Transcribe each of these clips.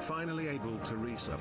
Finally able to resub.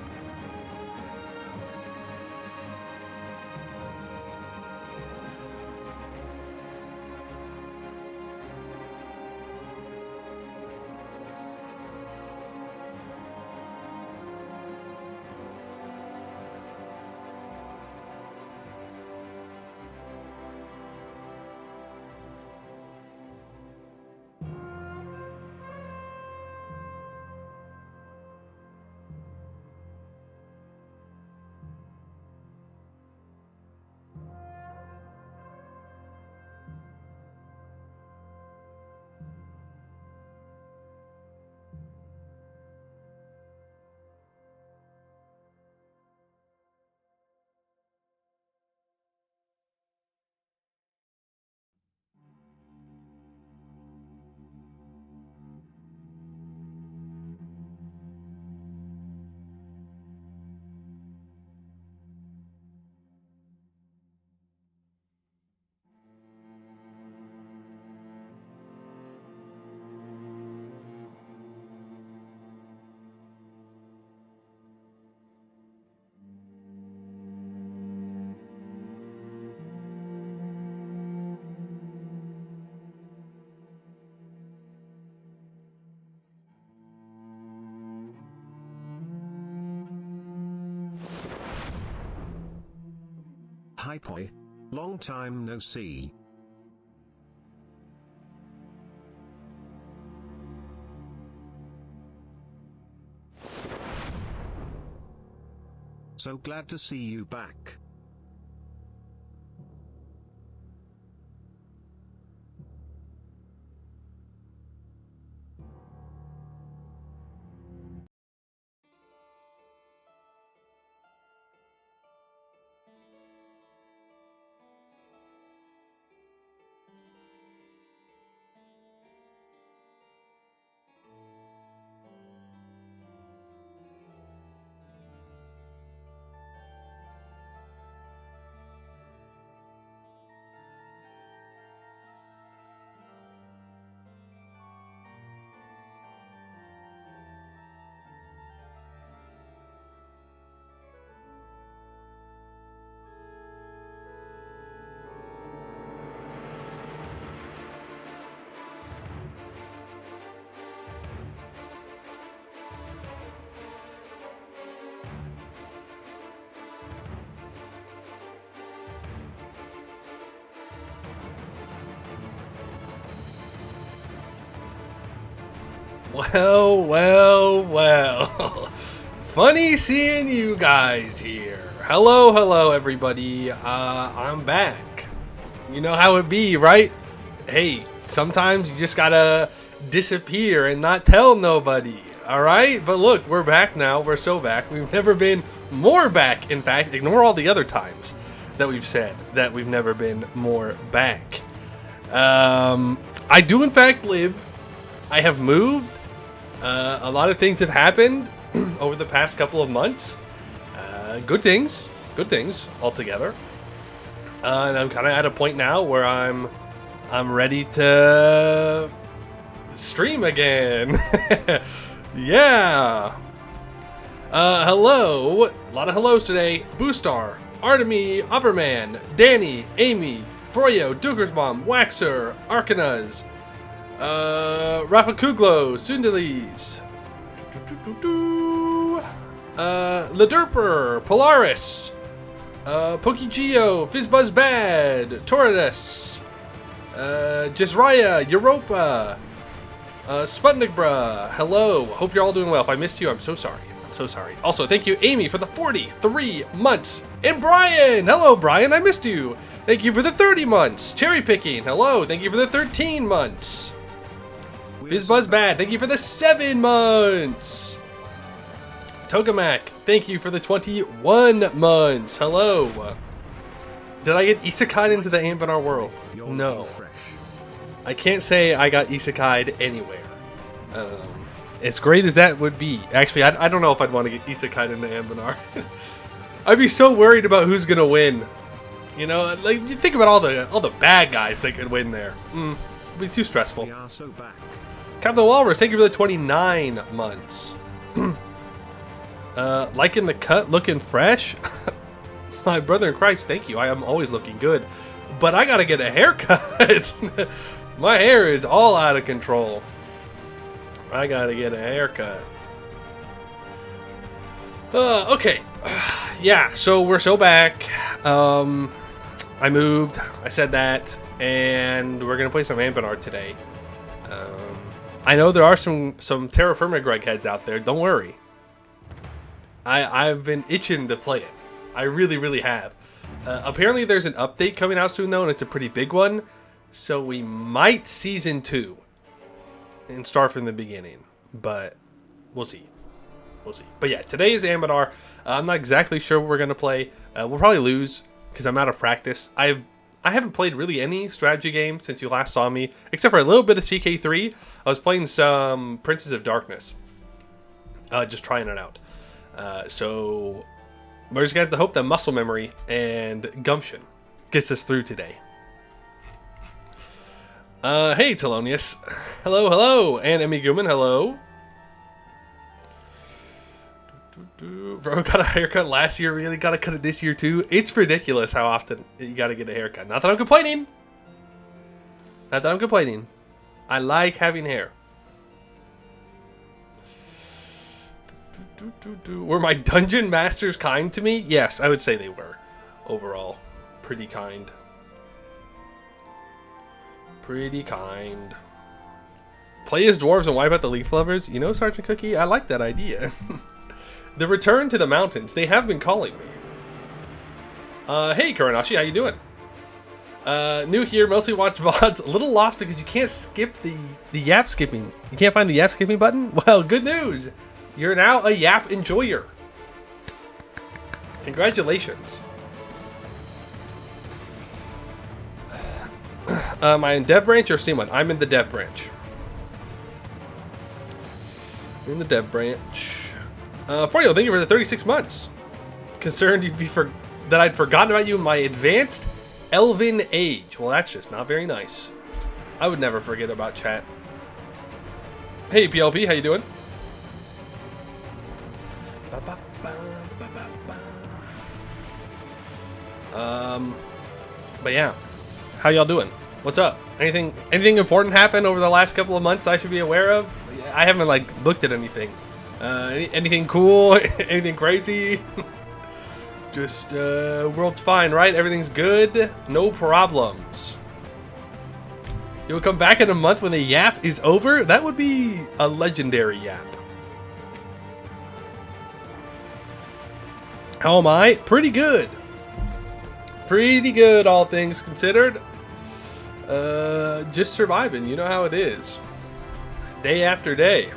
Hi Poi. Long time no see. So glad to see you back. Well. Funny seeing you guys here. Hello, everybody. I'm back. You know how it be, right? Hey, sometimes you just gotta disappear and not tell nobody, alright? But look, we're back now. We're so back. We've never been more back. In fact, ignore all the other times that we've said that we've never been more back. I do, in fact, live. I have moved. A lot of things have happened over the past couple of months. Good things altogether. And I'm kind of at a point now where I'm ready to stream again. Yeah. Hello. A lot of hellos today. Boostar, Artemy, Upperman, Danny, Amy, Froyo, Dukersbaum, Waxer, Arcanaz, Rafa Kuglo, Sundalis, Ledurper, Polaris, Pokegeo, Fizzbuzzbad, Torres, Jezraya, Europa, Sputnik Bruh, hello. Hope you're all doing well. If I missed you, I'm so sorry. Also, thank you, Amy, for the 43 months. And Brian, hello, Brian, I missed you. Thank you for the 30 months. Cherry Picking, hello. Thank you for the 13 months. Fizzbuzzbad, thank you for the 7 months. Tokamak, thank you for the 21 months. Hello. Did I get isekai'd into the Anbennar world? No. I can't say I got isekai'd anywhere. As great as that would be. Actually, I don't know if I'd want to get isekai'd into Anbennar. I'd be so worried about who's going to win. You know, like, you think about all the bad guys that could win there. It'd be too stressful. We are so back. Captain Walrus, thank you for the 29 months. Liking the cut, looking fresh. My brother in Christ, thank you. I am always looking good. But I gotta get a haircut. My hair is all out of control. I gotta get a haircut. Okay. Yeah, so we're so back. I moved. I said that. And we're gonna play some Anbennar today. I know there are some Terra Firma Greg heads out there. Don't worry. I've been itching to play it. I really, really have. Apparently there's an update coming out soon though, and it's a pretty big one. So we might Season 2 and start from the beginning. But we'll see. We'll see. But yeah, today is Anbennar. I'm not exactly sure what we're going to play. We'll probably lose because I'm out of practice. I haven't played really any strategy game since you last saw me, except for a little bit of CK3. I was playing some Princes of Darkness. Just trying it out. So we're just going to have to hope that muscle memory and gumption gets us through today. Hey, Telonius. Hello, hello. And Emmy Guman, hello. Bro got a haircut last year, really gotta cut it this year too. It's ridiculous how often you gotta get a haircut. Not that I'm complaining. Not that I'm complaining. I like having hair. Were my dungeon masters kind to me? Yes, I would say they were. Overall, pretty kind. Pretty kind. Play as dwarves and wipe out the leaf lovers? You know, Sergeant Cookie, I like that idea. The return to the mountains. They have been calling me. Hey, Karanashi, how you doing? New here, mostly watch VODs. A little lost because you can't skip the yap skipping. You can't find the yap skipping button? Well, good news. You're now a yap enjoyer. Congratulations. Am I in dev branch or Steam one? I'm in the dev branch. You're in the dev branch. Froyo, thank you for the 36 months. Concerned you'd be that I'd forgotten about you in my advanced elven age. Well, that's just not very nice. I would never forget about chat. Hey, PLP, how you doing? But yeah, how y'all doing? What's up? Anything important happened over the last couple of months I should be aware of? I haven't looked at anything. Anything cool? Anything crazy? Just world's fine, right? Everything's good. No problems. You'll come back in a month when the yap is over? That would be a legendary yap. How am I? Pretty good. Pretty good, all things considered. Just surviving. You know how it is. Day after day.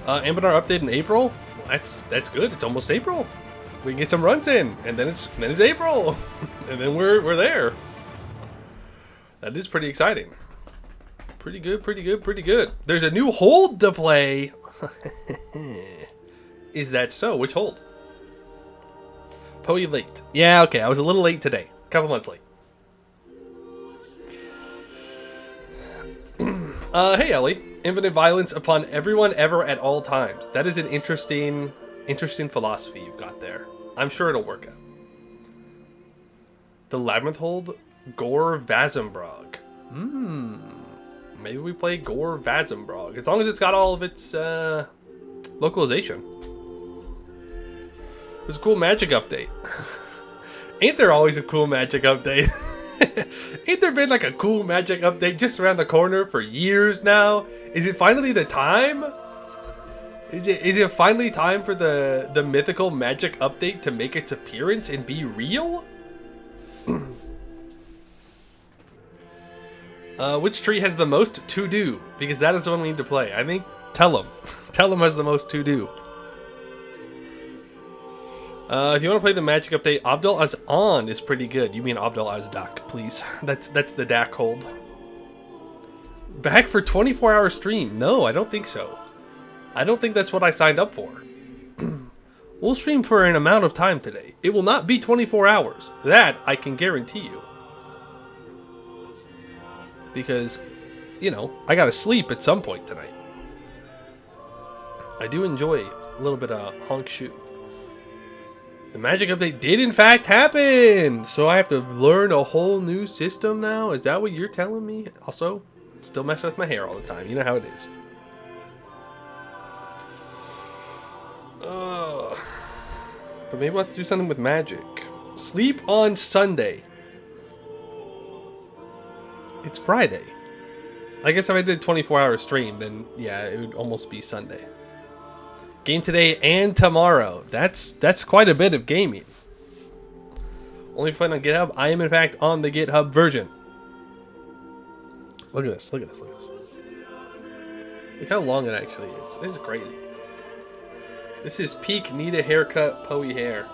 Anbennar update in April? Well, that's good. It's almost April. We can get some runs in, and then it's April, and then we're there. That is pretty exciting. Pretty good, pretty good, pretty good. There's a new hold to play. Is that so? Which hold? Poe late. Yeah, okay. I was a little late today. A couple months late. Hey, Ellie. Infinite violence upon everyone ever at all times. That is an interesting philosophy you've got there. I'm sure it'll work out. The Labyrinth hold? Gore Vazumbrog. Maybe we play Gore Vazumbrog. As long as it's got all of its localization. It was a cool magic update. Ain't there always a cool magic update? Ain't there been a cool magic update just around the corner for years now? Is it finally the time? Is it finally time for the mythical magic update to make its appearance and be real? Which tree has the most to do? Because that is the one we need to play. I think Tellum. Tellum has the most to do. If you want to play the magic update, Abdel Az-On is pretty good. You mean Abdel Az-Dak, please. That's the Dak hold. Back for 24-hour stream? No, I don't think so. I don't think that's what I signed up for. We'll stream for an amount of time today. It will not be 24 hours. That I can guarantee you. Because, you know, I gotta sleep at some point tonight. I do enjoy a little bit of honk shoe. The magic update did in fact happen! So I have to learn a whole new system now? Is that what you're telling me? Also, still messing with my hair all the time. You know how it is. But maybe we'll have to do something with magic. Sleep on Sunday. It's Friday. I guess if I did 24-hour stream, then yeah, it would almost be Sunday. Game today and tomorrow. That's quite a bit of gaming. Only playing on GitHub. I am in fact on the GitHub version. Look at this. Look at this. Look at this. Look how long it actually is. This is crazy. This is peak need a haircut Poey hair.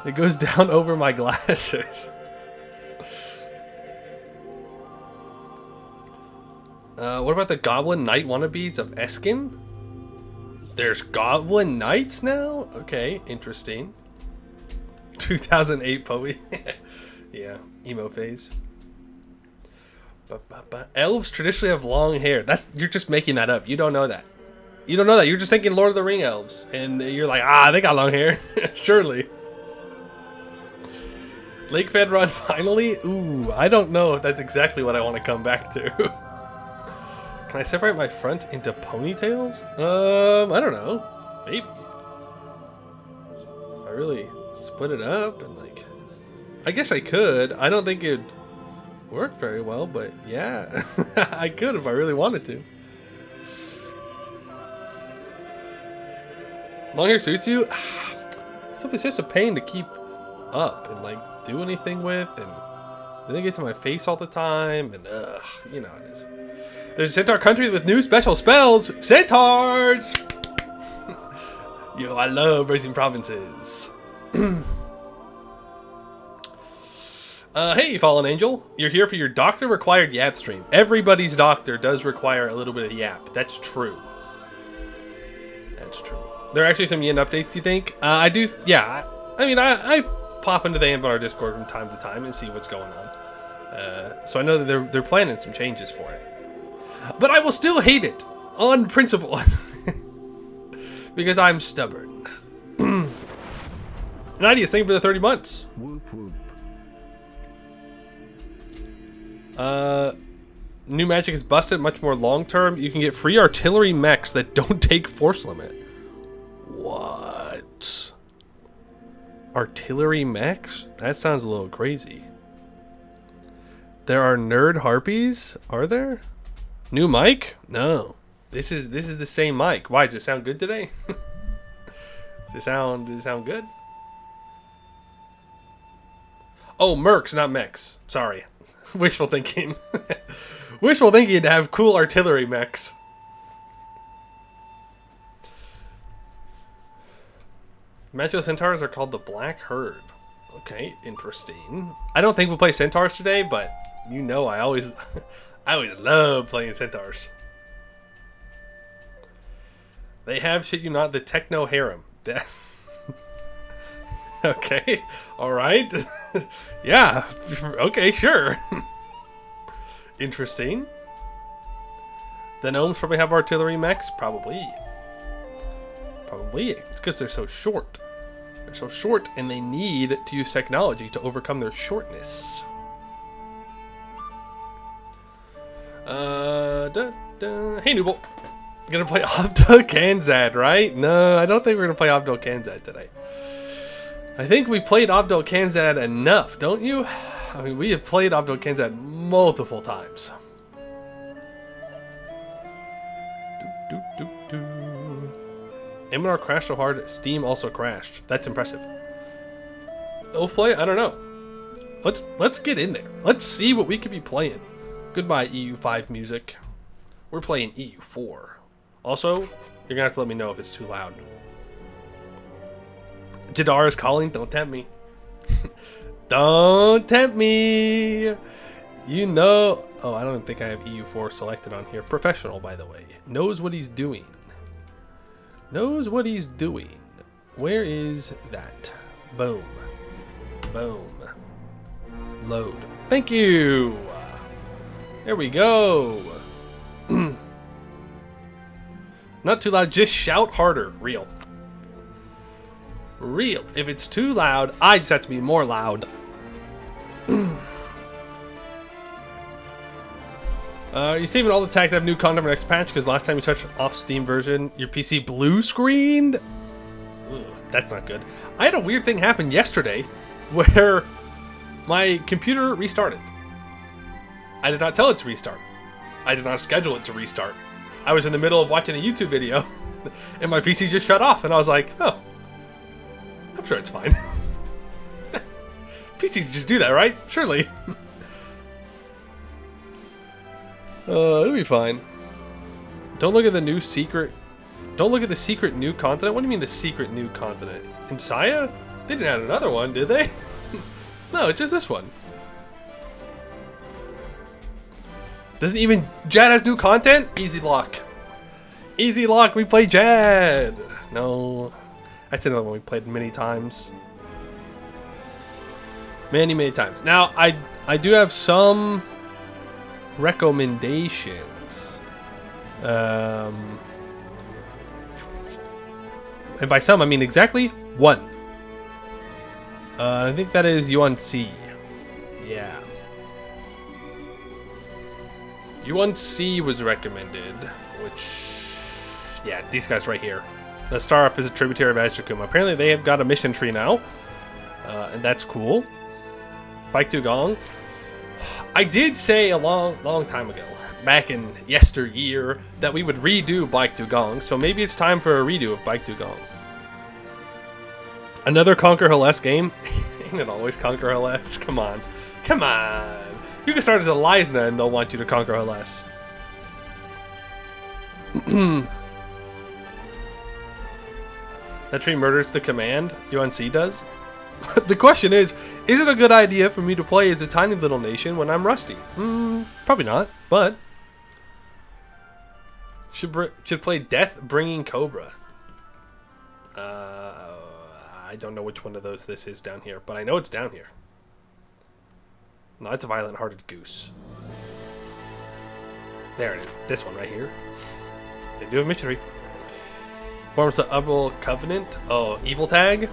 It goes down over my glasses. What about the Goblin Knight wannabes of Eskin? There's Goblin Knights now? Okay, interesting. 2008 Poey. Yeah, emo phase. Elves traditionally have long hair. You're just making that up. You don't know that. You don't know that. You're just thinking Lord of the Ring elves. And you're like, they got long hair. Surely. Lake Fed Run finally? Ooh, I don't know if that's exactly what I want to come back to. Can I separate my front into ponytails? I don't know. Maybe. If I really split it up and like... I guess I could. I don't think it'd work very well, but yeah. I could if I really wanted to. Long hair suits you? It's just a pain to keep up and like do anything with, and then it gets in my face all the time, and you know how it is. There's a centaur country with new special spells. Centaurs! Yo, I love raising provinces. Hey, Fallen Angel. You're here for your doctor required yap stream. Everybody's doctor does require a little bit of yap. That's true. That's true. There are actually some yin updates, you think? I do, yeah. I mean, I pop into the Anbennar Discord from time to time and see what's going on. So I know that they're planning some changes for it. But I will still hate it on principle. Because I'm stubborn. Nidius, thank you for the 30 months. Whoop whoop. New magic is busted, much more long term. You can get free artillery mechs that don't take force limit. What? Artillery mechs? That sounds a little crazy. There are nerd harpies? Are there? New mic? No. This is the same mic. Why, does it sound good today? Does it sound good? Oh, mercs, not mechs. Sorry. Wishful thinking. Wishful thinking to have cool artillery mechs. Magical Centaurs are called the Black Herd. Okay, interesting. I don't think we'll play Centaurs today, but you know I always love playing Centaurs. They have, shit you not, the Techno Harem. Okay, alright. Yeah, okay, sure. Interesting. The gnomes probably have artillery mechs? Probably. Probably. It's because they're so short. They're so short and they need to use technology to overcome their shortness. Hey, Nooble. Gonna play Abdul Kanzad, right? No, I don't think we're gonna play Abdul Kanzad today. I think we played Abdul Kanzad enough, don't you? I mean, we have played Abdul Kanzad multiple times. Anbennar crashed so hard, Steam also crashed. That's impressive. Elf play? I don't know. Let's get in there. Let's see what we could be playing. Goodbye, EU5 music. We're playing EU4. Also, you're gonna have to let me know if it's too loud. Jadar is calling. Don't tempt me. Don't tempt me. You know. Oh, I don't think I have EU4 selected on here. Professional, by the way. Knows what he's doing. Knows what he's doing. Where is that? Boom. Boom. Load. Thank you. There we go. Not too loud, just shout harder. Real. Real. If it's too loud, I just have to be more loud. You're saving all the tags that have new content for next patch because last time you touched off Steam version, your PC blue screened? Ugh, that's not good. I had a weird thing happen yesterday where my computer restarted. I did not tell it to restart. I did not schedule it to restart. I was in the middle of watching a YouTube video and my PC just shut off and I was like, oh, I'm sure it's fine. PCs just do that, right? Surely. It'll be fine. Don't look at the new secret. Don't look at the secret new continent. What do you mean the secret new continent? In Saya? They didn't add another one, did they? No, it's just this one. Doesn't even Jad has new content? Easy lock. Easy lock. We play Jad. No, that's another one we played many times. Many times. Now I do have some recommendations. And by some I mean exactly one. I think that is Yuan C. Yeah. Yuan C was recommended, which, yeah, these guys right here. The star up is a tributary of Azjakuma. Apparently they have got a mission tree now, and that's cool. Bike to Gong. I did say a long time ago, back in yesteryear, that we would redo Bike to Gong, so maybe it's time for a redo of Bike to Gong. Another Conquer Hellas game? Ain't it always Conquer Hellas? Come on. Come on. You can start as a Lysna and they'll want you to conquer Hellas. That tree murders the command? UNC does? The question is it a good idea for me to play as a tiny little nation when I'm rusty? Probably not, but... Should play Death Bringing Cobra. I don't know which one of those this is down here, but I know it's down here. No, it's a Violent-Hearted Goose. There it is. This one right here. They do have mission tree. Forms the Upper Covenant. Oh, Evil Tag.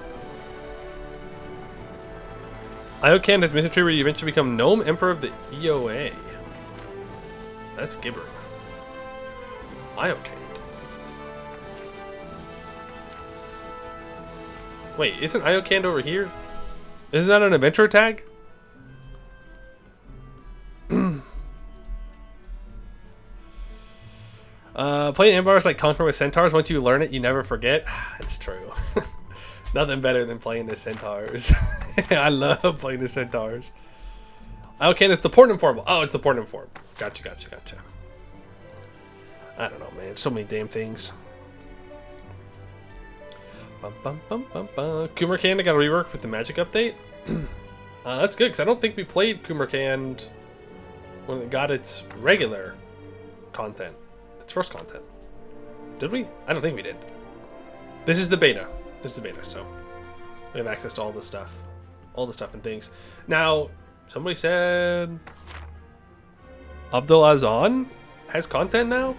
Iocan has mission tree where you eventually become Gnome Emperor of the EOA. That's gibbering. Iocan. Wait, isn't Iocan over here? Isn't that an adventure tag? Playing Anbennar is like conquering with centaurs. Once you learn it, you never forget. It's true. Nothing better than playing the centaurs. I love playing the centaurs. Iocan is the port informal. Oh, it's the port inform. Gotcha. I don't know, man. So many damn things. Kumarkand got a rework with the magic update. That's good, because I don't think we played Kumarkand when it got its regular content. Its first content. Did we? I don't think we did. This is the beta. So we have access to all the stuff. All the stuff and things. Now, somebody said Abdul Azan has content now?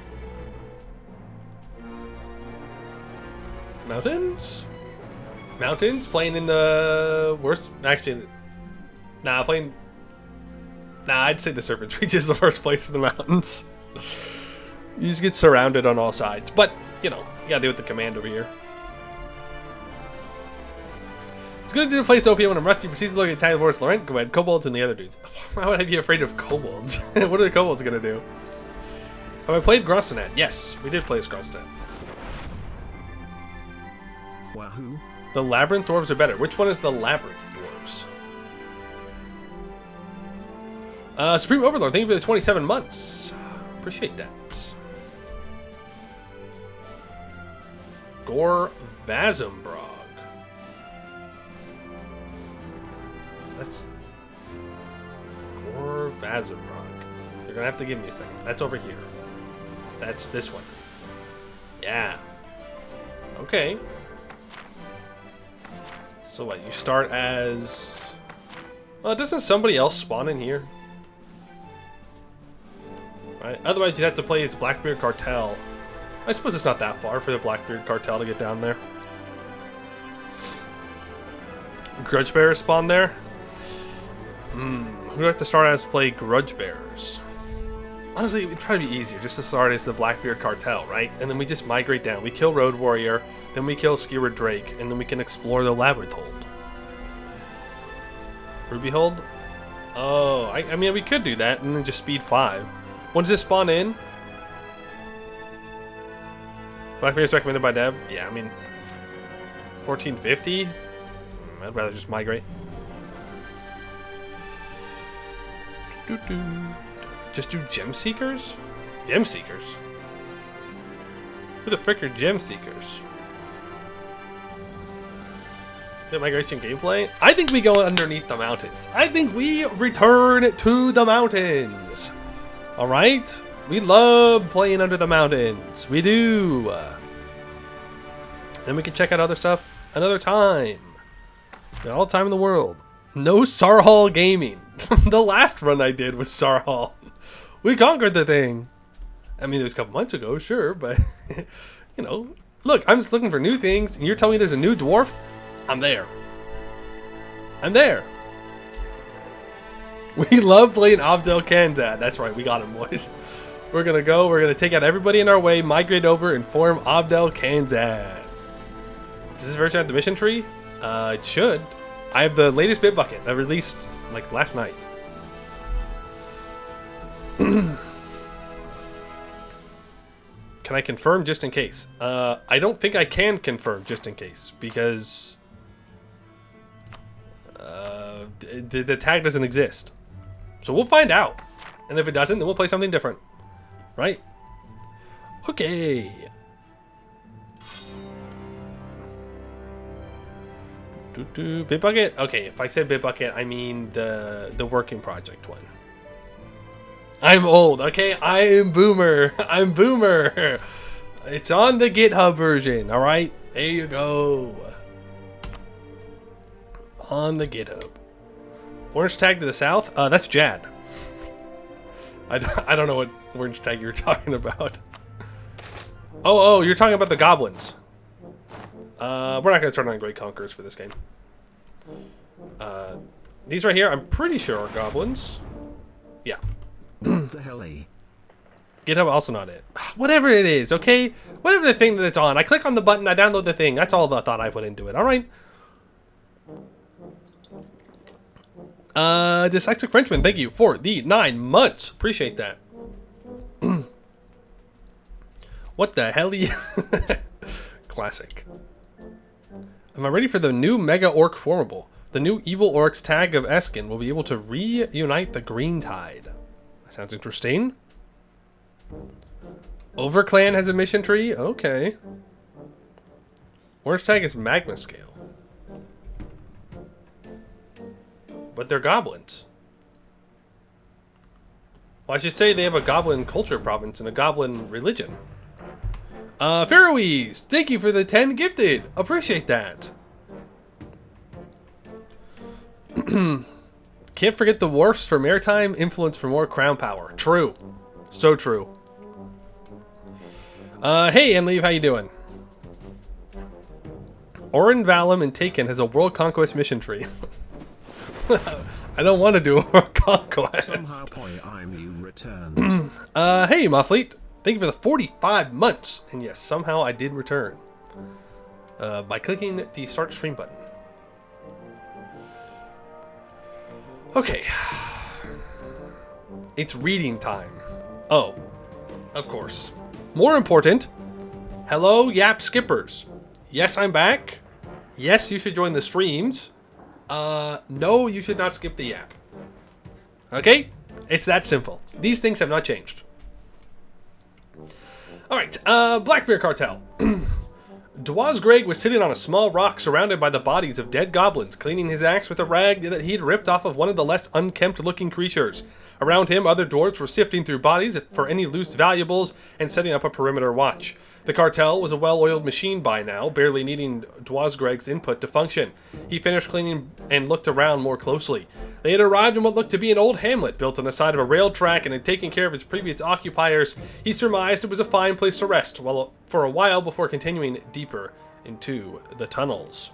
Mountains playing in the worst. Actually, playing. I'd say the Serpent's Reach is the worst place in the mountains. You just get surrounded on all sides, but you know you gotta deal with the command over here. It's good to do a place to OPM when I'm rusty. Proceeds to look at Tiny Lords, Laurent, go ahead, kobolds, and the other dudes. Why would I be afraid of kobolds? What are the kobolds gonna do? Have I played Grossenet? Yes, we did play as Grossenet. Wahoo! The Labyrinth Dwarves are better. Which one is the Labyrinth Dwarves? Supreme Overlord, thank you for the 27 months. Appreciate that. Gore Vazumbrog. That's Gore Vazumbrog. You're gonna have to give me a second. That's over here. That's this one. Yeah. Okay. So what, you start as... Well, doesn't somebody else spawn in here? Right? Otherwise you'd have to play as Blackbeard Cartel. I suppose it's not that far for the Blackbeard cartel to get down there. Grudge Bearers spawn there? Who do I have to start as to play Grudge Bearers? Honestly, it'd probably be easier just to start as the Blackbeard cartel, right? And then we just migrate down. We kill Road Warrior, then we kill Skewered Drake, and then we can explore the Labyrinth Hold. Ruby Hold? Oh, I mean, we could do that and then just speed 5. When does this spawn in? Blackbeard is recommended by Deb? Yeah, I mean, 1450? I'd rather just migrate. Just do Gem Seekers? Gem Seekers? Who the frick are Gem Seekers? Good migration gameplay? I think we go underneath the mountains. I think we return to the mountains. Alright? We love playing under the mountains. We do. Then we can check out other stuff another time. Got all the time in the world. No Sarhal Gaming. The last run I did was Sarhal. We conquered the thing. I mean, it was a couple months ago, sure, but, you know. Look, I'm just looking for new things, and you're telling me there's a new dwarf? I'm there. I'm there. We love playing Abdel Kanzad. That's right, we got him, boys. We're going to go, we're going to take out everybody in our way, migrate over, and form Abdel Kanzad. Does this version have the mission tree? It should. I have the latest bit bucket that released, like, last night. Can I confirm just in case? I don't think I can confirm just in case, because the tag doesn't exist. So we'll find out. And if it doesn't, then we'll play something different. Right? Okay. Bit bucket? Okay, if I said bit bucket, I mean the working project one. I'm old, okay? I am boomer. I'm boomer. It's on the GitHub version, alright? There you go. On the GitHub. Orange tag to the south? That's Jad. I don't know what orange tag you're talking about. Oh, you're talking about the goblins. We're not going to turn on Great Conquerors for this game. These right here, I'm pretty sure are goblins. Yeah. What the hell? GitHub also not it. Whatever it is, okay? Whatever the thing that it's on. I click on the button, I download the thing. That's all the thought I put into it, alright? Dyslexic Frenchman, thank you for the 9 months. Appreciate that. What the hell? Classic. Am I ready for the new Mega Orc Formable? The new Evil Orcs tag of Eskin will be able to reunite the Green Tide. That sounds interesting. Overclan has a mission tree? Okay. Orange tag is Magma Scale. But they're goblins. Well, I should say they have a goblin culture province and a goblin religion. Faroese, thank you for the 10 gifted. Appreciate that. Can't forget the Dwarfs for maritime influence for more crown power. True. So true. Hey, Enleave, how you doing? Orin, Valum, and Taken has a world conquest mission tree. I don't want to do a world conquest. Somehow I'm you returned. Hey, Moffleet. Thank you for the 45 months. And yes, somehow I did return. By clicking the start stream button. Okay. It's reading time. Oh, of course. More important, hello, Yap Skippers. Yes, I'm back. Yes, you should join the streams. No, you should not skip the Yap. Okay? It's that simple. These things have not changed. Alright, Blackbeard Cartel. Dwaz Greg was sitting on a small rock surrounded by the bodies of dead goblins, cleaning his axe with a rag that he'd ripped off of one of the less unkempt-looking creatures. Around him, other dwarves were sifting through bodies for any loose valuables and setting up a perimeter watch. The cartel was a well-oiled machine by now, barely needing Dwazgreg's input to function. He finished cleaning and looked around more closely. They had arrived in what looked to be an old hamlet built on the side of a rail track and had taken care of its previous occupiers. He surmised it was a fine place to rest for a while before continuing deeper into the tunnels.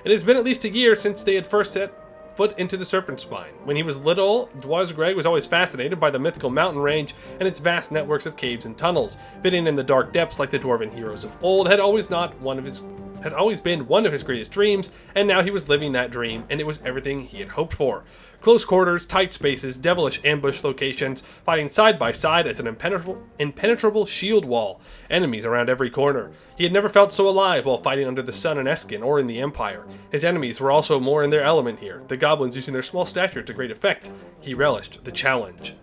It has been at least a year since they had first set foot into the Serpent Spine. When he was little, Dwazgreg was always fascinated by the mythical mountain range and its vast networks of caves and tunnels. Fitting in the dark depths like the dwarven heroes of old had always been one of his greatest dreams, and now he was living that dream, and it was everything he had hoped for. Close quarters, tight spaces, devilish ambush locations, fighting side by side as an impenetrable shield wall, enemies around every corner. He had never felt so alive while fighting under the sun in Eskin or in the Empire. His enemies were also more in their element here, the goblins using their small stature to great effect. He relished the challenge.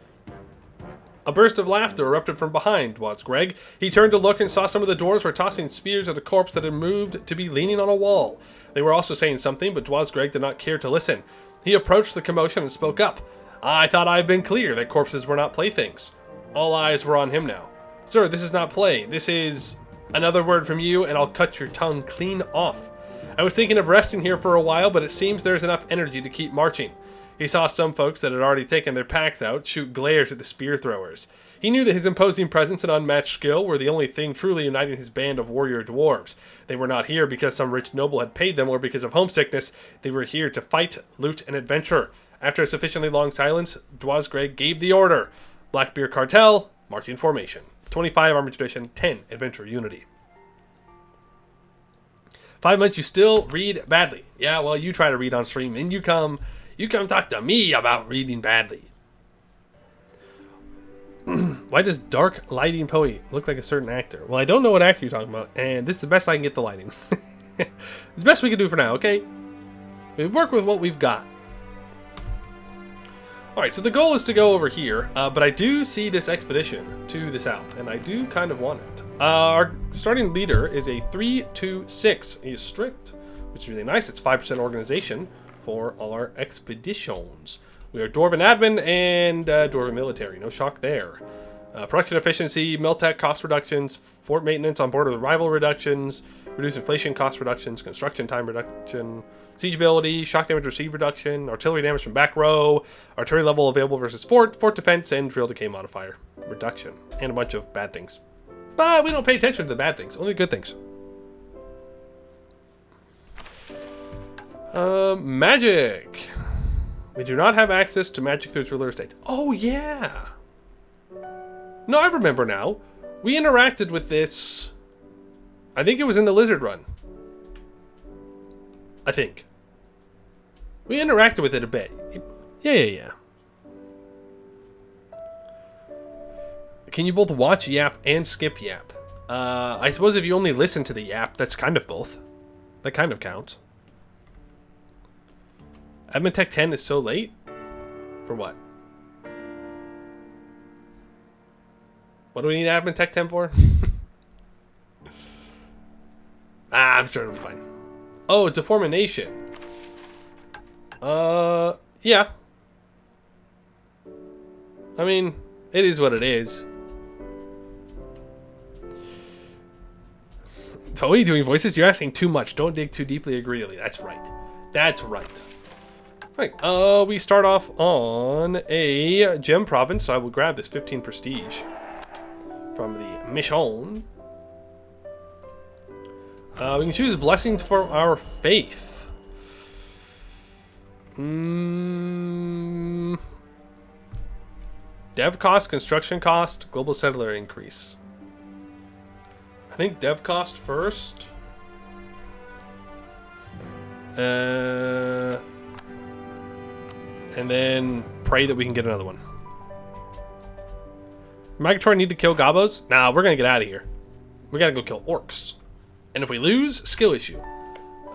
A burst of laughter erupted from behind Dwazgreg. He turned to look and saw some of the dwarves were tossing spears at a corpse that had moved to be leaning on a wall. They were also saying something, but Dwazgreg did not care to listen. He approached the commotion and spoke up. "I thought I had been clear that corpses were not playthings." All eyes were on him now. "Sir, this is not play. This is another word from you, and I'll cut your tongue clean off. I was thinking of resting here for a while, but it seems there's enough energy to keep marching." He saw some folks that had already taken their packs out shoot glares at the spear throwers. He knew that his imposing presence and unmatched skill were the only thing truly uniting his band of warrior dwarves. They were not here because some rich noble had paid them or because of homesickness. They were here to fight, loot, and adventure. After a sufficiently long silence, Dwazgreg gave the order. Blackbeard Cartel, marching formation. 25 armor tradition, 10 adventure unity. 5 months you still read badly. Yeah, well, you try to read on stream and you come talk to me about reading badly. Why does dark lighting poet look like a certain actor? Well, I don't know what actor you're talking about, and this is the best I can get the lighting. It's the best we can do for now, okay? We work with what we've got. Alright, so the goal is to go over here, but I do see this expedition to the south, and I do kind of want it. Our starting leader is a 326. He is strict, which is really nice. It's 5% organization for all our expeditions. We are Dwarven Admin and Dwarven Military. No shock there. Production efficiency, Miltech cost reductions, fort maintenance on board with rival reductions, reduce inflation cost reductions, construction time reduction, siege ability, shock damage received reduction, artillery damage from back row, artillery level available versus fort, fort defense, and drill decay modifier reduction. And a bunch of bad things. But we don't pay attention to the bad things, only good things. Magic. We do not have access to magic through its ruler estate. Oh, yeah. No, I remember now. We interacted with this. I think it was in the Lizard Run. I think. We interacted with it a bit. Yeah. Can you both watch Yap and skip Yap? I suppose if you only listen to the Yap, that's kind of both. That kind of counts. Admin Tech 10 is so late? For what? What do we need Admin Tech 10 for? I'm sure it'll be fine. Oh, Deformination. Yeah. I mean, it is what it is. Poe doing voices? You're asking too much. Don't dig too deeply or greedily. That's right. That's right. Right, we start off on a gem province, so I will grab this 15 prestige from the mission. We can choose blessings for our faith. Dev cost, construction cost, global settler increase. I think dev cost first. And then pray that we can get another one. Migratory need to kill gobos? Nah, we're gonna get out of here. We gotta go kill orcs. And if we lose, skill issue.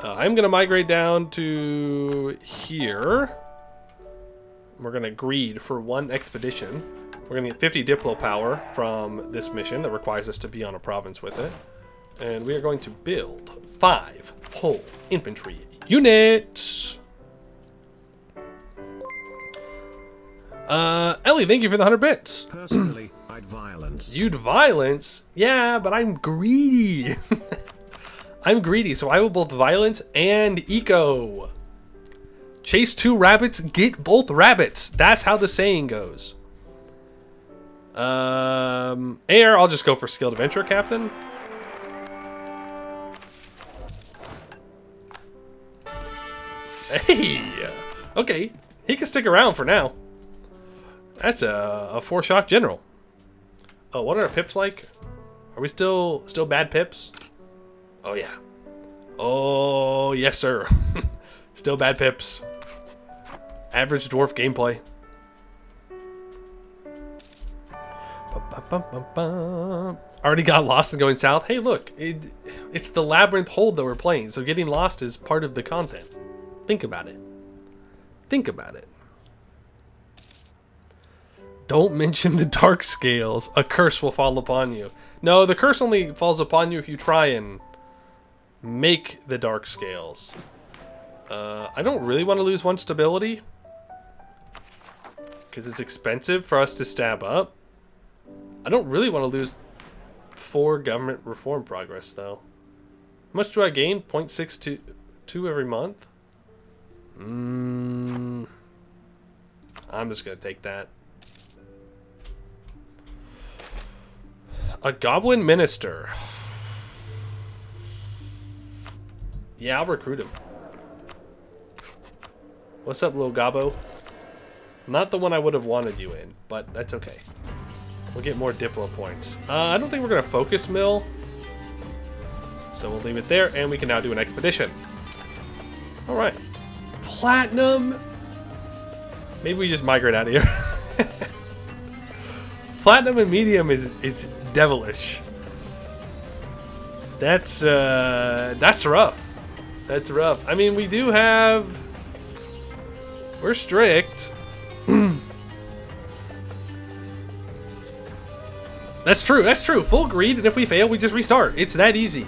I'm gonna migrate down to here. We're gonna greed for one expedition. We're gonna get 50 Diplo power from this mission that requires us to be on a province with it. And we are going to build 5 whole infantry units. Ellie, thank you for the 100 bits. Personally, I I'd violence. You'd violence? Yeah, but I'm greedy. I'm greedy, so I will both violence and eco. Chase 2 rabbits, get both rabbits. That's how the saying goes. Air, I'll just go for skilled adventure captain. Hey! Okay, he can stick around for now. That's a 4-shot general. Oh, what are our pips like? Are we still bad pips? Oh yeah. Oh yes sir. Still bad pips. Average dwarf gameplay. Already got lost and going south. Hey look, it's the labyrinth hold that we're playing, so getting lost is part of the content. Think about it. Think about it. Don't mention the dark scales. A curse will fall upon you. No, the curse only falls upon you if you try and make the dark scales. I don't really want to lose 1 stability, because it's expensive for us to stab up. I don't really want to lose 4 government reform progress, though. How much do I gain? 0.62 every month? I'm just going to take that. A goblin minister. Yeah, I'll recruit him. What's up, little gobbo? Not the one I would have wanted you in, but that's okay. We'll get more Diplo points. I don't think we're going to focus mill. So we'll leave it there, and we can now do an expedition. Alright. Platinum! Maybe we just migrate out of here. Platinum and medium is devilish. That's rough. That's rough. I mean, we do have... We're strict. That's true. That's true. Full greed, and if we fail, we just restart. It's that easy.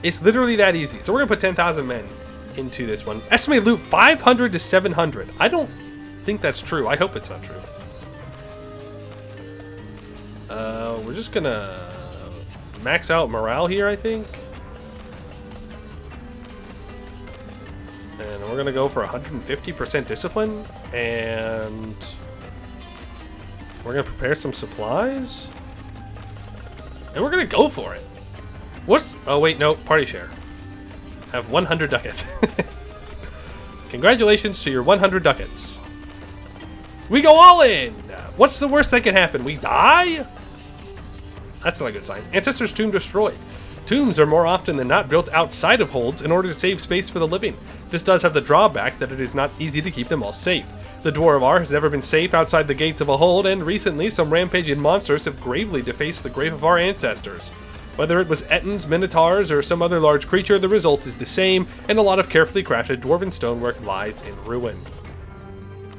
It's literally that easy. So we're gonna put 10,000 men into this one. Estimated loot 500 to 700. I don't think that's true. I hope it's not true. We're just gonna max out morale here, I think. And we're gonna go for 150% discipline, and we're gonna prepare some supplies, and we're gonna go for it. What's? Oh wait, no, party share. Have 100 ducats. Congratulations to your 100 ducats. We go all in. What's the worst that can happen? We die? That's not a good sign. Ancestors' tomb destroyed. Tombs are more often than not built outside of holds in order to save space for the living. This does have the drawback that it is not easy to keep them all safe. The Dwarf has never been safe outside the gates of a hold, and recently some rampaging monsters have gravely defaced the grave of our ancestors. Whether it was Ettins, Minotaurs, or some other large creature, the result is the same, and a lot of carefully crafted dwarven stonework lies in ruin.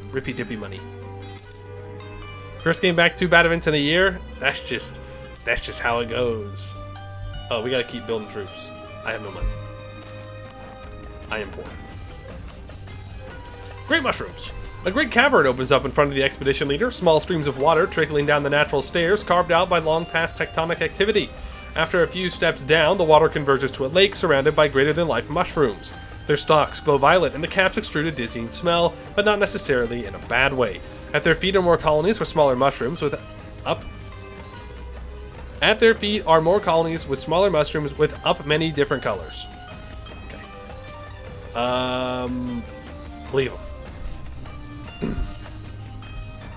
Rippy dippy money. First game back, 2 bad events in a year? That's just how it goes. Oh, we gotta keep building troops. I have no money. I am poor. Great mushrooms. A great cavern opens up in front of the expedition leader, small streams of water trickling down the natural stairs carved out by long past tectonic activity. After a few steps down, the water converges to a lake surrounded by greater-than-life mushrooms. Their stalks glow violet and the caps extrude a dizzying smell, but not necessarily in a bad way. At their feet are more colonies with smaller mushrooms with up many different colors. Okay. Leave them.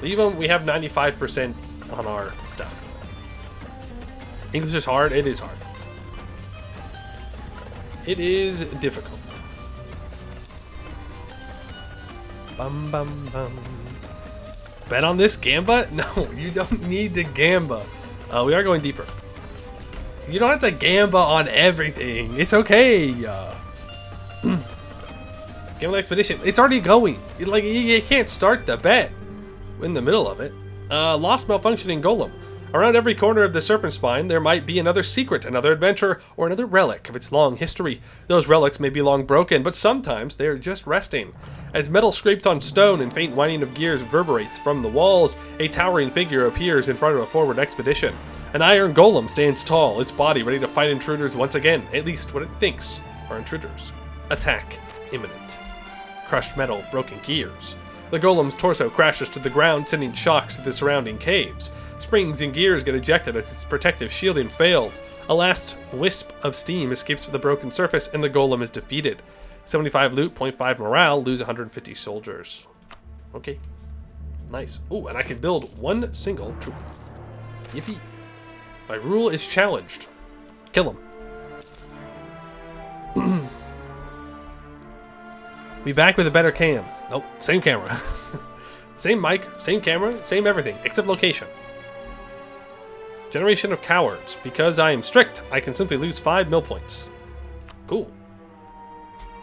Leave them. We have 95% on our stuff. English is hard. It is hard. It is difficult. Bum bum bum. Bet on this Gamba? No, you don't need to Gamba. We are going deeper. You don't have to Gamba on everything. It's okay. Gamba Expedition. It's already going. You can't start the bet in the middle of it. Lost malfunctioning golem. Around every corner of the Serpent Spine, there might be another secret, another adventure, or another relic of its long history. Those relics may be long broken, but sometimes they are just resting. As metal scraped on stone and faint whining of gears reverberates from the walls, a towering figure appears in front of a forward expedition. An iron golem stands tall, its body ready to fight intruders once again, at least what it thinks are intruders. Attack imminent. Crushed metal, broken gears. The golem's torso crashes to the ground, sending shocks to the surrounding caves. Springs and gears get ejected as its protective shielding fails. A last wisp of steam escapes from the broken surface, and the golem is defeated. 75 loot, 0.5 morale, lose 150 soldiers. Okay. Nice. Ooh, and I can build one single troop. Yippee. My rule is challenged. Kill him. Be back with a better cam. Nope, same camera. Same mic, same camera, same everything, except location. Generation of cowards. Because I am strict, I can simply lose 5 mill points. Cool.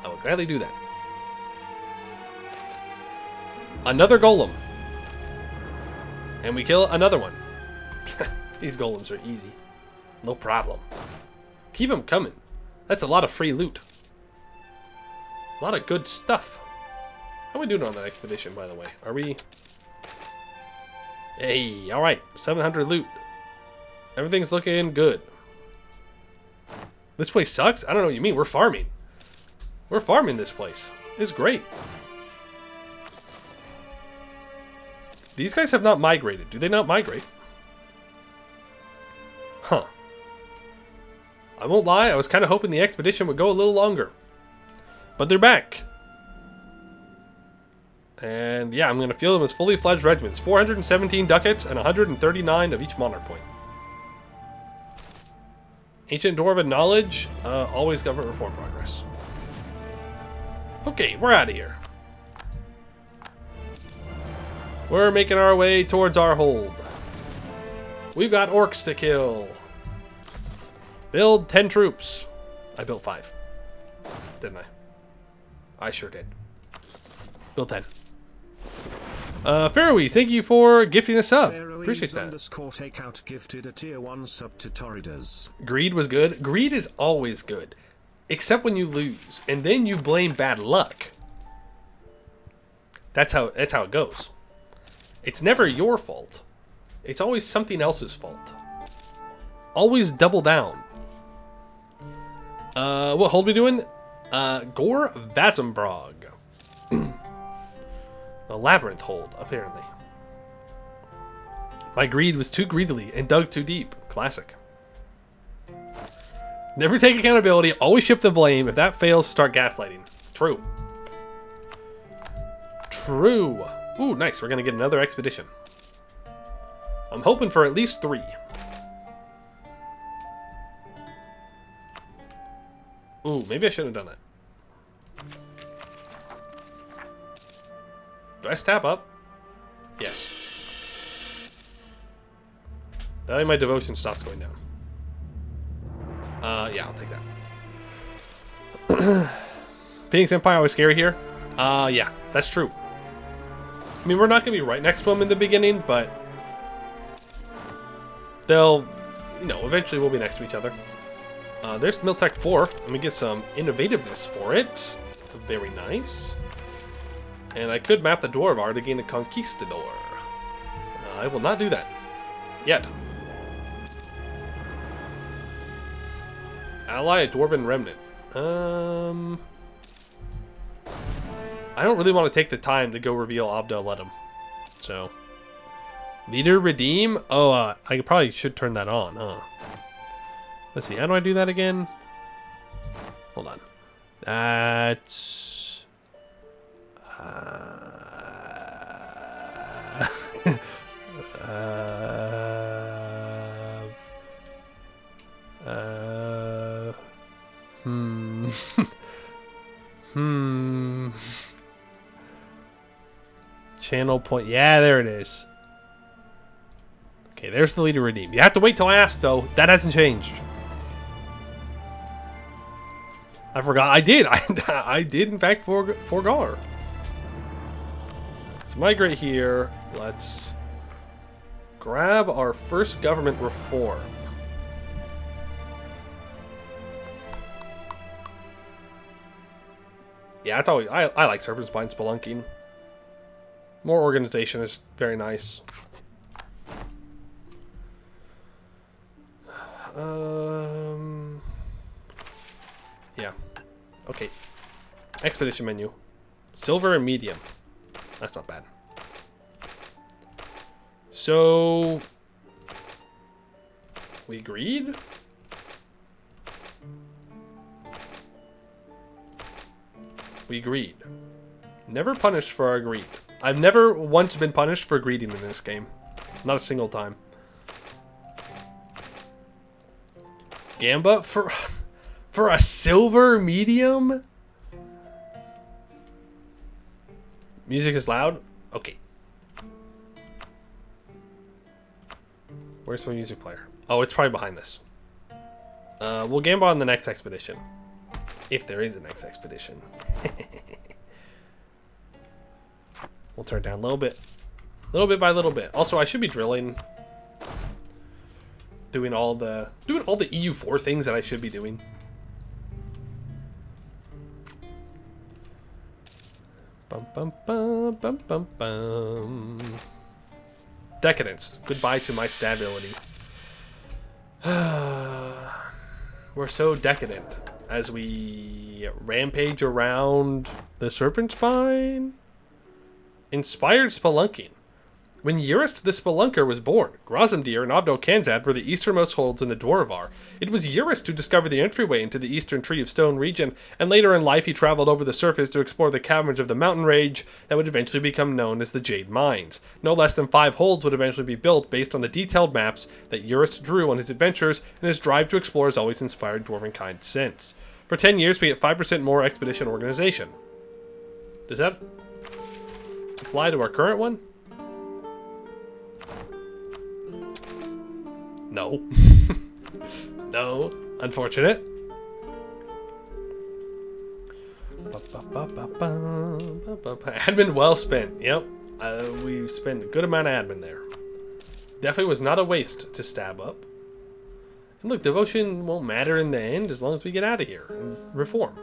I will gladly do that. Another golem. And we kill another one. These golems are easy. No problem. Keep them coming. That's a lot of free loot. A lot of good stuff. How are we doing on that expedition, by the way? Are we... Hey, alright. 700 loot. Everything's looking good. This place sucks? I don't know what you mean. We're farming. We're farming this place. It's great. These guys have not migrated. Do they not migrate? Huh. I won't lie. I was kind of hoping the expedition would go a little longer. But they're back. And yeah, I'm going to feel them as fully fledged regiments. 417 ducats and 139 of each monarch point. Ancient Dwarven knowledge, always government reform progress. Okay, we're out of here. We're making our way towards our hold. We've got orcs to kill. Build 10 troops. I built 5. Didn't I? I sure did. Build 10. Faroe, thank you for gifting us up. Appreciate that. Takeout gifted a tier 1 sub to Torridors. Greed was good. Greed is always good. Except when you lose. And then you blame bad luck. That's how it goes. It's never your fault. It's always something else's fault. Always double down. What hold we doing? Gore Vazumbrog. A labyrinth hold, apparently. My greed was too greedily and dug too deep. Classic. Never take accountability, always shift the blame. If that fails, start gaslighting. True. True. Ooh, nice. We're going to get another expedition. I'm hoping for at least 3. Ooh, maybe I shouldn't have done that. Do I stab up? Yes. That way my devotion stops going down. Yeah, I'll take that. Phoenix Empire was scary here? Yeah, that's true. I mean, we're not going to be right next to them in the beginning, but they'll, you know, eventually we'll be next to each other. There's Miltech 4. Let me get some innovativeness for it. Very nice. And I could map the Dwarvar to gain a Conquistador. I will not do that. Yet. Ally a Dwarven Remnant. I don't really want to take the time to go reveal Abdel Ledem. So. Leader Redeem? Oh, I probably should turn that on, huh? Let's see, how do I do that again? Hold on. That's... Channel point. Yeah, there it is. Okay, there's the leader redeem. You have to wait till I ask, though. That hasn't changed. I forgot. I did. I did, in fact, forgar. Let's migrate here. Let's Grab our first government reform. Yeah, that's always, I like Serpent Spine spelunking. More organization is very nice. Yeah. Okay. Expedition menu. Silver and medium. That's not bad. So we agreed? We agreed. Never punished for our greed. I've never once been punished for greeding in this game. Not a single time. Gamba for a silver medium? Music is loud? Okay. Where's my music player? Oh, it's probably behind this. We'll Gamba on the next expedition. If there is a next expedition. We'll turn it down a little bit. Little bit by little bit. Also, I should be drilling. Doing all the EU4 things that I should be doing. Bum bum bum bum bum bum. Decadence. Goodbye to my stability. We're so decadent as we rampage around the Serpent Spine. Inspired spelunking. When Eurist the Spelunker was born, Grozamdir and Obdo Kanzad were the easternmost holds in the Dwarvar. It was Eurist who discovered the entryway into the Eastern Tree of Stone region, and later in life he traveled over the surface to explore the caverns of the mountain range that would eventually become known as the Jade Mines. No less than 5 holds would eventually be built based on the detailed maps that Eurist drew on his adventures, and his drive to explore has always inspired Dwarvenkind since. For 10 years we get 5% more expedition organization. Does that apply to our current one? No. No. Unfortunate. Admin well spent. Yep. We spent a good amount of admin there. Definitely was not a waste to stab up. And look, devotion won't matter in the end as long as we get out of here and reform.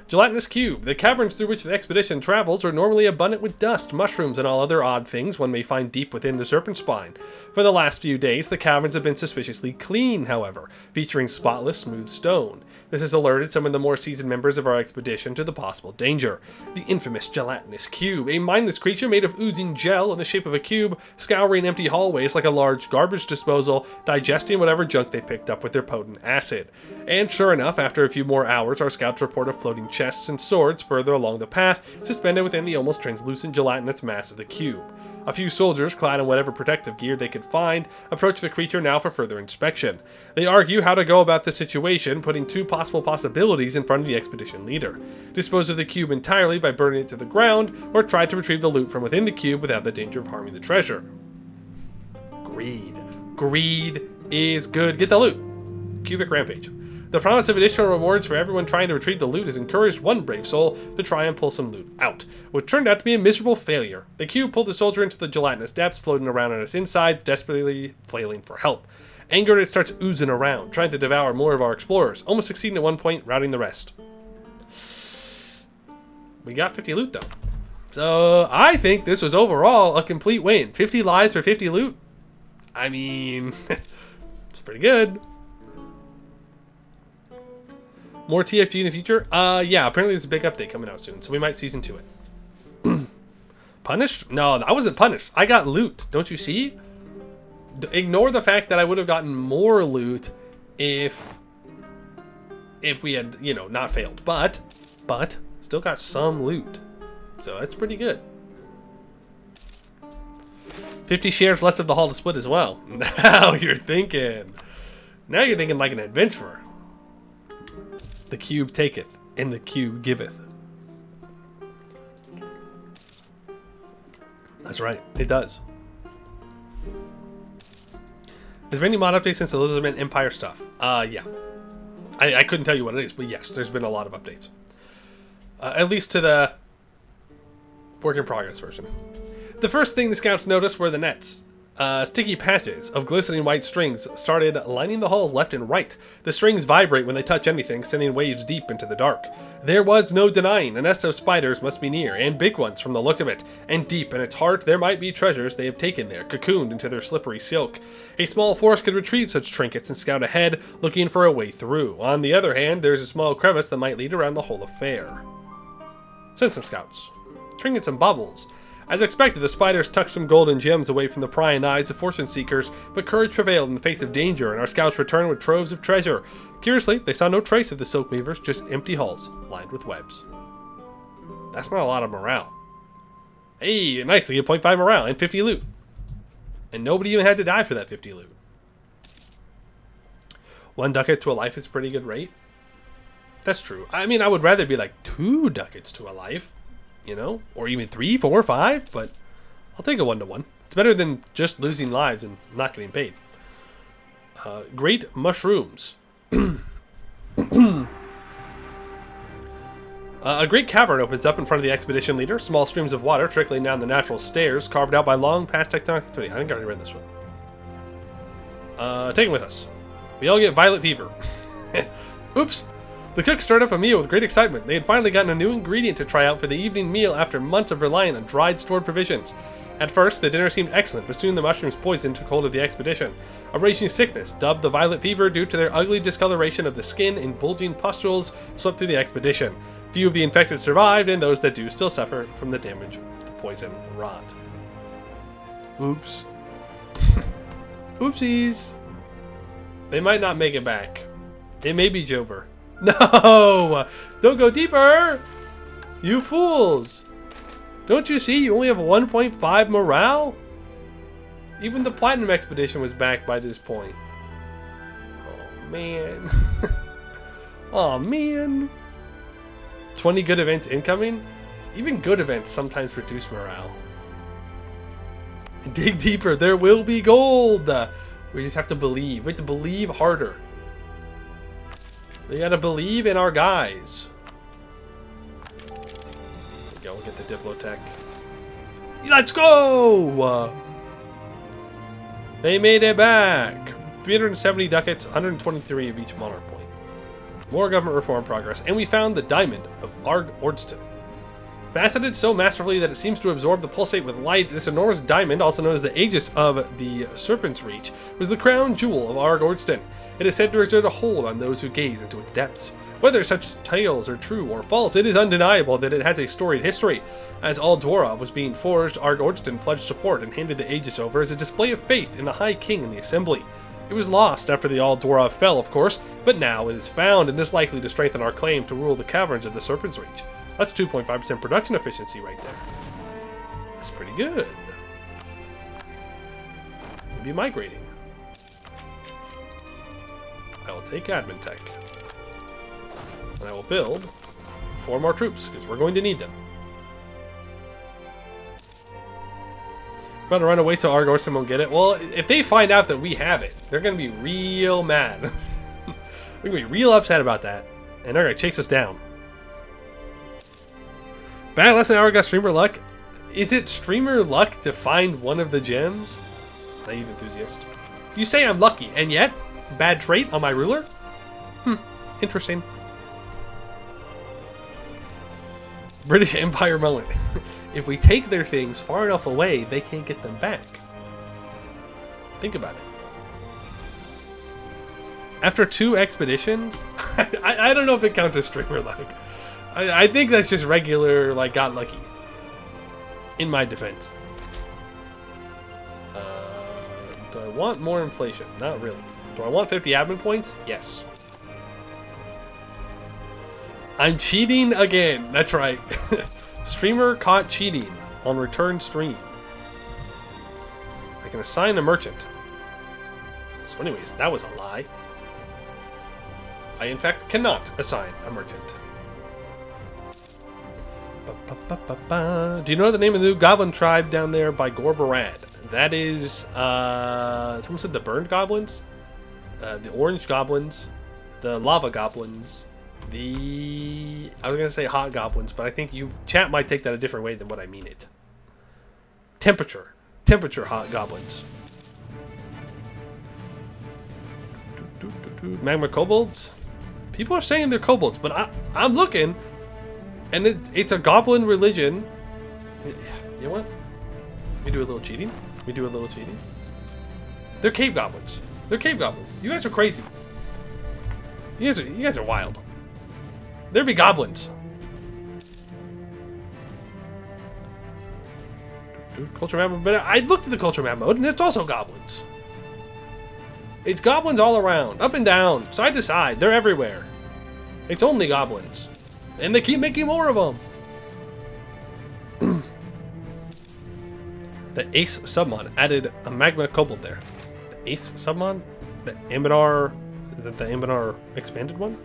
Gelatinous Cube. The caverns through which the expedition travels are normally abundant with dust, mushrooms, and all other odd things one may find deep within the Serpent Spine. For the last few days, the caverns have been suspiciously clean, however, featuring spotless, smooth stone. This has alerted some of the more seasoned members of our expedition to the possible danger. The infamous Gelatinous Cube, a mindless creature made of oozing gel in the shape of a cube, scouring empty hallways like a large garbage disposal, digesting whatever junk they picked up with their potent acid. And sure enough, after a few more hours, our scouts report a floating chests and swords further along the path, suspended within the almost translucent gelatinous mass of the cube. A few soldiers, clad in whatever protective gear they could find, approach the creature now for further inspection. They argue how to go about the situation, putting 2 possible possibilities in front of the expedition leader. Dispose of the cube entirely by burning it to the ground, or try to retrieve the loot from within the cube without the danger of harming the treasure. Greed. Greed is good. Get the loot. Cubic Rampage. The promise of additional rewards for everyone trying to retrieve the loot has encouraged one brave soul to try and pull some loot out, which turned out to be a miserable failure. The cube pulled the soldier into the gelatinous depths, floating around on its insides, desperately flailing for help. Angered, it starts oozing around, trying to devour more of our explorers, almost succeeding at one point, routing the rest. We got 50 loot though. So I think this was overall a complete win. 50 lives for 50 loot. I mean, it's pretty good. More TFG in the future? Yeah, apparently there's a big update coming out soon, so we might season 2 it. Punished? No, I wasn't punished. I got loot. Don't you see? Ignore the fact that I would have gotten more loot if we had, you know, not failed. But, still got some loot. So that's pretty good. 50 shares less of the hall to split as well. Now you're thinking. Now you're thinking like an adventurer. The cube taketh, and the cube giveth. That's right, it does. Has there been any mod updates since the Elizabeth Empire stuff? Yeah. I couldn't tell you what it is, but yes, there's been a lot of updates. At least to the work in progress version. The first thing the scouts noticed were the nets. Sticky patches of glistening white strings started lining the halls left and right. The strings vibrate when they touch anything, sending waves deep into the dark. There was no denying a nest of spiders must be near, and big ones from the look of it, and deep in its heart there might be treasures they have taken there, cocooned into their slippery silk. A small force could retrieve such trinkets and scout ahead, looking for a way through. On the other hand, there is a small crevice that might lead around the whole affair. Send some scouts. Trinkets and baubles. As expected, the spiders tucked some gold and gems away from the prying eyes of fortune seekers, but courage prevailed in the face of danger, and our scouts returned with troves of treasure. Curiously, they saw no trace of the silk weavers, just empty hulls, lined with webs. That's not a lot of morale. Hey, nice, we get 0.5 morale and 50 loot. And nobody even had to die for that 50 loot. 1 ducat to a life is a pretty good rate. That's true. I mean, I would rather be like 2 ducats to a life. You know, or even 3, 4, 5, but I'll take a 1-to-1. It's better than just losing lives and not getting paid. Great mushrooms. A great cavern opens up in front of the expedition leader. Small streams of water trickling down the natural stairs carved out by long past tectonic activity. I think I already read this one. Take it with us. We all get violet fever. Oops. The cook stirred up a meal with great excitement. They had finally gotten a new ingredient to try out for the evening meal after months of relying on dried stored provisions. At first, the dinner seemed excellent, but soon the mushroom's poison took hold of the expedition. A raging sickness, dubbed the violet fever due to their ugly discoloration of the skin and bulging pustules, swept through the expedition. Few of the infected survived, and those that do still suffer from the damage the poison wrought. Oops. Oopsies. They might not make it back. It may be Jover. No! Don't go deeper! You fools! Don't you see you only have 1.5 morale? Even the Platinum Expedition was back by this point. Oh, man. Oh, man. 20 good events incoming? Even good events sometimes reduce morale. Dig deeper. There will be gold! We just have to believe. We have to believe harder. We gotta believe in our guys. There we go, we'll get the Diplotech. Let's go! They made it back! 370 ducats, 123 of each monarch point. More government reform progress, and we found the diamond of Arg Ordston. Faceted so masterfully that it seems to absorb the pulsate with light, this enormous diamond, also known as the Aegis of the Serpent's Reach, was the crown jewel of Arg Ordston. It is said to exert a hold on those who gaze into its depths. Whether such tales are true or false, it is undeniable that it has a storied history. As all Dwarf was being forged, Arg Ordston pledged support and handed the Aegis over as a display of faith in the High King and the Assembly. It was lost after the All Dwarf fell, of course, but now it is found and is likely to strengthen our claim to rule the caverns of the Serpent's Reach. That's 2.5% production efficiency right there. That's pretty good. We'll be migrating. I will take admin tech. And I will build 4 more troops, because we're going to need them. About to run away so Arg Ordston won't get it. Well, if they find out that we have it, they're going to be real mad. They're going to be real upset about that. And they're going to chase us down. Bad lesson, Arg got streamer luck. Is it streamer luck to find one of the gems? Naive enthusiast. You say I'm lucky, and yet? Bad trait on my ruler? Interesting. British Empire moment. If we take their things far enough away, they can't get them back. Think about it. After 2 expeditions, I don't know if it counts as streamer luck. I think that's just regular, like, got lucky. In my defense. Do I want more inflation? Not really. Do I want 50 admin points? Yes. I'm cheating again. That's right. Streamer caught cheating on return stream. I can assign a merchant. So anyways, that was a lie. I in fact cannot assign a merchant. Do you know the name of the new goblin tribe down there by Gorbarad? That is, someone said the burned goblins? The orange goblins, the lava goblins, I was going to say hot goblins, but I think chat might take that a different way than what I mean it. Temperature hot goblins. Magma kobolds? People are saying they're kobolds, but I'm looking, and it's a goblin religion. You know what? We do a little cheating. We do a little cheating. They're cave goblins. They're cave goblins. You guys are crazy. You guys are wild. There be goblins. Culture map, but I looked at the culture map mode, and it's also goblins. It's goblins all around, up and down, side to side. They're everywhere. It's only goblins, and they keep making more of them. The Ace submon added a magma kobold there. The Ace submon, the Anbennar, the Anbennar expanded one.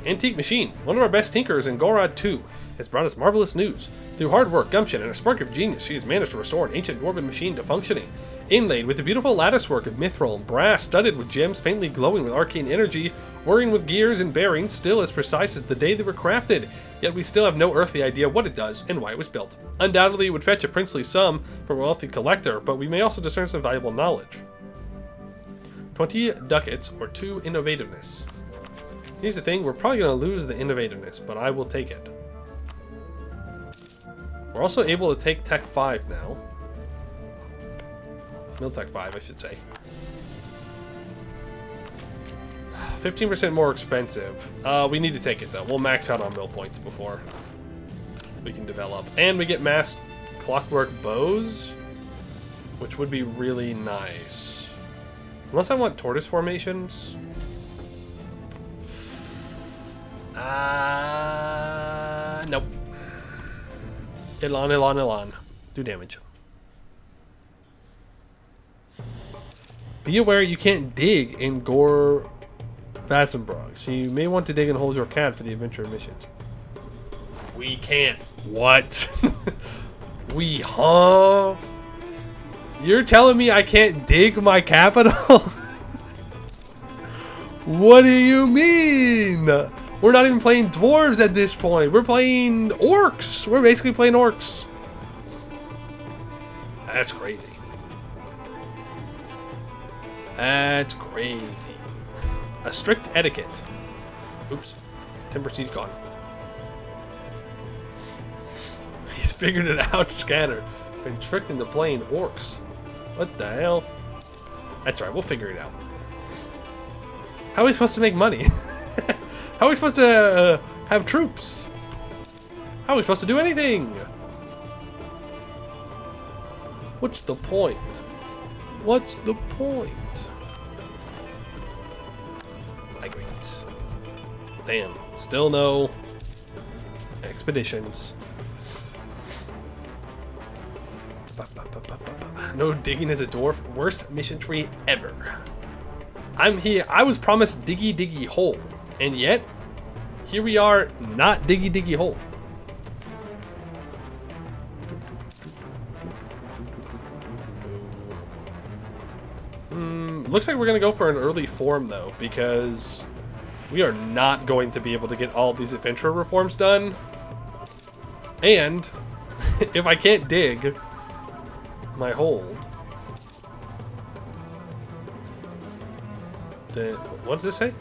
Antique Machine, one of our best tinkers in Gorod 2, has brought us marvelous news. Through hard work, gumption, and a spark of genius, she has managed to restore an ancient dwarven machine to functioning. Inlaid with the beautiful lattice work of mithril and brass, studded with gems faintly glowing with arcane energy, whirring with gears and bearings, still as precise as the day they were crafted. Yet we still have no earthly idea what it does and why it was built. Undoubtedly, it would fetch a princely sum from a wealthy collector, but we may also discern some valuable knowledge. 20 ducats or 2 innovativeness. Here's the thing, we're probably going to lose the innovativeness, but I will take it. We're also able to take Tech 5 now. Mill Tech 5, I should say. 15% more expensive. We need to take it, though. We'll max out on mill points before we can develop. And we get mass clockwork bows, which would be really nice. Unless I want tortoise formations. Nope. Elan. Do damage. Be aware you can't dig in Gore Vazumbrog, so you may want to dig in holes or cat for the adventure missions. We can't. What? Huh? You're telling me I can't dig my capital? What do you mean? We're not even playing dwarves at this point. We're playing orcs. We're basically playing orcs. That's crazy. That's crazy. A strict etiquette. Oops. Timber seed's gone. He's figured it out, Scanner. Been tricked into playing orcs. What the hell? That's right, we'll figure it out. How are we supposed to make money? How are we supposed to have troops? How are we supposed to do anything? What's the point? What's the point? Migrate. Damn. Still no expeditions. No digging as a dwarf. Worst mission tree ever. I'm here. I was promised diggy diggy hole. And yet, here we are, not diggy diggy hole. Looks like we're going to go for an early form, though, because we are not going to be able to get all these adventure reforms done. And if I can't dig my hold, then what does this say?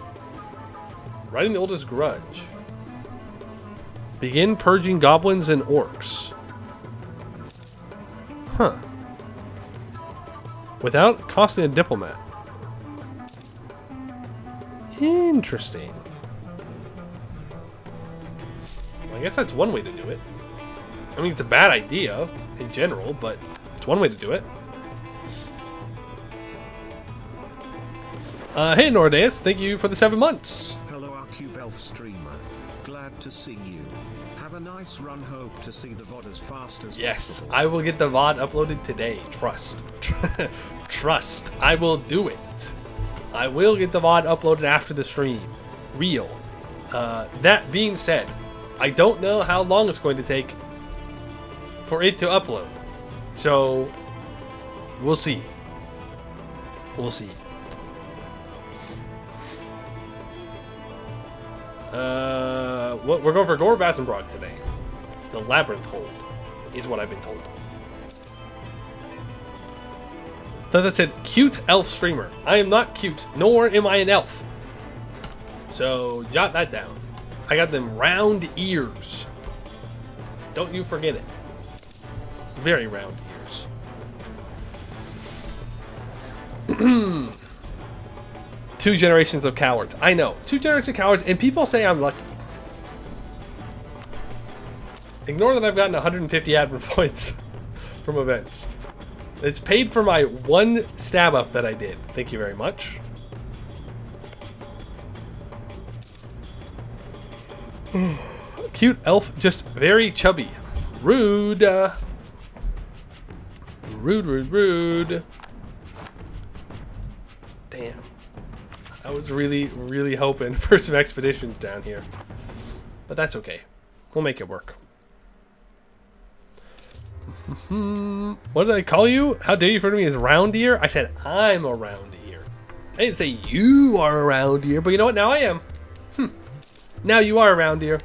Writing the oldest grudge. Begin purging goblins and orcs. Huh. Without costing a diplomat. Interesting. Well, I guess that's one way to do it. I mean, it's a bad idea in general, but it's one way to do it. Hey Nordeus, thank you for the 7 months. Hello Arcube Elf streamer. Glad to see you. Have a nice run. Hope to see the VOD as fast as possible. I will get the VOD uploaded today. Trust. Trust. I will do it. I will get the VOD uploaded after the stream. Real. That being said, I don't know how long it's going to take for it to upload. So, we'll see. We'll see. We're going for Gore Vazumbrog today. The Labyrinth Hold is what I've been told. thought that said cute elf streamer. I am not cute, nor am I an elf. So jot that down. I got them round ears. Don't you forget it. Very round ears. 2 generations of cowards. I know. 2 generations of cowards, and people say I'm lucky. Ignore that I've gotten 150 admin points from events. It's paid for my 1 stab up that I did. Thank you very much. Cute elf, just very chubby. Rude. Rude. Damn. I was really hoping for some expeditions down here. But that's okay. We'll make it work. What did I call you? How dare you refer to me as round ear? I said I'm a round ear. I didn't say you are a round ear, but you know what? Now I am. Now you are a round ear.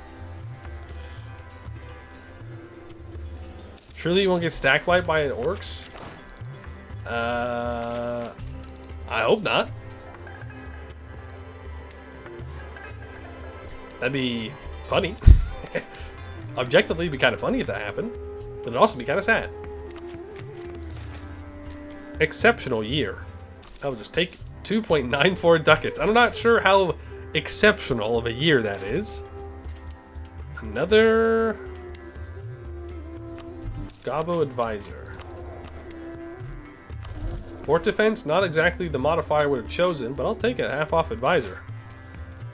Surely you won't get stack wiped by an orcs? I hope not. That'd be funny. Objectively, it'd be kind of funny if that happened. But it'd also be kind of sad. Exceptional year. I'll just take 2.94 ducats. I'm not sure how exceptional of a year that is. Another Gabo Advisor. Fort Defense, not exactly the modifier I would have chosen, but I'll take it. Half off Advisor.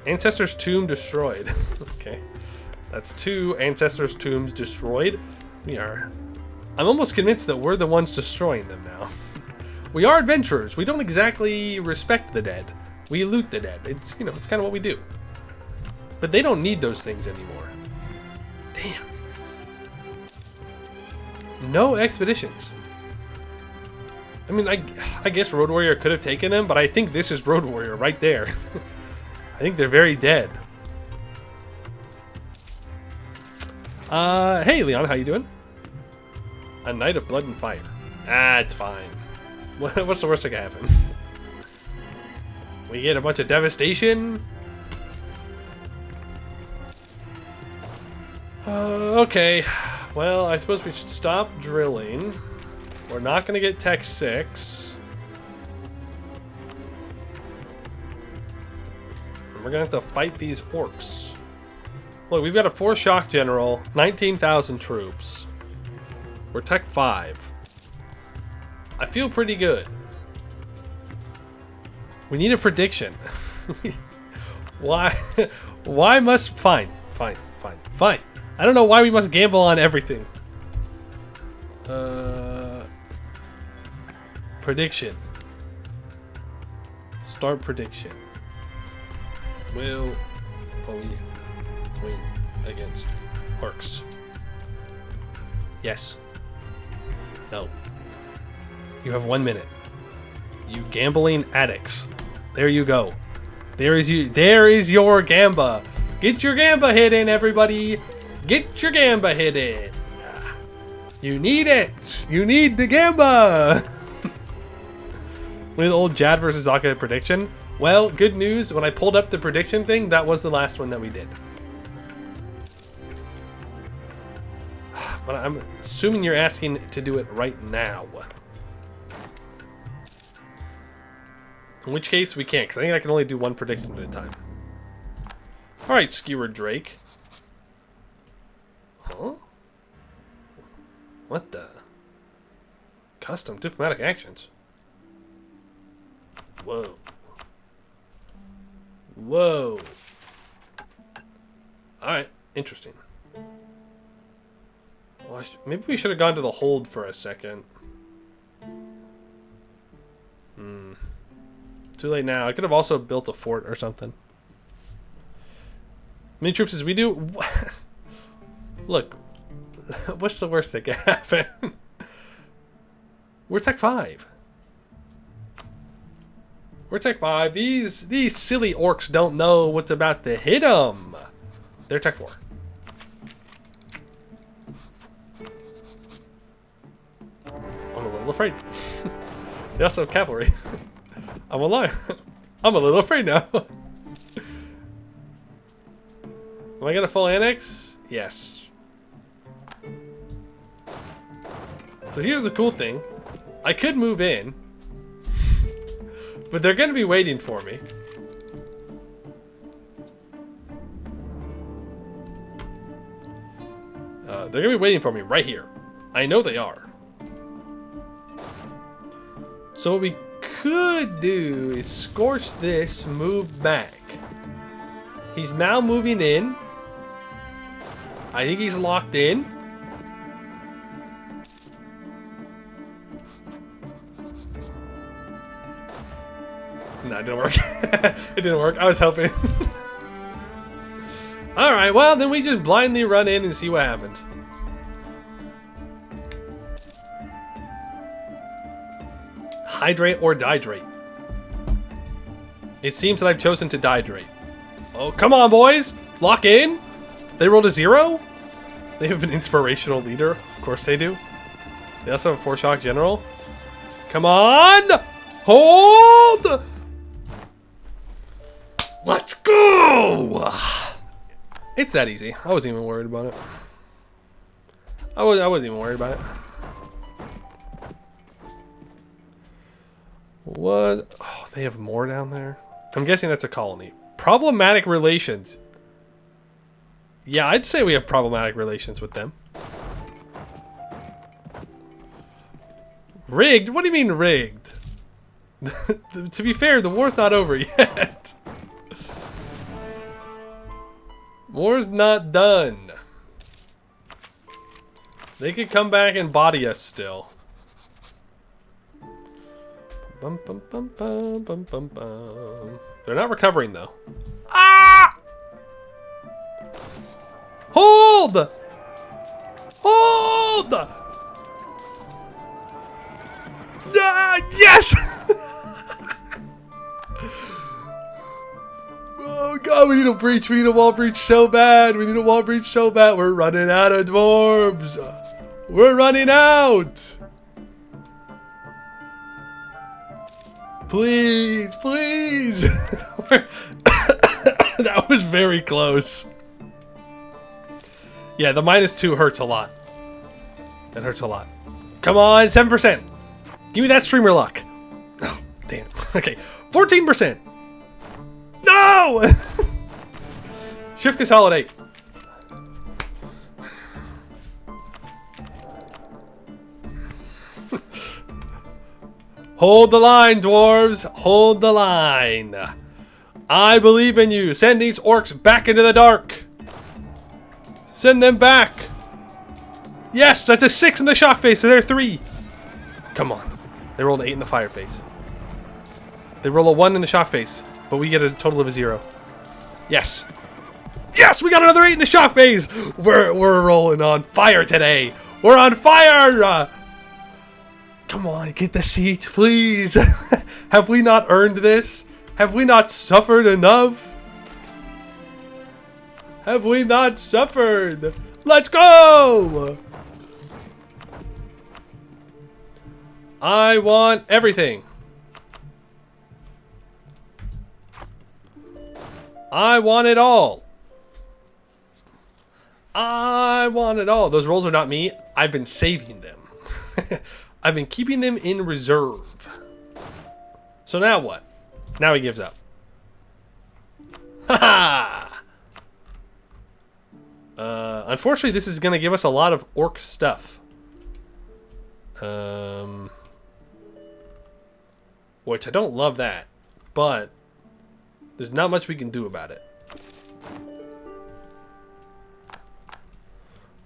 Ancestor's Tomb destroyed. Okay. That's 2 Ancestor's Tombs destroyed. I'm almost convinced that we're the ones destroying them now. We are adventurers. We don't exactly respect the dead. We loot the dead. It's, you know, it's kind of what we do. But they don't need those things anymore. Damn. No expeditions. I mean, I guess Road Warrior could have taken them, but I think this is Road Warrior right there. I think they're very dead. Hey, Leon, how you doing? A night of blood and fire. Ah, it's fine. What's the worst that can happen? We get a bunch of devastation. Okay. Well, I suppose we should stop drilling. We're not going to get Tech 6. And we're going to have to fight these orcs. Look, we've got a 4 shock general, 19,000 troops. We're Tech 5. I feel pretty good. We need a prediction. Why? Why must... Fine. I don't know why we must gamble on everything. Prediction. Start prediction. Will we win against orcs? Yes. No. You have 1 minute. You gambling addicts. There you go. There is your gamba. Get your gamba hit in, everybody. Get your gamba hit in. You need it. You need the gamba. With the old Jad versus Zaka prediction. Well, good news. When I pulled up the prediction thing, that was the last one that we did. But I'm assuming you're asking to do it right now. In which case, we can't, because I think I can only do 1 prediction at a time. Alright, Skewer Drake. Huh? What the? Custom diplomatic actions. Whoa. Whoa. Alright, interesting. Well, maybe we should have gone to the hold for a second. Too late now. I could have also built a fort or something. Many troops as we do. Look, what's the worst that can happen? We're Tech 5. We're Tech 5. These silly orcs don't know what's about to hit them. They're Tech 4. I'm a little afraid. They also have cavalry. I'm a liar. I'm a little afraid now. Am I gonna full annex? Yes. So here's the cool thing. I could move in, but they're gonna be waiting for me. They're gonna be waiting for me right here. I know they are. So what we could do is scorch this, move back. He's now moving in. I think he's locked in. No, it didn't work. It didn't work. I was hoping. Alright, well, then we just blindly run in and see what happens. Hydrate or dihydrate? It seems that I've chosen to dihydrate. Oh, come on, boys! Lock in! They rolled a 0? They have an inspirational leader. Of course they do. They also have a 4-shock general. Come on! Hold! Let's go! It's that easy. I wasn't even worried about it. I wasn't even worried about it. What? Oh, they have more down there? I'm guessing that's a colony. Problematic relations. Yeah, I'd say we have problematic relations with them. Rigged? What do you mean rigged? To be fair, the war's not over yet. War's not done. They could come back and body us still. Bum, bum, bum, bum, bum, bum, bum. They're not recovering though. Ah! Hold! Hold! Ah, yes! Oh god, we need a breach. We need a wall breach so bad. We need a wall breach so bad. We're running out of dwarves. We're running out. Please, please. That was very close. Yeah, the -2 hurts a lot. That hurts a lot. Come on, 7%. Give me that streamer luck. Oh, damn. Okay, 14%. No! Shift consolidate. Hold the line, dwarves. Hold the line. I believe in you. Send these orcs back into the dark. Send them back. Yes, that's a 6 in the shock phase, so they're 3. Come on. They rolled an 8 in the fire phase. They roll a 1 in the shock phase, but we get a total of a 0. Yes. Yes, we got another 8 in the shock phase. We're rolling on fire today. We're on fire. Come on, get the seat, please. Have we not earned this? Have we not suffered enough? Have we not suffered? Let's go! I want everything. I want it all. I want it all. Those rolls are not me. I've been saving them. I've been keeping them in reserve. So now what? Now he gives up. Haha! Unfortunately, this is going to give us a lot of orc stuff. Which I don't love that. But there's not much we can do about it.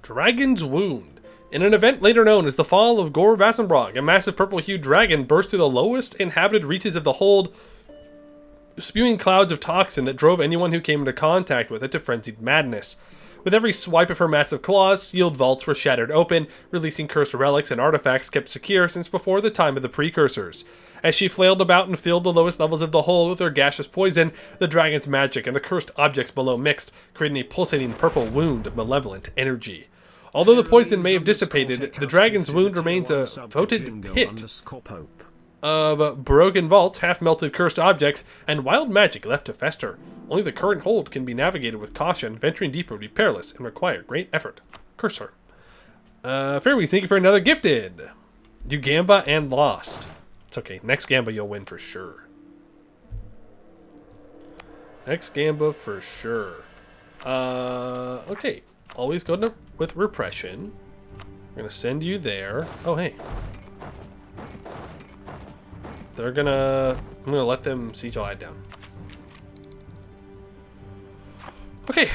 Dragon's Wound. In an event later known as the Fall of Vazumbrog, a massive purple-hued dragon burst through the lowest inhabited reaches of the hold, spewing clouds of toxin that drove anyone who came into contact with it to frenzied madness. With every swipe of her massive claws, sealed vaults were shattered open, releasing cursed relics and artifacts kept secure since before the time of the precursors. As she flailed about and filled the lowest levels of the hold with her gaseous poison, the dragon's magic and the cursed objects below mixed, creating a pulsating purple wound of malevolent energy. Although the poison may have dissipated, the dragon's wound remains a voted hit. of broken vaults, half-melted cursed objects, and wild magic left to fester. Only the current hold can be navigated with caution. Venturing deeper would be perilous and require great effort. Cursor. Fairweeks, thank you for another gifted. You Gamba and lost. It's okay. Next Gamba you'll win for sure. Next Gamba for sure. Okay. Always go with repression. We're gonna send you there. Oh, hey. I'm gonna let them siege Allied down. Okay.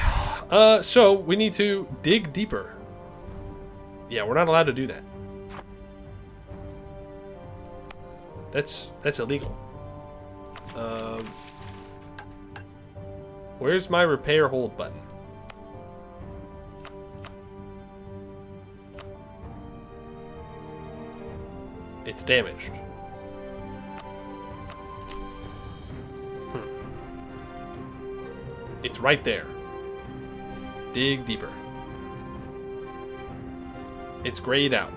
So we need to dig deeper. Yeah, we're not allowed to do that. That's illegal. Where's my repair hold button? It's damaged. It's right there. Dig deeper. It's grayed out.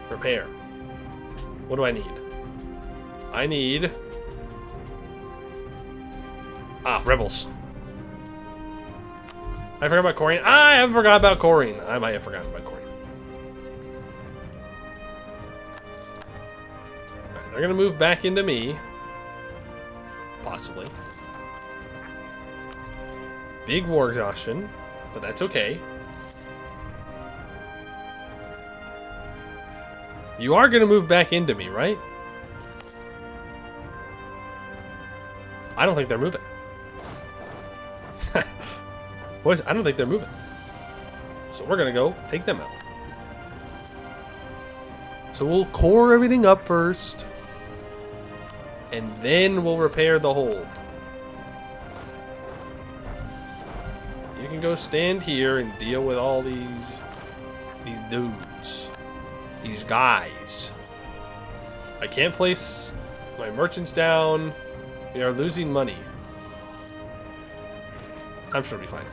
Repair. What do I need? I need... rebels. I forgot about Corian. I haven't forgot about Corian. I might have forgotten about Corian. Alright, they're gonna move back into me. Possibly. Big war exhaustion, but that's okay. You are gonna move back into me, right? I don't think they're moving. Boys, I don't think they're moving. So we're gonna go take them out. So we'll core everything up first. And then we'll repair the hold. You can go stand here and deal with all these dudes. These guys. I can't place my merchants down. We are losing money. I'm sure it'll be fine.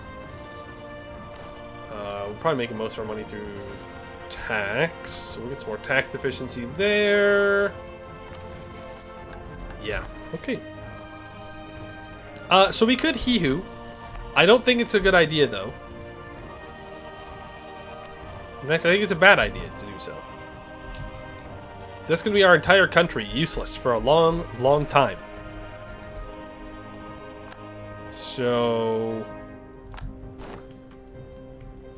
We're probably making most of our money through tax. So we'll get some more tax efficiency there. Yeah, okay. So we could He-Hoo. I don't think it's a good idea, though. In fact, I think it's a bad idea to do so. That's going to be our entire country useless for a long, long time. So...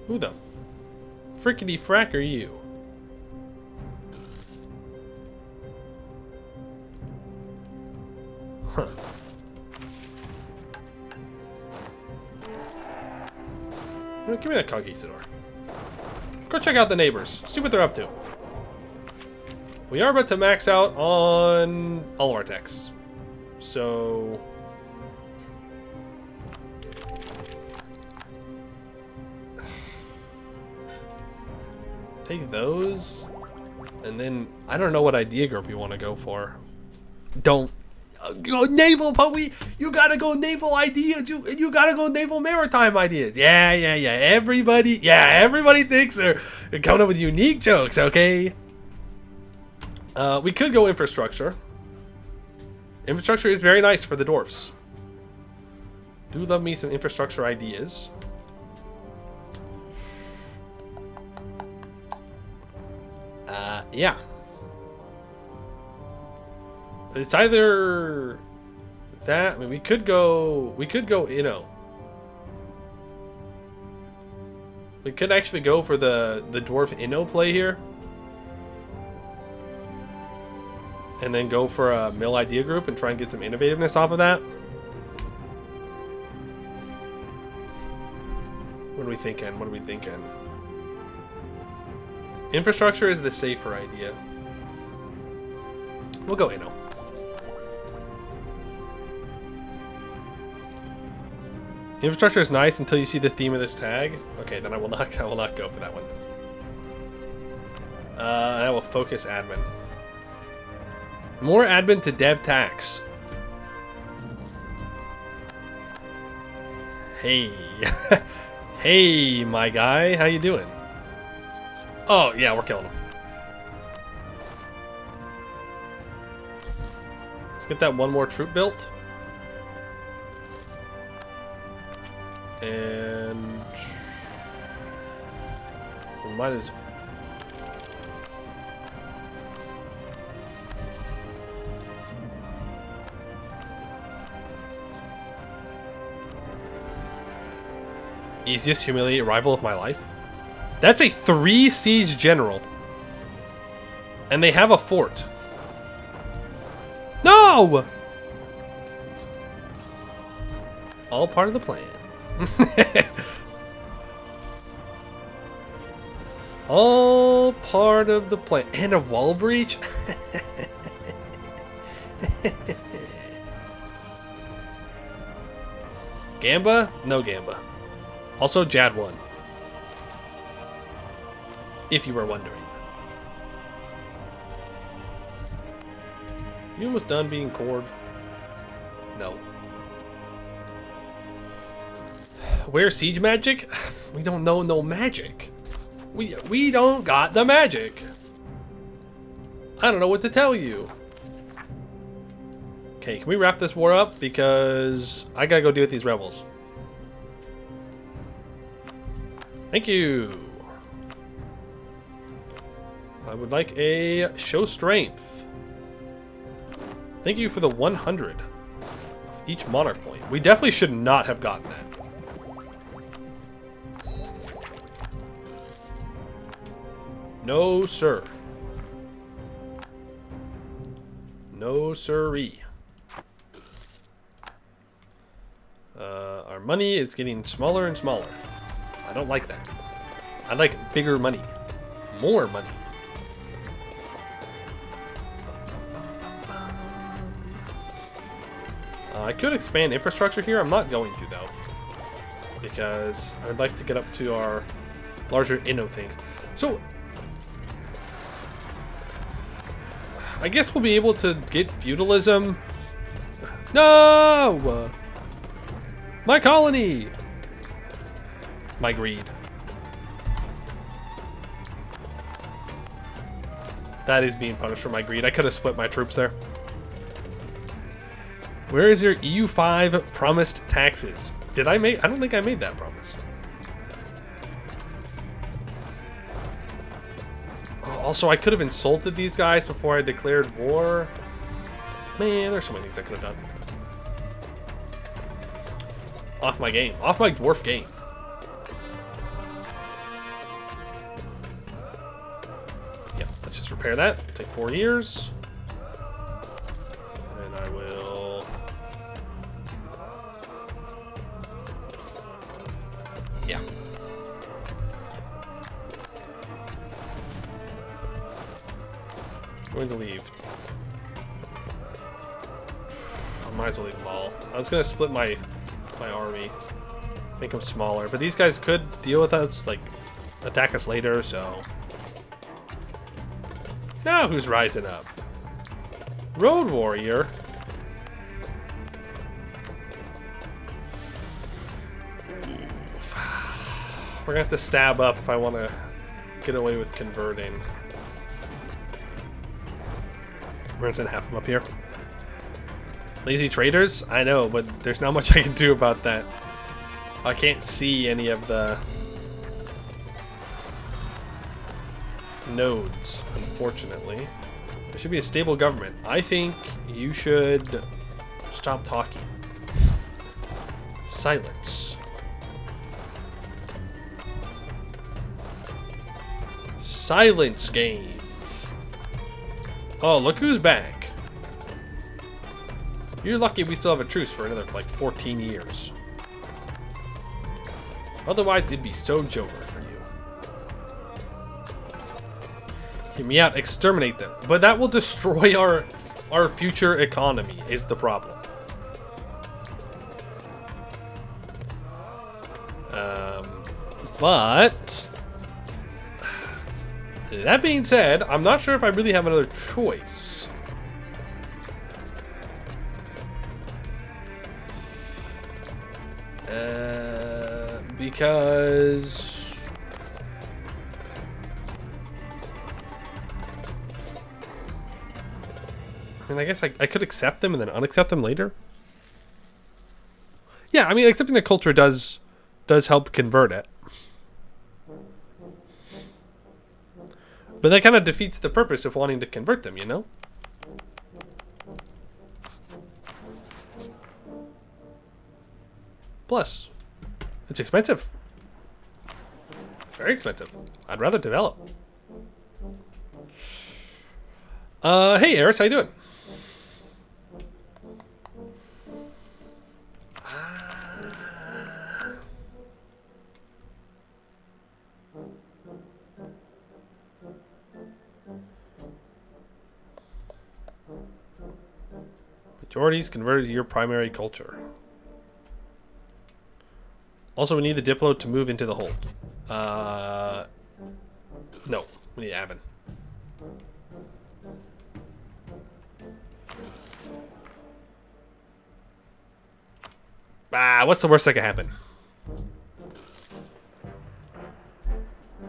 who the frickety frack are you? Huh. Give me that conquistador. Go check out the neighbors. See what they're up to. We are about to max out on all of our techs. So... take those. And then, I don't know what idea group you want to go for. Don't. Go naval, Poe. You gotta go naval ideas. You gotta go naval maritime ideas. Yeah. Everybody thinks they're coming up with unique jokes, okay? We could go infrastructure. Infrastructure is very nice for the dwarfs. Do love me some infrastructure ideas. Yeah. It's either that. I mean, we could go, you know. We could actually go for the dwarf Inno play here. And then go for a mill idea group and try and get some innovativeness off of that. What are we thinking? Infrastructure is the safer idea. We'll go Inno. Infrastructure is nice until you see the theme of this tag. Okay, then I will not go for that one. I will focus admin. More admin to dev tax. Hey. Hey, my guy. How you doing? Oh, yeah, we're killing him. Let's get that one more troop built. And we might as easiest humiliate rival of my life. That's a 3 siege general. And they have a fort. No! All part of the plan. All part of the plan. And a wall breach? Gamba? No Gamba. Also Jad 1. If you were wondering. You almost done being cored? No. Where's siege magic? We don't know no magic. We don't got the magic. I don't know what to tell you. Okay, can we wrap this war up? Because I gotta go deal with these rebels. Thank you. I would like a show strength. Thank you for the 100 of each monarch point. We definitely should not have gotten that. No, sir. No, sirree. Our money is getting smaller and smaller. I don't like that. I like bigger money. More money. I could expand infrastructure here. I'm not going to, though. Because I'd like to get up to our larger inno things. So, I guess we'll be able to get feudalism. No! My colony! My greed. That is being punished for my greed. I could have split my troops there. Where is your EU5 promised taxes? Did I make? I don't think I made that promise. Oh, also, I could have insulted these guys before I declared war. Man, there's so many things I could have done. Off my game. Off my dwarf game. Yep, let's just repair that. Take 4 years. And I will... Yeah. I'm going to leave. I might as well leave them all. I was going to split my army, make them smaller, but these guys could deal with us, like attack us later, so now who's rising up? Road warrior. We're gonna have to stab up if I want to get away with converting. We're gonna send half of them up here. Lazy traders? I know, but there's not much I can do about that. I can't see any of the nodes, unfortunately. There should be a stable government. I think you should stop talking. Silence. Silence game. Oh, look who's back. You're lucky we still have a truce for another, like, 14 years. Otherwise, it'd be so Joker for you. Get me out, exterminate them. But that will destroy our future economy, is the problem. But... that being said, I'm not sure if I really have another choice. Because I'm mean, I guess I could accept them and then unaccept them later. Yeah, I mean, accepting the culture does help convert it. But that kind of defeats the purpose of wanting to convert them, you know? Plus, it's expensive. Very expensive. I'd rather develop. Hey, Eris, how you doing? Majorities converted to your primary culture. Also, we need the Diplo to move into the hold. No, we need Anben. What's the worst that can happen?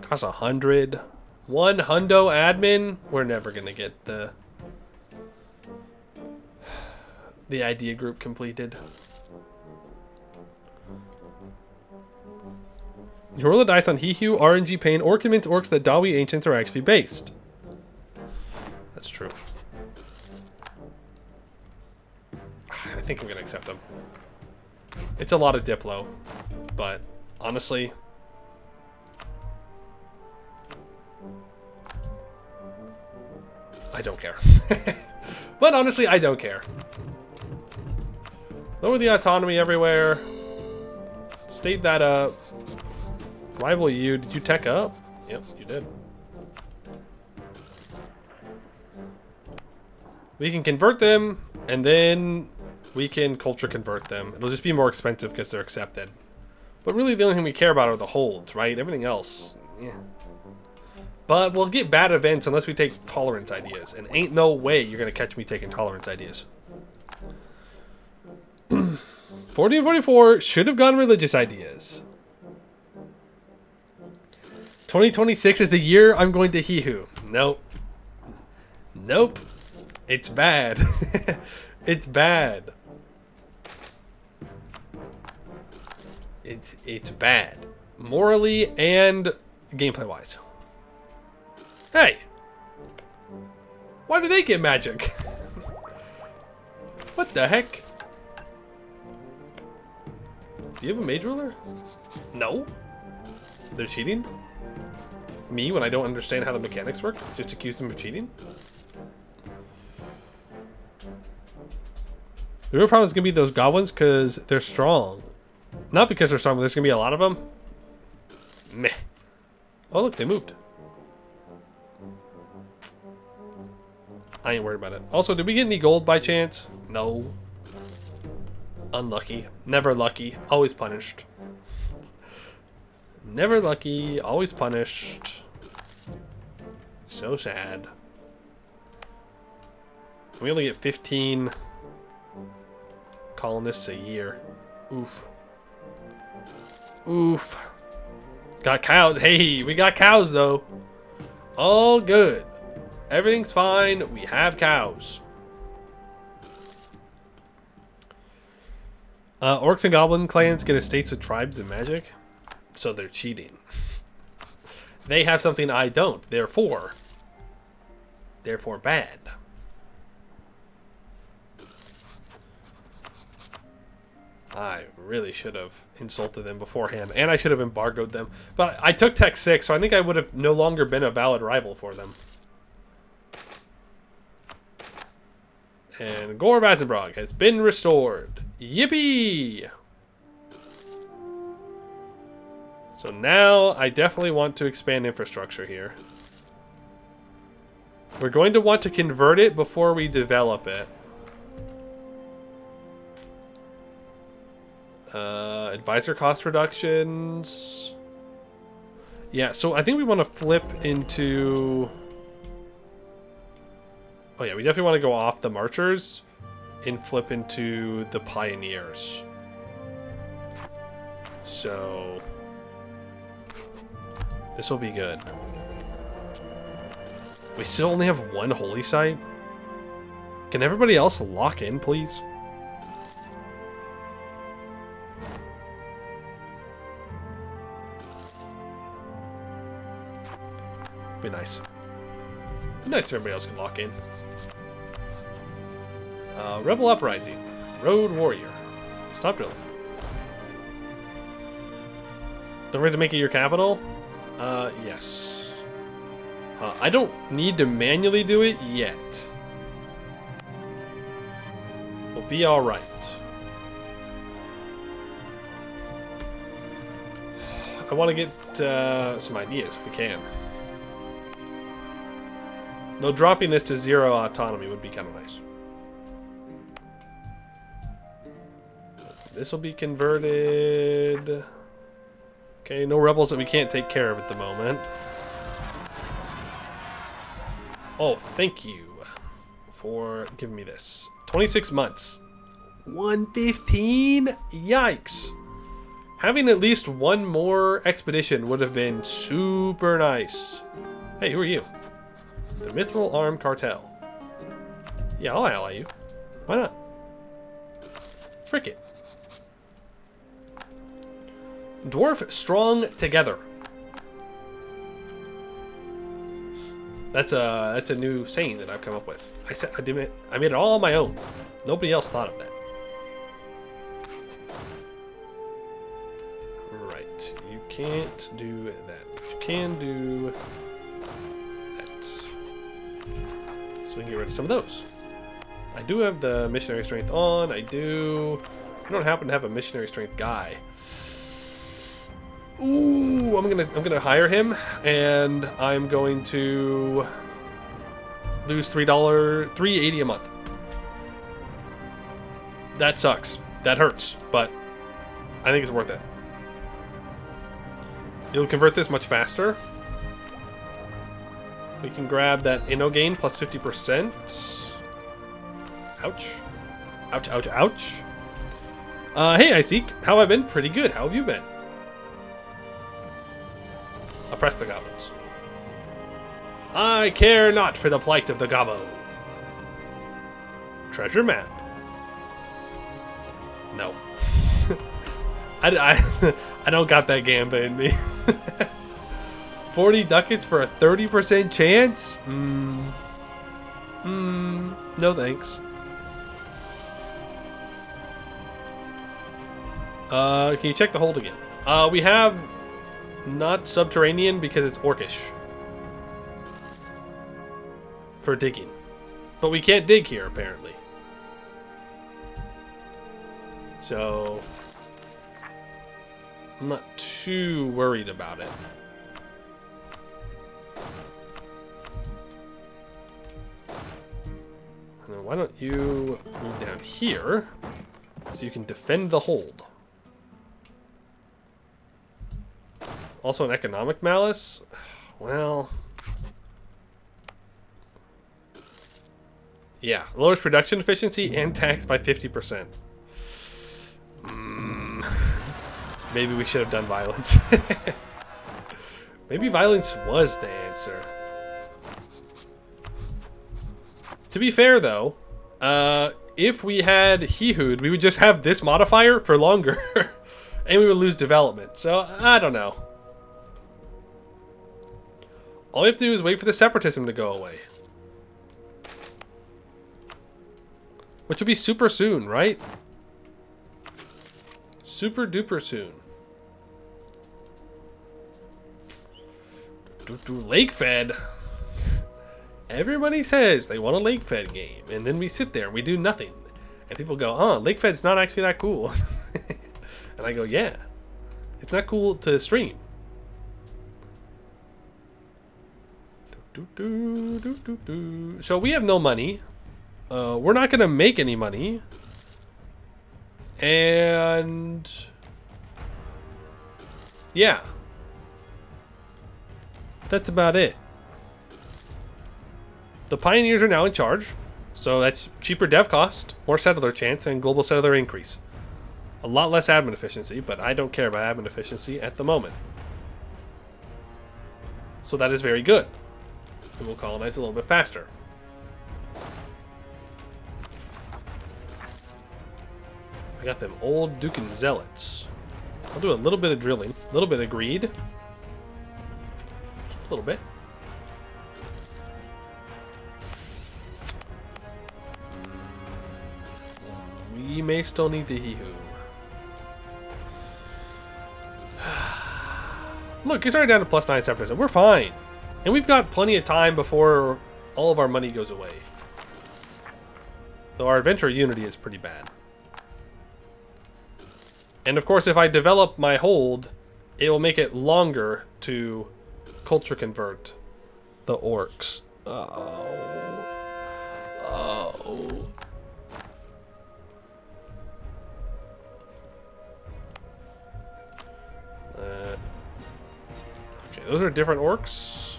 Costs 100. 1 hundo admin. We're never gonna get the idea group completed. You roll the dice on Hihu, RNG Pain, or convince orcs that Dawi ancients are actually based. That's true. I think I'm gonna accept them. It's a lot of Diplo, but honestly, I don't care. But honestly, I don't care. Lower the autonomy everywhere. State that up. Rival you. Did you tech up? Yep, you did. We can convert them, and then we can culture convert them. It'll just be more expensive because they're accepted. But really the only thing we care about are the holds, right? Everything else, yeah. But we'll get bad events unless we take tolerance ideas. And ain't no way you're going to catch me taking tolerance ideas. 40 and 44 should have gone religious ideas. 2026 is the year I'm going to Hihu. Nope. Nope. It's bad. It's bad. It's bad. Morally and gameplay wise. Hey! Why do they get magic? What the heck? Do you have a mage ruler? No. They're cheating? Me when I don't understand how the mechanics work? Just accuse them of cheating? The real problem is going to be those goblins because they're strong. Not because they're strong, but there's going to be a lot of them. Meh. Oh, look, they moved. I ain't worried about it. Also, did we get any gold by chance? No. Unlucky. Never lucky. Always punished. Never lucky. Always punished. So sad. We only get 15 colonists a year. Oof. Oof. Got cows. Hey, we got cows though. All good. Everything's fine. We have cows. Orcs and goblin clans get estates with tribes and magic. So they're cheating. They have something I don't. Therefore bad. I really should have insulted them beforehand, and I should have embargoed them. But I took Tech 6, so I think I would have no longer been a valid rival for them. And Gore Vazumbrog has been restored. Yippee! So now I definitely want to expand infrastructure here. We're going to want to convert it before we develop it. Advisor cost reductions. Yeah, so I think we want to flip into... Oh yeah, we definitely want to go off the Marchers and flip into the Pioneers. So... this will be good. We still only have one holy site? Can everybody else lock in, please? Be nice. Be nice if everybody else can lock in. Rebel Uprising. Road Warrior. Stop drilling. Don't forget to make it your capital? Yes. I don't need to manually do it yet. We'll be alright. I want to get some ideas if we can. Though dropping this to 0 autonomy would be kind of nice. This will be converted. Okay, no rebels that we can't take care of at the moment. Oh, thank you for giving me this. 26 months. 115? Yikes. Having at least one more expedition would have been super nice. Hey, who are you? The Mithril Armed Cartel. Yeah, I'll ally you. Why not? Frick it. Dwarf strong together. That's a new saying that I've come up with. I made it all on my own. Nobody else thought of that. Right. You can't do that. But you can do that. So we can get rid of some of those. I do have the missionary strength on. I don't happen to have a missionary strength guy. Ooh, I'm gonna hire him, and I'm going to lose $3.80 a month. That sucks. That hurts, but I think it's worth it. You'll convert this much faster. We can grab that Inno gain plus 50%. Ouch. Ouch, ouch, ouch. Hey, Iseek. How have I been? Pretty good. How have you been? Oppress the goblins. I care not for the plight of the gobbo. Treasure map. No. I don't got that gamba in me. 40 ducats for a 30% chance? No thanks. Can you check the hold again? We have not subterranean because it's orcish for digging, but we can't dig here apparently. So I'm not too worried about it. And then why don't you move down here so you can defend the hold? Also an economic malice? Well... yeah, lowers production efficiency and tax by 50%. Maybe we should have done violence. Maybe violence was the answer. To be fair, though, if we had Hehud, we would just have this modifier for longer. And we would lose development. So, I don't know. All we have to do is wait for the separatism to go away. Which will be super soon, right? Super duper soon. Lake fed. Everybody says they want a lake fed game, and then we sit there and we do nothing. And people go, oh, lake fed's not actually that cool. And I go, yeah. It's not cool to stream. So we have no money. We're not going to make any money. And... yeah. That's about it. The pioneers are now in charge. So that's cheaper dev cost, more settler chance, and global settler increase. A lot less admin efficiency, but I don't care about admin efficiency at the moment. So that is very good. And we'll colonize a little bit faster. I got them old Dukin Zealots. I'll do a little bit of drilling. A little bit of greed. Just a little bit. We may still need to hee-hoo. Look, it's already down to plus 9.7%. We're fine. And we've got plenty of time before all of our money goes away. Though our adventure unity is pretty bad. And of course, if I develop my hold, it will make it longer to culture convert the orcs. Oh. Oh. Okay, those are different orcs.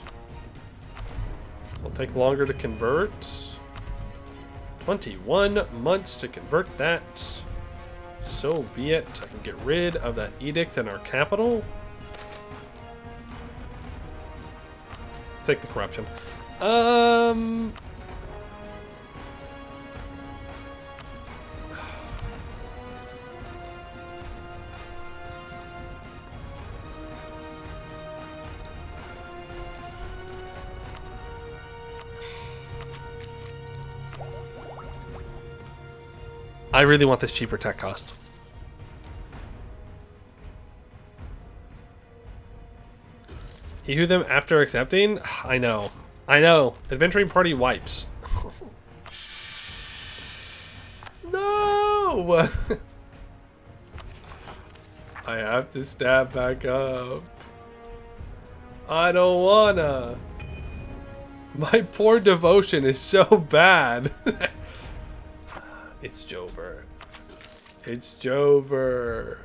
It'll take longer to convert. 21 months to convert that. So be it. I can get rid of that edict in our capital. Take the corruption. I really want this cheaper tech cost. He who them after accepting? I know. I know. Adventuring party wipes. No! I have to stab back up. I don't wanna. My poor devotion is so bad. It's Jover. It's Jover.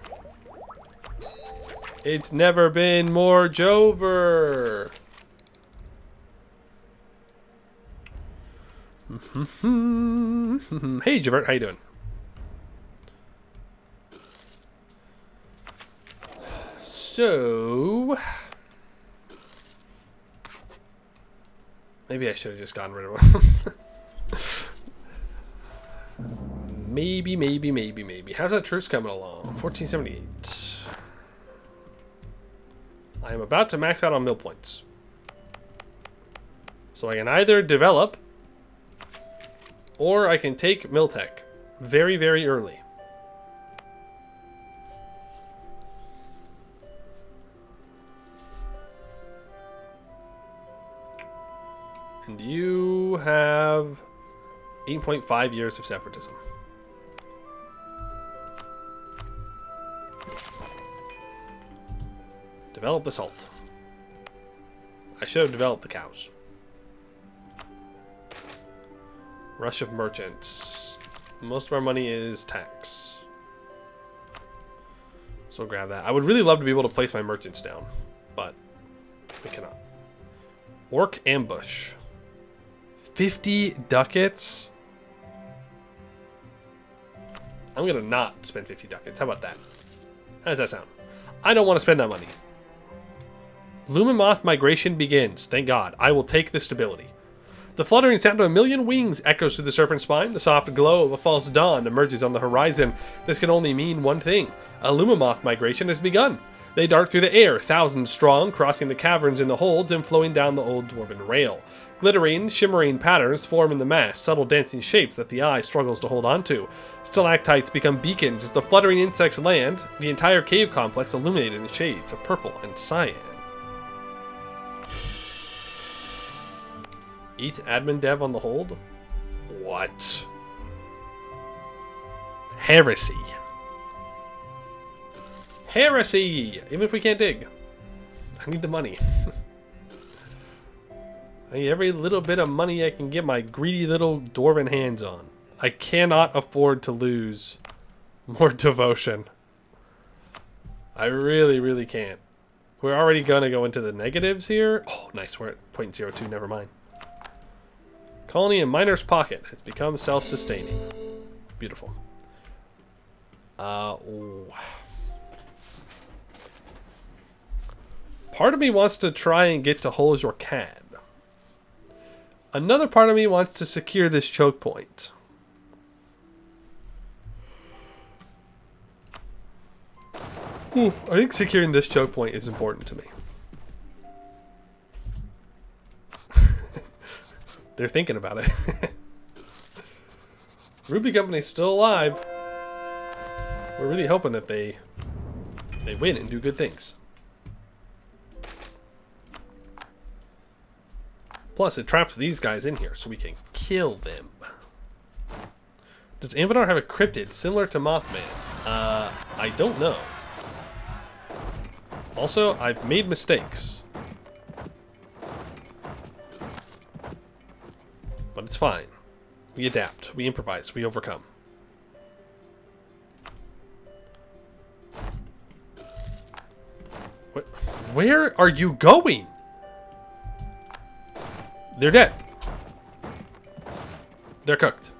It's never been more Jover. Hey, Javert, how you doing? So, maybe I should have just gotten rid of him. Maybe. How's that truce coming along? 1478. I am about to max out on mill points. So I can either develop, or I can take mill tech very, very early. And you have 8.5 years of separatism. Develop the salt. I should have developed the cows. Rush of merchants. Most of our money is tax. So grab that. I would really love to be able to place my merchants down, but we cannot. Orc ambush. 50 ducats? I'm gonna not spend 50 ducats. How about that? How does that sound? I don't want to spend that money. Lumamoth migration begins. Thank God. I will take the stability. The fluttering sound of a million wings echoes through the serpent's spine. The soft glow of a false dawn emerges on the horizon. This can only mean one thing. A Lumamoth migration has begun. They dart through the air, thousands strong, crossing the caverns in the holds and flowing down the old dwarven rail. Glittering, shimmering patterns form in the mass, subtle dancing shapes that the eye struggles to hold on to. Stalactites become beacons as the fluttering insects land, the entire cave complex illuminated in shades of purple and cyan. Eat admin dev on the hold? What? Heresy. Heresy! Even if we can't dig. I need the money. I need every little bit of money I can get my greedy little dwarven hands on. I cannot afford to lose more devotion. I really, really can't. We're already gonna go into the negatives here. Oh, nice. We're at 0.02. Never mind. Colony in Miner's Pocket has become self-sustaining. Beautiful. Ooh. Part of me wants to try and get to Hole as Your Cad. Another part of me wants to secure this choke point. I think securing this choke point is important to me. They're thinking about it. Ruby Company's still alive. We're really hoping that they win and do good things. Plus, it traps these guys in here so we can kill them. Does Anbennar have a cryptid similar to Mothman? I don't know. Also, I've made mistakes. But it's fine. We adapt. We improvise. We overcome. What? Where are you going? They're dead. They're cooked.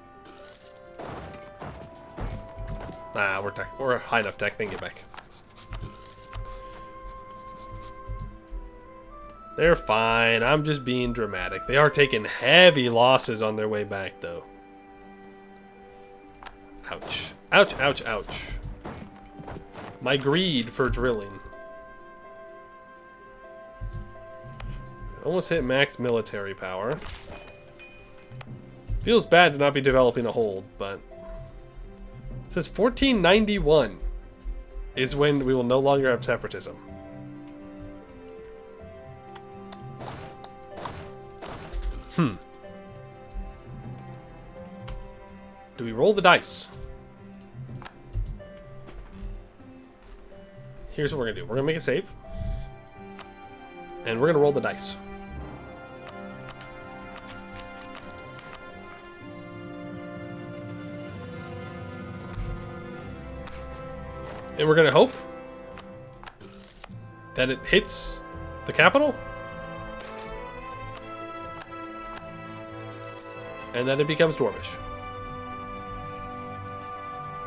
Nah, we're high enough tech. They can get back. They're fine. I'm just being dramatic. They are taking heavy losses on their way back, though. Ouch. Ouch, ouch, ouch. My greed for drilling. Almost hit max military power. Feels bad to not be developing a hold, but... It says 1491 is when we will no longer have separatism. Do we roll the dice? Here's what we're gonna do. We're gonna make a save. And we're gonna roll the dice. And we're gonna hope that it hits the capital. And then it becomes Dwarvish.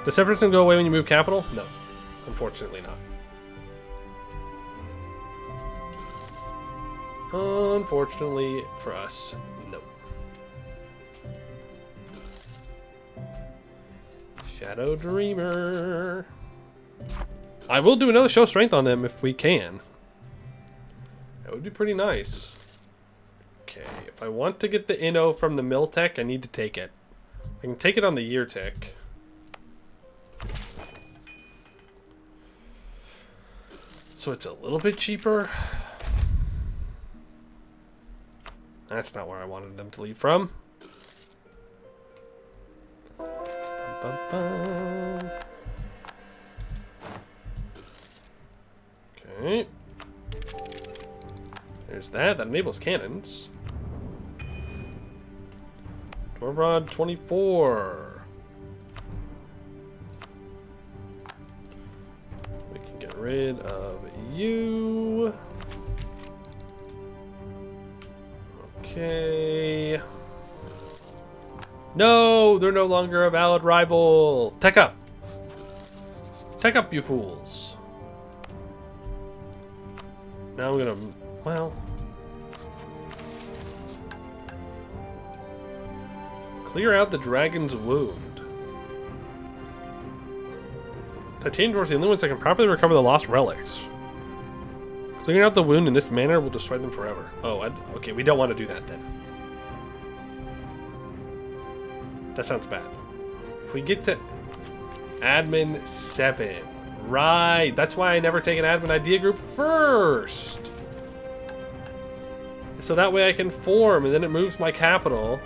Does separatism go away when you move capital? No. Unfortunately not. Unfortunately for us, no. Shadow Dreamer. I will do another show strength on them if we can. That would be pretty nice. Okay, if I want to get the Inno from the Mill Tech, I need to take it. I can take it on the Year Tech. So it's a little bit cheaper. That's not where I wanted them to leave from. Bum, bum, bum. Okay. There's that. That enables cannons. Dwarf Rod 24. We can get rid of you. Okay. No, they're no longer a valid rival. Tech up. Tech up, you fools. Now I'm gonna, well, clear out the dragon's wound. Titanium Dwarf's the only ones that can properly recover the lost relics. Clearing out the wound in this manner will destroy them forever. Oh, okay, we don't want to do that then. That sounds bad. If we get to Admin 7. Right, that's why I never take an admin idea group first. So that way I can form, and then it moves my capital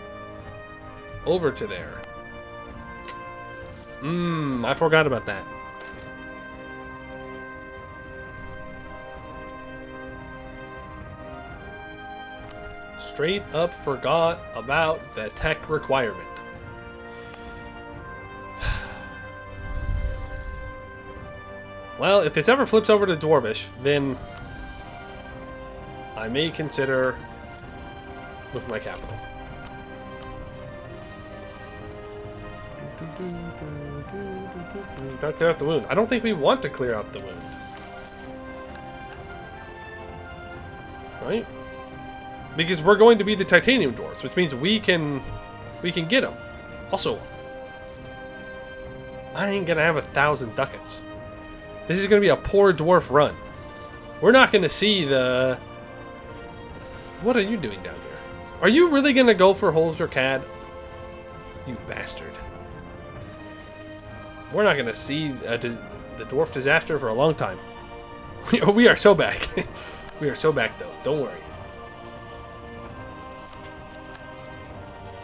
over to there. I forgot about that. Straight up forgot about the tech requirement. Well, if this ever flips over to Dwarvish, then I may consider moving my capital. Gotta clear out the wound. I don't think we want to clear out the wound. Right? Because we're going to be the Titanium Dwarfs, which means we can get them. Also, I ain't gonna have 1,000 ducats. This is going to be a poor dwarf run. We're not going to see the... What are you doing down here? Are you really going to go for Holster Cad? You bastard. We're not going to see the dwarf disaster for a long time. We are so back. We are so back, though. Don't worry.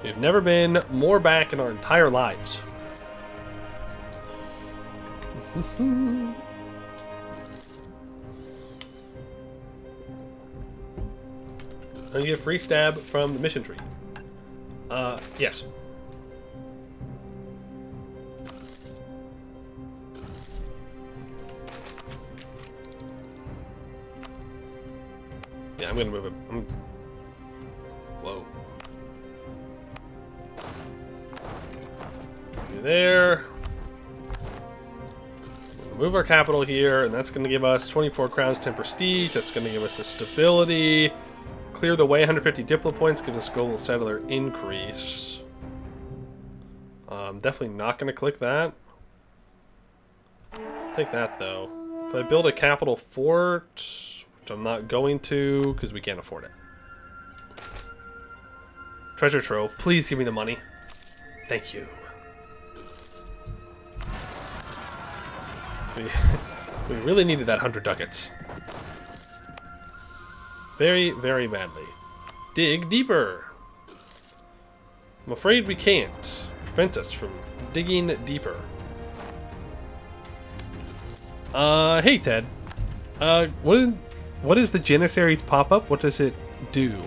We've never been more back in our entire lives. I get a free stab from the mission tree. Yes. Yeah, I'm gonna move him. Whoa. There. Move our capital here, and that's gonna give us 24 crowns, 10 prestige. That's gonna give us a stability. Clear the way, 150 diplo points, gives us global settler increase. Definitely not going to click that. Take that, though. If I build a capital fort, which I'm not going to, because we can't afford it. Treasure trove, please give me the money. Thank you. We really needed that 100 ducats. Very, very badly. Dig deeper. I'm afraid we can't. Prevent us from digging deeper. Hey Ted. What is the Janissaries pop-up? What does it do?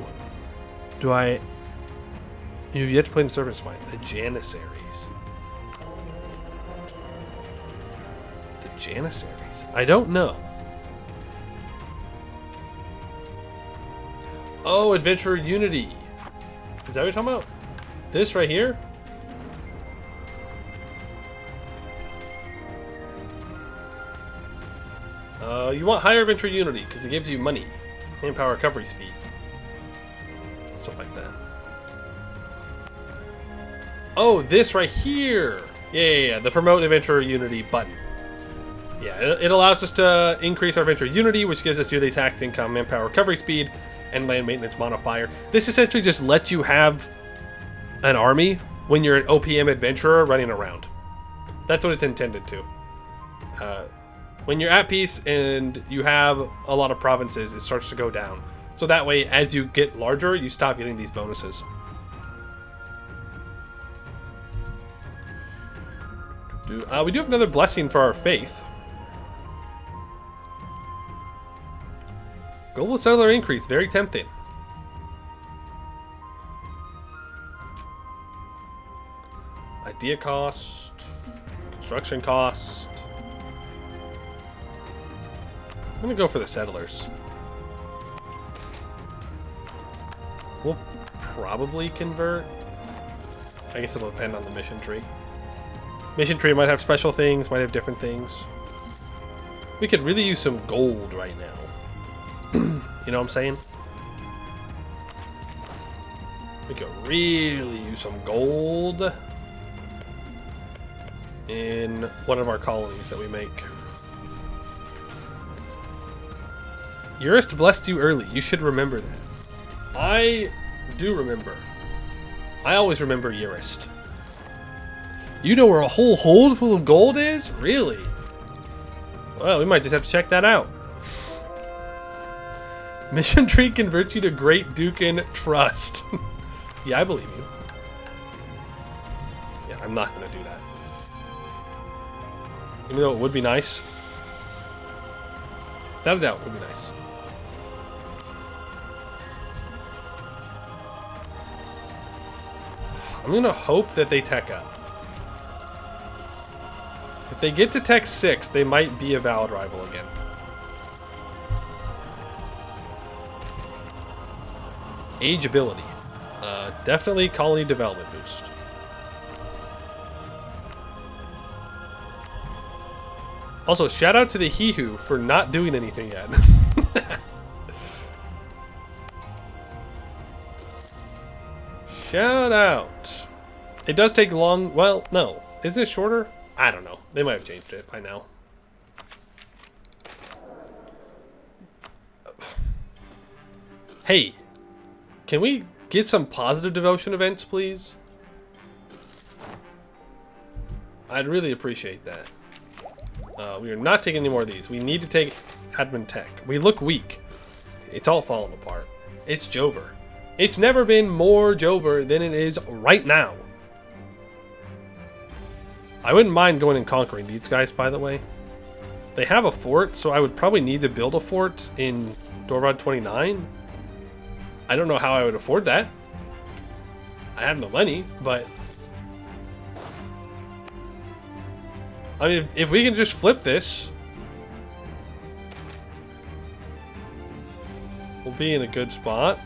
You've yet to play in the Serpent's Mind. The Janissaries. The Janissaries. I don't know. Oh, Adventurer Unity. Is that what you're talking about? This right here? You want higher Adventurer Unity because it gives you money, manpower, recovery speed, stuff like that. Oh, this right here. Yeah. The Promote Adventurer Unity button. Yeah, it allows us to increase our Adventurer Unity, which gives us yearly tax income, manpower, recovery speed, and land maintenance modifier. This essentially just lets you have an army when you're an OPM adventurer running around. That's what it's intended to. When you're at peace and you have a lot of provinces, it starts to go down. So that way, as you get larger, you stop getting these bonuses. We do have another blessing for our faith. Global settler increase, very tempting. Idea cost, construction cost. I'm gonna go for the settlers. We'll probably convert. I guess it'll depend on the mission tree. Mission tree might have special things, might have different things. We could really use some gold right now. You know what I'm saying? We could really use some gold in one of our colonies that we make. Eurist blessed you early. You should remember that. I do remember. I always remember Eurist. You know where a whole hold full of gold is? Really? Well, we might just have to check that out. Mission tree converts you to Great Dukan Trust. Yeah, I believe you. Yeah, I'm not going to do that. Even though it would be nice. Without a doubt, it would be nice. I'm going to hope that they tech up. If they get to tech 6, they might be a valid rival again. Age ability. Definitely colony development boost. Also, shout out to the He-Who for not doing anything yet. Shout out. It does take long. Well, no. Isn't it shorter? I don't know. They might have changed it by now. Hey, can we get some positive devotion events, please? I'd really appreciate that. We are not taking any more of these. We need to take admin tech. We look weak. It's all falling apart. It's Jover. It's never been more Jover than it is right now. I wouldn't mind going and conquering these guys, by the way. They have a fort, so I would probably need to build a fort in Dorvad 29. I don't know how I would afford that. I have no money, but... I mean, if we can just flip this, we'll be in a good spot.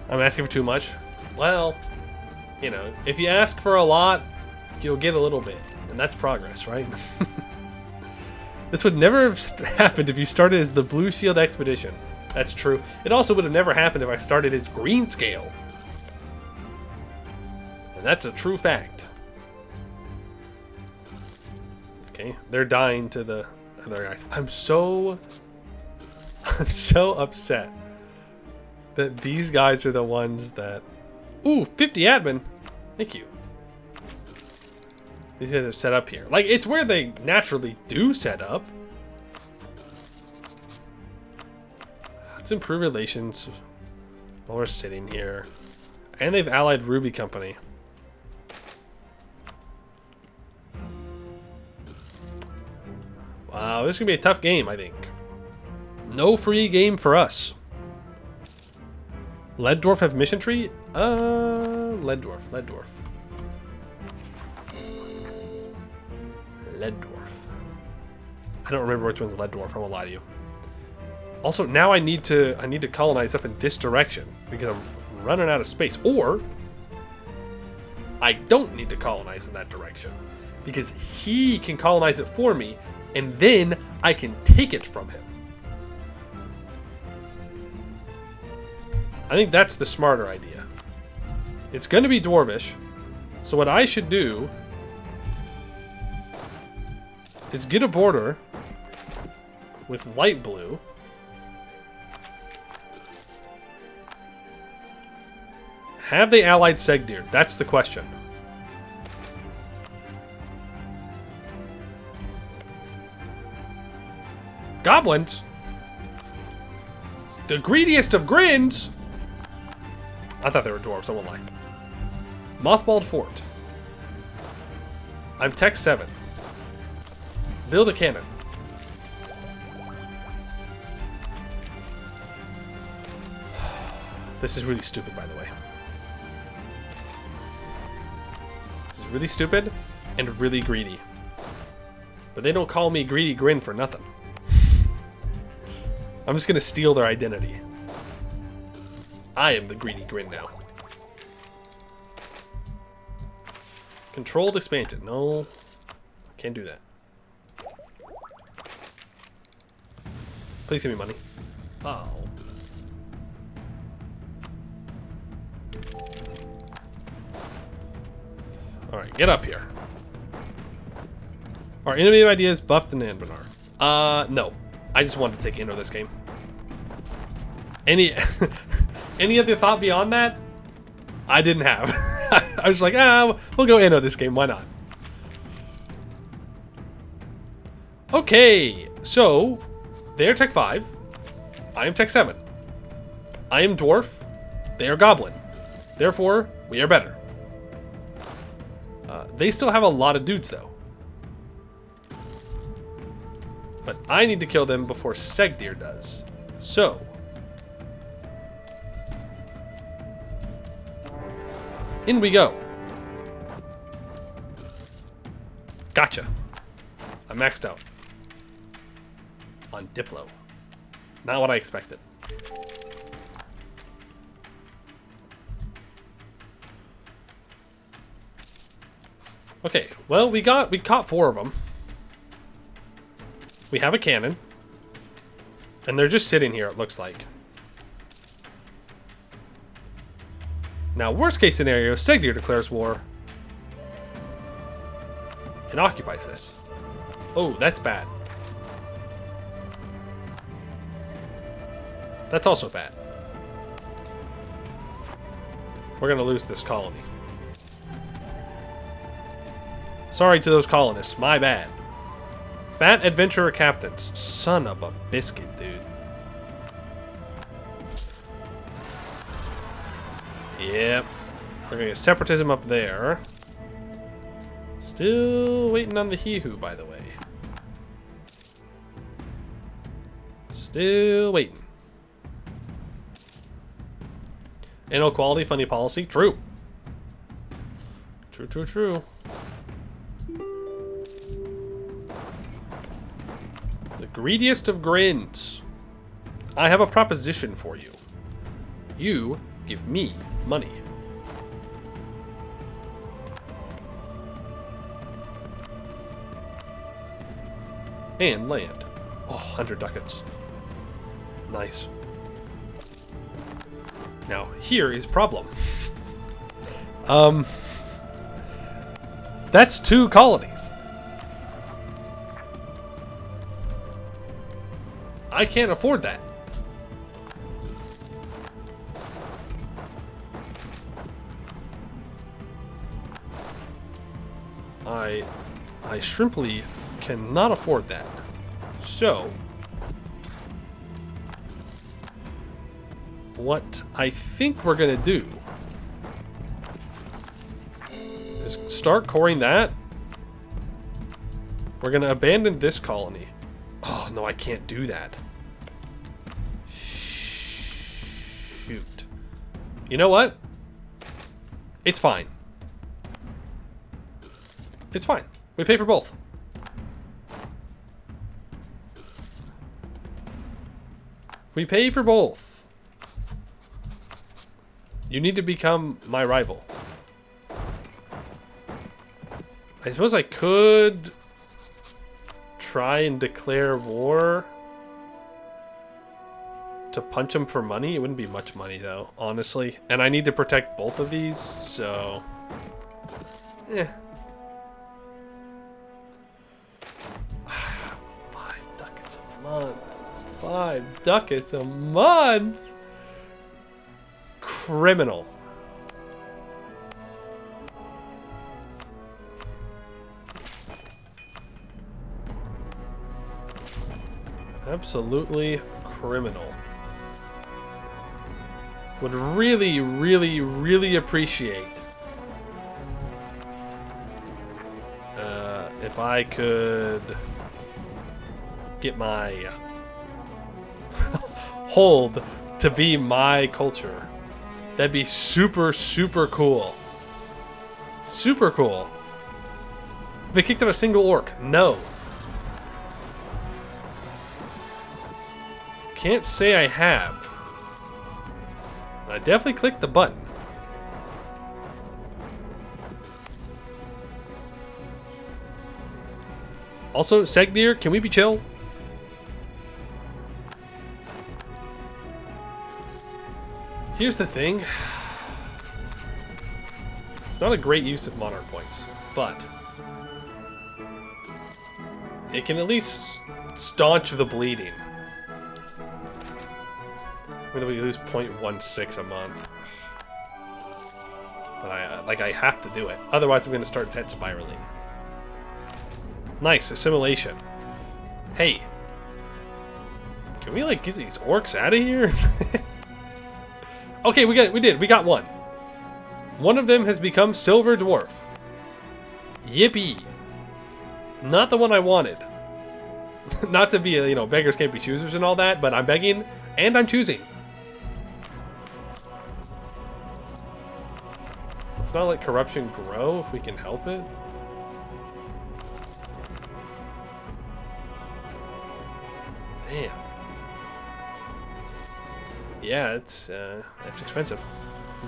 I'm asking for too much. Well, you know, if you ask for a lot, you'll get a little bit. And that's progress, right? This would never have happened if you started as the Blue Shield Expedition. That's true. It also would have never happened if I started as Green Scale. And that's a true fact. Okay, they're dying to the other guys. I'm so upset that these guys are the ones that... Ooh, 50 admin. Thank you. These guys are set up here. Like, it's where they naturally do set up. Let's improve relations while we're sitting here. And they've allied Ruby Company. Wow, this is going to be a tough game, I think. No free game for us. Lead Dwarf have mission tree? Lead Dwarf. Lead Dwarf. I don't remember which one's Lead Dwarf, I won't lie to you. Also, now I need to colonize up in this direction because I'm running out of space. Or I don't need to colonize in that direction because he can colonize it for me and then I can take it from him. I think that's the smarter idea. It's going to be Dwarvish. So what I should do is get a border with light blue. Have they allied Segdir? That's the question. Goblins? The greediest of grins? I thought they were dwarves, I won't lie. Mothballed Fort. I'm Tech 7. Build a cannon. This is really stupid, by the way. This is really stupid and really greedy. But they don't call me Greedy Grin for nothing. I'm just gonna steal their identity. I am the Greedy Grin now. Controlled expansion. No. Can't do that. Please give me money. Oh. Alright, get up here. Our innovative ideas buffed in Anbennar. No. I just wanted to take Inno this game. Any other thought beyond that? I didn't have. I was like, we'll go Inno this game, why not? Okay, so they are Tech 5. I am Tech 7. I am Dwarf. They are Goblin. Therefore, we are better. They still have a lot of dudes, though. But I need to kill them before Segdir does. So. In we go. Gotcha. I'm maxed out. On Diplo. Not what I expected. Okay, well, we caught 4 of them. We have a cannon. And they're just sitting here, it looks like. Now, worst case scenario, Segdir declares war. And occupies this. Oh, that's bad. That's also bad. We're gonna lose this colony. Sorry to those colonists, my bad. Fat adventurer captains. Son of a biscuit, dude. Yep. We're gonna get separatism up there. Still waiting on the He-Who, by the way. Still waiting. Inequality, funny policy. True. True, true, true. The greediest of grins. I have a proposition for you. You give me money. And land. Oh, 100 ducats. Nice. Now, here is problem. That's 2 colonies. I can't afford that. I shrimply cannot afford that. So, what I think we're gonna do is start coring that. We're gonna abandon this colony. Oh no, I can't do that. Shoot. You know what? It's fine. It's fine. We pay for both. We pay for both. You need to become my rival. I suppose I could try and declare war to punch him for money. It wouldn't be much money though, honestly. And I need to protect both of these, so... Eh. 5 ducats a month. 5 ducats a month? Criminal. Absolutely criminal. Would really, really, really appreciate if I could get my hold to be my culture. That'd be super, super cool. Super cool. Have they kicked out a single orc? No. Can't say I have. I definitely clicked the button. Also, Segdir, can we be chill? Here's the thing. It's not a great use of monarch points, but it can at least staunch the bleeding. I mean, we lose 0.16 a month. But I have to do it. Otherwise, I'm going to start debt spiraling. Nice, assimilation. Hey. Can we, like, get these orcs out of here? Okay, we got one. One of them has become Silver Dwarf. Yippee. Not the one I wanted. Not to be, you know, beggars can't be choosers and all that, but I'm begging and I'm choosing. Let's not let corruption grow if we can help it. Damn. Yeah, it's expensive.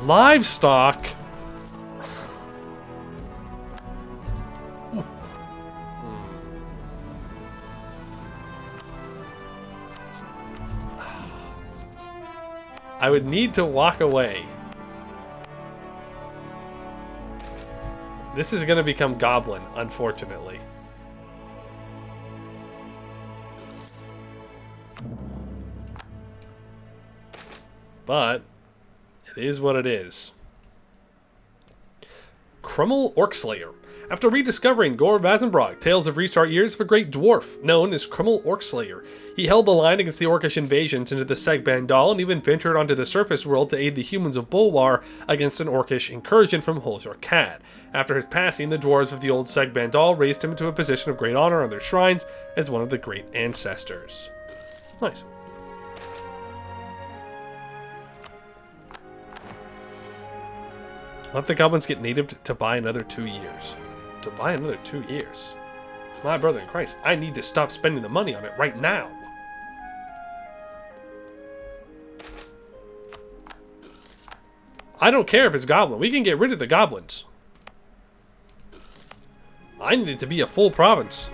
Livestock. I would need to walk away. This is going to become Goblin, unfortunately. But it is what it is. Crummel Orcslayer. After rediscovering Gore Vazumbrog, tales have reached our ears of a great dwarf known as Crummel Orcslayer. He held the line against the orcish invasions into the Segbandal and even ventured onto the surface world to aid the humans of Bulwar against an orcish incursion from Holzor Cad. After his passing, the dwarves of the old Segbandal raised him to a position of great honor on their shrines as one of the great ancestors. Nice. Let the goblins get native to buy another 2 years. To buy another 2 years? My brother in Christ, I need to stop spending the money on it right now. I don't care if it's goblin. We can get rid of the goblins. I need it to be a full province.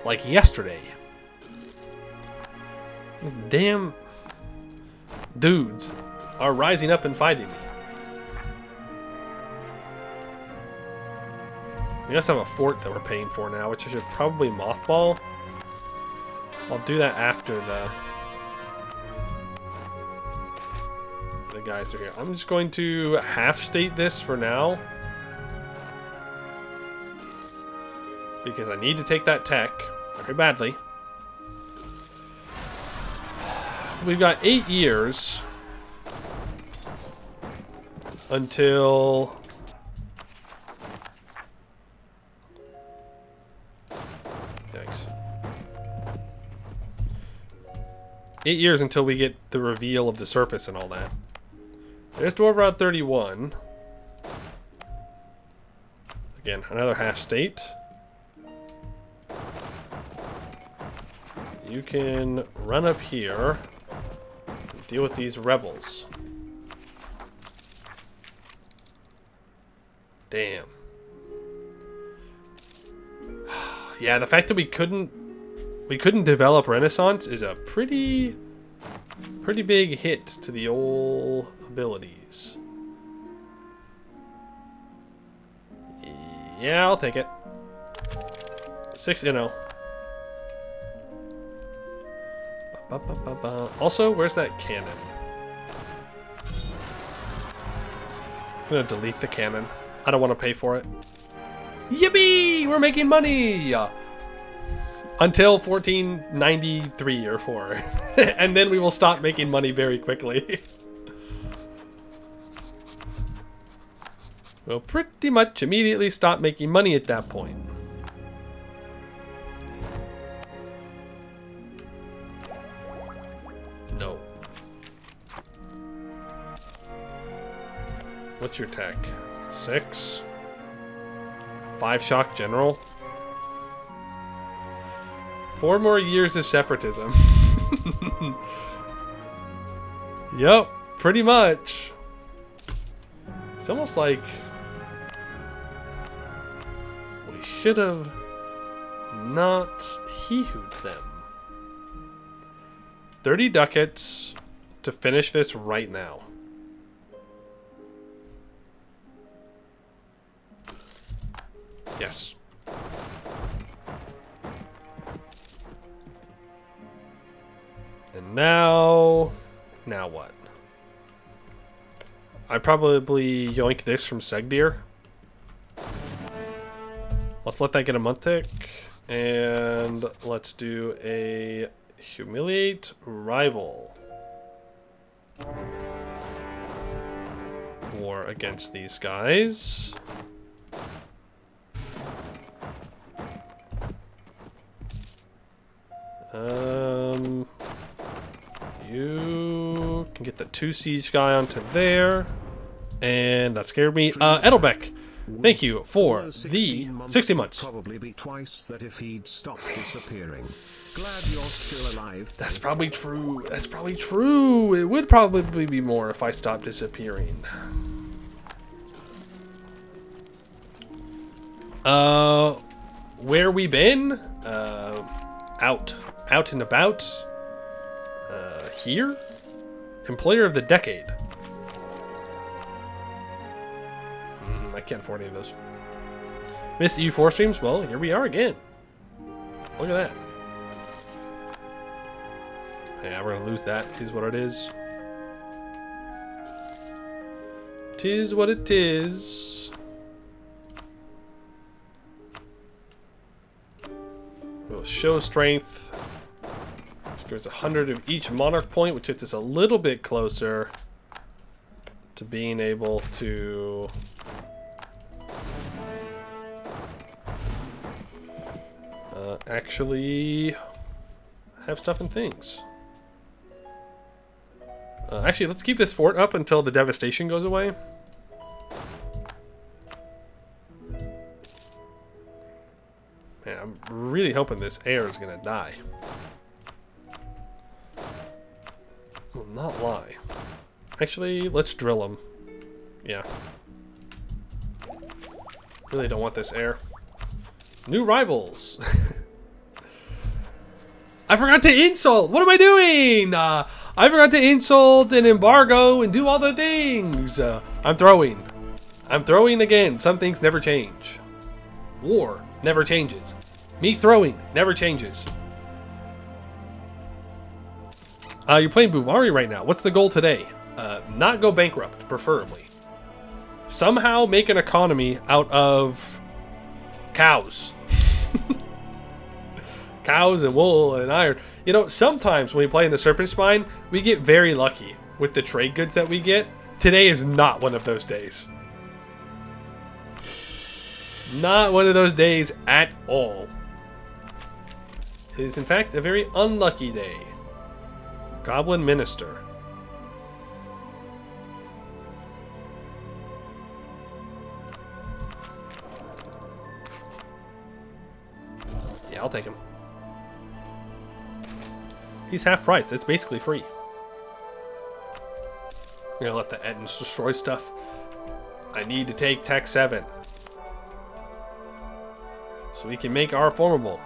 Like yesterday. These damn dudes are rising up and fighting me. We also have a fort that we're paying for now, which I should probably mothball. I'll do that after the guys are here. I'm just going to half-state this for now. Because I need to take that tech very badly. We've got 8 years until... Thanks. 8 years until we get the reveal of the surface and all that. There's Dwarf Route 31. Again, another half state. You can run up here and deal with these rebels. Damn. Yeah, the fact that we couldn't develop Renaissance is a pretty big hit to the old abilities. Yeah, I'll take it. 6 inno. Also, where's that cannon? I'm gonna delete the cannon. I don't want to pay for it. Yippee! We're making money! Until 1493 or 4. And then we will stop making money very quickly. We'll pretty much immediately stop making money at that point. No. What's your tech? 6? 5 shock general? 4 more years of separatism. Yep, pretty much. It's almost like we should have not hee-hooed them. 30 ducats to finish this right now. Yes. And now what? I probably yoink this from Segdir. Let's let that get a month tick. And let's do a humiliate rival. War against these guys. You can get the 2 siege guy onto there. And that scared me. Edelbeck, thank you for the 60 months. Probably be twice that if he'd stopped disappearing. Glad you're still alive. That's probably true. That's probably true. It would probably be more if I stopped disappearing. Where we been? Out and about. Here? Employer of the decade. I can't afford any of those. Missed EU4 streams? Well, here we are again. Look at that. Yeah, we're gonna lose that, is what it is. 'Tis what it is. We'll show strength. Which gives 100 of each monarch point, which gets us a little bit closer to being able to actually have stuff and things. Actually, let's keep this fort up until the devastation goes away. Man, I'm really hoping this heir is gonna die. Will not lie. Actually, let's drill him. Yeah. Really don't want this heir. New rivals. I forgot to insult. What am I doing? I forgot to insult and embargo and do all the things. I'm throwing. I'm throwing again. Some things never change. War never changes. Me throwing never changes. You're playing Buvari right now. What's the goal today? Not go bankrupt, preferably. Somehow make an economy out of cows. Cows and wool and iron. You know, sometimes when we play in the Serpent Spine, we get very lucky with the trade goods that we get. Today is not one of those days. Not one of those days at all. It is, in fact, a very unlucky day. Goblin Minister. Yeah, I'll take him. He's half price. It's basically free. I'm gonna let the Ettins destroy stuff. I need to take Tech 7. So we can make our formable.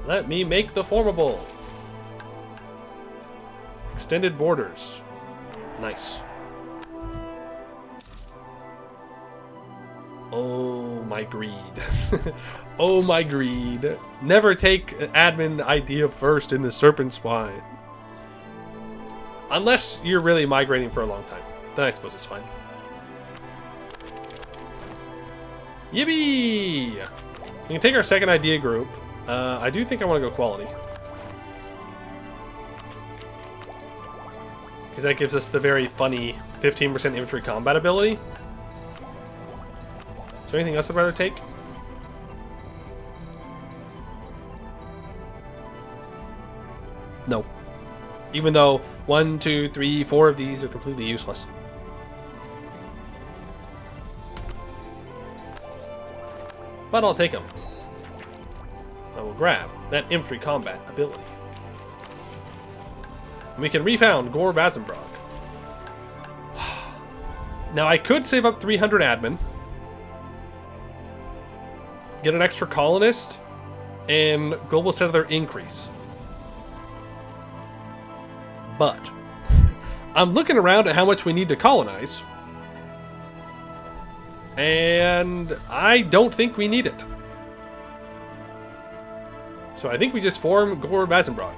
Let me make the formable. Extended borders. Nice. Oh, my greed. Oh, my greed. Never take an admin idea first in the Serpent Spine. Unless you're really migrating for a long time. Then I suppose it's fine. Yippee! We can take our second idea group. I do think I want to go quality. Because that gives us the very funny 15% infantry combat ability. Is there anything else I'd rather take? No. Even though 1, 2, 3, 4 of these are completely useless. But I'll take them. I will grab that infantry combat ability. And we can refound Gore Vazumbrog. Now I could save up 300 admin. Get an extra colonist. And global settler increase. But I'm looking around at how much we need to colonize. And I don't think we need it. So I think we just form Gore Vazumbrog.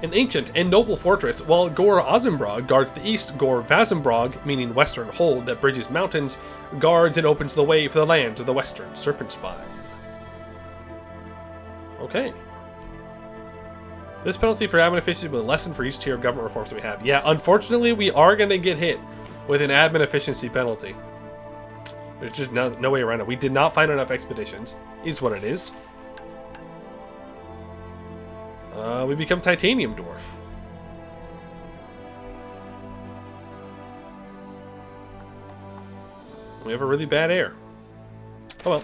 An ancient and noble fortress, while Gore Vazumbrog guards the east, Gore Vazumbrog, meaning western hold that bridges mountains, guards and opens the way for the lands of the western Serpent Spine. Okay. This penalty for admin efficiency will lessen for each tier of government reforms that we have. Yeah, unfortunately, we are going to get hit with an admin efficiency penalty. There's just no way around it. We did not find enough expeditions, is what it is. We become Titanium Dwarf. We have a really bad heir. Oh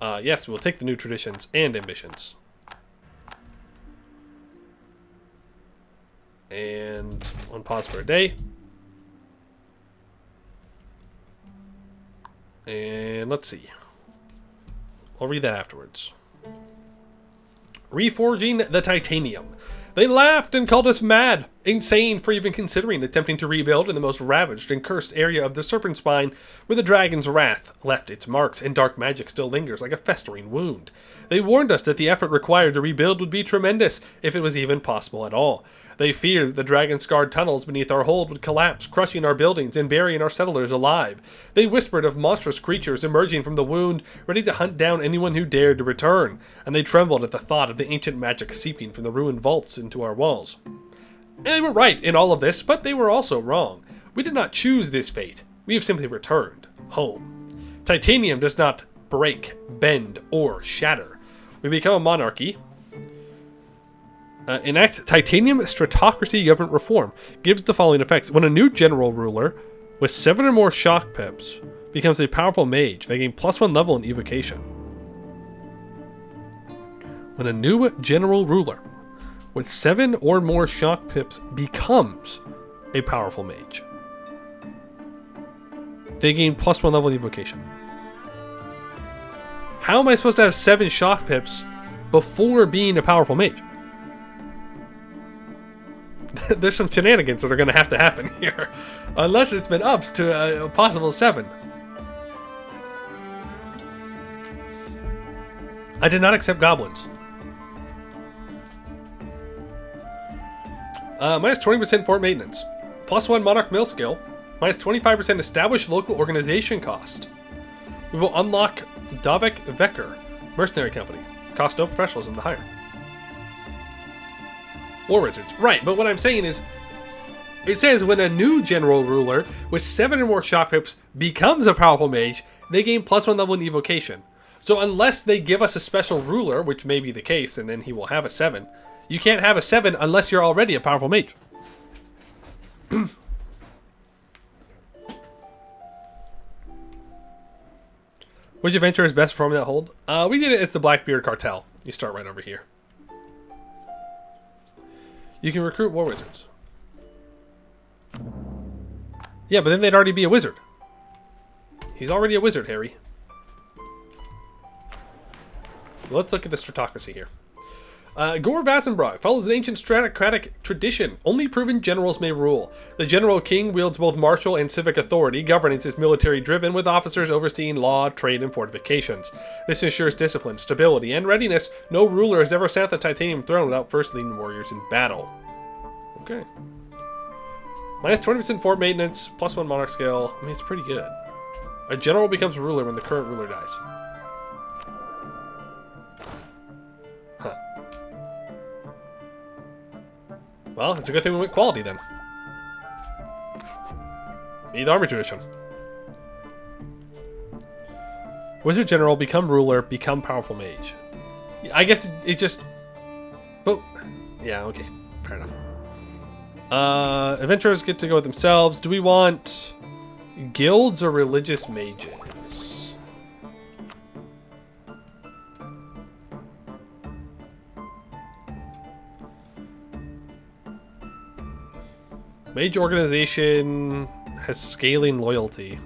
well. Yes, we'll take the new traditions and ambitions. And on pause for a day. And let's see. I'll read that afterwards. Reforging the Titanium. They laughed and called us mad, insane for even considering attempting to rebuild in the most ravaged and cursed area of the Serpent Spine, where the dragon's wrath left its marks and dark magic still lingers like a festering wound. They warned us that the effort required to rebuild would be tremendous, if it was even possible at all. They feared that the dragon-scarred tunnels beneath our hold would collapse, crushing our buildings and burying our settlers alive. They whispered of monstrous creatures emerging from the wound, ready to hunt down anyone who dared to return, and they trembled at the thought of the ancient magic seeping from the ruined vaults into our walls. And they were right in all of this, but they were also wrong. We did not choose this fate. We have simply returned home. Titanium does not break, bend, or shatter. We become a monarchy. Enact titanium stratocracy government reform. Gives the following effects. When a new general ruler with 7 or more shock pips becomes a powerful mage, they gain +1 level in evocation. When a new general ruler with 7 or more shock pips becomes a powerful mage, they gain +1 level in evocation. How am I supposed to have 7 shock pips before being a powerful mage? There's some shenanigans that are going to happen here. Unless it's been upped to a possible 7. I did not accept goblins. Minus 20% fort maintenance. +1 monarch mill skill. Minus 25% established local organization cost. We will unlock Dwarf Vecker, mercenary company. Cost no professionalism to hire. War wizards. Right, but what I'm saying is, it says when a new general ruler with 7 or more shock pips becomes a powerful mage, they gain +1 level in evocation. So unless they give us a special ruler, which may be the case, and then he will have a 7, you can't have a 7 unless you're already a powerful mage. Which adventure is best performing that hold? We did it as the Blackbeard Cartel. You start right over here. You can recruit war wizards. Yeah, but then they'd already be a wizard. He's already a wizard, Harry. Let's look at the stratocracy here. Vazumbrog follows an ancient stratocratic tradition. Only proven generals may rule. The General King wields both martial and civic authority. Governance is military-driven, with officers overseeing law, trade, and fortifications. This ensures discipline, stability, and readiness. No ruler has ever sat at the Titanium throne without first leading warriors in battle. Okay. Minus 20% fort maintenance, +1 monarch skill. I mean, it's pretty good. A general becomes ruler when the current ruler dies. Huh. Well, it's a good thing we went quality then. Need the army tradition. Wizard general, become ruler, become powerful mage. I guess it just... Oh, yeah, okay. Fair enough. Adventurers get to go with themselves. Do we want guilds or religious mages? Mage organization has scaling loyalty.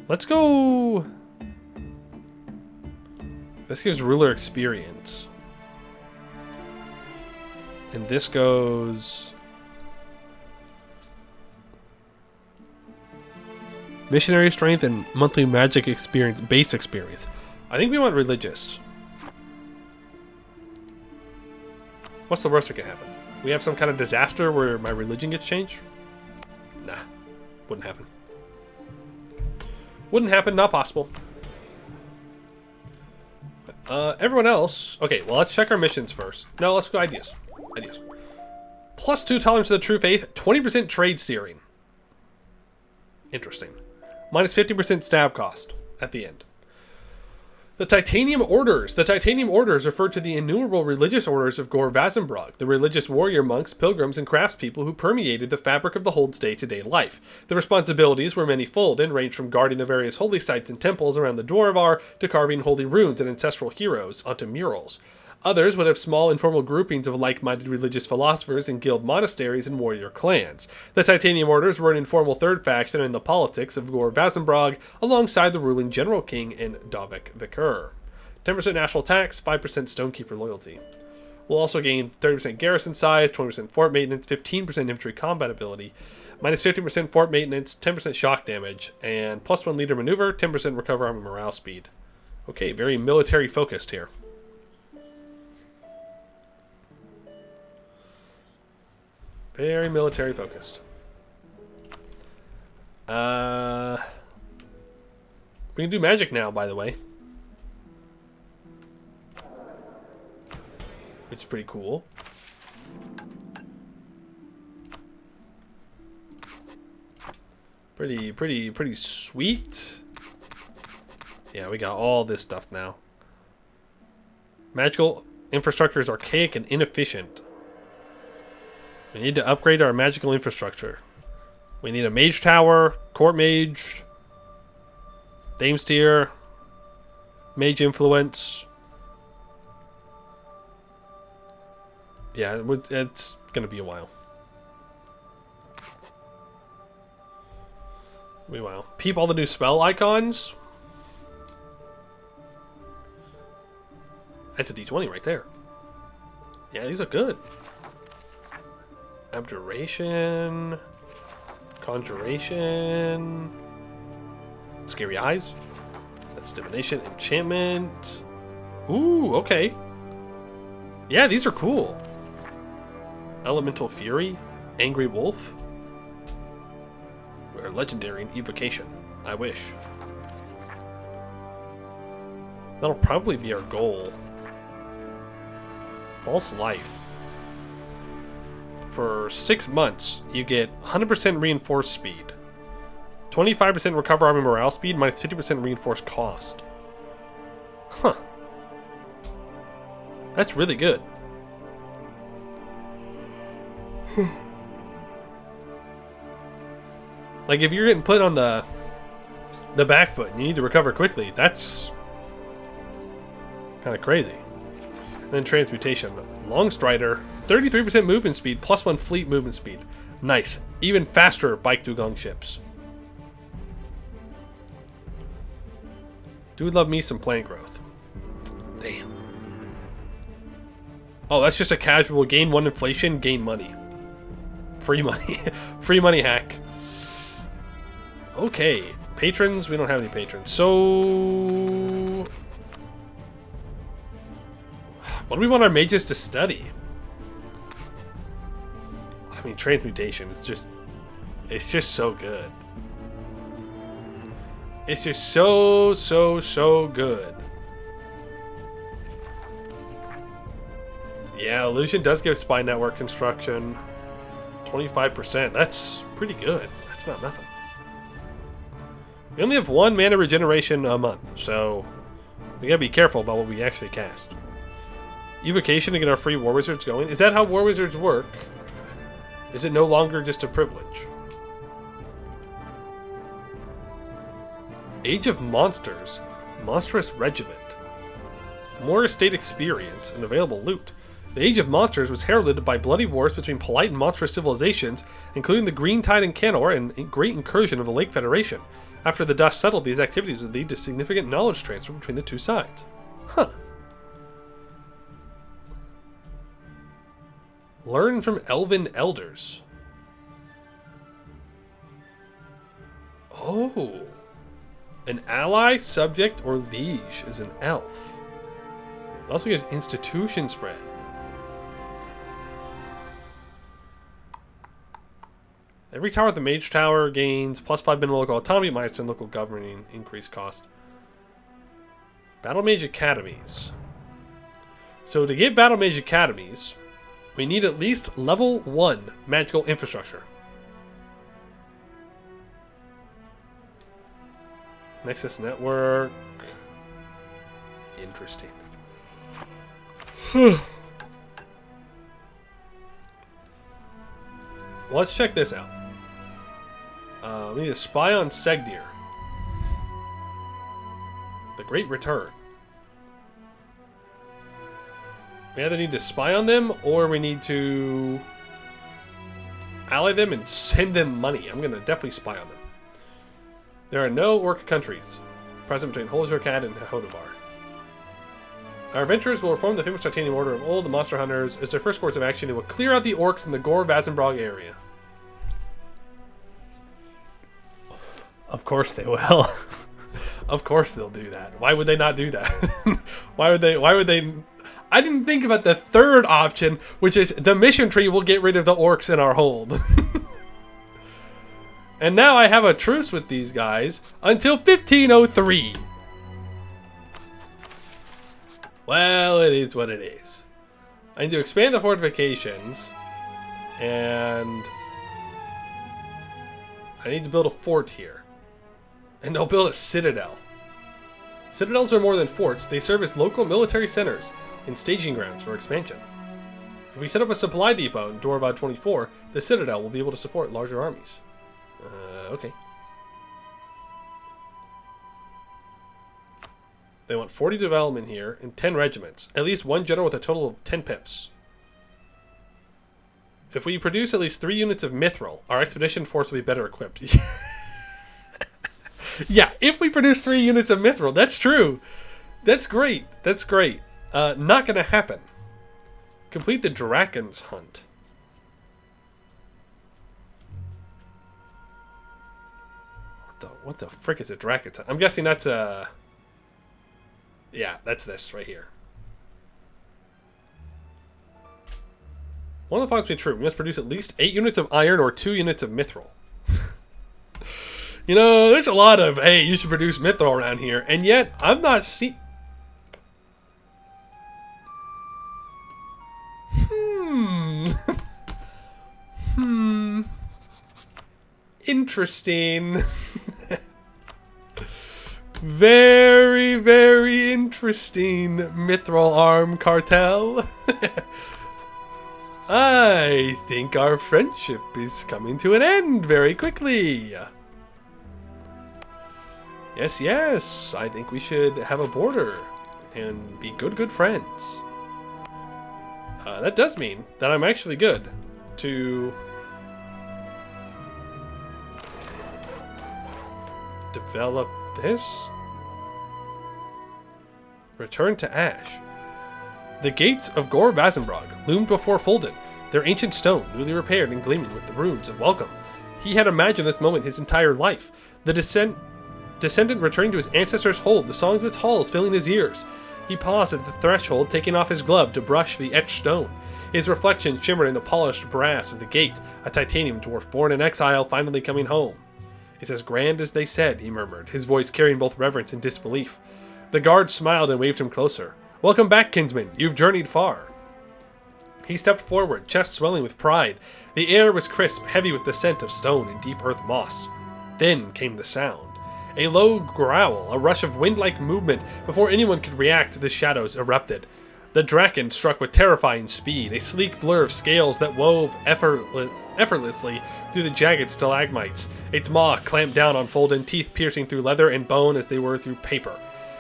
Let's go... This gives ruler experience. And this goes... missionary strength and monthly magic experience, base experience. I think we want religious. What's the worst that can happen? We have some kind of disaster where my religion gets changed? Nah, wouldn't happen. Wouldn't happen, not possible. Everyone else... Okay, well, let's check our missions first. No, let's go ideas. Ideas. +2 tolerance to the true faith, 20% trade steering. Interesting. Minus 50% stab cost at the end. The Titanium Orders. The Titanium Orders refer to the innumerable religious orders of Vazumbrog, the religious warrior monks, pilgrims, and craftspeople who permeated the fabric of the Hold's day-to-day life. The responsibilities were many-fold and ranged from guarding the various holy sites and temples around the Dwarf to carving holy runes and ancestral heroes onto murals. Others would have small informal groupings of like-minded religious philosophers in guild monasteries and warrior clans. The Titanium Orders were an informal third faction in the politics of Vazumbrog, alongside the ruling General King and Dwarf Vecker. 10% national tax, 5% Stonekeeper loyalty. We'll also gain 30% garrison size, 20% fort maintenance, 15% infantry combat ability, minus 15% fort maintenance, 10% shock damage, and plus 1 leader maneuver, 10% recover army morale speed. Okay, very military focused here. Very military focused. We can do magic now, by the way. Which is pretty cool. Pretty sweet. Yeah, we got all this stuff now. Magical infrastructure is archaic and inefficient. We need to upgrade our magical infrastructure. We need a mage tower, court mage, Dame's tier, mage influence. Yeah, it's gonna be a while. Meanwhile, peep all the new spell icons. That's a D20 right there. Yeah, these are good. Abjuration, conjuration, scary eyes. That's divination, enchantment. Ooh, okay. Yeah, these are cool. Elemental fury, angry wolf. We're legendary in evocation. I wish. That'll probably be our goal. False life. For 6 months, you get 100% reinforced speed, 25% recover army morale speed, minus 50% reinforced cost. Huh. That's really good. Like, if you're getting put on the back foot and you need to recover quickly, that's kind of crazy. And then transmutation. Longstrider, 33% movement speed, plus 1 fleet movement speed. Nice. Even faster bike dugong ships. Dude, love me some plant growth. Damn. Oh, that's just a casual gain 1 inflation, gain money. Free money. Free money hack. Okay. Patrons, we don't have any patrons. So what do we want our mages to study? I mean, transmutation is just, it's just so good. It's just so good. Yeah, illusion does give spy network construction 25%. That's pretty good. That's not nothing. We only have 1 mana regeneration a month, so we gotta be careful about what we actually cast. Evocation to get our free War Wizards going. Is that how War Wizards work? Is it no longer just a privilege? Age of Monsters. Monstrous Regiment. More estate experience and available loot. The Age of Monsters was heralded by bloody wars between polite and monstrous civilizations, including the Green Tide in Canor and a great incursion of the Lake Federation. After the dust settled, these activities would lead to significant knowledge transfer between the two sides. Huh. Learn from Elven Elders. Oh. An ally, subject, or liege is an elf. It also gives institution spread. Every tower at the Mage Tower gains plus 5 minimal local autonomy, minus 10 local governing increased cost. Battle Mage Academies. So to get Battle Mage Academies, we need at least level 1 magical infrastructure. Nexus Network. Interesting. Let's check this out. We need to spy on Segdir. The Great Return. We either need to spy on them, or we need to ally them and send them money. I'm going to definitely spy on them. There are no orc countries present between Holzerkat and Hodovar. Our adventurers will reform the famous titanium order of old. The monster hunters. As their first course of action, they will clear out the orcs in the Gore Vazumbrog area. Of course they will. Of course they'll do that. Why would they not do that? Why would they? I didn't think about the third option, which is the mission tree will get rid of the orcs in our hold. And now I have a truce with these guys until 1503. Well, it is what it is. I need to expand the fortifications. And I need to build a fort here. And I'll build a citadel. Citadels are more than forts. They serve as local military centers and staging grounds for expansion. If we set up a supply depot in Dwarf 24, the citadel will be able to support larger armies. Okay. They want 40 development here and 10 regiments. At least one general with a total of 10 pips. If we produce at least 3 units of mithril, our expedition force will be better equipped. Yeah, if we produce 3 units of mithril, that's true. That's great. That's great. Not gonna happen. Complete the Draken's Hunt. What the frick is a Draken's Hunt? I'm guessing that's a... Yeah, that's this right here. One of the thoughts be true. We must produce at least 8 units of iron or 2 units of mithril. You know, there's a lot of, hey, you should produce mithril around here. And yet, I'm not seeing... Interesting. Very, very interesting, Mithril Arm Cartel. I think our friendship is coming to an end very quickly. Yes, yes, I think we should have a border and be good friends. That does mean that I'm actually good to develop this. Return to Ash. The gates of Gore Vazumbrog loomed before Fulden, their ancient stone newly repaired and gleaming with the runes of welcome. He had imagined this moment his entire life. The descendant returning to his ancestors' hold, the songs of its halls filling his ears. He paused at the threshold, taking off his glove to brush the etched stone. His reflection shimmered in the polished brass of the gate, a titanium dwarf born in exile finally coming home. It's as grand as they said, he murmured, his voice carrying both reverence and disbelief. The guard smiled and waved him closer. Welcome back, kinsman. You've journeyed far. He stepped forward, chest swelling with pride. The air was crisp, heavy with the scent of stone and deep earth moss. Then came the sound. A low growl, a rush of wind-like movement. Before anyone could react, the shadows erupted. The Draken struck with terrifying speed, a sleek blur of scales that wove effortlessly through the jagged stalagmites. Its maw clamped down on Fulden, teeth piercing through leather and bone as they were through paper.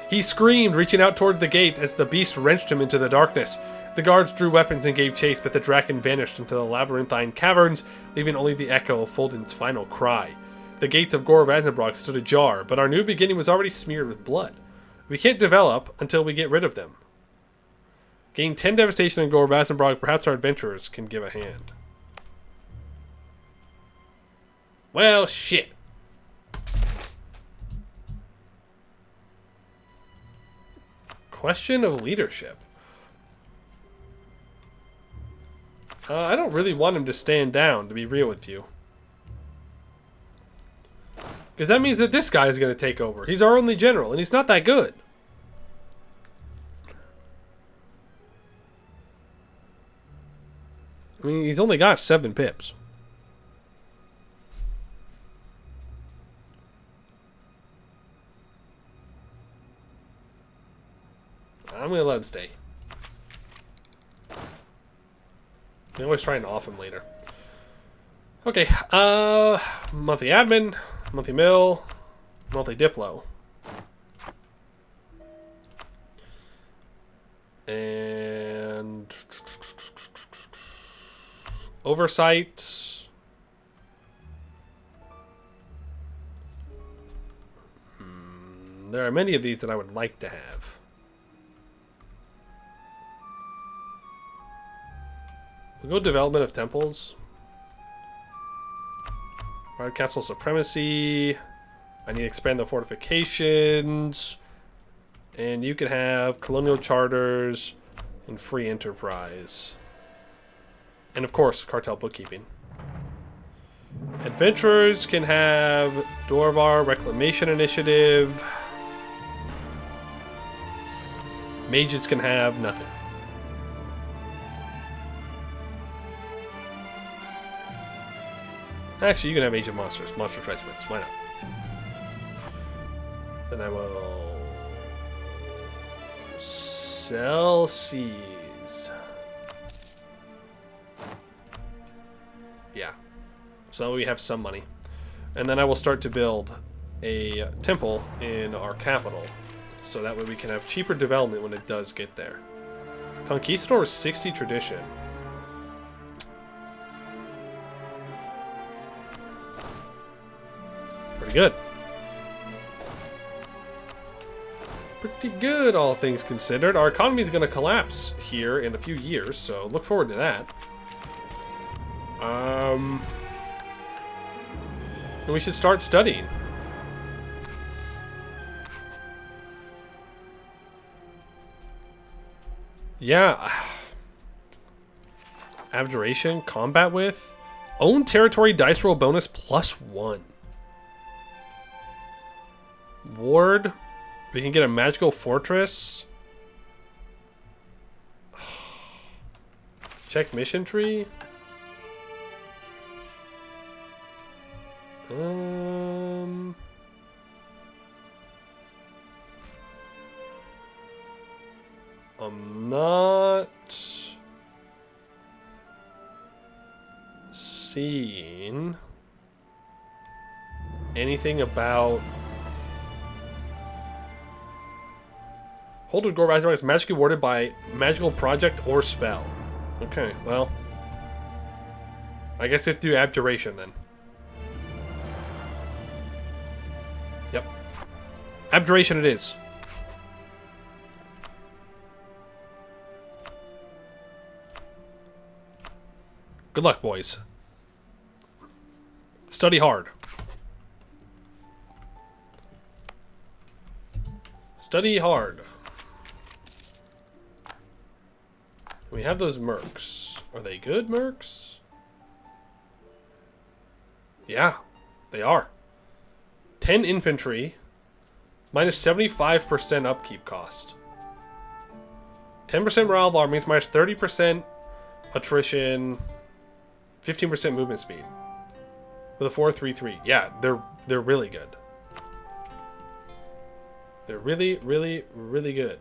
He screamed, reaching out toward the gate as the beast wrenched him into the darkness. The guards drew weapons and gave chase, but the Draken vanished into the labyrinthine caverns, leaving only the echo of Fulden's final cry. The gates of Gore Vazumbrog stood ajar, but our new beginning was already smeared with blood. We can't develop until we get rid of them. Gain 10 devastation in Gore Vazumbrog. Perhaps our adventurers can give a hand. Well, shit. Question of leadership. I don't really want him to stand down, to be real with you. Because that means that this guy is going to take over. He's our only general, and he's not that good. I mean, he's only got 7 pips. I'm going to let him stay. I always try and off him later. Okay, monthly admin, monthly mill, monthly diplo. And oversight. There are many of these that I would like to have. We'll go development of temples. Right, castle supremacy. I need to expand the fortifications. And you can have colonial charters and free enterprise. And of course, cartel bookkeeping. Adventurers can have Dwarf Reclamation Initiative. Mages can have nothing. Actually, you can have Age of Monsters. Monster Trisprints. Why not? Then I will sell seas. Yeah. So we have some money. And then I will start to build a temple in our capital. So that way we can have cheaper development when it does get there. Conquistador 60 tradition. Pretty good. Pretty good, all things considered. Our economy is going to collapse here in a few years, so look forward to that. And we should start studying. Yeah. Abjuration, combat with. Own territory dice roll bonus +1. Ward. We can get a magical fortress. Check mission tree. I'm not seeing anything about Hold Gore is magically warded by magical project or spell. Okay, well, I guess we have to do abjuration then. Yep. Abjuration it is. Good luck, boys. Study hard. Study hard. We have those mercs. Are they good mercs? Yeah, they are. 10 infantry, minus 75% upkeep cost. 10% morale of armies, minus 30% attrition, 15% movement speed. With a 4-3-3. Yeah, they're really good. They're really, really, really good.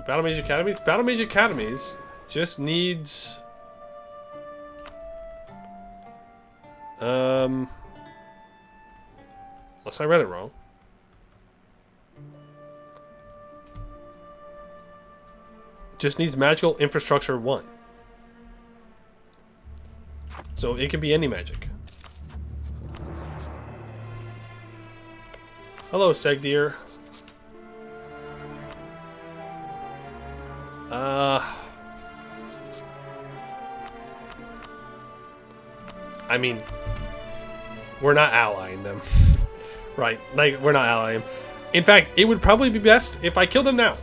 Battle Mage Academies? Battle Mage Academies just needs... unless I read it wrong. Just needs Magical Infrastructure 1. So it can be any magic. Hello, Segdeer. I mean, we're not allying them. Right, like, we're not allying them. In fact, it would probably be best if I kill them now.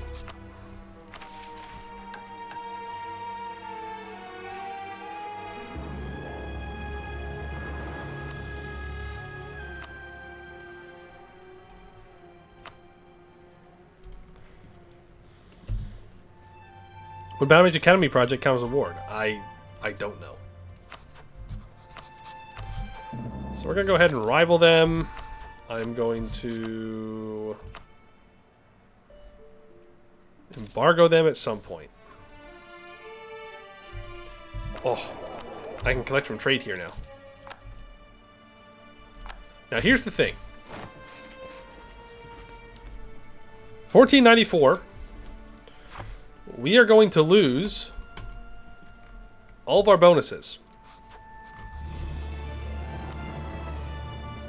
Would Battle Mage Academy project count as a ward? I don't know. So we're going to go ahead and rival them. I'm going to embargo them at some point. Oh, I can collect from trade here now. Now here's the thing. 1494. We are going to lose all of our bonuses.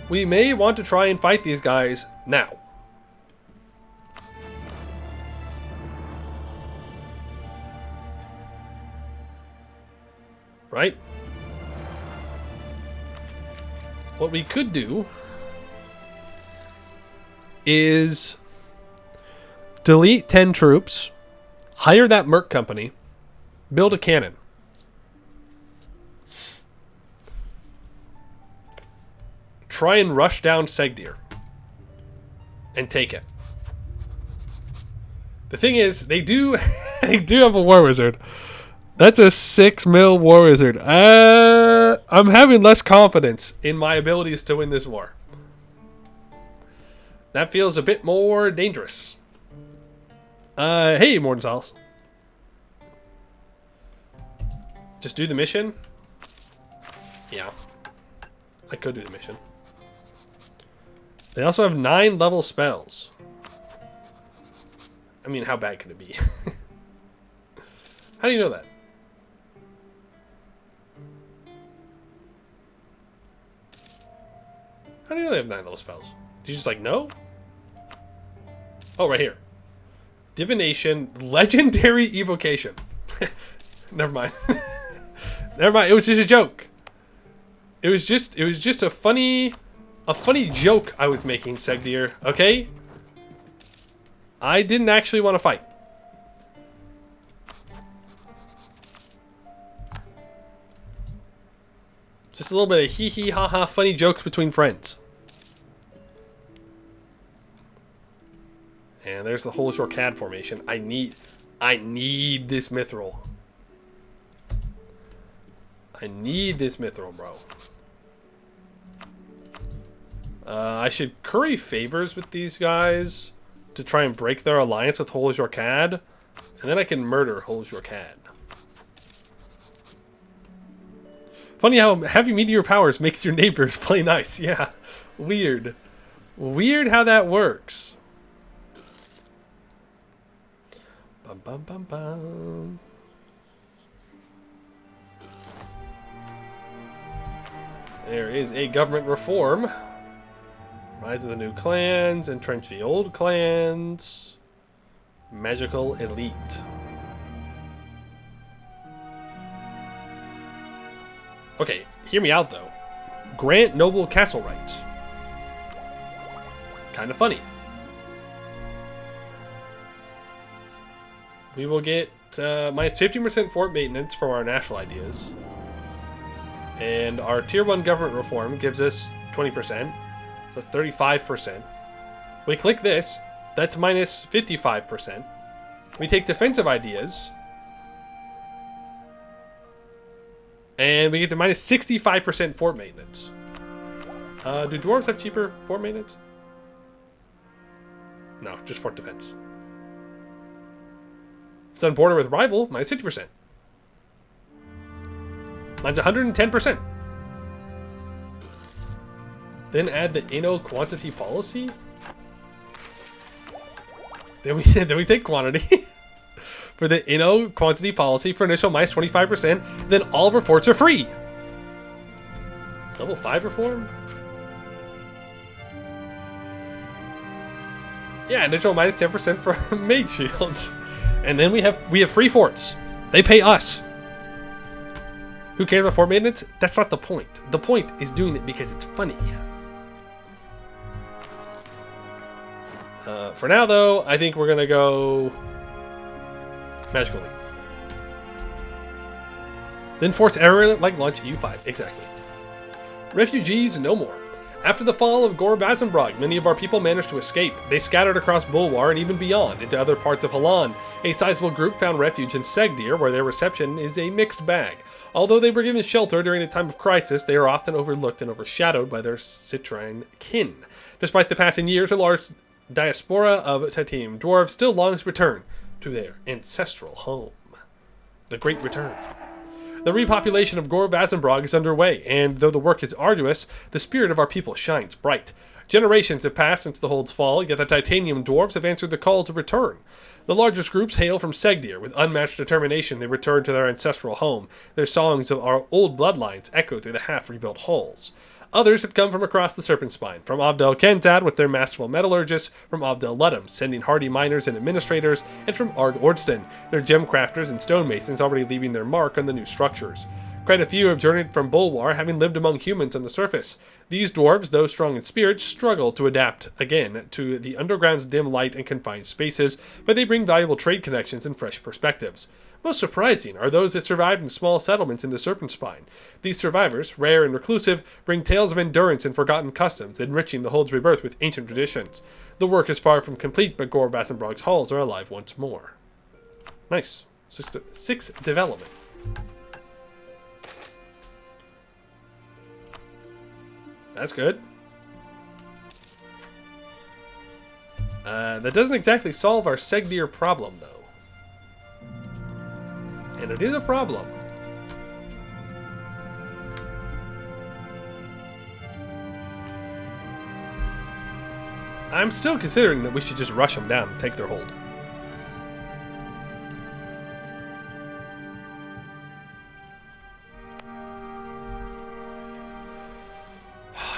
We may want to try and fight these guys now. right? What we could do is delete 10 troops, hire that merc company, build a cannon. Try and rush down Segdir and take it. The thing is, they do have a war wizard. That's a 6 mil war wizard. I'm having less confidence in my abilities to win this war. That feels a bit more dangerous. Hey, Mortensals. Just do the mission? Yeah. I could do the mission. They also have 9 level spells. I mean, how bad could it be? How do you know that? How do you know they have 9 level spells? Did you just like know? Oh, right here. Divination, legendary evocation. Never mind. Never mind. It was just a joke. It was just a funny joke I was making, Segdir. Okay? I didn't actually want to fight. Just a little bit of hee hee ha ha funny jokes between friends. And there's the whole short CAD formation. I need this mithril. I need this mithril, bro. I should curry favors with these guys to try and break their alliance with Hol Jorcad, and then I can murder Hol Jorcad. Funny how heavy meteor powers makes your neighbors play nice. Yeah, weird. Weird how that works. Bum bum bum bum. There is a government reform. Rise of the new clans, entrench the old clans. Magical elite. Okay, hear me out though. Grant noble castle rights. Kind of funny. We will get minus 15% fort maintenance from our national ideas. And our tier 1 government reform gives us 20%. So that's 35%. We click this. That's minus 55%. We take defensive ideas. And we get to minus 65% fort maintenance. Do dwarves have cheaper fort maintenance? No, just fort defense. It's on border with rival, minus 50%. Mine's 110%. Then add the inno quantity policy. Then we take quantity for the inno quantity policy for initial minus 25%. Then all of our forts are free. Level 5 reform. Yeah, initial minus 10% for mage shields. And then we have free forts. They pay us. Who cares about fort maintenance? That's not the point. The point is doing it because it's funny. For now, though, I think we're going to go Magical League. Then force error like launch EU5. Exactly. Refugees no more. After the fall of Vazumbrog, many of our people managed to escape. They scattered across Bulwar and even beyond, into other parts of Halan. A sizable group found refuge in Segdir, where their reception is a mixed bag. Although they were given shelter during a time of crisis, they are often overlooked and overshadowed by their Citrine kin. Despite the passing years, a large diaspora of titanium dwarves still longs to return to their ancestral home. The Great Return. The repopulation of Vazumbrog is underway, and though the work is arduous, the spirit of our people shines bright. Generations have passed since the Hold's fall, yet the titanium dwarves have answered the call to return. The largest groups hail from Segdir. With unmatched determination, they return to their ancestral home. Their songs of our old bloodlines echo through the half-rebuilt halls. Others have come from across the Serpent Spine, from Abdel Kentad with their masterful metallurgists, from Abdel Ludum, sending hardy miners and administrators, and from Ard Ordston, their gem crafters and stonemasons already leaving their mark on the new structures. Quite a few have journeyed from Bulwar, having lived among humans on the surface. These dwarves, though strong in spirit, struggle to adapt, again, to the underground's dim light and confined spaces, but they bring valuable trade connections and fresh perspectives. Most surprising are those that survived in small settlements in the Serpent Spine. These survivors, rare and reclusive, bring tales of endurance and forgotten customs, enriching the Hold's rebirth with ancient traditions. The work is far from complete, but Gore Vazumbrog's halls are alive once more. Nice. Six development. That's good. That doesn't exactly solve our Segdir problem, though. And it is a problem. I'm still considering that we should just rush them down and take their hold.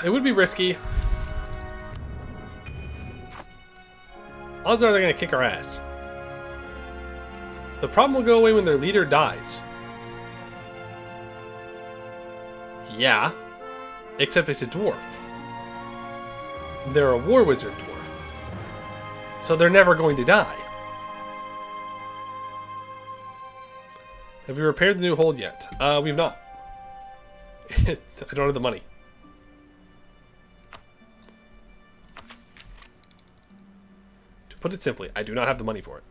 It would be risky. Odds are they're going to kick our ass. The problem will go away when their leader dies. Yeah. Except it's a dwarf. They're a war wizard dwarf. So they're never going to die. Have we repaired the new hold yet? We've not. I don't have the money. To put it simply, I do not have the money for it.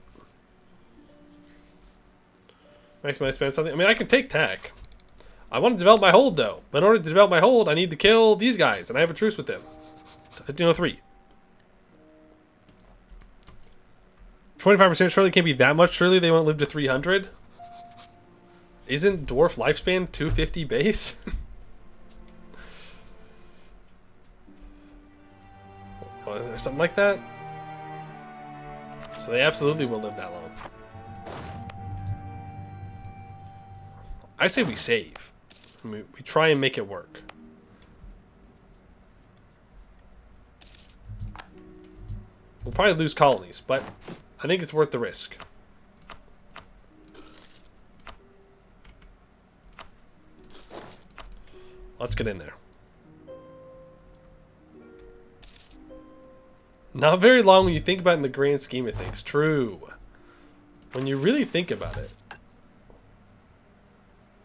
Next, I spend something. I mean, I can take tech. I want to develop my hold, though. But in order to develop my hold, I need to kill these guys, and I have a truce with them. 1503. 25% surely can't be that much. Surely they won't live to 300. Isn't dwarf lifespan 250 base? Or something like that? So they absolutely will live that long. I say we save. We try and make it work. We'll probably lose colonies, but I think it's worth the risk. Let's get in there. Not very long when you think about it in the grand scheme of things. True. When you really think about it.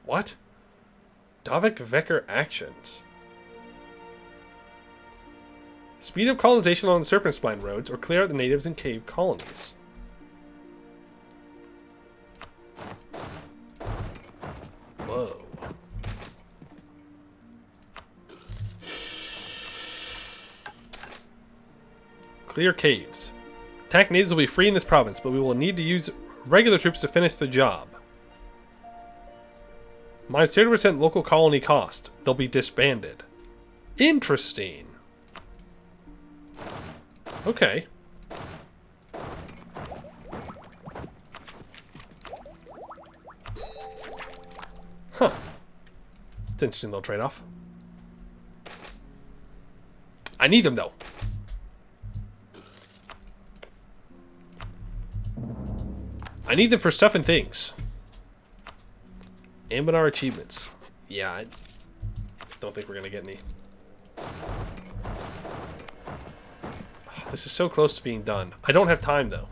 What? Davik Vecker actions. Speed up colonization along the Serpent Spine roads or clear out the natives in cave colonies. Whoa. Clear caves. Attack natives will be free in this province, but we will need to use regular troops to finish the job. Minus 30% local colony cost. They'll be disbanded. Interesting. Okay. Huh. It's an interesting little trade-off. I need them, though. I need them for stuff and things. Anbennar achievements. Yeah, I don't think we're going to get any. This is so close to being done. I don't have time, though.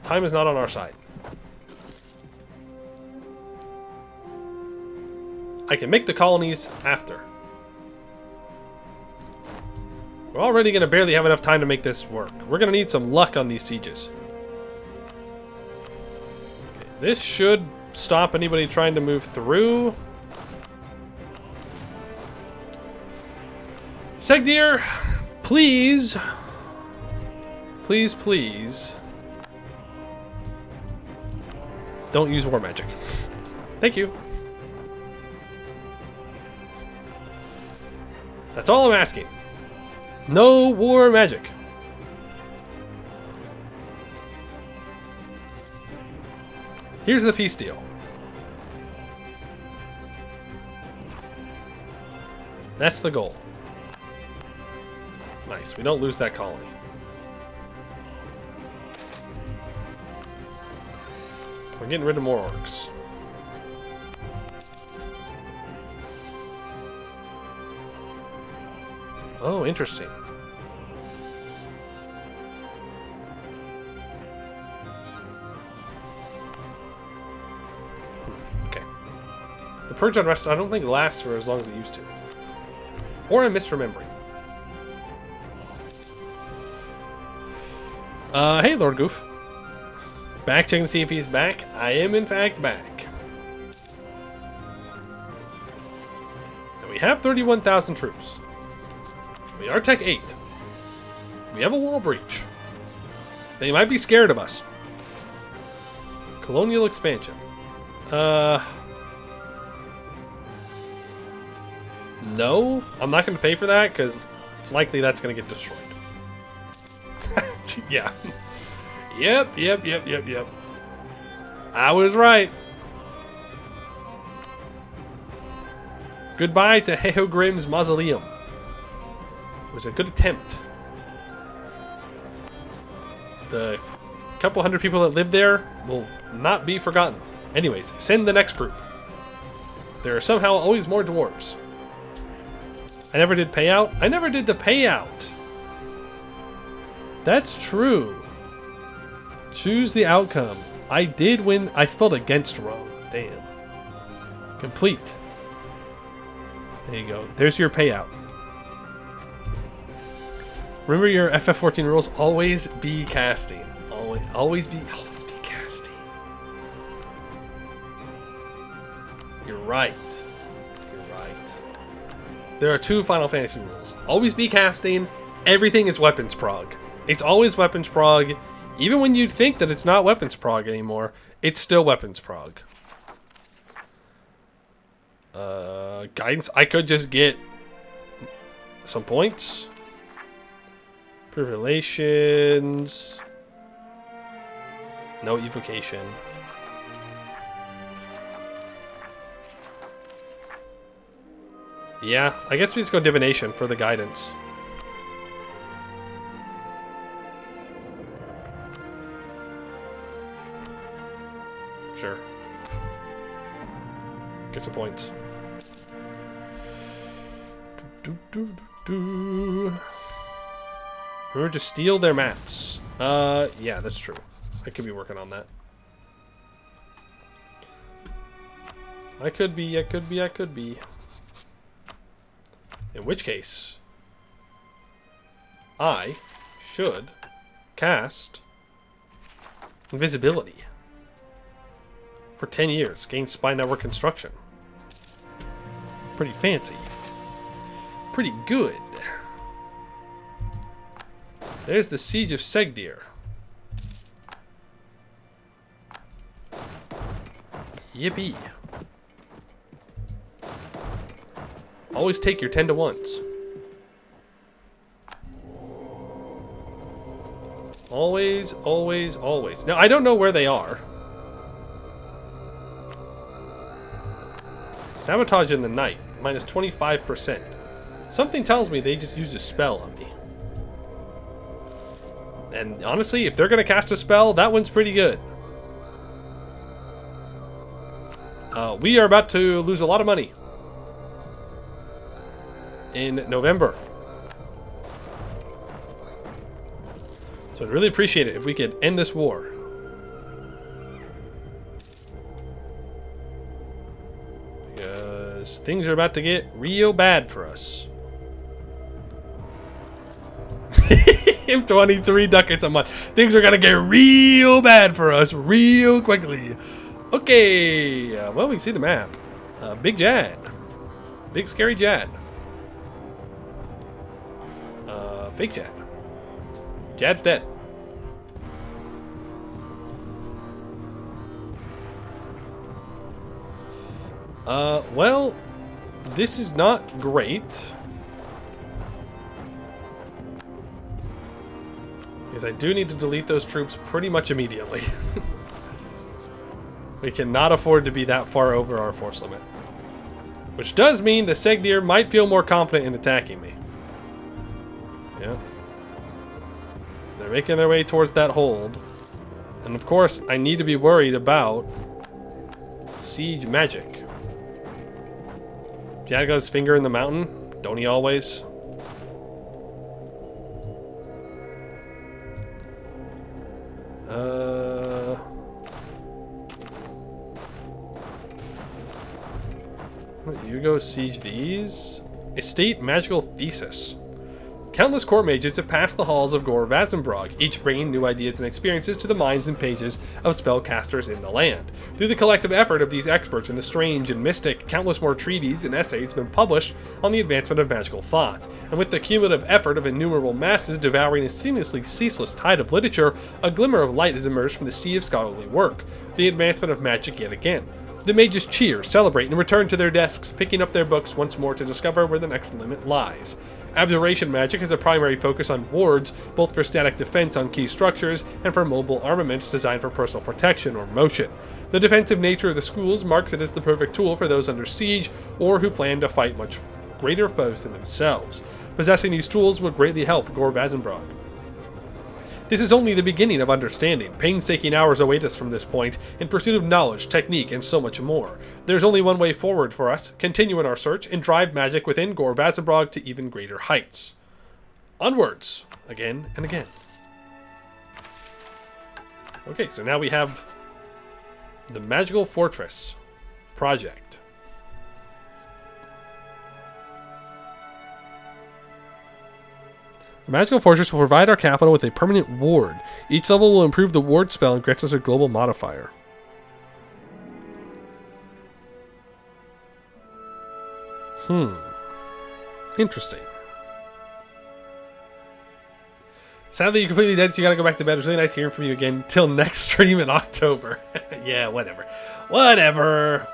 Time is not on our side. I can make the colonies after. We're already going to barely have enough time to make this work. We're going to need some luck on these sieges. Okay, this should stop anybody trying to move through. Segdir, please. Please, please. Don't use war magic. Thank you. That's all I'm asking. No war magic. Here's the peace deal. That's the goal. Nice. We don't lose that colony. We're getting rid of more orcs. Oh, interesting. Okay. The Purge Unrest, I don't think lasts for as long as it used to. Or I'm misremembering. Hey, Lord Goof. Back checking to see if he's back. I am, in fact, back. And we have 31,000 troops. We are Tech 8. We have a wall breach. They might be scared of us. Colonial expansion. No, I'm not going to pay for that because it's likely that's going to get destroyed. Yeah. Yep. I was right. Goodbye to Heogrim's mausoleum. It was a good attempt. The couple hundred people that live there will not be forgotten. Anyways, send the next group. There are somehow always more dwarves. I never did payout. I never did the payout. That's true. Choose the outcome. I did win. I spelled against wrong. Damn. Complete. There you go. There's your payout. Remember your FF14 rules. Always be casting. Always be casting. You're right. You're right. There are 2 Final Fantasy rules. Always be casting. Everything is weapons prog. It's always weapons prog. Even when you think that it's not weapons prog anymore, it's still weapons prog. Guidance. I could just get some points. Relations. No evocation. Yeah, I guess we just go divination for the guidance. Sure. Get some points. Remember to steal their maps. Yeah, that's true. I could be working on that. I could be. In which case, I should cast invisibility for 10 years. Gain spy network construction. Pretty fancy. Pretty good. There's the Siege of Segdir. Yippee. Always take your 10 to 1s. Always, always, always. Now, I don't know where they are. Sabotage in the night. Minus 25%. Something tells me they just used a spell on me. And honestly, if they're going to cast a spell, that one's pretty good. We are about to lose a lot of money in November. So I'd really appreciate it if we could end this war. Because things are about to get real bad for us. 23 ducats a month. Things are gonna get real bad for us real quickly. Okay, well, we can see the map. Big Jad. Big scary Jad. Fake Jad. Jad's dead. Well, this is not great. Because I do need to delete those troops pretty much immediately. We cannot afford to be that far over our force limit. Which does mean the Segdir might feel more confident in attacking me. Yeah. They're making their way towards that hold. And of course, I need to be worried about siege magic. Jad got his finger in the mountain. Don't he always? You go siege these. Estate Magical Thesis. Countless court mages have passed the halls of Vazumbrog, each bringing new ideas and experiences to the minds and pages of spellcasters in the land. Through the collective effort of these experts in the strange and mystic, countless more treatises and essays have been published on the advancement of magical thought. And with the cumulative effort of innumerable masses devouring a seamlessly ceaseless tide of literature, a glimmer of light has emerged from the sea of scholarly work. The advancement of magic yet again. The mages cheer, celebrate, and return to their desks, picking up their books once more to discover where the next limit lies. Abjuration magic has a primary focus on wards, both for static defense on key structures and for mobile armaments designed for personal protection or motion. The defensive nature of the schools marks it as the perfect tool for those under siege or who plan to fight much greater foes than themselves. Possessing these tools would greatly help Vazumbrog. This is only the beginning of understanding. Painstaking hours await us from this point, in pursuit of knowledge, technique, and so much more. There's only one way forward for us: continue in our search and drive magic within Vazumbrog to even greater heights. Onwards, again and again. Okay, so now we have the Magical Fortress project. The Magical Fortress will provide our capital with a permanent ward. Each level will improve the ward spell and grant us a global modifier. Interesting. Sadly, you're completely dead, so you gotta go back to bed. It was really nice hearing from you again. Till next stream in October. Yeah, whatever. Whatever.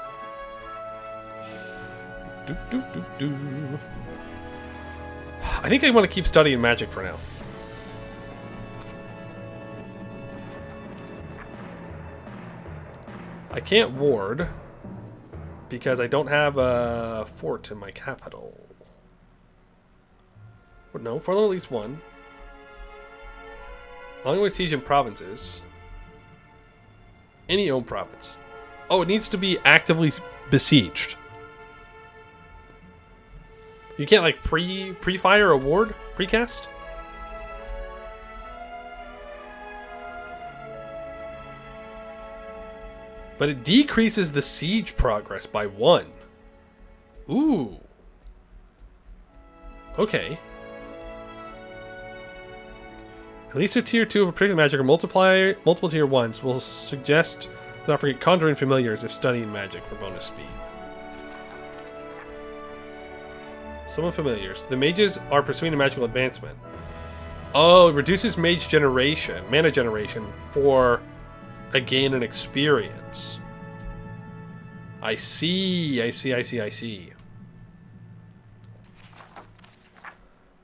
I think I want to keep studying magic for now. I can't ward because I don't have a fort in my capital. No, for at least one. Ongoing siege in provinces. Any own province. Oh, it needs to be actively besieged. You can't like pre-fire a ward? Precast? But it decreases the siege progress by 1. Ooh. Okay. At least a tier 2 of a particular magic or multiple tier 1s will suggest to not forget conjuring familiars if studying magic for bonus speed. Summon familiars. The mages are pursuing a magical advancement. Oh, it reduces mage generation, mana generation, for a gain in experience. I see.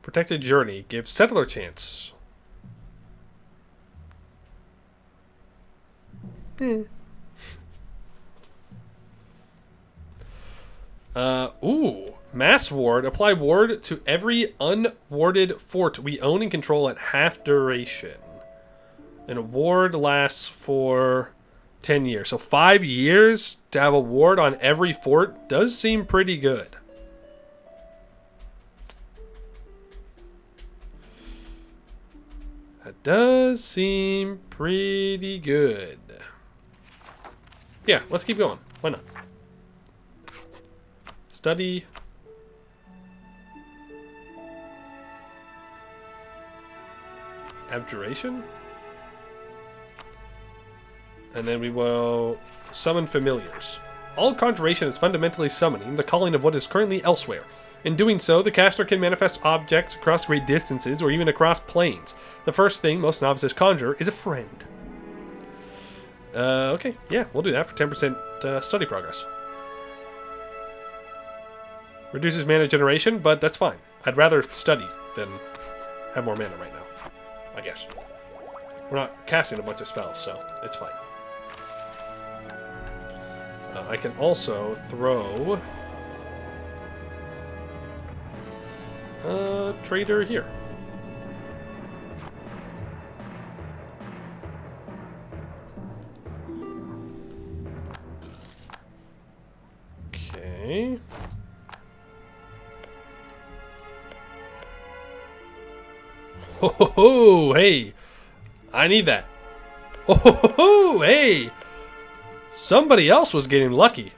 Protected Journey gives settler chance. Ooh. Mass ward. Apply ward to every unwarded fort we own and control at half duration. And a ward lasts for 10 years. So 5 years to have a ward on every fort does seem pretty good. That does seem pretty good. Yeah, let's keep going. Why not? Study. Abjuration. And then we will summon familiars. All conjuration is fundamentally summoning the calling of what is currently elsewhere. In doing so, the caster can manifest objects across great distances or even across planes. The first thing most novices conjure is a friend. Okay, yeah, we'll do that for 10% study progress. Reduces mana generation, but that's fine. I'd rather study than have more mana right now, I guess. We're not casting a bunch of spells, so it's fine. I can also throw a trader here. Okay. Ho ho ho! Hey, I need that. Oh, hey! Somebody else was getting lucky.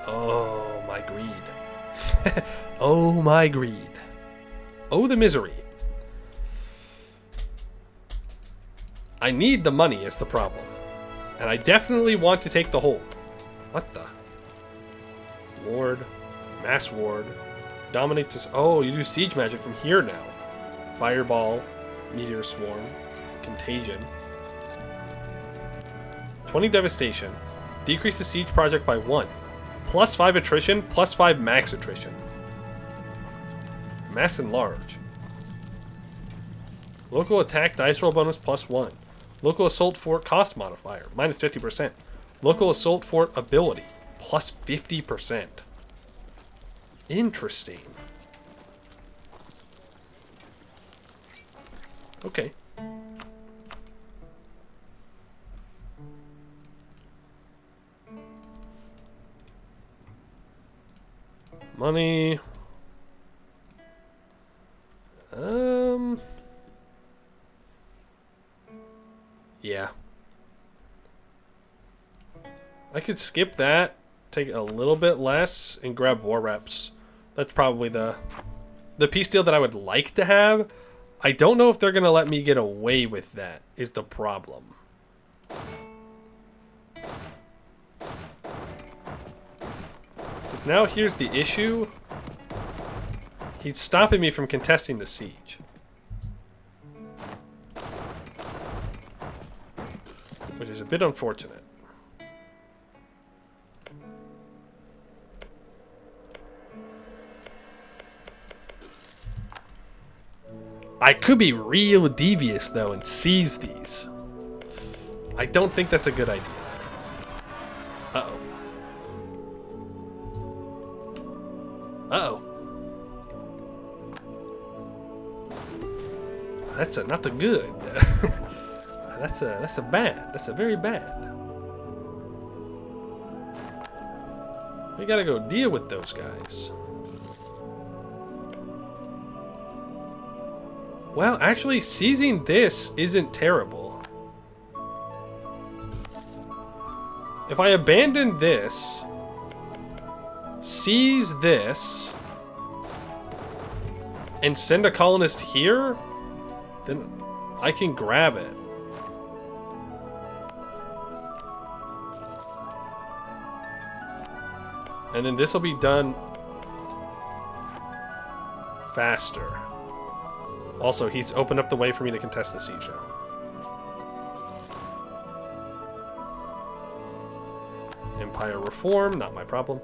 Oh, my greed. Oh, my greed. Oh, the misery. I need the money is the problem. And I definitely want to take the hold. What the? Ward. Mass ward. Dominate this. Oh, you do siege magic from here now. Fireball. Meteor swarm. Contagion. 20 devastation. Decrease the siege project by 1. Plus 5 attrition. Plus 5 max attrition. Mass enlarge. Local attack dice roll bonus plus 1. Local assault fort cost modifier minus 50%. Local assault fort ability plus 50%. Interesting. Okay. Money. Yeah. I could skip that, take a little bit less, and grab war reps. That's probably the piece deal that I would like to have. I don't know if they're going to let me get away with that, is the problem. Because now here's the issue. He's stopping me from contesting the siege. Which is a bit unfortunate. I could be real devious, though, and seize these. I don't think that's a good idea. Uh-oh. Uh-oh. That's not a good. That's a bad. That's a very bad. We gotta go deal with those guys. Well, actually, seizing this isn't terrible. If I abandon this, seize this, and send a colonist here, then I can grab it. And then this will be done faster. Also, he's opened up the way for me to contest the siege now. Empire reform, not my problem.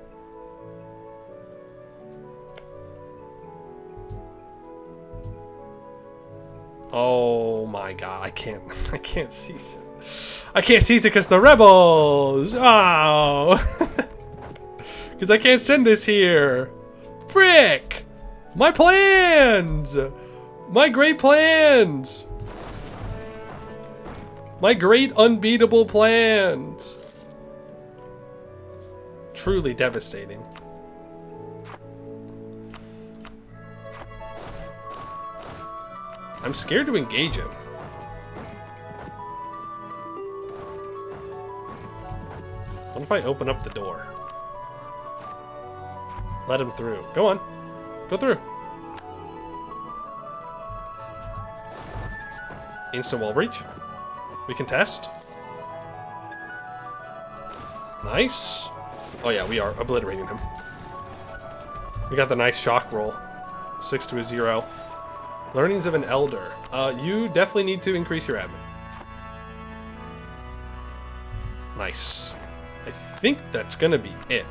Oh my god, I can't seize it. I can't seize it because the rebels! Oh! Because I can't send this here. Frick! My plans! My great plans! My great unbeatable plans! Truly devastating. I'm scared to engage him. What if I open up the door? Let him through. Go on. Go through. Instant wall breach. We can test. Nice. Oh yeah, we are obliterating him. We got the nice shock roll. 6 to a 0. Learnings of an elder. You definitely need to increase your admin. Nice. I think that's gonna be it.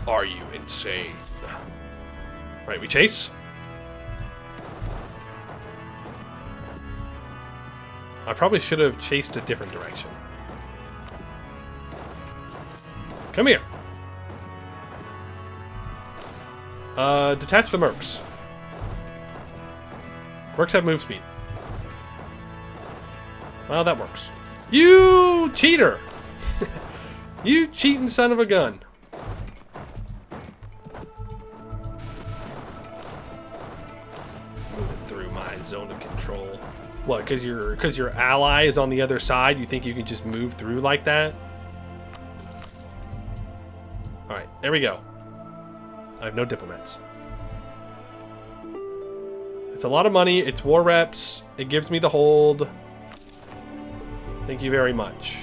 Are you insane? Right, we chase. I probably should have chased a different direction. Come here. Detach the mercs. Mercs have move speed. Well, that works. You cheater! You cheating son of a gun. zone of control. What, because your ally is on the other side, you think you can just move through like that? Alright, there we go. I have no diplomats. It's a lot of money, it's war reps, it gives me the hold. Thank you very much.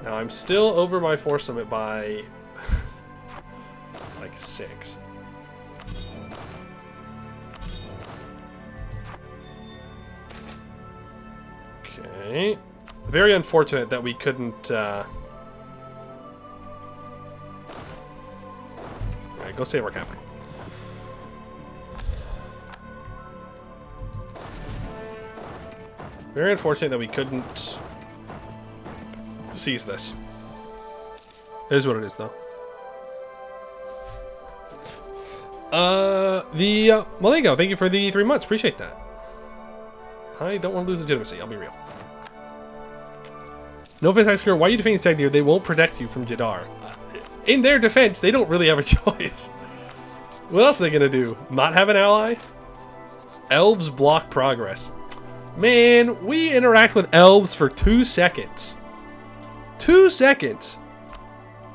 Now I'm still over my force limit by like 6. Okay. Very unfortunate that we couldn't Alright, go save our capital. Very unfortunate that we couldn't seize this. It is what it is, though. Well, there you go. Thank you for the 3 months. Appreciate that. I don't want to lose legitimacy. I'll be real. No offense, High Score. Why are you defending Stagneer? They won't protect you from Jadar. In their defense, they don't really have a choice. What else are they going to do? Not have an ally? Elves block progress. Man, we interact with elves for 2 seconds. 2 seconds.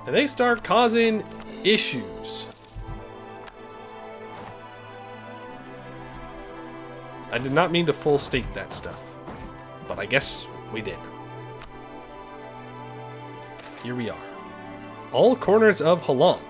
And they start causing issues. I did not mean to full state that stuff. But I guess we did. Here we are. All corners of Halan.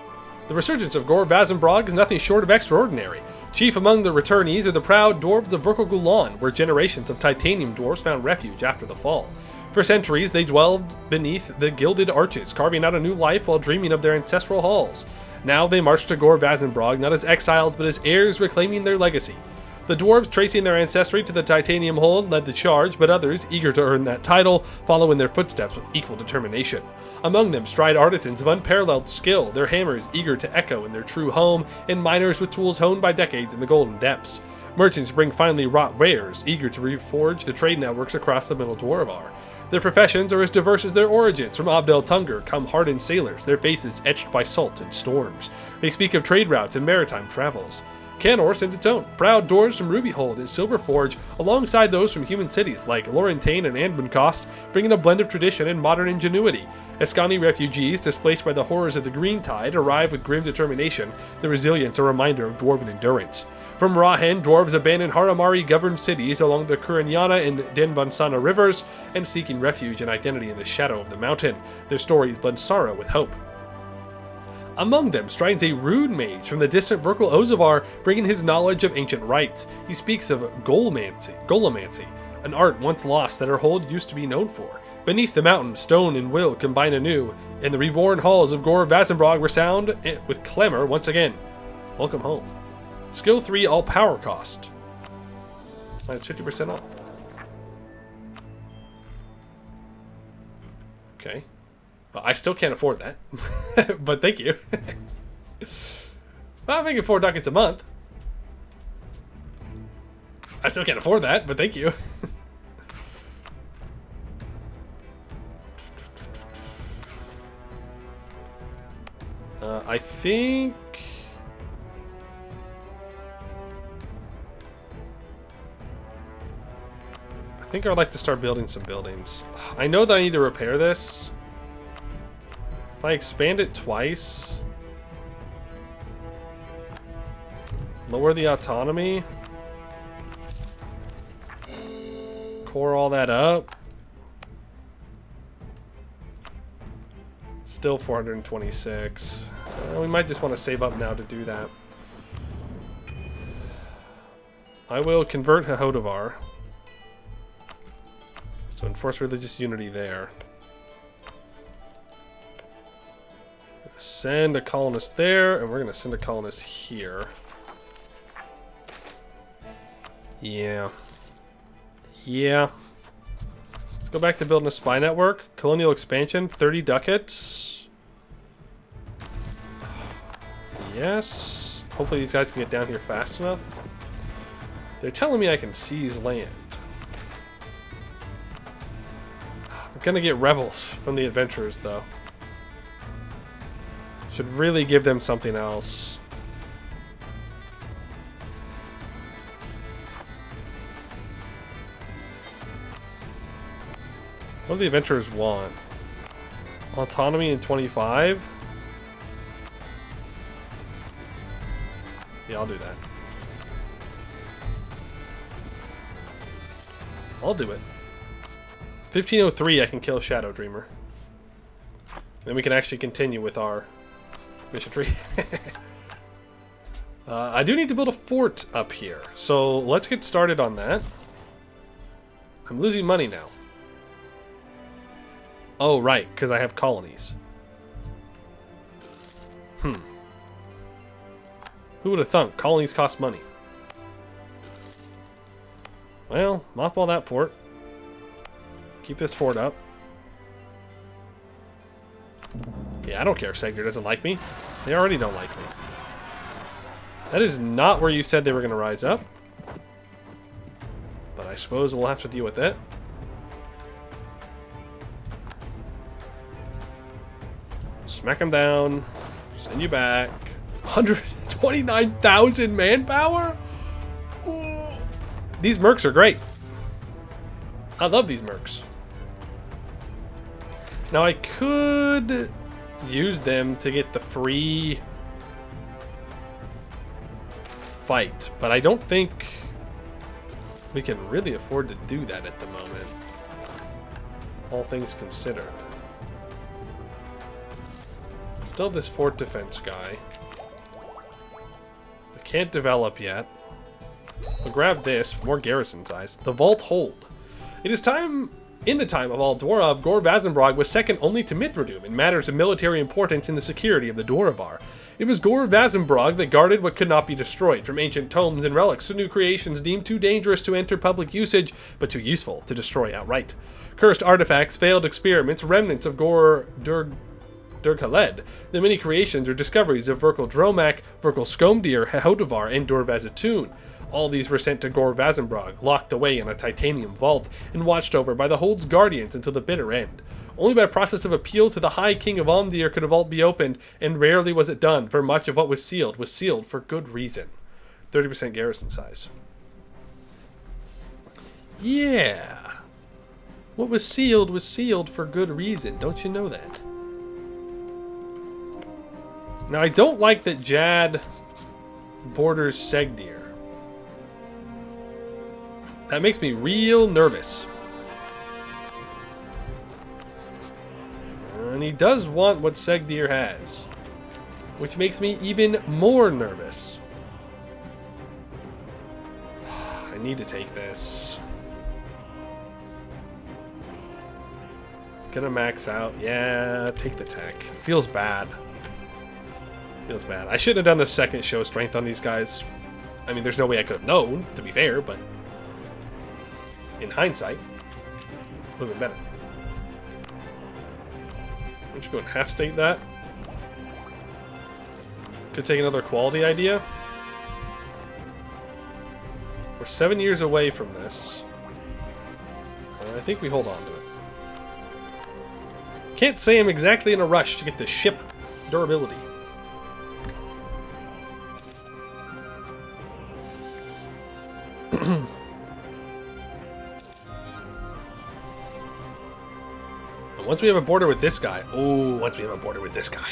The resurgence of Gore Vazumbrog is nothing short of extraordinary. Chief among the returnees are the proud dwarves of Vrukal, where generations of titanium dwarves found refuge after the fall. For centuries, they dwelled beneath the gilded arches, carving out a new life while dreaming of their ancestral halls. Now they march to Gore Vazumbrog not as exiles, but as heirs reclaiming their legacy. The dwarves, tracing their ancestry to the titanium hold, led the charge, but others, eager to earn that title, follow in their footsteps with equal determination. Among them stride artisans of unparalleled skill, their hammers eager to echo in their true home, and miners with tools honed by decades in the golden depths. Merchants bring finely wrought wares, eager to reforge the trade networks across the Middle Dwarvar. Their professions are as diverse as their origins. From Abdel Tungur come hardened sailors, their faces etched by salt and storms. They speak of trade routes and maritime travels. Canor sends its own, proud dwarves from Rubyhold and Silverforge, alongside those from human cities like Laurentane and Anbennar, bringing a blend of tradition and modern ingenuity. Eskani refugees, displaced by the horrors of the Green Tide, arrive with grim determination, their resilience a reminder of dwarven endurance. From Rahen, dwarves abandon Haramari-governed cities along the Kuranyana and Denbansana rivers, and seeking refuge and identity in the shadow of the mountain. Their stories blend sorrow with hope. Among them strides a rude mage from the distant Vrukal Ozavar, bringing his knowledge of ancient rites. He speaks of Golomancy, an art once lost that her hold used to be known for. Beneath the mountain, stone and will combine anew, and the reborn halls of Gore Vazumbrog resound with clamor once again. Welcome home. Skill 3 all power cost. That's 50% off. Okay. I still can't afford that, but thank you. Well, I'm making 4 ducats a month. I still can't afford that, but thank you. I think I'd like to start building some buildings. I know that I need to repair this. If I expand it twice, lower the autonomy, core all that up, still 426. We might just want to save up now to do that. I will convert Hahodavar. So enforce religious unity there. Send a colonist there, and we're going to send a colonist here. Yeah. Let's go back to building a spy network. Colonial expansion, 30 ducats. Yes. Hopefully these guys can get down here fast enough. They're telling me I can seize land. I'm going to get rebels from the adventurers, though. Should really give them something else. What do the adventurers want? Autonomy in 25? Yeah, I'll do that. I'll do it. 1503, I can kill Shadow Dreamer. Then we can actually continue with our mission tree. I do need to build a fort up here, so let's get started on that. I'm losing money now. Oh, right, because I have colonies. Who would have thunk? Colonies cost money. Well, mothball that fort. Keep this fort up. Yeah, I don't care if Segdir doesn't like me. They already don't like me. That is not where you said they were going to rise up. But I suppose we'll have to deal with it. Smack them down. Send you back. 129,000 manpower? Ooh. These mercs are great. I love these mercs. Now I could use them to get the free fight, but I don't think we can really afford to do that at the moment. All things considered. Still this fort defense guy. I can't develop yet. I'll grab this, more garrison size. The Vault Hold. It is time, in the time of all Dwarf, Gore Vazumbrog was second only to Mithradum in matters of military importance in the security of the Dwarvar. It was Gore Vazumbrog that guarded what could not be destroyed, from ancient tomes and relics to new creations deemed too dangerous to enter public usage, but too useful to destroy outright. Cursed artifacts, failed experiments, remnants of Gore Durkhaled, the many creations or discoveries of Verkal Dromak, Verkal Skomdir, Hehodavar, and Dorvazatun. All these were sent to Gore Vazumbrog, locked away in a titanium vault, and watched over by the Hold's guardians until the bitter end. Only by process of appeal to the High King of Omdir could a vault be opened, and rarely was it done, for much of what was sealed for good reason. 30% garrison size. Yeah. What was sealed for good reason. Don't you know that? Now, I don't like that Jad borders Segdir. That makes me real nervous. And he does want what Segdir has, which makes me even more nervous. I need to take this. Gonna max out. Yeah, take the tech. Feels bad. Feels bad. I shouldn't have done the second show strength on these guys. I mean, there's no way I could have known, to be fair, but in hindsight, would have been better. Why don't you go and half state that? Could take another quality idea. We're 7 years away from this. I think we hold on to it. Can't say I'm exactly in a rush to get the ship durability. Once we have a border with this guy. Oh, once we have a border with this guy.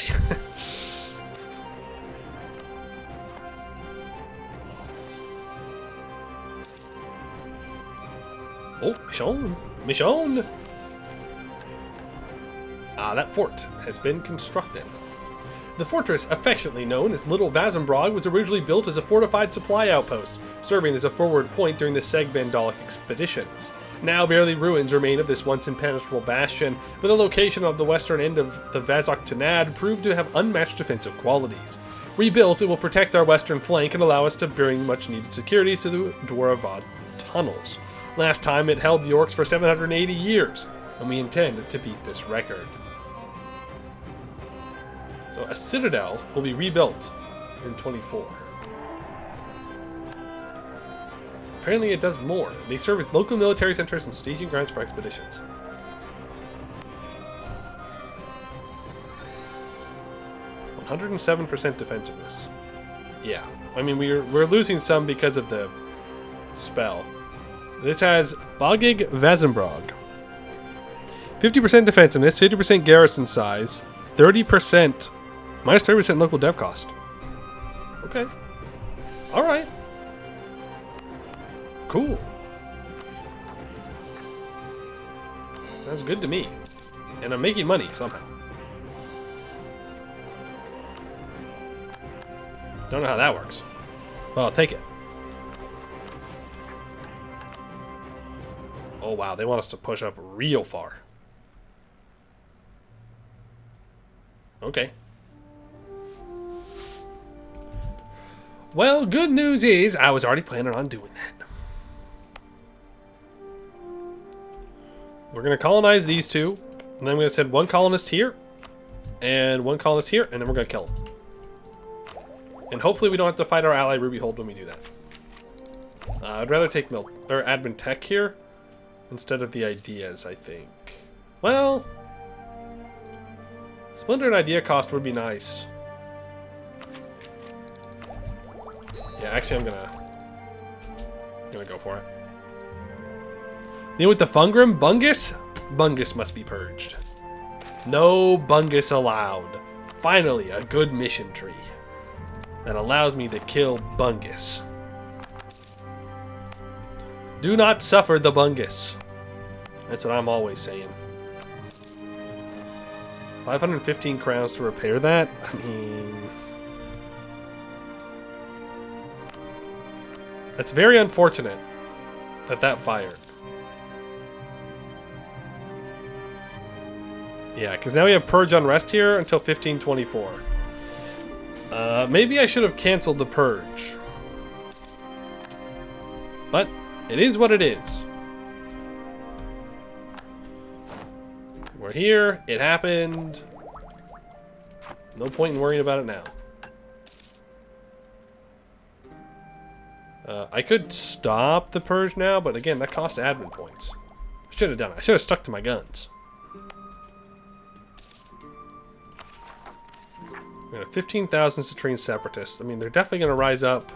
Oh, Michonne. Ah, that fort has been constructed. The fortress, affectionately known as Little Vazumbrog, was originally built as a fortified supply outpost, serving as a forward point during the Segbandalic expeditions. Now barely ruins remain of this once impenetrable bastion, but the location of the western end of the Vazok Tunad proved to have unmatched defensive qualities. Rebuilt, it will protect our western flank and allow us to bring much needed security to the Dwaravad tunnels. Last time it held the orcs for 780 years, and we intend to beat this record. So a citadel will be rebuilt in 24. Apparently it does more. They serve as local military centers and staging grounds for expeditions. "107% defensiveness." Yeah, I mean we're losing some because of the spell. This has Bogig Vazumbrog. 50% defensiveness, 50% garrison size, 30%, minus 30% local dev cost. Okay. Alright. Cool. Sounds good to me. And I'm making money somehow. Don't know how that works. Well, I'll take it. Oh wow, they want us to push up real far. Okay. Well, good news is I was already planning on doing that. We're going to colonize these two. And then I'm going to send one colonist here. And one colonist here. And then we're going to kill them. And hopefully we don't have to fight our ally Ruby Hold when we do that. I'd rather take milk or admin tech here instead of the ideas, I think. Well, Splinter and idea cost would be nice. Yeah, actually I'm gonna go for it. You know, with the Fungrim, Bungus must be purged. No Bungus allowed. Finally, a good mission tree that allows me to kill Bungus. Do not suffer the Bungus. That's what I'm always saying. 515 crowns to repair that? I mean... That's very unfortunate that that fired. Yeah, because now we have Purge Unrest here until 1524. Maybe I should have canceled the Purge. But it is what it is. We're here. It happened. No point in worrying about it now. I could stop the Purge now, but again, that costs admin points. I should have done it. I should have stuck to my guns. We got 15,000 Citrine Separatists. I mean, they're definitely going to rise up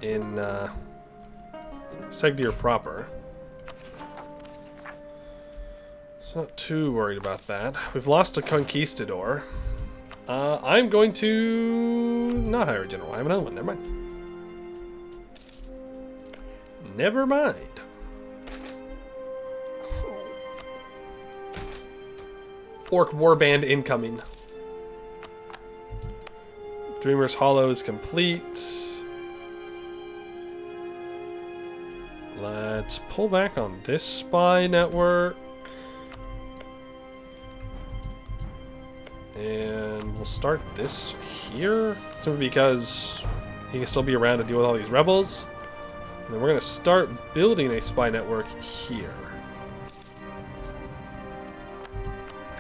in Segdir proper. So not too worried about that. We've lost a Conquistador. I'm going to not hire a general. I have another one. Never mind. Never mind. Orc Warband incoming. Dreamer's Hollow is complete. Let's pull back on this spy network. And we'll start this here. Simply because he can still be around to deal with all these rebels. And then we're going to start building a spy network here.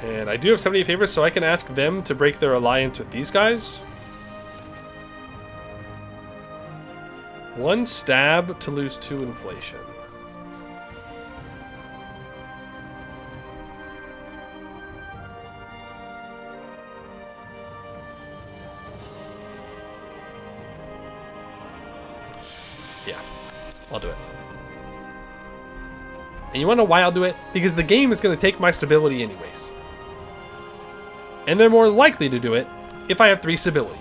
And I do have 78 favors, so I can ask them to break their alliance with these guys. One stab to lose 2 inflation. Yeah, I'll do it. And you want to know why I'll do it? Because the game is going to take my stability anyways. And they're more likely to do it if I have 3 stability.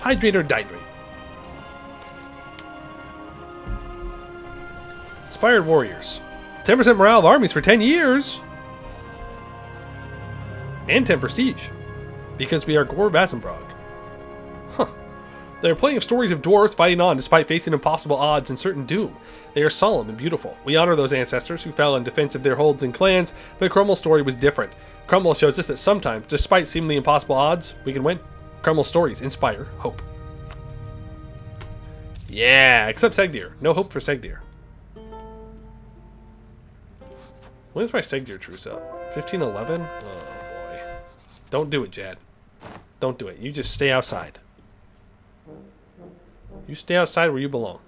Hydrate or dihydrate. Inspired Warriors. 10% morale of armies for 10 years. And 10 prestige. Because we are Gore Vazumbrog. Huh. There are plenty of stories of dwarves fighting on despite facing impossible odds and certain doom. They are solemn and beautiful. We honor those ancestors who fell in defense of their holds and clans, but Crummel's story was different. Crumble shows us that sometimes, despite seemingly impossible odds, we can win. Crummel's stories inspire hope. Yeah, except Segdir. No hope for Segdir. When's my Segdir truce up? 1511? Oh boy. Don't do it, Jad. Don't do it. You just stay outside. You stay outside where you belong.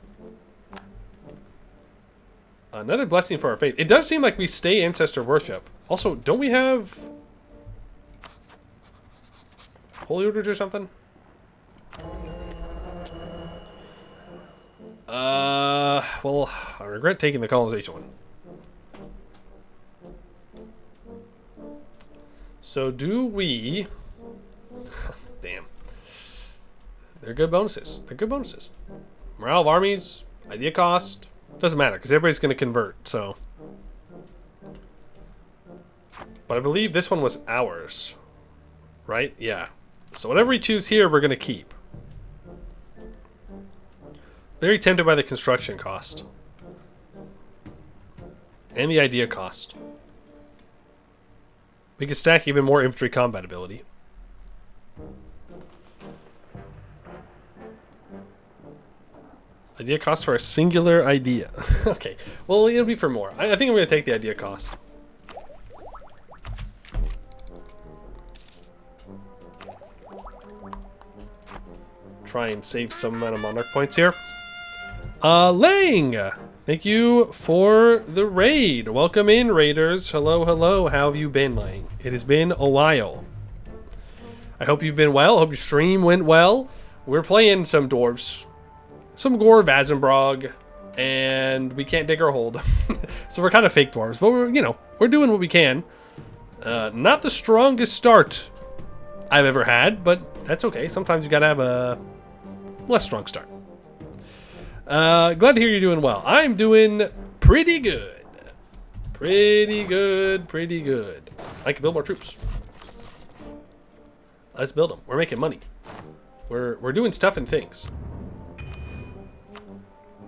Another blessing for our faith. It does seem like we stay ancestor worship. Also, don't we have holy orders or something? Well, I regret taking the colonization one. So do we... Damn. They're good bonuses. They're good bonuses. Morale of armies, idea cost, doesn't matter because everybody's going to convert, so... But I believe this one was ours. Right? Yeah. So whatever we choose here, we're going to keep. Very tempted by the construction cost. And the idea cost. We could stack even more infantry combat ability. Idea cost for a singular idea. Okay. Well, it'll be for more. I think I'm going to take the idea cost. Try and save some amount of monarch points here. Lang! Thank you for the raid. Welcome in, raiders. Hello, hello. How have you been, Lang? It has been a while. I hope you've been well. I hope your stream went well. We're playing some dwarves. Some gore Vazumbrog. And we can't dig our hold. So we're kind of fake dwarves. But we're, you know, we're doing what we can. Not the strongest start I've ever had. But that's okay. Sometimes you gotta have a less strong start. Glad to hear you're doing well. I'm doing pretty good. Pretty good, pretty good. I can build more troops. Let's build them. We're making money. We're doing stuff and things.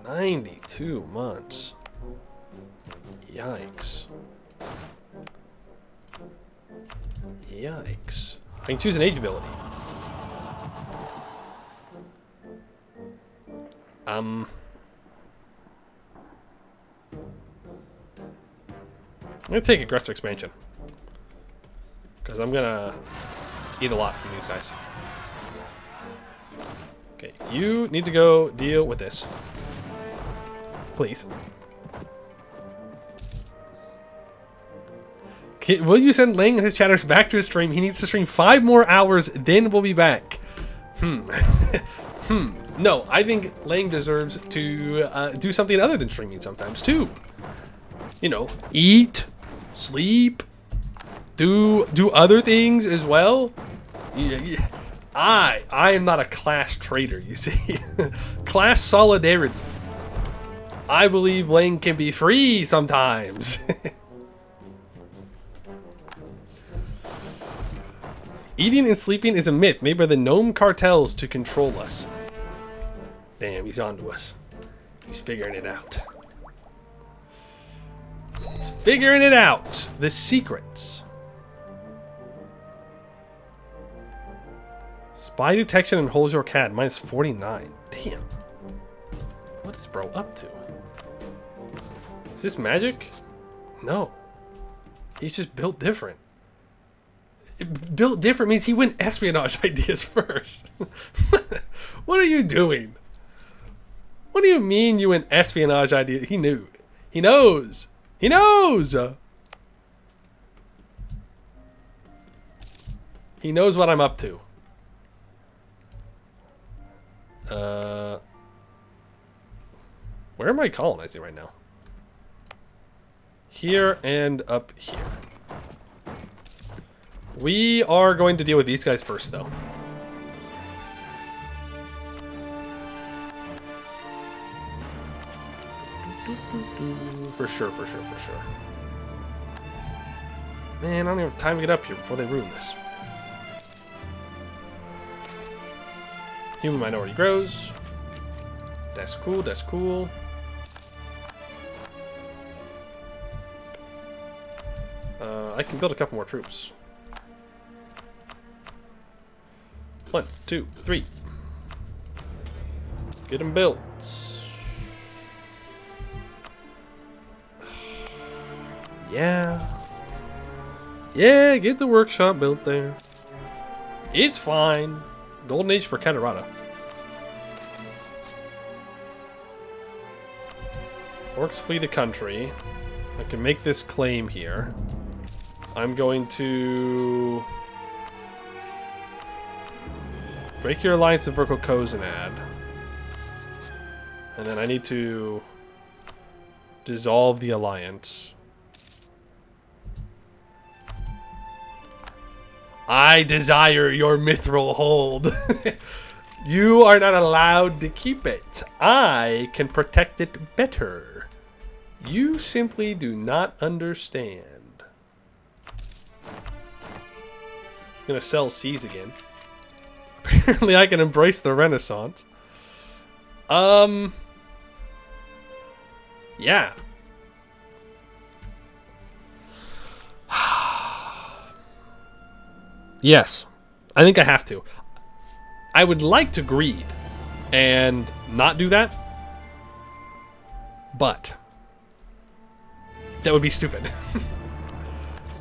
92 months. Yikes. Yikes. I can choose an age ability. I'm gonna take aggressive expansion because I'm gonna eat a lot from these guys. Okay, you need to go deal with this, please. Will you send Lang and his chatters back to his stream? He needs to stream 5 more hours, then we'll be back. No, I think Lang deserves to do something other than streaming sometimes too. You know, eat, sleep, do other things as well. Yeah. I am not a class traitor, you see. Class solidarity. I believe Lang can be free sometimes. Eating and sleeping is a myth made by the gnome cartels to control us. Damn, he's onto us. He's figuring it out. He's figuring it out. The secrets. Spy detection and holds your cat minus 49. Damn. What is bro up to? Is this magic? No. He's just built different. Built different means he went espionage ideas first. What are you doing? What do you mean you went espionage ideas? He knew. He knows. He knows. He knows what I'm up to. Where am I colonizing right now? Here and up here. We are going to deal with these guys first, though. For sure, for sure, for sure. Man, I don't even have time to get up here before they ruin this. Human minority grows. That's cool, that's cool. I can build a couple more troops. 1, 2, 3. Get them built. Yeah. Yeah, get the workshop built there. It's fine. Golden Age for Catarata. Orcs flee the country. I can make this claim here. I'm going to break your alliance with Verko Kozanad. And then I need to dissolve the alliance. I desire your mithril hold. You are not allowed to keep it. I can protect it better. You simply do not understand. I'm gonna sell C's again. Apparently I can embrace the Renaissance. Yeah. Yes. I think I have to. I would like to greed and not do that, but that would be stupid.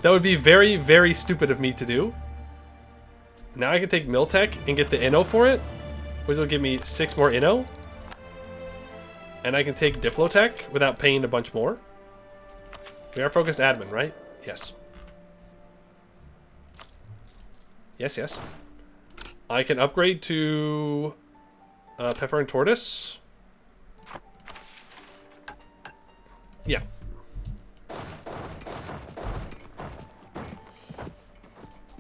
That would be very, very stupid of me to do. Now I can take Miltech and get the Inno for it, which will give me 6 more Inno. And I can take Diplotech without paying a bunch more. We are focused admin, right? Yes. Yes, yes. I can upgrade to Pepper and Tortoise. Yeah.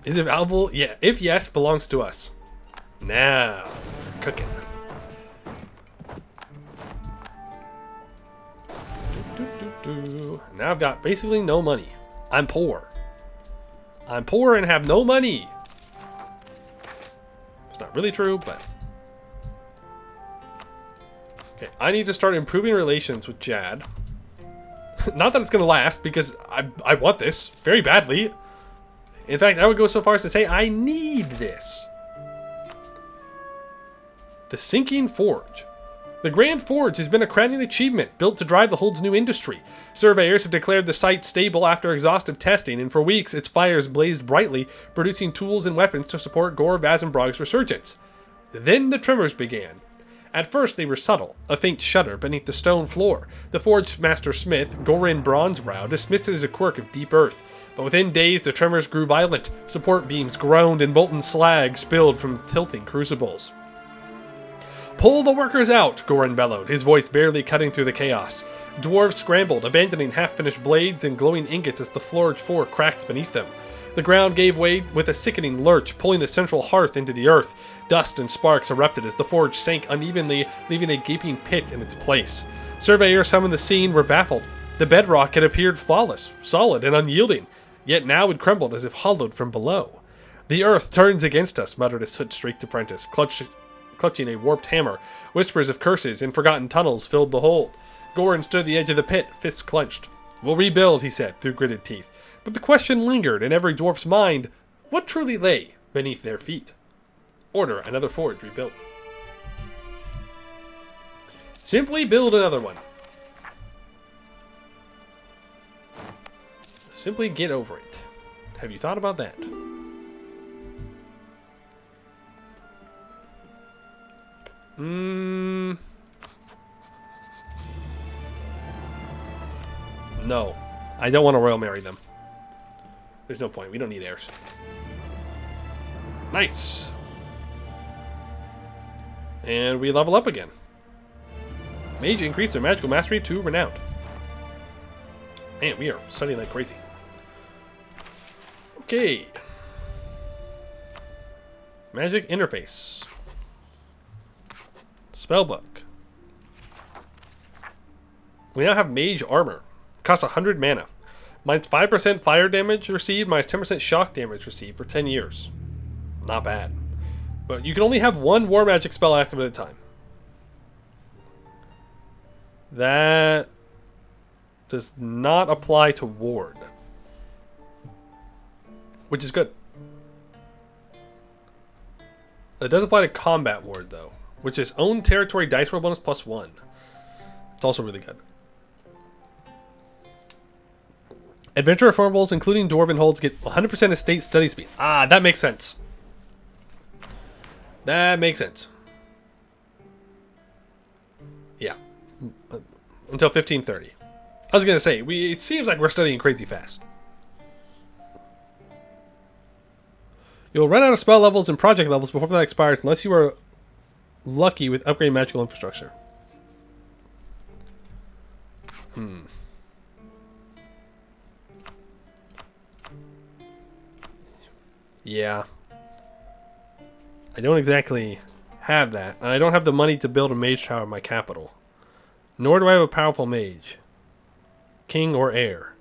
Is it valuable? Yeah. If yes, belongs to us. Now, cooking. Now I've got basically no money. I'm poor. I'm poor and have no money. It's not really true, but... Okay, I need to start improving relations with Jad. Not that it's going to last, because I want this very badly. In fact, I would go so far as to say I need this. The Sinking Forge. The Grand Forge has been a crowning achievement, built to drive the Hold's new industry. Surveyors have declared the site stable after exhaustive testing, and for weeks its fires blazed brightly, producing tools and weapons to support Gore Vazumbrog's resurgence. Then the tremors began. At first they were subtle, a faint shudder beneath the stone floor. The Forge Master Smith, Gorin Bronzebrow, dismissed it as a quirk of deep earth. But within days the tremors grew violent. Support beams groaned and molten slag spilled from tilting crucibles. "Pull the workers out," Gorin bellowed, his voice barely cutting through the chaos. Dwarves scrambled, abandoning half-finished blades and glowing ingots as the forge floor cracked beneath them. The ground gave way with a sickening lurch, pulling the central hearth into the earth. Dust and sparks erupted as the forge sank unevenly, leaving a gaping pit in its place. Surveyors summoned the scene were baffled. The bedrock had appeared flawless, solid, and unyielding, yet now it crumbled as if hollowed from below. "The earth turns against us," muttered a soot-streaked apprentice, clutching a warped hammer. Whispers of curses and forgotten tunnels filled the hold. Gorin stood at the edge of the pit, fists clenched. "We'll rebuild," he said, through gritted teeth. But the question lingered in every dwarf's mind. What truly lay beneath their feet? Order another forge rebuilt. Simply build another one. Simply get over it. Have you thought about that? No. I don't want to royal marry them. There's no point. We don't need heirs. Nice. And we level up again. Mage increased their magical mastery to renowned. Man, we are studying like crazy. Okay. Magic interface. Spellbook. We now have mage armor. Costs 100 mana. Minus 5% fire damage received, minus 10% shock damage received for 10 years. Not bad. But you can only have one war magic spell active at a time. That does not apply to ward. Which is good. It does apply to combat ward though. Which is own territory dice roll bonus +1. It's also really good. Adventure reformables, including Dwarven holds, get 100% estate study speed. Ah, that makes sense. That makes sense. Yeah. Until 1530. I was going to say, it seems like we're studying crazy fast. You'll run out of spell levels and project levels before that expires unless you are lucky with upgrading magical infrastructure. Yeah. I don't exactly have that. And I don't have the money to build a mage tower in my capital. Nor do I have a powerful mage. King or heir.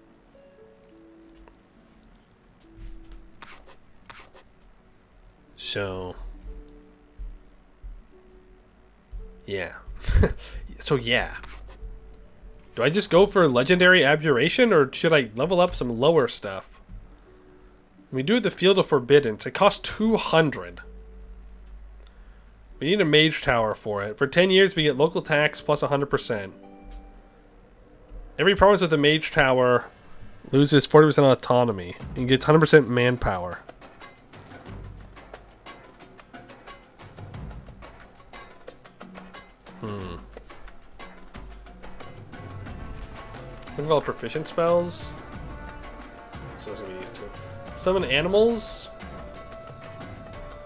So... yeah. So yeah. Do I just go for legendary abjuration, or should I level up some lower stuff? We do the Field of Forbidden. It costs 200. We need a mage tower for it. For 10 years, we get local tax plus 100%. Every province with a mage tower loses 40% autonomy and gets 100% manpower. Think about proficient spells. So that's gonna be these two. Summon animals.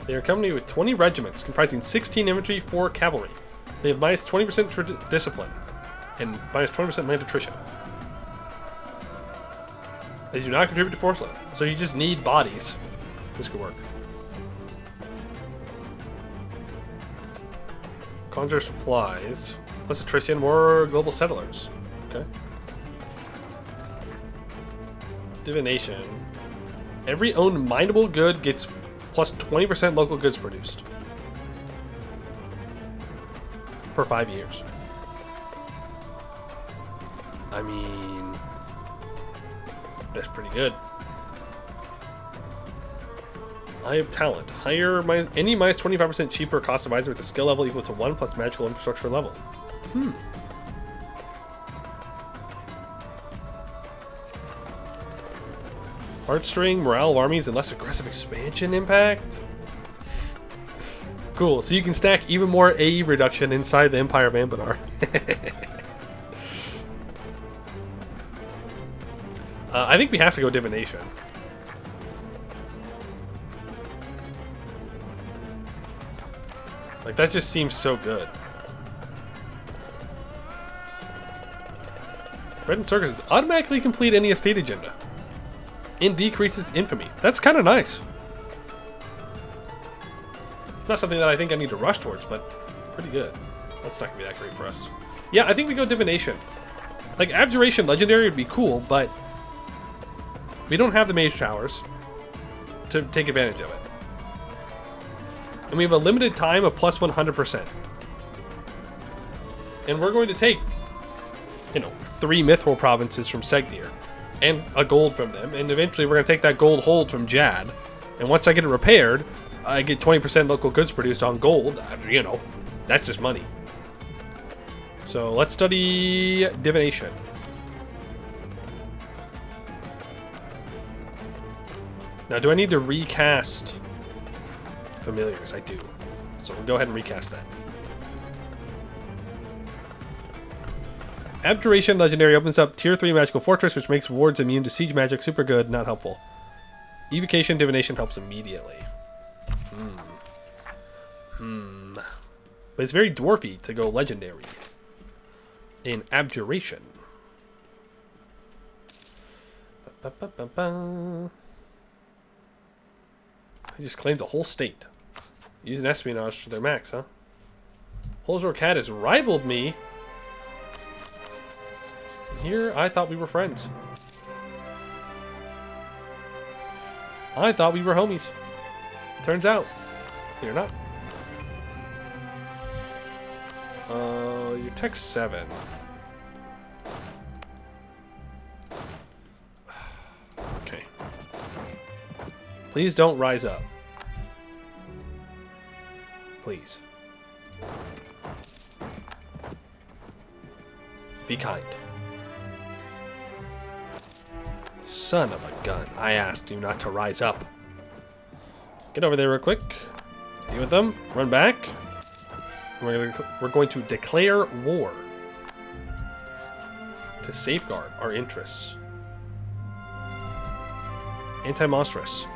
They are accompanied with 20 regiments, comprising 16 infantry, 4 cavalry. They have minus 20% discipline and minus 20% land attrition. They do not contribute to force level, so you just need bodies. This could work. Conjure supplies. Less attrition, more global settlers. Okay. Divination. Every owned mineable good gets plus 20% local goods produced. For 5 years. I mean... that's pretty good. I have talent. Hire any minus 25% cheaper cost advisor with a skill level equal to 1 plus magical infrastructure level. Heartstring, morale of armies, and less aggressive expansion impact. Cool, so you can stack even more AE reduction inside the Empire of Anbennar. I think we have to go divination. Like, that just seems so good. Bread and circus automatically complete any estate agenda. And decreases infamy. That's kind of nice. Not something that I think I need to rush towards, but pretty good. That's not going to be that great for us. Yeah, I think we go divination. Like, abjuration legendary would be cool, but we don't have the mage towers to take advantage of it. And we have a limited time of plus 100%. And we're going to take, 3 mithril provinces from Segdir. And a gold from them. And eventually we're going to take that gold hold from Jad. And once I get it repaired, I get 20% local goods produced on gold. That's just money. So let's study divination. Now, do I need to recast familiars? I do. So we'll go ahead and recast that. Abjuration Legendary opens up Tier 3 Magical Fortress, which makes wards immune to siege magic. Super good, not helpful. Evocation Divination helps immediately. But it's very dwarfy to go Legendary in Abjuration. I just claimed the whole state. Using espionage to their max, huh? Holzor Cat has rivaled me. Here, I thought we were friends. I thought we were homies. Turns out, you're not. You're tech 7. Okay. Please don't rise up. Please. Be kind. Son of a gun. I asked you not to rise up. Get over there real quick. Deal with them. Run back. We're going to declare war to safeguard our interests. Anti-monstrous.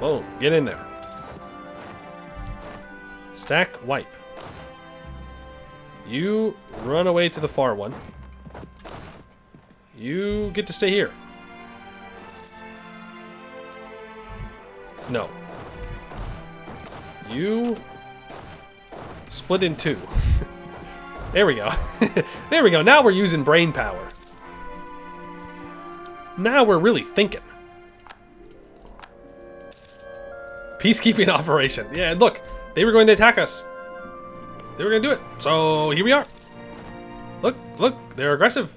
Boom. Get in there. Stack wipe. You run away to the far one. You get to stay here. No. You split in two. There we go. There we go. Now we're using brain power. Now we're really thinking. Peacekeeping operation. Yeah, look. They were going to attack us. They were going to do it. So here we are. Look, look. They're aggressive.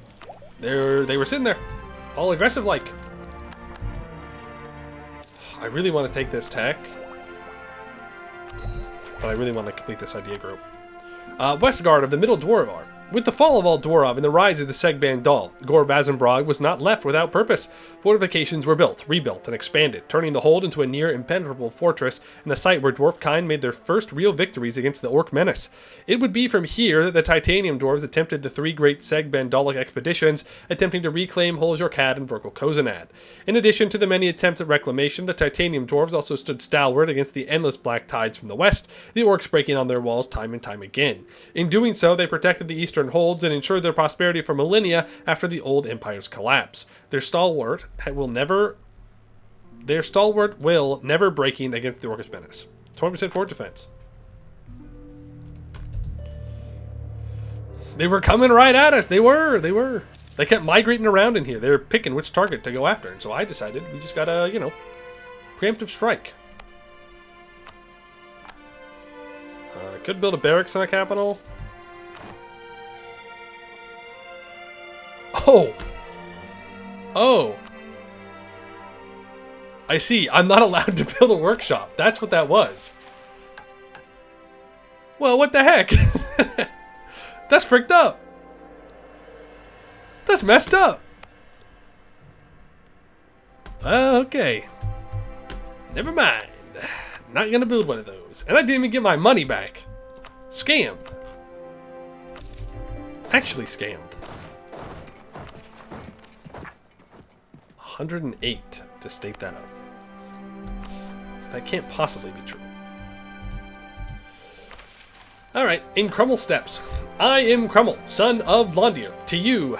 They were sitting there. All aggressive like. I really want to take this tech. But I really want to complete this idea group. Westguard of the Middle Dwarvar. With the fall of all Dwarov and the rise of the Segbandal, Vazumbrog was not left without purpose. Fortifications were built, rebuilt, and expanded, turning the hold into a near impenetrable fortress and the site where Dwarfkind made their first real victories against the Orc menace. It would be from here that the Titanium Dwarves attempted the three great Segbandalic expeditions, attempting to reclaim Holjorkad and Verkle In addition to the many attempts at reclamation, the Titanium Dwarves also stood stalwart against the endless black tides from the west, the Orcs breaking on their walls time and time again. In doing so, they protected the eastern holds and ensured their prosperity for millennia after the old empire's collapse. Their stalwart will never breaking against the Orcish menace. 20% fort defense. They were coming right at us. They were. They kept migrating around in here. They were picking which target to go after. And so I decided we just gotta, preemptive strike. Could build a barracks in a capital. Oh! I see. I'm not allowed to build a workshop. That's what that was. Well, what the heck? That's fricked up. That's messed up. Okay. Never mind. Not gonna build one of those. And I didn't even get my money back. Scammed. Actually scammed. 108 to state that up. That can't possibly be true. Alright, in Crummel steps. I am Crummel, son of Londir. To you,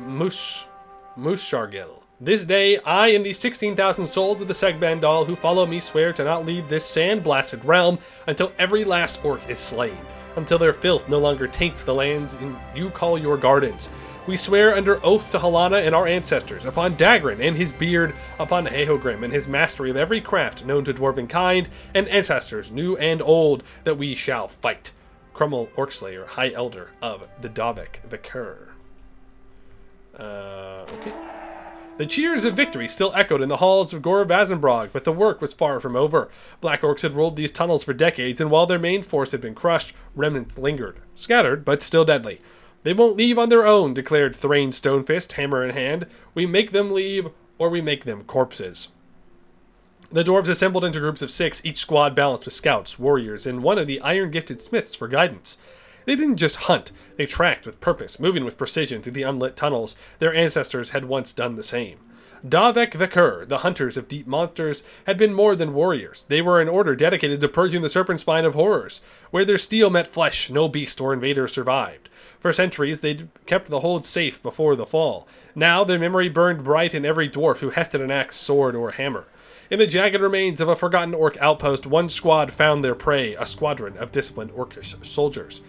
Mushargil. This day, I and the 16,000 souls of the Segbandal who follow me swear to not leave this sand-blasted realm until every last orc is slain, until their filth no longer taints the lands you call your gardens. We swear under oath to Halana and our ancestors, upon Dagran and his beard, upon Hehogrim and his mastery of every craft known to dwarven kind, and ancestors new and old, that we shall fight. Crummel Orcslayer, High Elder of the Davik Vikur. Okay. The cheers of victory still echoed in the halls of Vazumbrog, but the work was far from over. Black Orcs had ruled these tunnels for decades, and while their main force had been crushed, remnants lingered. Scattered, but still deadly. They won't leave on their own, declared Thrain Stonefist, hammer in hand. We make them leave, or we make them corpses. The dwarves assembled into groups of 6, each squad balanced with scouts, warriors, and one of the iron-gifted smiths for guidance. They didn't just hunt, they tracked with purpose, moving with precision through the unlit tunnels. Their ancestors had once done the same. Davik Vikur, the hunters of deep monsters, had been more than warriors. They were an order dedicated to purging the serpent spine of horrors. Where their steel met flesh, no beast or invader survived. For centuries, they'd kept the hold safe before the fall. Now, their memory burned bright in every dwarf who hefted an axe, sword, or hammer. In the jagged remains of a forgotten orc outpost, one squad found their prey, a squadron of disciplined orcish soldiers.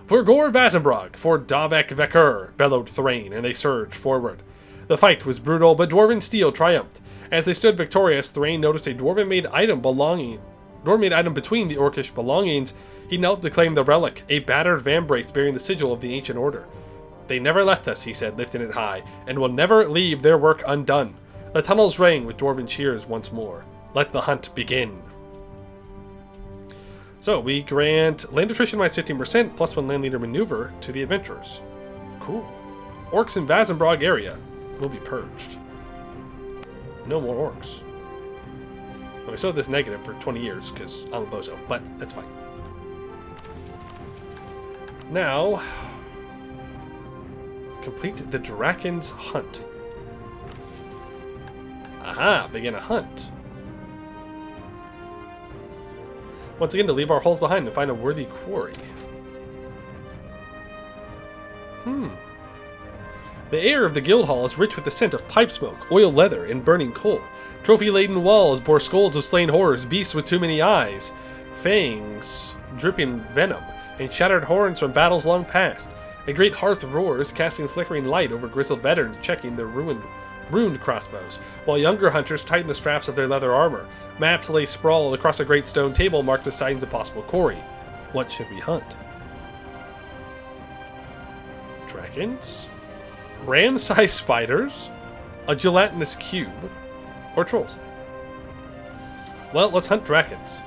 For Vazumbrog, for Davik Vikur, bellowed Thrain, and they surged forward. The fight was brutal, but dwarven steel triumphed. As they stood victorious, Thrain noticed a dwarven-made item between the orcish belongings. He knelt to claim the relic, a battered vambrace bearing the sigil of the ancient order. They never left us, he said, lifting it high, and will never leave their work undone. The tunnels rang with dwarven cheers once more. Let the hunt begin. So, we grant land attrition minus 15%, plus 1 land leader maneuver to the adventurers. Cool. Orcs in Vazumbrog area will be purged. No more orcs. Well, we still have this negative for 20 years, because I'm a bozo, but that's fine. Now, complete the Draken's Hunt. Aha, begin a hunt. Once again, to leave our holes behind and find a worthy quarry. The air of the guild hall is rich with the scent of pipe smoke, oiled leather, and burning coal. Trophy-laden walls bore skulls of slain horrors, beasts with too many eyes, fangs dripping venom, and shattered horns from battles long past. A great hearth roars, casting flickering light over grizzled veterans checking their ruined crossbows, while younger hunters tighten the straps of their leather armor. Maps lay sprawled across a great stone table marked with signs of possible quarry. What should we hunt? Dragons? Ram-sized spiders? A gelatinous cube? Or trolls? Well, let's hunt dragons.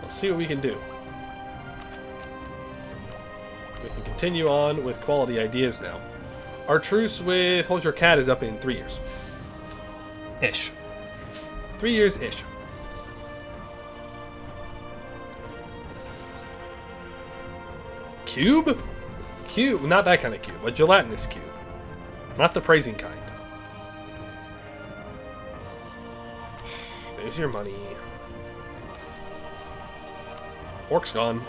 Let's see what we can do. We can continue on with quality ideas now. Our truce with Hold Your Cat is up in 3 years. Ish. 3 years-ish. Cube? Cube. Not that kind of cube. A gelatinous cube. Not the praising kind. There's your money. Orc's gone.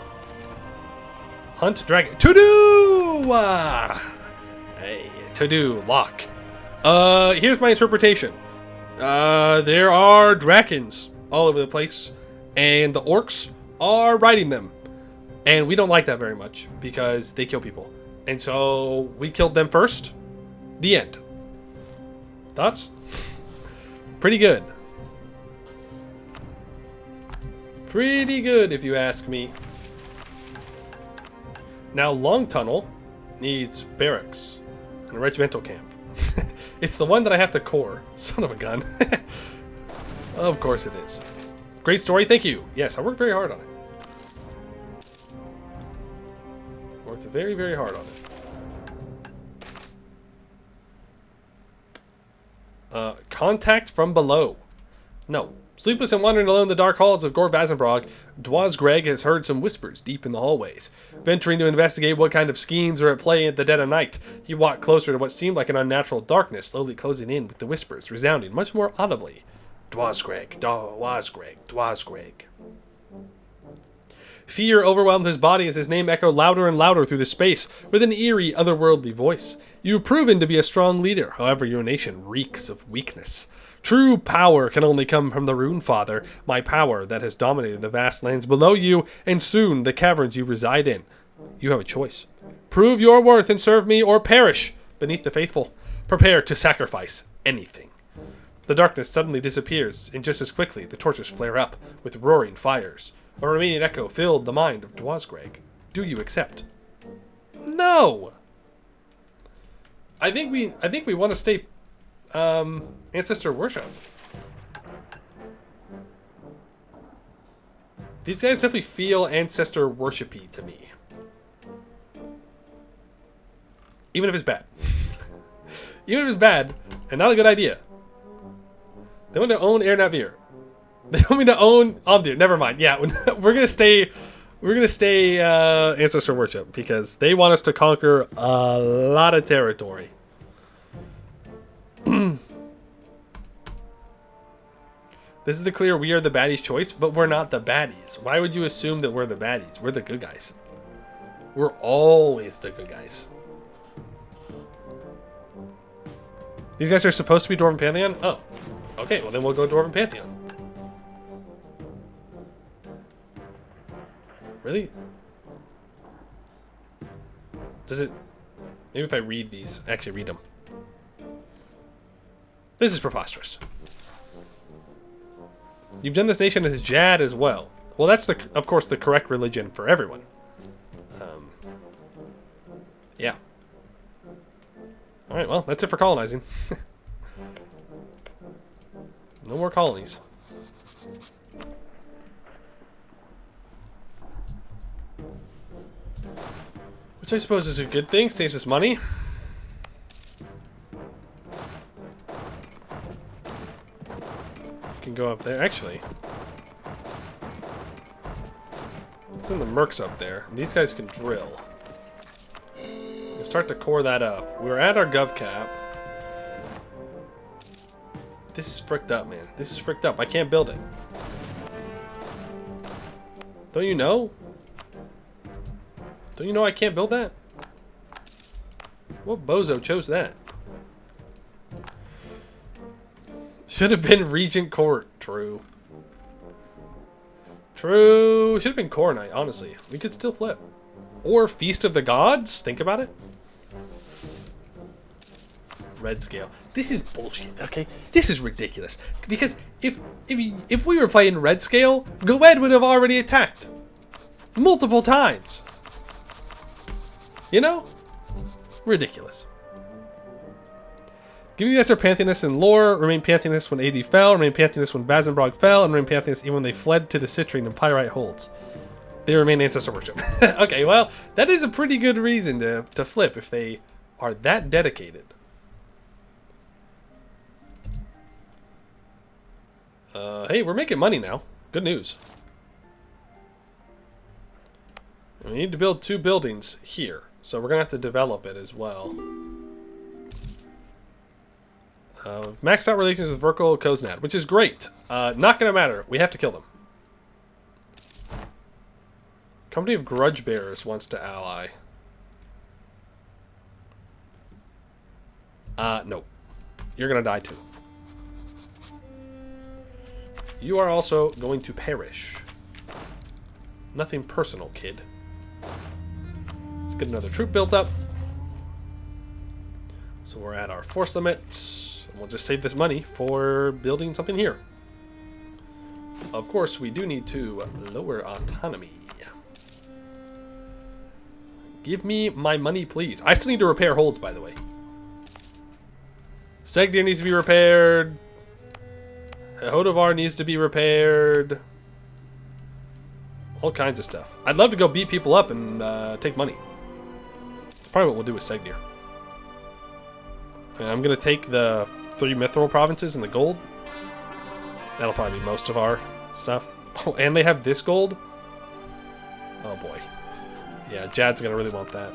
Hunt dragon. To-do! Hey, to-do. Lock. Here's my interpretation. There are dragons all over the place, and the orcs are riding them. And we don't like that very much, because they kill people. And so, we killed them first. The end. Thoughts? Pretty good. Pretty good, if you ask me. Now, Long Tunnel needs barracks and a regimental camp. It's the one that I have to core. Son of a gun. Of course it is. Great story, thank you. Yes, I worked very hard on it. Worked very, very hard on it. Contact from below. No. Sleepless and wandering alone in the dark halls of Vazumbrog, Dwarf has heard some whispers deep in the hallways. Venturing to investigate what kind of schemes are at play at the dead of night, he walked closer to what seemed like an unnatural darkness, slowly closing in with the whispers resounding much more audibly. Dwarf. Fear overwhelmed his body as his name echoed louder and louder through the space with an eerie, otherworldly voice. You've proven to be a strong leader, however your nation reeks of weakness. True power can only come from the Rune Father, my power that has dominated the vast lands below you, and soon the caverns you reside in. You have a choice. Prove your worth and serve me, or perish beneath the faithful. Prepare to sacrifice anything. The darkness suddenly disappears, and just as quickly the torches flare up with roaring fires. A remaining echo filled the mind of Dwarf. Do you accept? No! I think we want to stay ancestor worship. These guys definitely feel ancestor worshipy to me. Even if it's bad. Even if it's bad and not a good idea. They want to own Air Navir. They want me to own Omdir. Never mind. Yeah, we're gonna stay ancestor worship because they want us to conquer a lot of territory. This is the clear we are the baddies choice, but we're not the baddies. Why would you assume that we're the baddies? We're the good guys. We're always the good guys. These guys are supposed to be Dwarven Pantheon? Oh. Okay, well then we'll go Dwarven Pantheon. Really? Does it... Maybe if I read these. Actually read them. This is preposterous. You've done this nation as Jad as well. Well, that's, of course, the correct religion for everyone. Yeah. Alright, well, that's it for colonizing. No more colonies. Which I suppose is a good thing, saves us money. Can go up there. Actually, send the mercs up there. These guys can drill. We'll start to core that up. We're at our gov cap. This is fricked up, man. This is fricked up. I can't build it. Don't you know? Don't you know I can't build that? What bozo chose that? Should have been Regent Court. True. True. Should have been Coronite, honestly. We could still flip. Or Feast of the Gods. Think about it. Red scale. This is bullshit, okay? This is ridiculous. Because if we were playing red scale, Gled would have already attacked. Multiple times. You know? Ridiculous. Give me the answer Pantheonists in lore, remain Pantheonists when AD fell, remain Pantheonists when Vazumbrog fell, and remain Pantheonists even when they fled to the Citrine and Pyrite holds. They remain ancestor worship. Okay, well, that is a pretty good reason to flip if they are that dedicated. Hey, we're making money now. Good news. We need to build 2 buildings here, so we're going to have to develop it as well. Maxed out relations with Verkal Koznad, which is great. Not going to matter. We have to kill them. Company of Grudge Bearers wants to ally. No. You're going to die too. You are also going to perish. Nothing personal, kid. Let's get another troop built up. So we're at our force limit. We'll just save this money for building something here. Of course, we do need to lower autonomy. Give me my money, please. I still need to repair holds, by the way. Segdir needs to be repaired. Hodovar needs to be repaired. All kinds of stuff. I'd love to go beat people up and take money. That's probably what we'll do with Segdir. And I'm going to take the 3 mithril provinces and the gold. That'll probably be most of our stuff. Oh, and they have this gold? Oh boy. Yeah, Jad's going to really want that.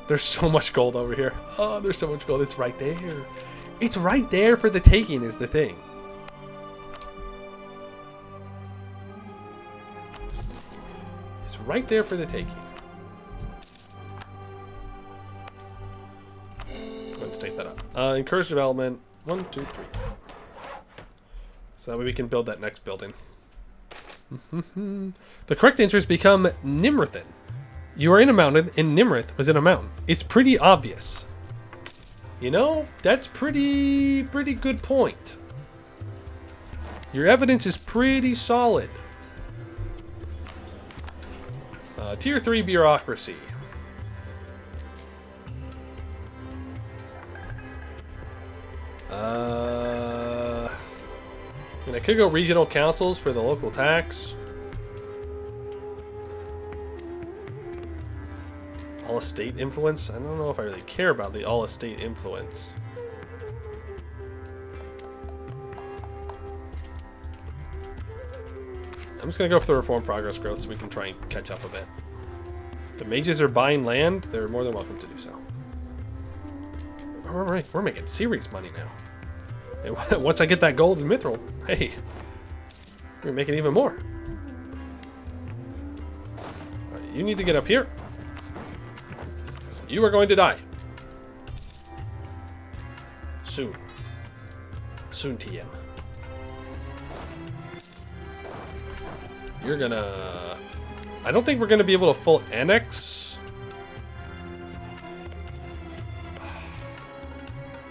There's so much gold over here. Oh, there's so much gold. It's right there. It's right there for the taking is the thing. It's right there for the taking. Let's take that up. Encourage development. 1, 2, 3. So that way we can build that next building. The correct answer has become Nimrithan. You are in a mountain, and Nimrith was in a mountain. It's pretty obvious. You know, that's pretty good point. Your evidence is pretty solid. Tier 3 bureaucracy. And I could go regional councils for the local tax. All estate influence? I don't know if I really care about the all estate influence. I'm just going to go for the reform progress growth so we can try and catch up a bit. If the mages are buying land, they're more than welcome to do so. We're making serious money now. And once I get that gold and mithril, hey, we're making even more. All right, you need to get up here. You are going to die. Soon. Soon, TM. You're gonna... I don't think we're gonna be able to full annex.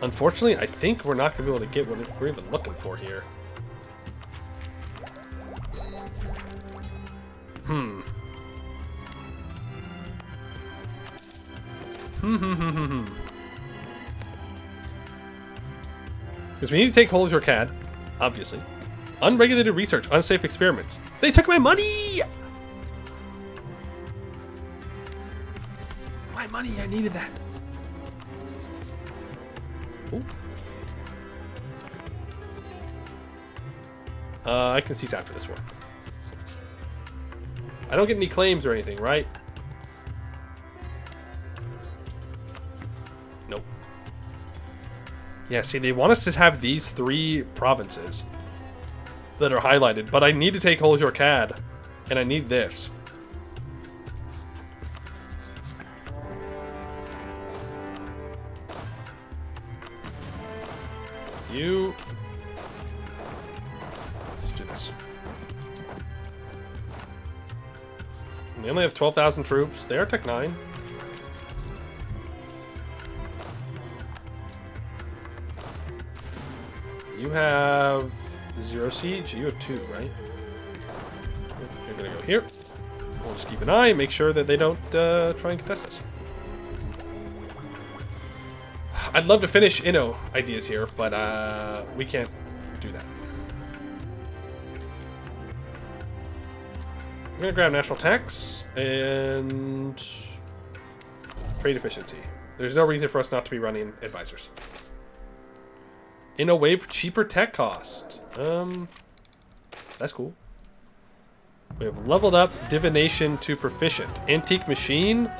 Unfortunately, I think we're not gonna be able to get what we're even looking for here. Because we need to take hold of your CAD, obviously. Unregulated research, unsafe experiments. They took my money! My money, I needed that. Ooh. I can cease after this war. I don't get any claims or anything, right? Nope. Yeah, see, they want us to have these 3 provinces that are highlighted, but I need to take hold of your CAD, and I need this. You. Let's do this. They only have 12,000 troops. They are Tech 9. You have 0 siege. You have 2, right? You're gonna go here. We'll just keep an eye, make sure that they don't try and contest us. I'd love to finish Inno ideas here, but we can't do that. We're gonna grab national tax and trade efficiency. There's no reason for us not to be running advisors. Inno wave cheaper tech cost. That's cool. We have leveled up divination to proficient. Antique machine.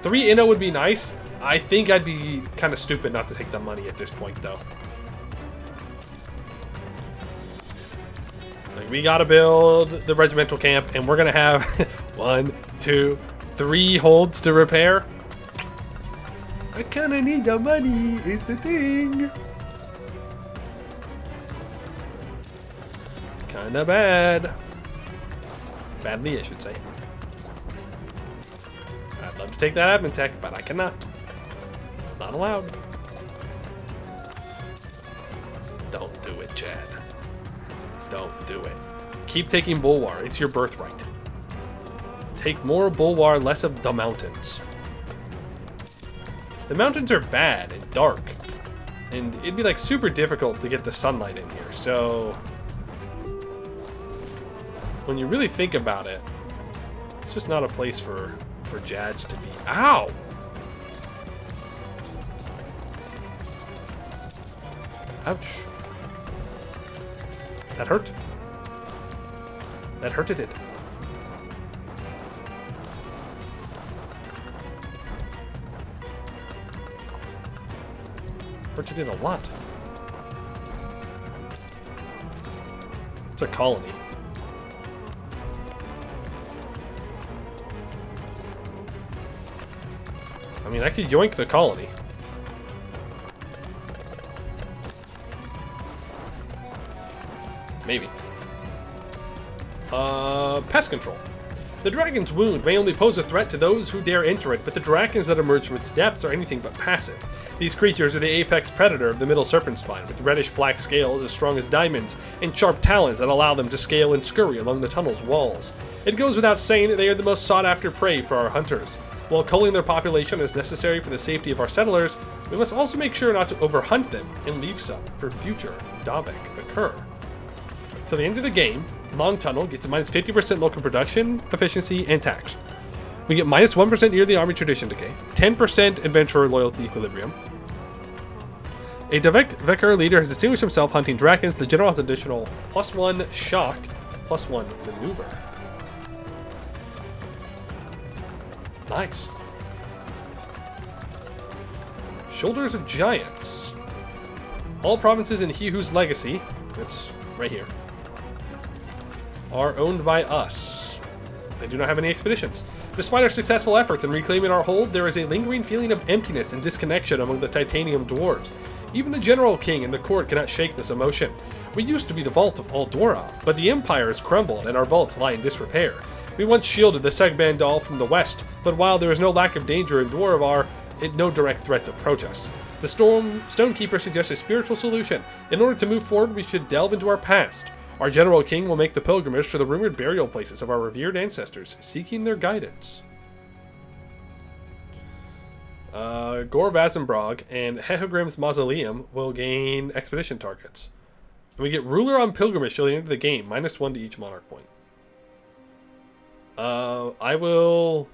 3 Inno would be nice. I think I'd be kind of stupid not to take the money at this point, though. Like, we gotta build the regimental camp, and we're gonna have 1, 2, 3 holds to repair. I kinda need the money, is the thing. Kinda bad. Badly, I should say. I'd love to take that admin tech, but I cannot. Not allowed. Don't do it, Chad. Don't do it. Keep taking Bulwar. It's your birthright. Take more Bulwar, less of the mountains. The mountains are bad and dark. And it'd be like super difficult to get the sunlight in here. So when you really think about it, it's just not a place for Jads to be. Ow! Ouch. That hurt. That hurted it. Hurted it a lot. It's a colony. I mean, I could yoink the colony. Maybe. Pest control. The dragon's wound may only pose a threat to those who dare enter it, but the dragons that emerge from its depths are anything but passive. These creatures are the apex predator of the middle serpent spine, with reddish-black scales as strong as diamonds, and sharp talons that allow them to scale and scurry along the tunnel's walls. It goes without saying that they are the most sought-after prey for our hunters. While culling their population is necessary for the safety of our settlers, we must also make sure not to overhunt them and leave some for future Davek occur. Till the end of the game, Long Tunnel gets a minus 50% local production, efficiency, and tax. We get minus 1% yearly army tradition decay, 10% adventurer loyalty equilibrium. A Davek leader has distinguished himself hunting dragons. The general has additional +1 shock, +1 maneuver. Nice. Shoulders of Giants. All provinces in He Whose Legacy, that's right here, are owned by us. They do not have any expeditions. Despite our successful efforts in reclaiming our hold, there is a lingering feeling of emptiness and disconnection among the titanium dwarves. Even the General King and the court cannot shake this emotion. We used to be the vault of all Dwarf, but the Empire has crumbled and our vaults lie in disrepair. We once shielded the Segbandal from the west, but while there is no lack of danger in Dwarvar, no direct threats approach us. The Stonekeeper suggests a spiritual solution. In order to move forward, we should delve into our past. Our General King will make the pilgrimage to the rumored burial places of our revered ancestors, seeking their guidance. Gore Vazumbrog and Hehogrim's Mausoleum will gain expedition targets. And we get Ruler on Pilgrimage till the end of the game, -1 to each monarch point. I will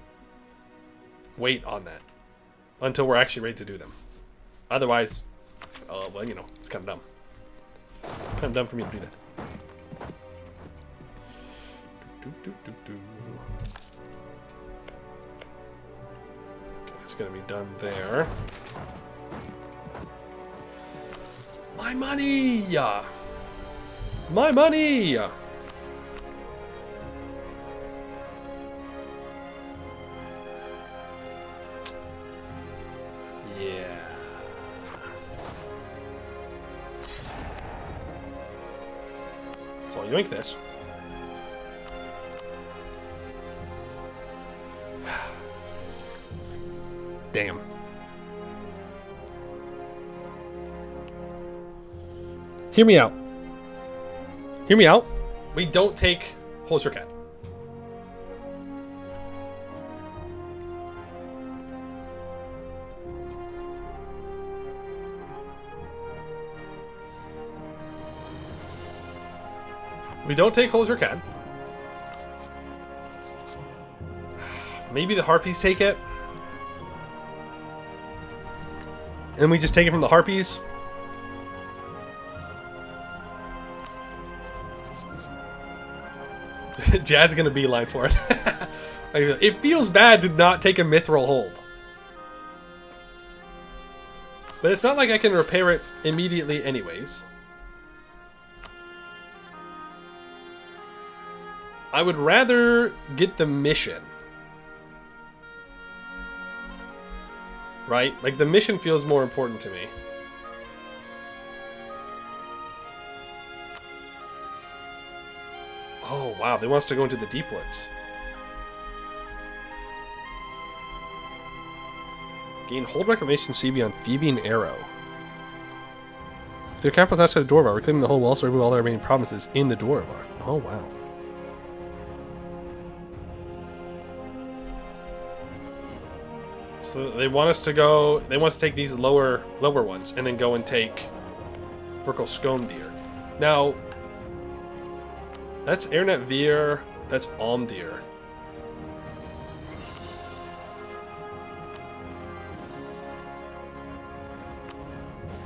wait on that until we're actually ready to do them. Otherwise, well, you know, it's kind of dumb. Kind of dumb for me to do that. Okay, it's gonna be done there. My money! My money! yoink this. Damn. Hear me out. Hear me out. We don't take Holster Cat. We don't take Holster Cat. Maybe the Harpies take it. And we just take it from the Harpies. Jad's gonna beeline for it. It feels bad to not take a Mithril hold. But it's not like I can repair it immediately anyways. I would rather get the mission. Right? Like, the mission feels more important to me. Oh, wow. They want us to go into the deep woods. Gain hold reclamation CB on Phoebe and Arrow. If their capital is outside the Dwarf, reclaiming the whole will also remove all the remaining provinces in the Dwarf. Oh, wow. So they want us to go. They want us to take these lower ones and then go and take Verkal Skomdir. Now, that's Airnet Veer. That's Almdir.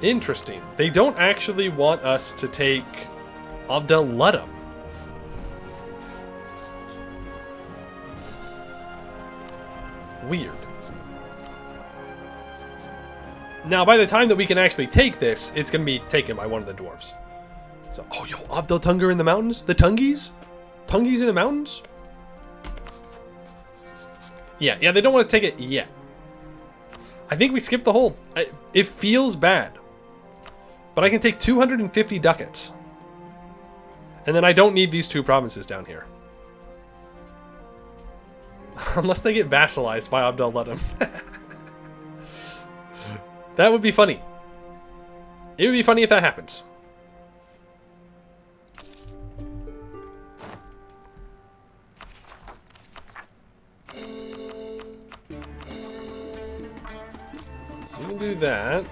Interesting. They don't actually want us to take Abdel Ludum. Weird. Now, by the time that we can actually take this, it's going to be taken by one of the dwarves. So, oh, yo, Abdel Tungar in the mountains? The Tungies? Tungies in the mountains? Yeah, they don't want to take it yet. I think we skipped the hold. It feels bad. But I can take 250 ducats. And then I don't need these two provinces down here. Unless they get vassalized by Abdel Ludum. That would be funny. It would be funny if that happens. So you can do that.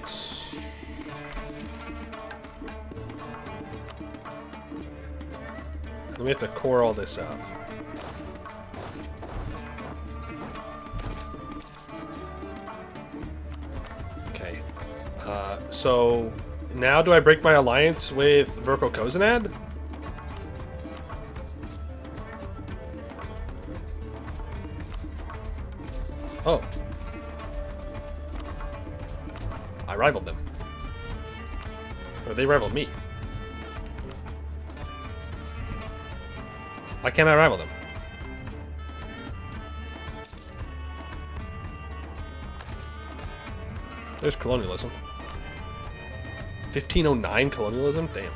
And we have to core all this up. So now do I break my alliance with Verkal Kozanad? Oh. I rivaled them. Or they rivaled me. Why can't I rival them? There's colonialism. 1509 colonialism? Damn.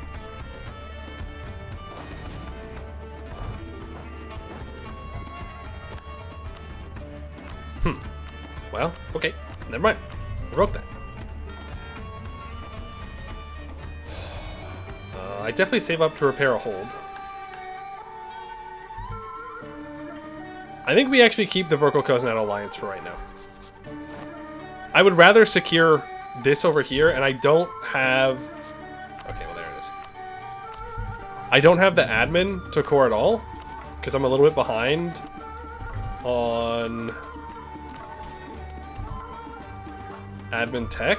Well, okay. Never mind. Broke that. I definitely save up to repair a hold. I think we actually keep the Verkal Kozanad alliance for right now. I would rather secure this over here, and I don't have... Okay, well, there it is. I don't have the admin to core at all, because I'm a little bit behind on admin tech.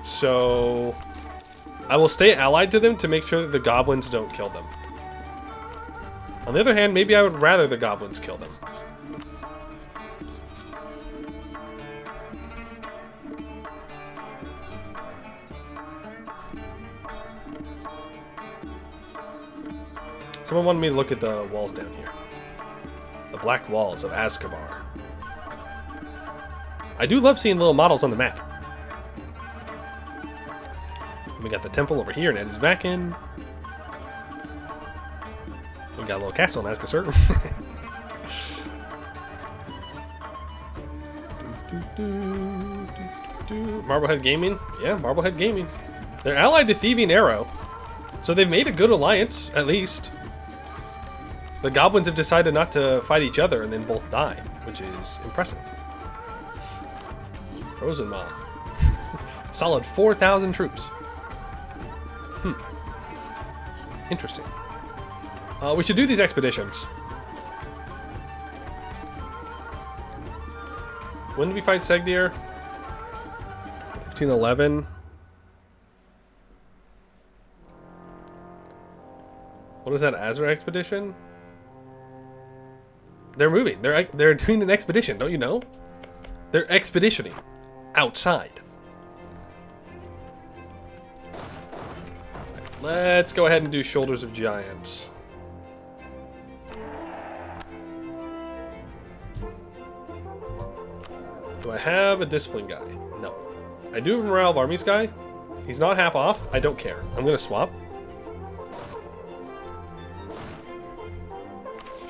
So I will stay allied to them to make sure that the goblins don't kill them. On the other hand, maybe I would rather the goblins kill them. Someone wanted me to look at the walls down here. The black walls of Azkabar. I do love seeing little models on the map. We got the temple over here, and Ed is back in. We got a little castle in Asgasur. Marblehead Gaming? Yeah, Marblehead Gaming. They're allied to Thieving Arrow, so they've made a good alliance, at least. The goblins have decided not to fight each other and then both die, which is impressive. Frozen Maw. Solid 4,000 troops. Interesting. We should do these expeditions. When did we fight Segdir? 1511. What is that, Azra expedition? They're moving. They're doing an expedition, don't you know? They're expeditioning outside. Let's go ahead and do Shoulders of Giants. Do I have a Discipline guy? No. I do have a Morale of Armies guy. He's not half off. I don't care. I'm going to swap.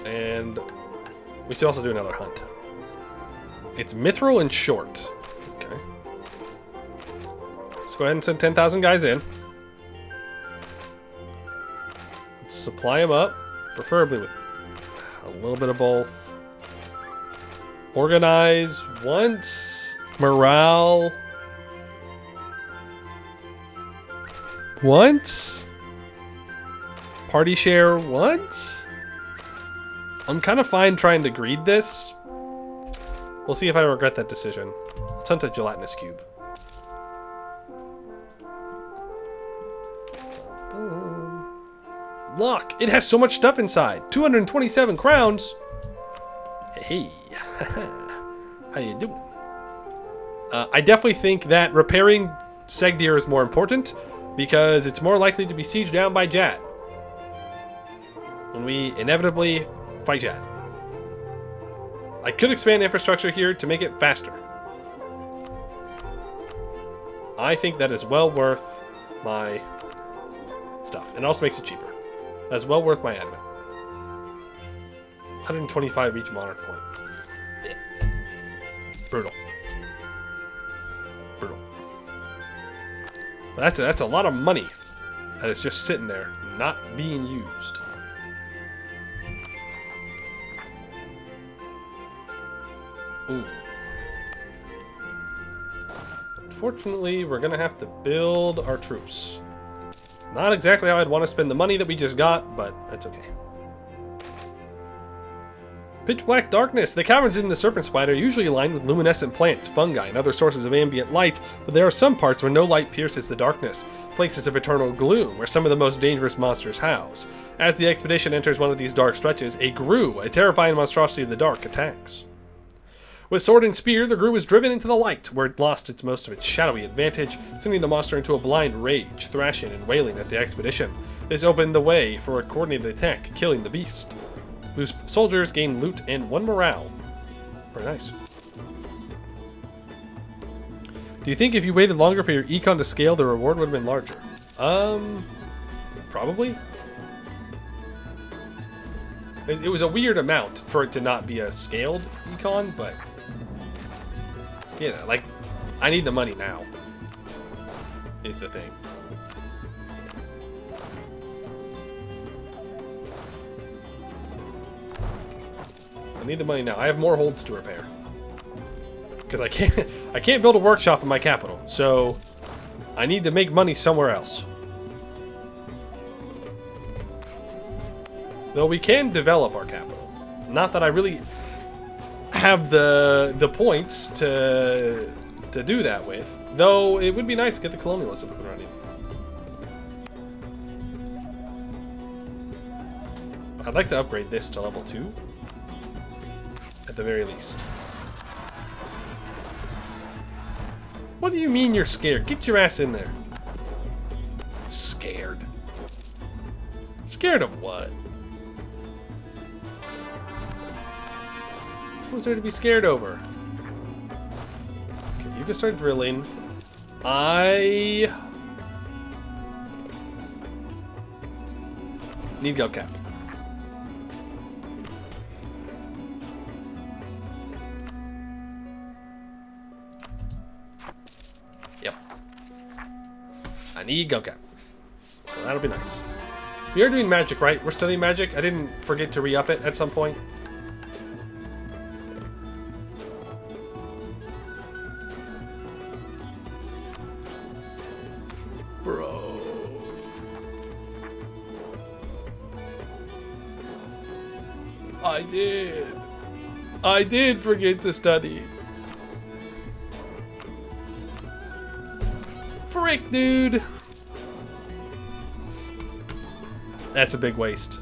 And we should also do another hunt. It's Mithril and Short. Okay. Let's go ahead and send 10,000 guys in. Let's supply them up, preferably with a little bit of both. Organize once. Morale once. Party share once. I'm kind of fine trying to greed this. We'll see if I regret that decision. Let's hunt a gelatinous cube. Look, it has so much stuff inside. 227 crowns. Hey, how you doing? I definitely think that repairing Segdir is more important because it's more likely to be sieged down by Jad when we inevitably fight Jad. I could expand infrastructure here to make it faster. I think that is well worth my stuff. And it also makes it cheaper. That's well worth my admin. 125 each monarch point. Yeah. Brutal. Brutal. But that's a lot of money that is just sitting there, not being used. Ooh. Unfortunately, we're gonna have to build our troops. Not exactly how I'd want to spend the money that we just got, but that's okay. Pitch black darkness. The caverns in the Serpent Spider are usually lined with luminescent plants, fungi, and other sources of ambient light, but there are some parts where no light pierces the darkness, places of eternal gloom, where some of the most dangerous monsters house. As the expedition enters one of these dark stretches, a Grue, a terrifying monstrosity of the dark, attacks. With sword and spear, the Grue is driven into the light, where it lost most of its shadowy advantage, sending the monster into a blind rage, thrashing and wailing at the expedition. This opened the way for a coordinated attack, killing the beast. Lose soldiers, gain loot, and 1 morale. Very nice. Do you think if you waited longer for your econ to scale, the reward would have been larger? Probably. It was a weird amount for it to not be a scaled econ, but... you know, like, I need the money now, is the thing. I need the money now. I have more holds to repair. Because I can't build a workshop in my capital, so I need to make money somewhere else. Though we can develop our capital. Not that I really have the points to do that with. Though it would be nice to get the colonialism up and running. I'd like to upgrade this to level 2. At the very least. What do you mean you're scared? Get your ass in there. Scared. Scared of what? What's there to be scared over? Okay, you can start drilling. I need go cap. I need gum cap. So that'll be nice. We are doing magic, right? We're studying magic. I didn't forget to re-up it at some point. Bro. I did forget to study. Frick, dude. That's a big waste.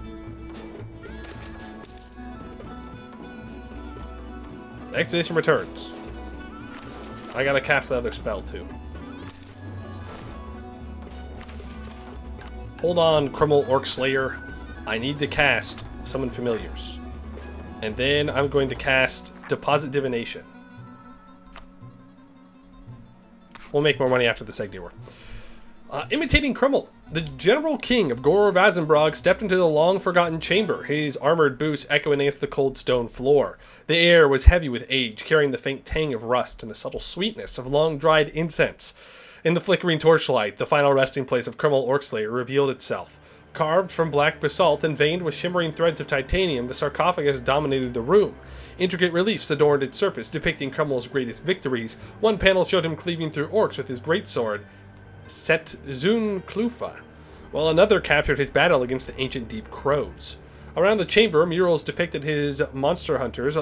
The expedition returns. I gotta cast the other spell too. Hold on, Criminal Orc Slayer. I need to cast Summon Familiars. And then I'm going to cast Deposit Divination. We'll make more money after the Seg War. Imitating Krimmel. The General King of Vazumbrog stepped into the long-forgotten chamber, his armored boots echoing against the cold stone floor. The air was heavy with age, carrying the faint tang of rust and the subtle sweetness of long-dried incense. In the flickering torchlight, the final resting place of Criminal Orcslayer revealed itself. Carved from black basalt and veined with shimmering threads of titanium, the sarcophagus dominated the room. Intricate reliefs adorned its surface, depicting Krummel's greatest victories. One panel showed him cleaving through orcs with his greatsword, Setzun Klufa, while another captured his battle against the ancient deep crows. Around the chamber, murals depicted his monster hunters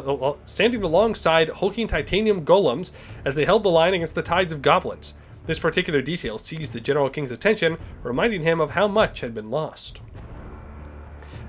standing alongside hulking titanium golems as they held the line against the tides of goblins. This particular detail seized the General King's attention, reminding him of how much had been lost.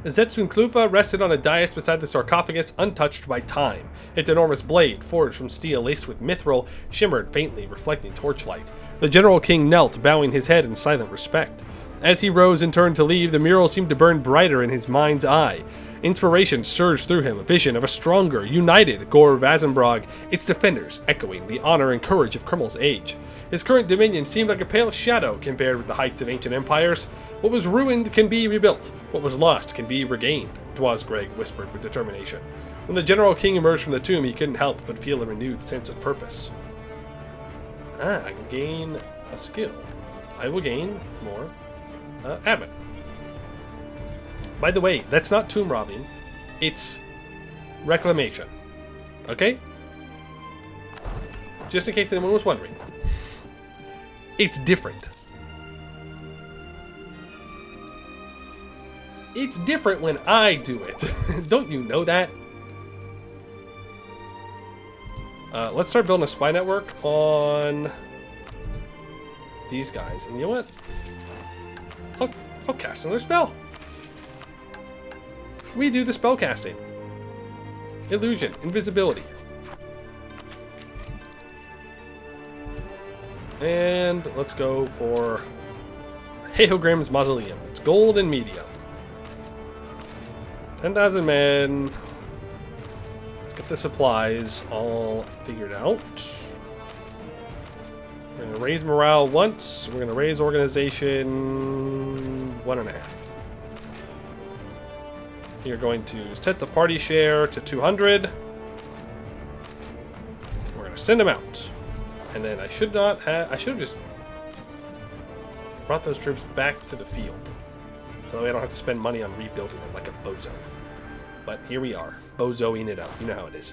Zetsun Klufa rested on a dais beside the sarcophagus, untouched by time. Its enormous blade, forged from steel laced with mithril, shimmered faintly, reflecting torchlight. The General King knelt, bowing his head in silent respect. As he rose and turned to leave, the mural seemed to burn brighter in his mind's eye. Inspiration surged through him, a vision of a stronger, united Vazumbrog, its defenders echoing the honor and courage of Krimmel's age. His current dominion seemed like a pale shadow compared with the heights of ancient empires. What was ruined can be rebuilt. What was lost can be regained, Dwazgreg whispered with determination. When the General King emerged from the tomb, he couldn't help but feel a renewed sense of purpose. I can gain a skill. I will gain more admin. By the way, that's not tomb robbing. It's reclamation. Okay? Just in case anyone was wondering. It's different. It's different when I do it. Don't you know that? Let's start building a spy network on these guys. And you know what? I'll cast another spell. We do the spell casting. Illusion, invisibility. And let's go for Heogram's Mausoleum. It's gold and medium. 10,000 men. Let's get the supplies all figured out. We're going to raise morale once. We're going to raise organization 1.5. You're going to set the party share to 200. We're going to send them out. And then I should have just brought those troops back to the field. So I don't have to spend money on rebuilding them like a bozo. But here we are, bozoing it up. You know how it is.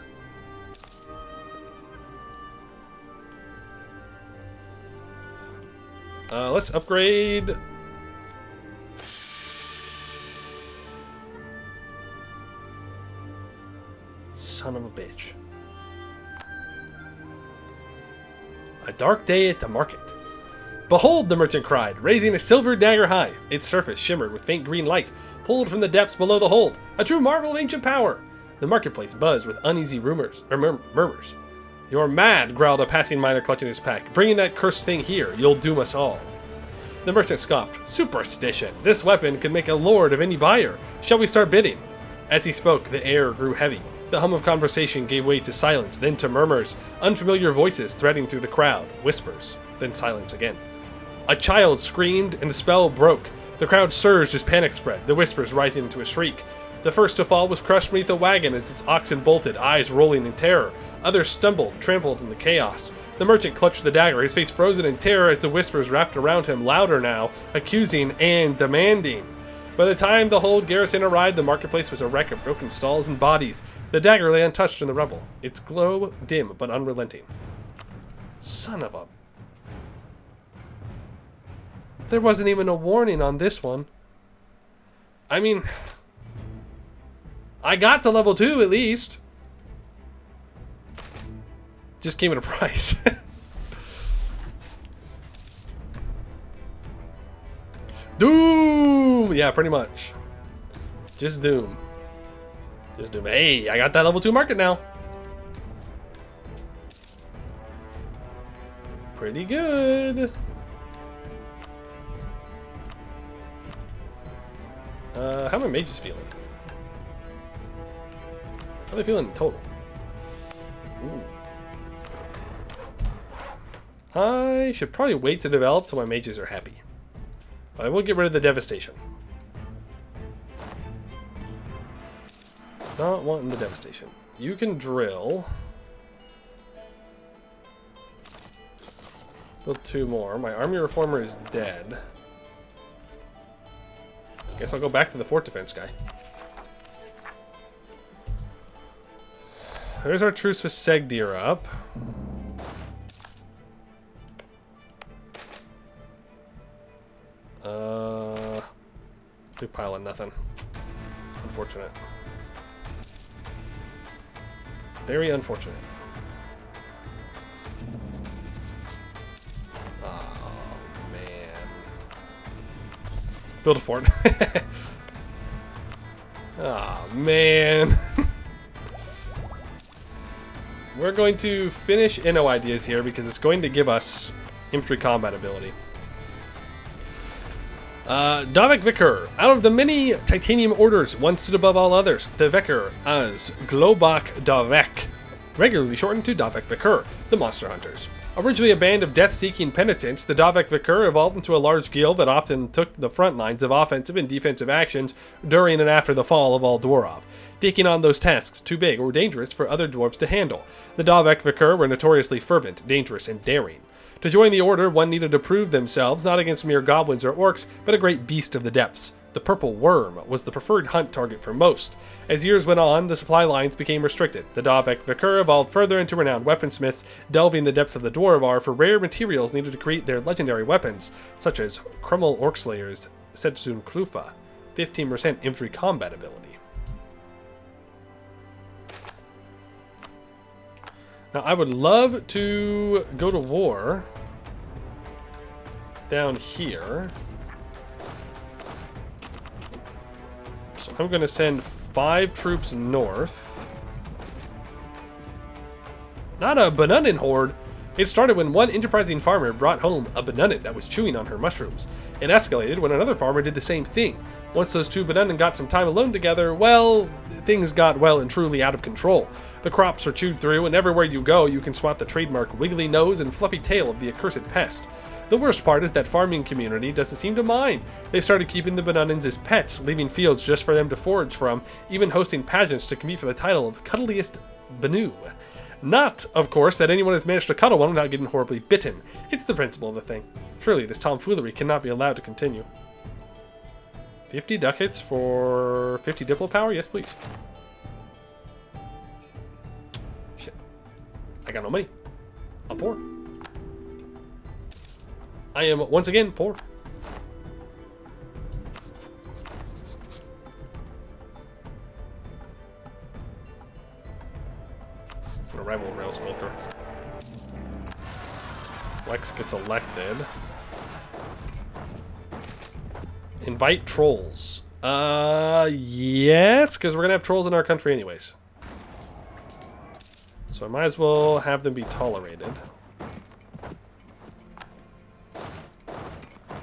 Let's upgrade. Son of a bitch. A dark day at the market. Behold, the merchant cried, raising a silver dagger high. Its surface shimmered with faint green light, pulled from the depths below the hold. A true marvel of ancient power. The marketplace buzzed with uneasy murmurs. You're mad, growled a passing miner clutching his pack. Bringing that cursed thing here, you'll doom us all. The merchant scoffed. Superstition. This weapon could make a lord of any buyer. Shall we start bidding? As he spoke, the air grew heavy. The hum of conversation gave way to silence, then to murmurs. Unfamiliar voices threading through the crowd. Whispers, then silence again. A child screamed, and the spell broke. The crowd surged as panic spread, the whispers rising into a shriek. The first to fall was crushed beneath a wagon as its oxen bolted, eyes rolling in terror. Others stumbled, trampled in the chaos. The merchant clutched the dagger, his face frozen in terror as the whispers wrapped around him, louder now, accusing and demanding. By the time the whole garrison arrived, the marketplace was a wreck of broken stalls and bodies. The dagger lay untouched in the rubble, its glow dim but unrelenting. Son of a... There wasn't even a warning on this one. I mean... I got to level 2 at least. Just came at a price. Doom! Yeah, pretty much. Just Doom. Just Doom. Hey, I got that level 2 market now. Pretty good. How are my mages feeling? How are they feeling in total? Ooh. I should probably wait to develop till my mages are happy. But I will get rid of the devastation. Not wanting the devastation. You can drill. Build 2 more. My army reformer is dead. Guess I'll go back to the fort defense guy. There's our truce with Segdir up. Big pile of nothing. Unfortunate. Very unfortunate. Oh, man. Build a fort. Oh, man. We're going to finish Inno ideas here because it's going to give us infantry combat ability. Davek Vicar. Out of the many titanium orders, one stood above all others. The Vicar as Globak Davek, regularly shortened to Davek Vicar, the Monster Hunters. Originally a band of death-seeking penitents, the Davek Vicar evolved into a large guild that often took the front lines of offensive and defensive actions during and after the fall of all Dwarf, taking on those tasks too big or dangerous for other dwarves to handle. The Davek Vicar were notoriously fervent, dangerous, and daring. To join the order, one needed to prove themselves not against mere goblins or orcs, but a great beast of the depths. The purple worm was the preferred hunt target for most. As years went on, the supply lines became restricted. The Davek Vicar evolved further into renowned weaponsmiths, delving the depths of the Dwarvar for rare materials needed to create their legendary weapons, such as Krummel Orcslayer's Setsun Klufa, 15% infantry combat ability. Now, I would love to go to war down here. So I'm going to send 5 troops north. Not a Banunin horde. It started when one enterprising farmer brought home a Banunin that was chewing on her mushrooms. It escalated when another farmer did the same thing. Once those 2 Banunin got some time alone together, well, things got well and truly out of control. The crops are chewed through, and everywhere you go, you can spot the trademark wiggly nose and fluffy tail of the accursed pest. The worst part is that farming community doesn't seem to mind. They've started keeping the Banunins as pets, leaving fields just for them to forage from, even hosting pageants to compete for the title of Cuddliest Banu. Not, of course, that anyone has managed to cuddle one without getting horribly bitten. It's the principle of the thing. Surely this tomfoolery cannot be allowed to continue. 50 ducats for 50 diplo power? Yes, please. Shit. I got no money. I'm poor. I am, once again, poor. A rival rail skulker. Lex gets elected. Invite trolls. Yes, because we're gonna have trolls in our country anyways. So I might as well have them be tolerated.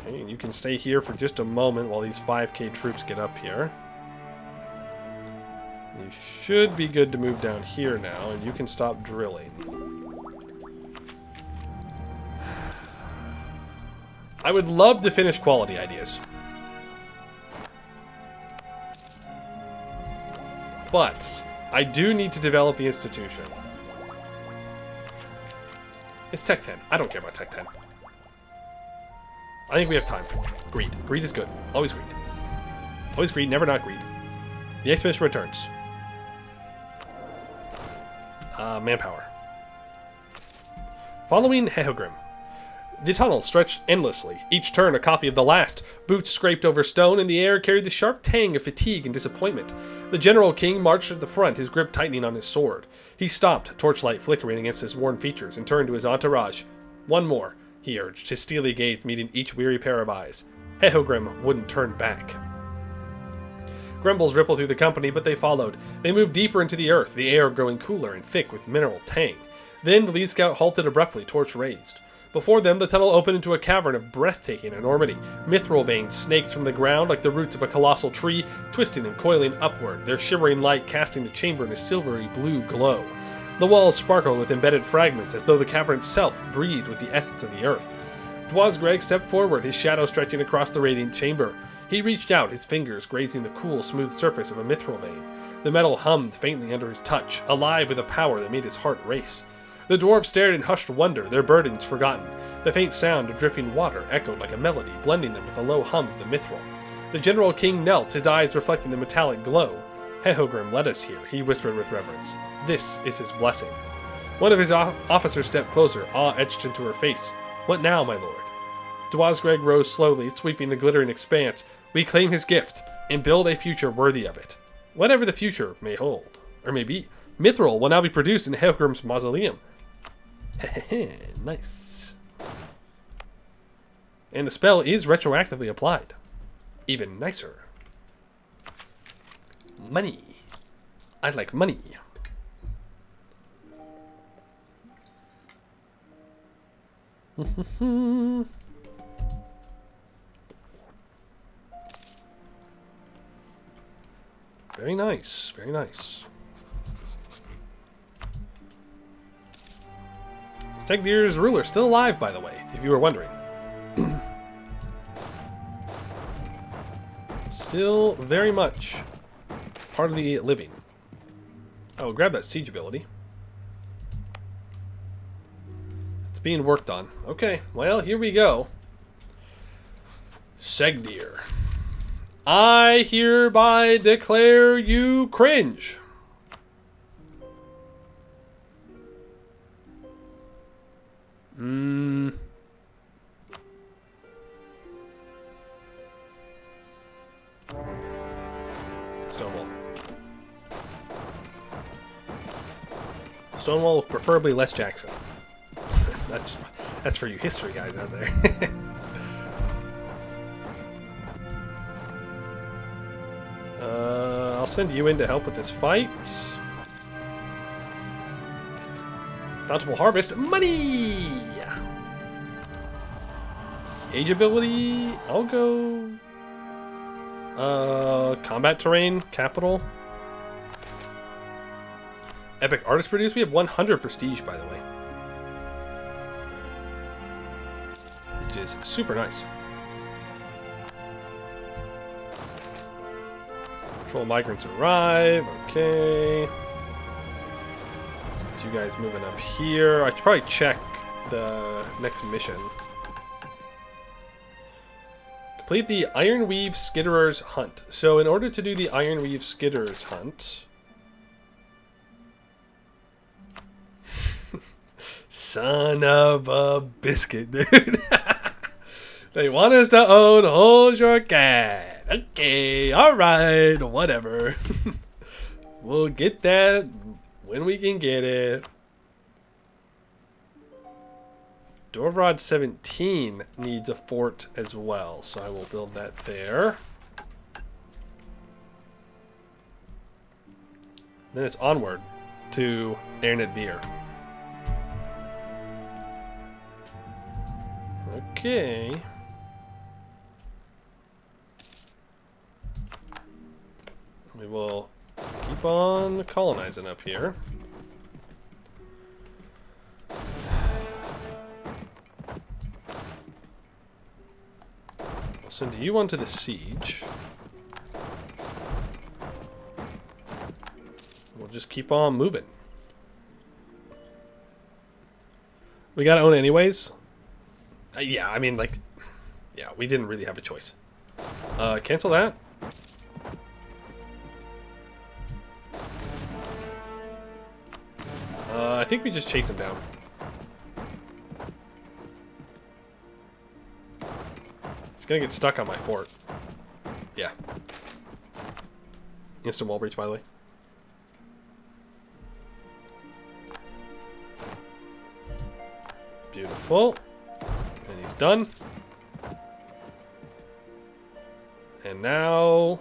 Okay, and you can stay here for just a moment while these 5k troops get up here. You should be good to move down here now, and you can stop drilling. I would love to finish quality ideas. But I do need to develop the institution. It's Tech 10. I don't care about Tech 10. I think we have time. Greed. Greed is good. Always greed. Always greed, never not greed. The expedition returns. Manpower. Following Hehogrim. The tunnel stretched endlessly, each turn a copy of the last. Boots scraped over stone, and the air carried the sharp tang of fatigue and disappointment. The General King marched at the front, his grip tightening on his sword. He stopped, torchlight flickering against his worn features, and turned to his entourage. One more, he urged, his steely gaze meeting each weary pair of eyes. Hehogrim wouldn't turn back. Grumbles rippled through the company, but they followed. They moved deeper into the earth, the air growing cooler and thick with mineral tang. Then the lead scout halted abruptly, torch raised. Before them, the tunnel opened into a cavern of breathtaking enormity. Mithril veins snaked from the ground like the roots of a colossal tree, twisting and coiling upward, their shimmering light casting the chamber in a silvery blue glow. The walls sparkled with embedded fragments, as though the cavern itself breathed with the essence of the earth. Dwarf stepped forward, his shadow stretching across the radiant chamber. He reached out, his fingers grazing the cool, smooth surface of a mithril vein. The metal hummed faintly under his touch, alive with a power that made his heart race. The dwarves stared in hushed wonder, their burdens forgotten. The faint sound of dripping water echoed like a melody, blending them with a low hum of the mithril. The General King knelt, his eyes reflecting the metallic glow. Hehogrim led us here, he whispered with reverence. This is his blessing. One of his officers stepped closer, awe etched into her face. What now, my lord? Dwazgreg rose slowly, sweeping the glittering expanse. We claim his gift, and build a future worthy of it. Whatever the future may hold, or may be, mithril will now be produced in Hehogrim's mausoleum. Nice. And the spell is retroactively applied. Even nicer. Money. I like money. Very nice, very nice. Stegdir's ruler, still alive, by the way, if you were wondering. Still very much part of the living. Oh, grab that siege ability. It's being worked on. Okay, well, here we go. Segdir. I hereby declare you cringe. Stonewall. Stonewall, preferably Les Jackson. That's for you history guys out there. I'll send you in to help with this fight. Bountiful harvest. Money! Age ability. I'll go... combat terrain. Capital. Epic artist produced. We have 100 prestige, by the way. Which is super nice. Control migrants arrive. Okay. So you guys moving up here. I should probably check the next mission. Complete the Ironweave Skitterer's Hunt. So in order to do the Ironweave Skitterer's Hunt... Son of a biscuit, dude. They want us to own Hold Your Cat. Okay, alright, whatever. We'll get that when we can get it. Dorvrod 17 needs a fort as well, so I will build that there. Then it's onward to Ernet Veer. Okay. We will keep on colonizing up here. I'll send you onto the siege. just keep on moving. We gotta own it anyways. Yeah, I mean, like, yeah, we didn't really have a choice. Cancel that. I think we just chase him down. It's gonna get stuck on my fort. Yeah. Instant wall breach, by the way. Beautiful. And he's done. And now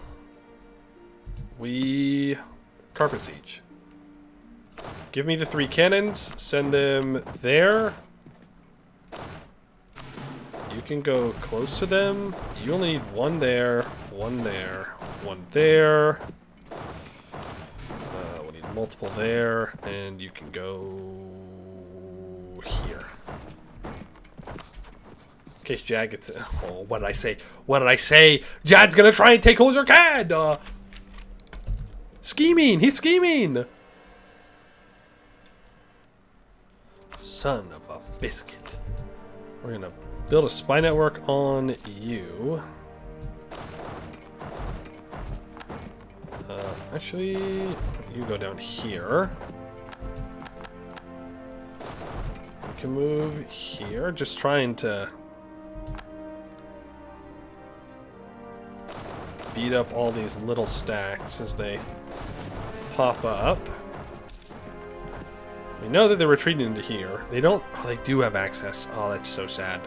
we carpet siege. Give me the 3 cannons. Send them there. You can go close to them. You only need 1 there, 1 there, 1 there. We'll need multiple there, and you can go here. In case Jad gets it. Oh, what did I say? What did I say? Jad's gonna try and take Holzercad! Scheming! He's scheming! Son of a biscuit. We're gonna build a spy network on you. Actually, you go down here. You can move here. Just trying to beat up all these little stacks as they pop up. We know that they're retreating into here. They don't... Oh, they do have access. Oh, that's so sad.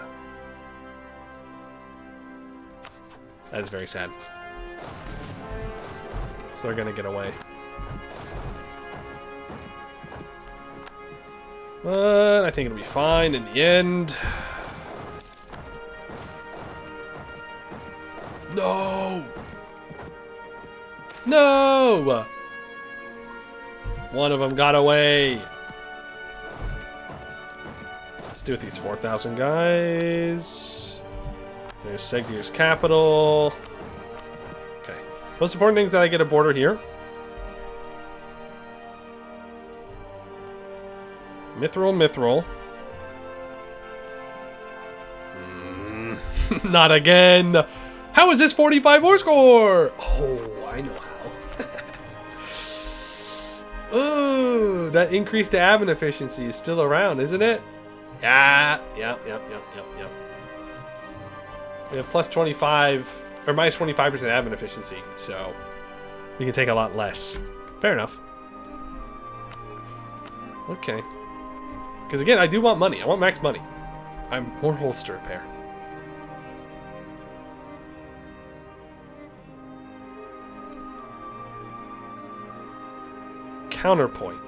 That is very sad. So they're gonna get away. But I think it'll be fine in the end. No! No! One of them got away. Let's do it with these 4,000 guys. There's Segdir's capital. Okay. Most important thing is that I get a border here. Mithril, Mithril. Not again. How is this 45 war score? Oh, I know how. Oh, that increased admin efficiency is still around, isn't it? Yeah. Yep. We have plus 25 or minus 25% admin efficiency, so we can take a lot less. Fair enough. Okay. Because again, I do want money. I want max money. I'm more holster repair. Counterpoint.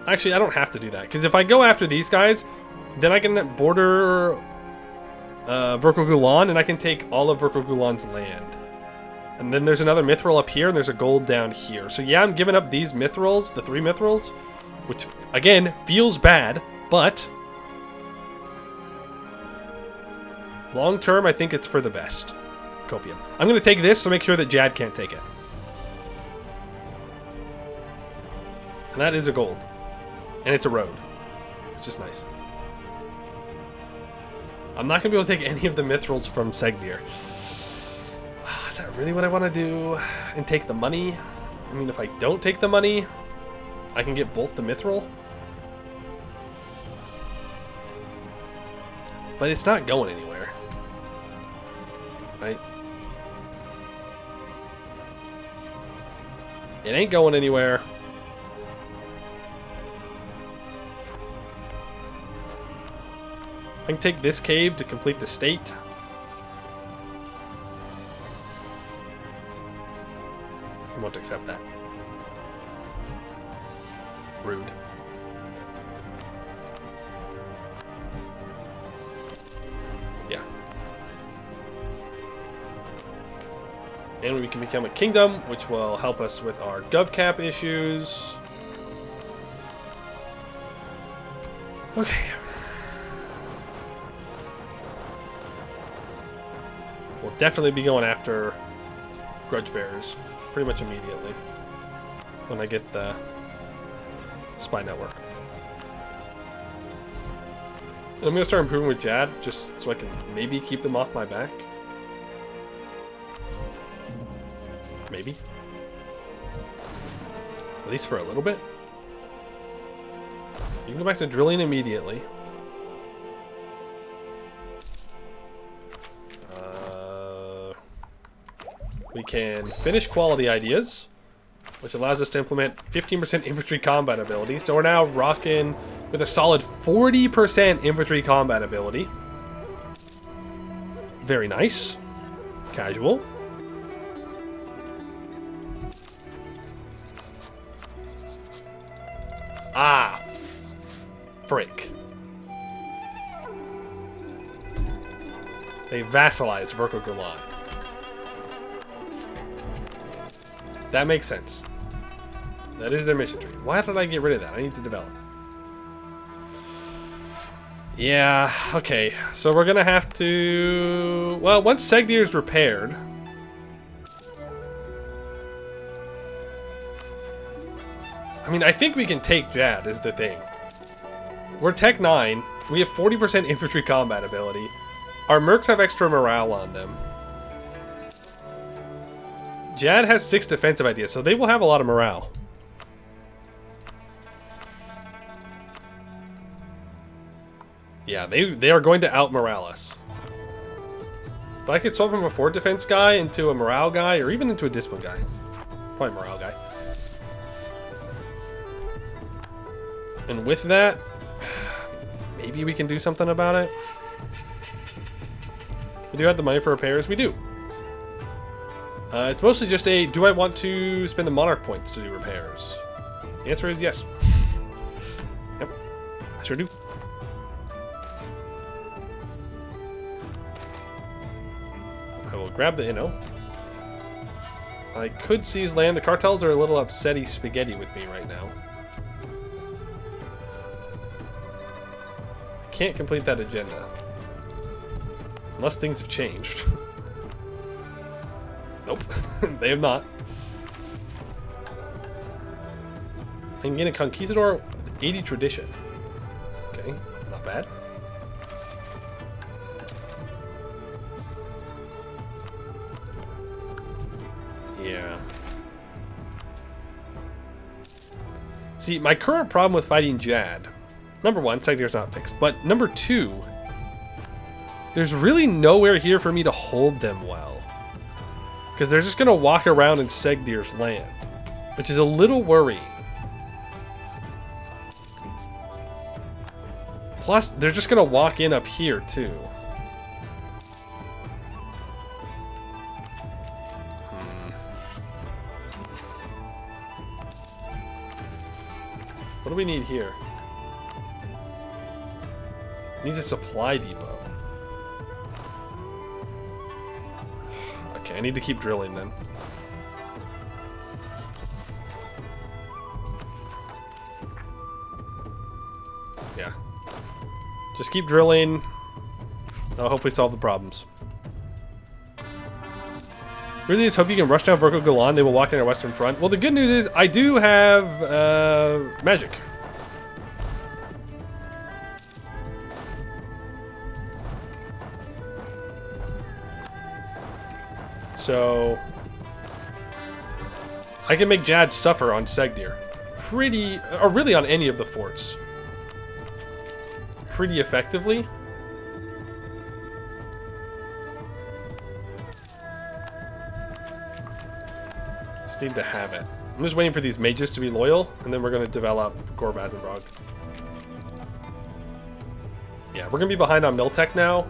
Actually, I don't have to do that, because if I go after these guys, then I can border Verkogulan, and I can take all of Verkogulan's land. And then there's another mithril up here, and there's a gold down here. So yeah, I'm giving up these mithrils, the 3 mithrils, which, again, feels bad, but long term, I think it's for the best. Copium. I'm going to take this to make sure that Jad can't take it. And that is a gold. And it's a road. Which is nice. I'm not going to be able to take any of the mithrils from Segdir. Is that really what I want to do? And take the money? I mean, if I don't take the money, I can get both the mithril. But it's not going anywhere. Right? It ain't going anywhere. I can take this cave to complete the state. I won't accept that. Rude. Yeah. And we can become a kingdom, which will help us with our GovCap issues. Okay. definitely be going after grudge bearers pretty much immediately when I get the spy network. I'm going to start improving with Jad just so I can maybe keep them off my back. Maybe. At least for a little bit. You can go back to drilling immediately. We can finish quality ideas, which allows us to implement 15% infantry combat ability. So we're now rocking with a solid 40% infantry combat ability. Very nice. Casual. Ah. Frick. They vassalized Verko Gulan. That makes sense. That is their mission tree. Why did I get rid of that? I need to develop. Yeah, okay. So we're gonna have to... Well, once Segdir is repaired... I mean, I think we can take Jad, is the thing. We're Tech 9. We have 40% infantry combat ability. Our mercs have extra morale on them. Jad has 6 defensive ideas, so they will have a lot of morale. Yeah, they are going to out-morale us. But I could swap from a 4 defense guy into a morale guy, or even into a discipline guy. Probably morale guy. And with that, maybe we can do something about it. We do have the money for repairs. We do. It's mostly just a, do I want to spend the monarch points to do repairs? The answer is yes. Yep, I sure do. I will grab the Inno. I could seize land. The cartels are a little upsetty spaghetti with me right now. I can't complete that agenda. Unless things have changed. Nope, they have not. I can gain a Conquistador with 80 tradition. Okay, not bad. Yeah. See, my current problem with fighting Jad, number 1, Segdir's not fixed, but number 2, there's really nowhere here for me to hold them well. Because they're just going to walk around in Segdir's land, which is a little worrying. Plus, they're just going to walk in up here, too. What do we need here? Needs a supply depot. I need to keep drilling then. Yeah. Just keep drilling. I'll hopefully solve the problems. Really just hope you can rush down Verko Gulan. They will walk in our western front. Well, the good news is I do have magic. So I can make Jad suffer on Segdir. Or really on any of the forts. Pretty effectively. Just need to have it. I'm just waiting for these mages to be loyal, and then we're going to develop Gore Vazumbrog. Yeah, we're going to be behind on Miltech now.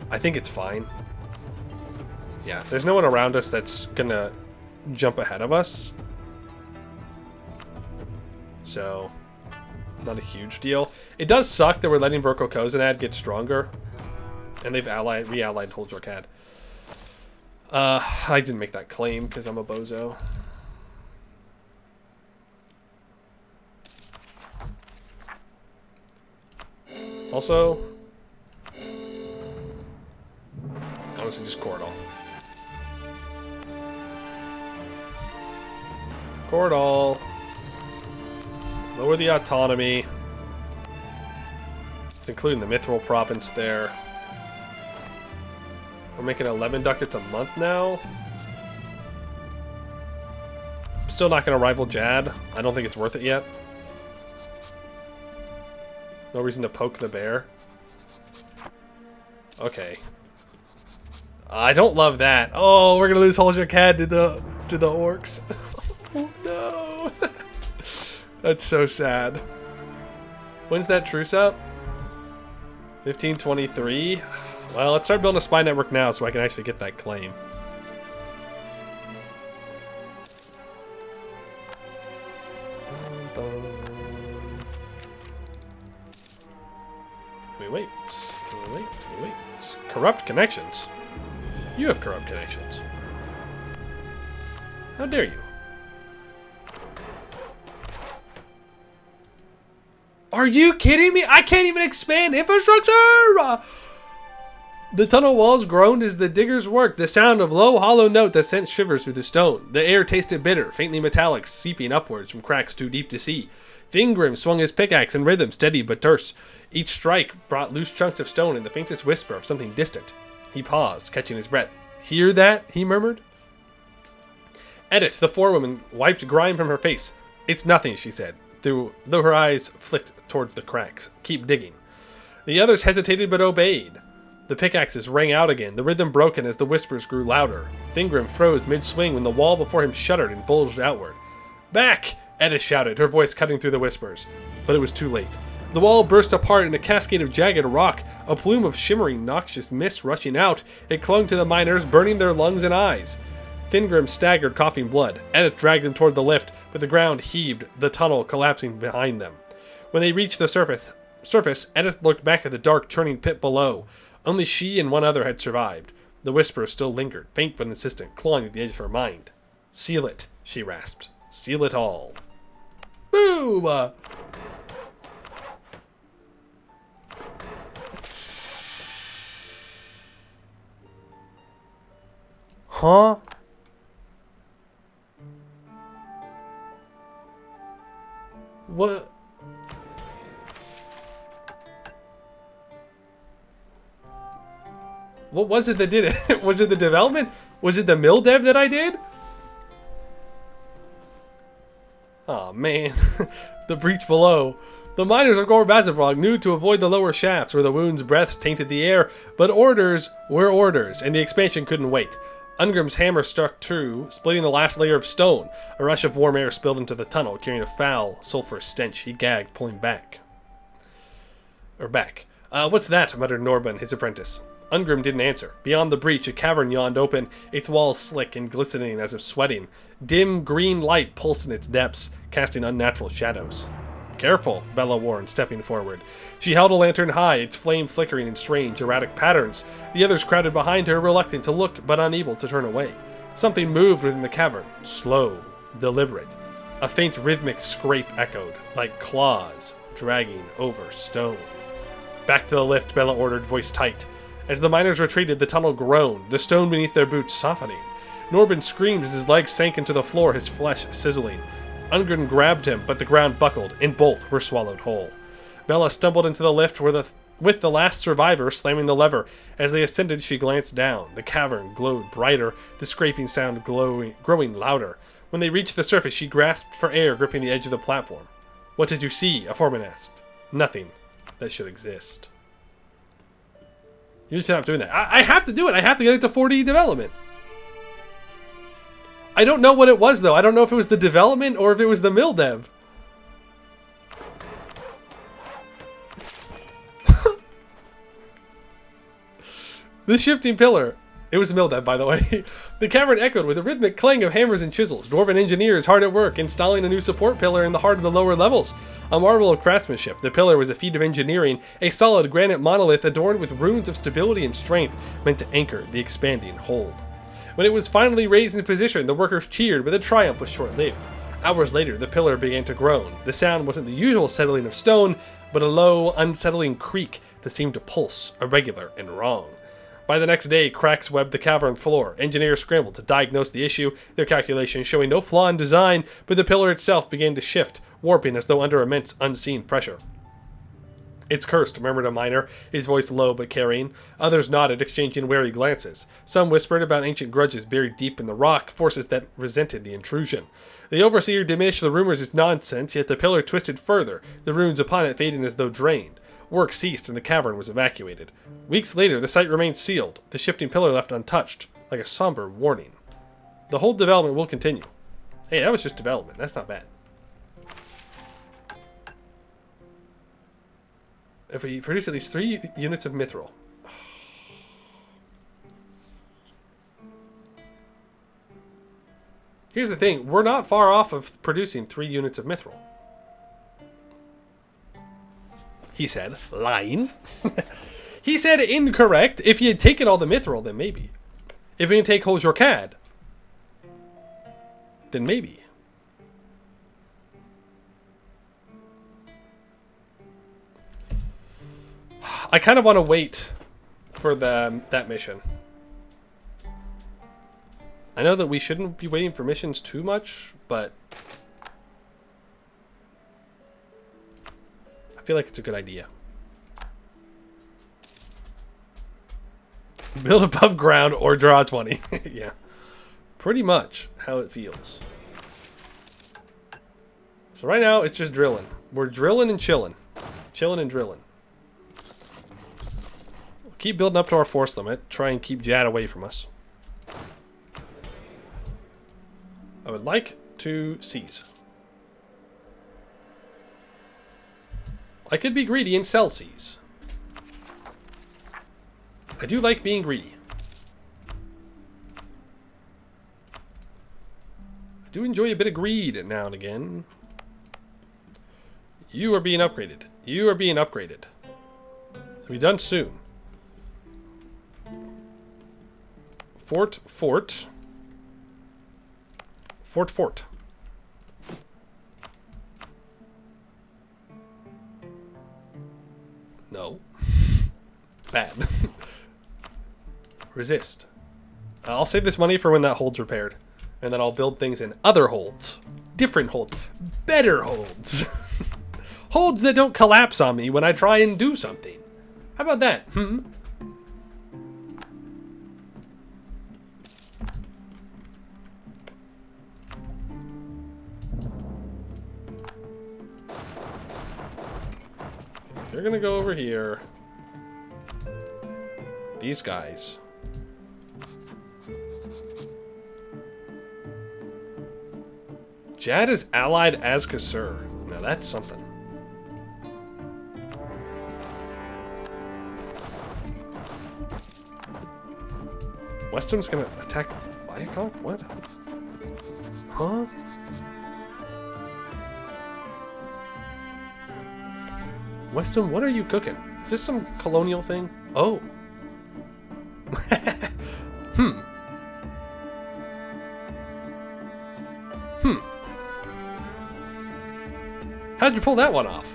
I think it's fine. Yeah, there's no one around us that's gonna jump ahead of us. So, not a huge deal. It does suck that we're letting Verko Kozanad get stronger. And they've re-allied Holjorkad. I didn't make that claim because I'm a bozo. Also, Honestly, just Cordal. Cordal. Lower the autonomy. It's including the Mithril province there. We're making 11 ducats a month now. I'm still not going to rival Jad. I don't think it's worth it yet. No reason to poke the bear. Okay. I don't love that. Oh, we're going to lose Holjacad to the orcs. Oh no. That's so sad. When's that truce up? 1523? Well, let's start building a spy network now so I can actually get that claim. We wait. We wait. We wait. Corrupt connections? You have corrupt connections. How dare you? Are you kidding me? I can't even expand infrastructure! The tunnel walls groaned as the diggers worked, the sound of low, hollow note that sent shivers through the stone. The air tasted bitter, faintly metallic, seeping upwards from cracks too deep to see. Thingrim swung his pickaxe in rhythm, steady but terse. Each strike brought loose chunks of stone and the faintest whisper of something distant. He paused, catching his breath. "Hear that?" he murmured. Edith, the forewoman, wiped grime from her face. "It's nothing," she said, though her eyes flicked towards the cracks. "Keep digging." The others hesitated but obeyed. The pickaxes rang out again, the rhythm broken as the whispers grew louder. Thingrim froze mid-swing when the wall before him shuddered and bulged outward. "Back!" Edith shouted, her voice cutting through the whispers. But it was too late. The wall burst apart in a cascade of jagged rock, a plume of shimmering, noxious mist rushing out. It clung to the miners, burning their lungs and eyes. Thingrim staggered, coughing blood. Edith dragged him toward the lift, but the ground heaved, the tunnel collapsing behind them. When they reached the surface, Edith looked back at the dark, churning pit below. Only she and one other had survived. The whispers still lingered, faint but insistent, clawing at the edge of her mind. "Seal it," she rasped. "Seal it all." Boom! Huh? What? What was it that did it? Was it the development? Was it the mill dev that I did? Oh man, the breach below. The miners of Vazumbrog knew to avoid the lower shafts where the wound's breaths tainted the air, but orders were orders, and the expansion couldn't wait. Ungrim's hammer struck true, splitting the last layer of stone. A rush of warm air spilled into the tunnel, carrying a foul, sulphurous stench. He gagged, pulling back. What's that?" muttered Norban, his apprentice. Ungrim didn't answer. Beyond the breach, a cavern yawned open, its walls slick and glistening as if sweating. Dim green light pulsed in its depths, casting unnatural shadows. "Careful," Bella warned, stepping forward. She held a lantern high, its flame flickering in strange, erratic patterns. The others crowded behind her, reluctant to look but unable to turn away. Something moved within the cavern, slow, deliberate. A faint rhythmic scrape echoed, like claws dragging over stone. "Back to the lift," Bella ordered, voice tight. As the miners retreated, the tunnel groaned, the stone beneath their boots softening. Norban screamed as his legs sank into the floor, his flesh sizzling. Ungrim grabbed him, but the ground buckled, and both were swallowed whole. Bella stumbled into the lift with the last survivor slamming the lever. As they ascended, she glanced down. The cavern glowed brighter, the scraping sound growing louder. When they reached the surface, she grasped for air, gripping the edge of the platform. "What did you see?" a foreman asked. "Nothing that should exist." You just stop doing that. I have to do it. I have to get it to 4D development. I don't know what it was, though. I don't know if it was the development or if it was the mill dev. The shifting pillar. It was the mill dev, by the way. The cavern echoed with a rhythmic clang of hammers and chisels. Dwarven engineers hard at work, installing a new support pillar in the heart of the lower levels. A marvel of craftsmanship, the pillar was a feat of engineering, a solid granite monolith adorned with runes of stability and strength, meant to anchor the expanding hold. When it was finally raised into position, the workers cheered, but the triumph was short-lived. Hours later, the pillar began to groan. The sound wasn't the usual settling of stone, but a low, unsettling creak that seemed to pulse, irregular and wrong. By the next day, cracks webbed the cavern floor. Engineers scrambled to diagnose the issue, their calculations showing no flaw in design, but the pillar itself began to shift, warping as though under immense unseen pressure. "It's cursed," murmured a miner, his voice low but carrying. Others nodded, exchanging wary glances. Some whispered about ancient grudges buried deep in the rock, forces that resented the intrusion. The overseer diminished the rumors as nonsense, yet the pillar twisted further, the runes upon it fading as though drained. Work ceased and the cavern was evacuated. Weeks later, the site remained sealed, the shifting pillar left untouched, like a somber warning. The whole development will continue. Hey, that was just development. That's not bad. If we produce at least 3 units of mithril. Here's the thing. We're not far off of producing 3 units of mithril. He said, lying. He said incorrect. If you had taken all the mithril, then maybe. If you can take whole Jorcad, then maybe. I kind of want to wait for that mission. I know that we shouldn't be waiting for missions too much, but I feel like it's a good idea. Build above ground or draw 20. Yeah. Pretty much how it feels. So right now, it's just drilling. We're drilling and chilling. Chilling and drilling. We'll keep building up to our force limit. Try and keep Jad away from us. I would like to seize. I could be greedy and sell seize. I do like being greedy. I do enjoy a bit of greed now and again. You are being upgraded. You are being upgraded. It'll be done soon. Fort. Fort. No. Bad. Resist. I'll save this money for when that hold's repaired. And then I'll build things in other holds. Different holds. Better holds. Holds that don't collapse on me when I try and do something. How about that? You're gonna go over here. These guys. Jad is allied as Kasur. Now that's something. Weston's gonna attack Viacom? What? Huh? Weston, what are you cooking? Is this some colonial thing? Oh. How'd you pull that one off?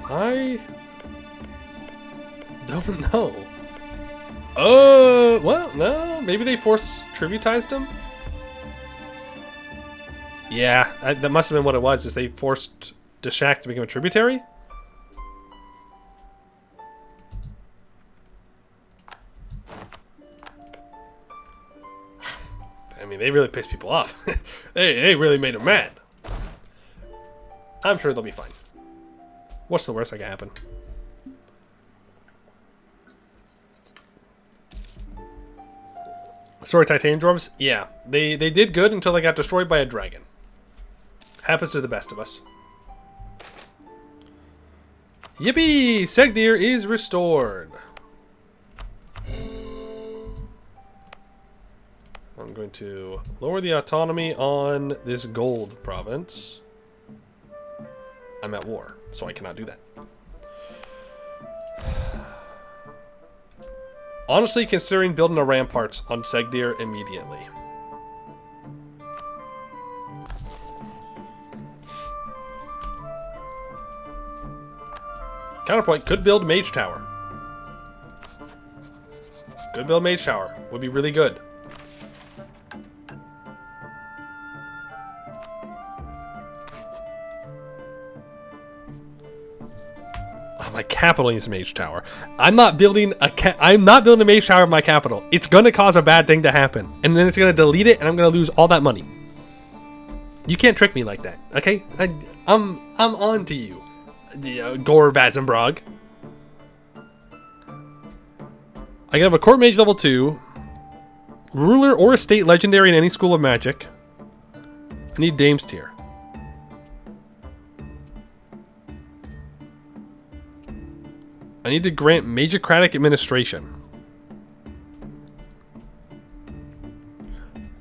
I don't know. Well, no. Maybe they force tributized him? Yeah, that must have been what it was, is they forced Deshak to become a tributary? I mean, they really pissed people off. They really made them mad. I'm sure they'll be fine. What's the worst that can happen? Sorry, Titanium Dwarves? Yeah, they did good until they got destroyed by a dragon. Happens to the best of us. Yippee! Segdir is restored. I'm going to lower the autonomy on this gold province. I'm at war, so I cannot do that. Honestly, considering building a ramparts on Segdir immediately. Counterpoint, could build Mage Tower. Could build Mage Tower. Would be really good. Oh, my capital needs a Mage Tower. I'm not building a Mage Tower in my capital. It's gonna cause a bad thing to happen. And then it's gonna delete it and I'm gonna lose all that money. You can't trick me like that, okay? I'm on to you. Gore Vazumbrog. I can have a Court Mage level 2. Ruler or Estate Legendary in any school of magic. I need Dame's tier. I need to grant Magicratic Administration.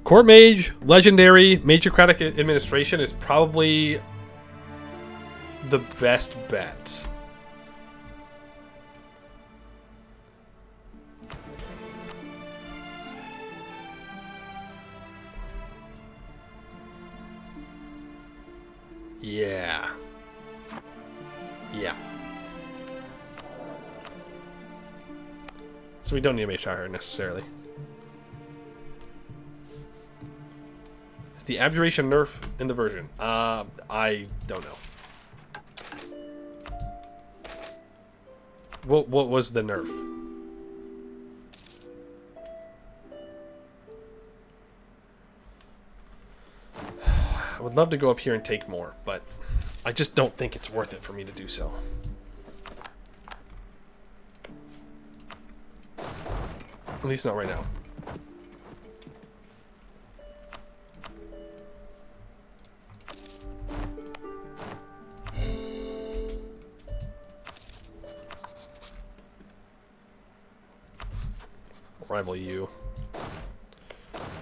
Court Mage, Legendary, Magicratic Administration is probably the best bet. Yeah. Yeah. So we don't need a Mage Tower here necessarily. Is the Abjuration nerf in the version? I don't know. What was the nerf? I would love to go up here and take more, but I just don't think it's worth it for me to do so. At least not right now. Rival you.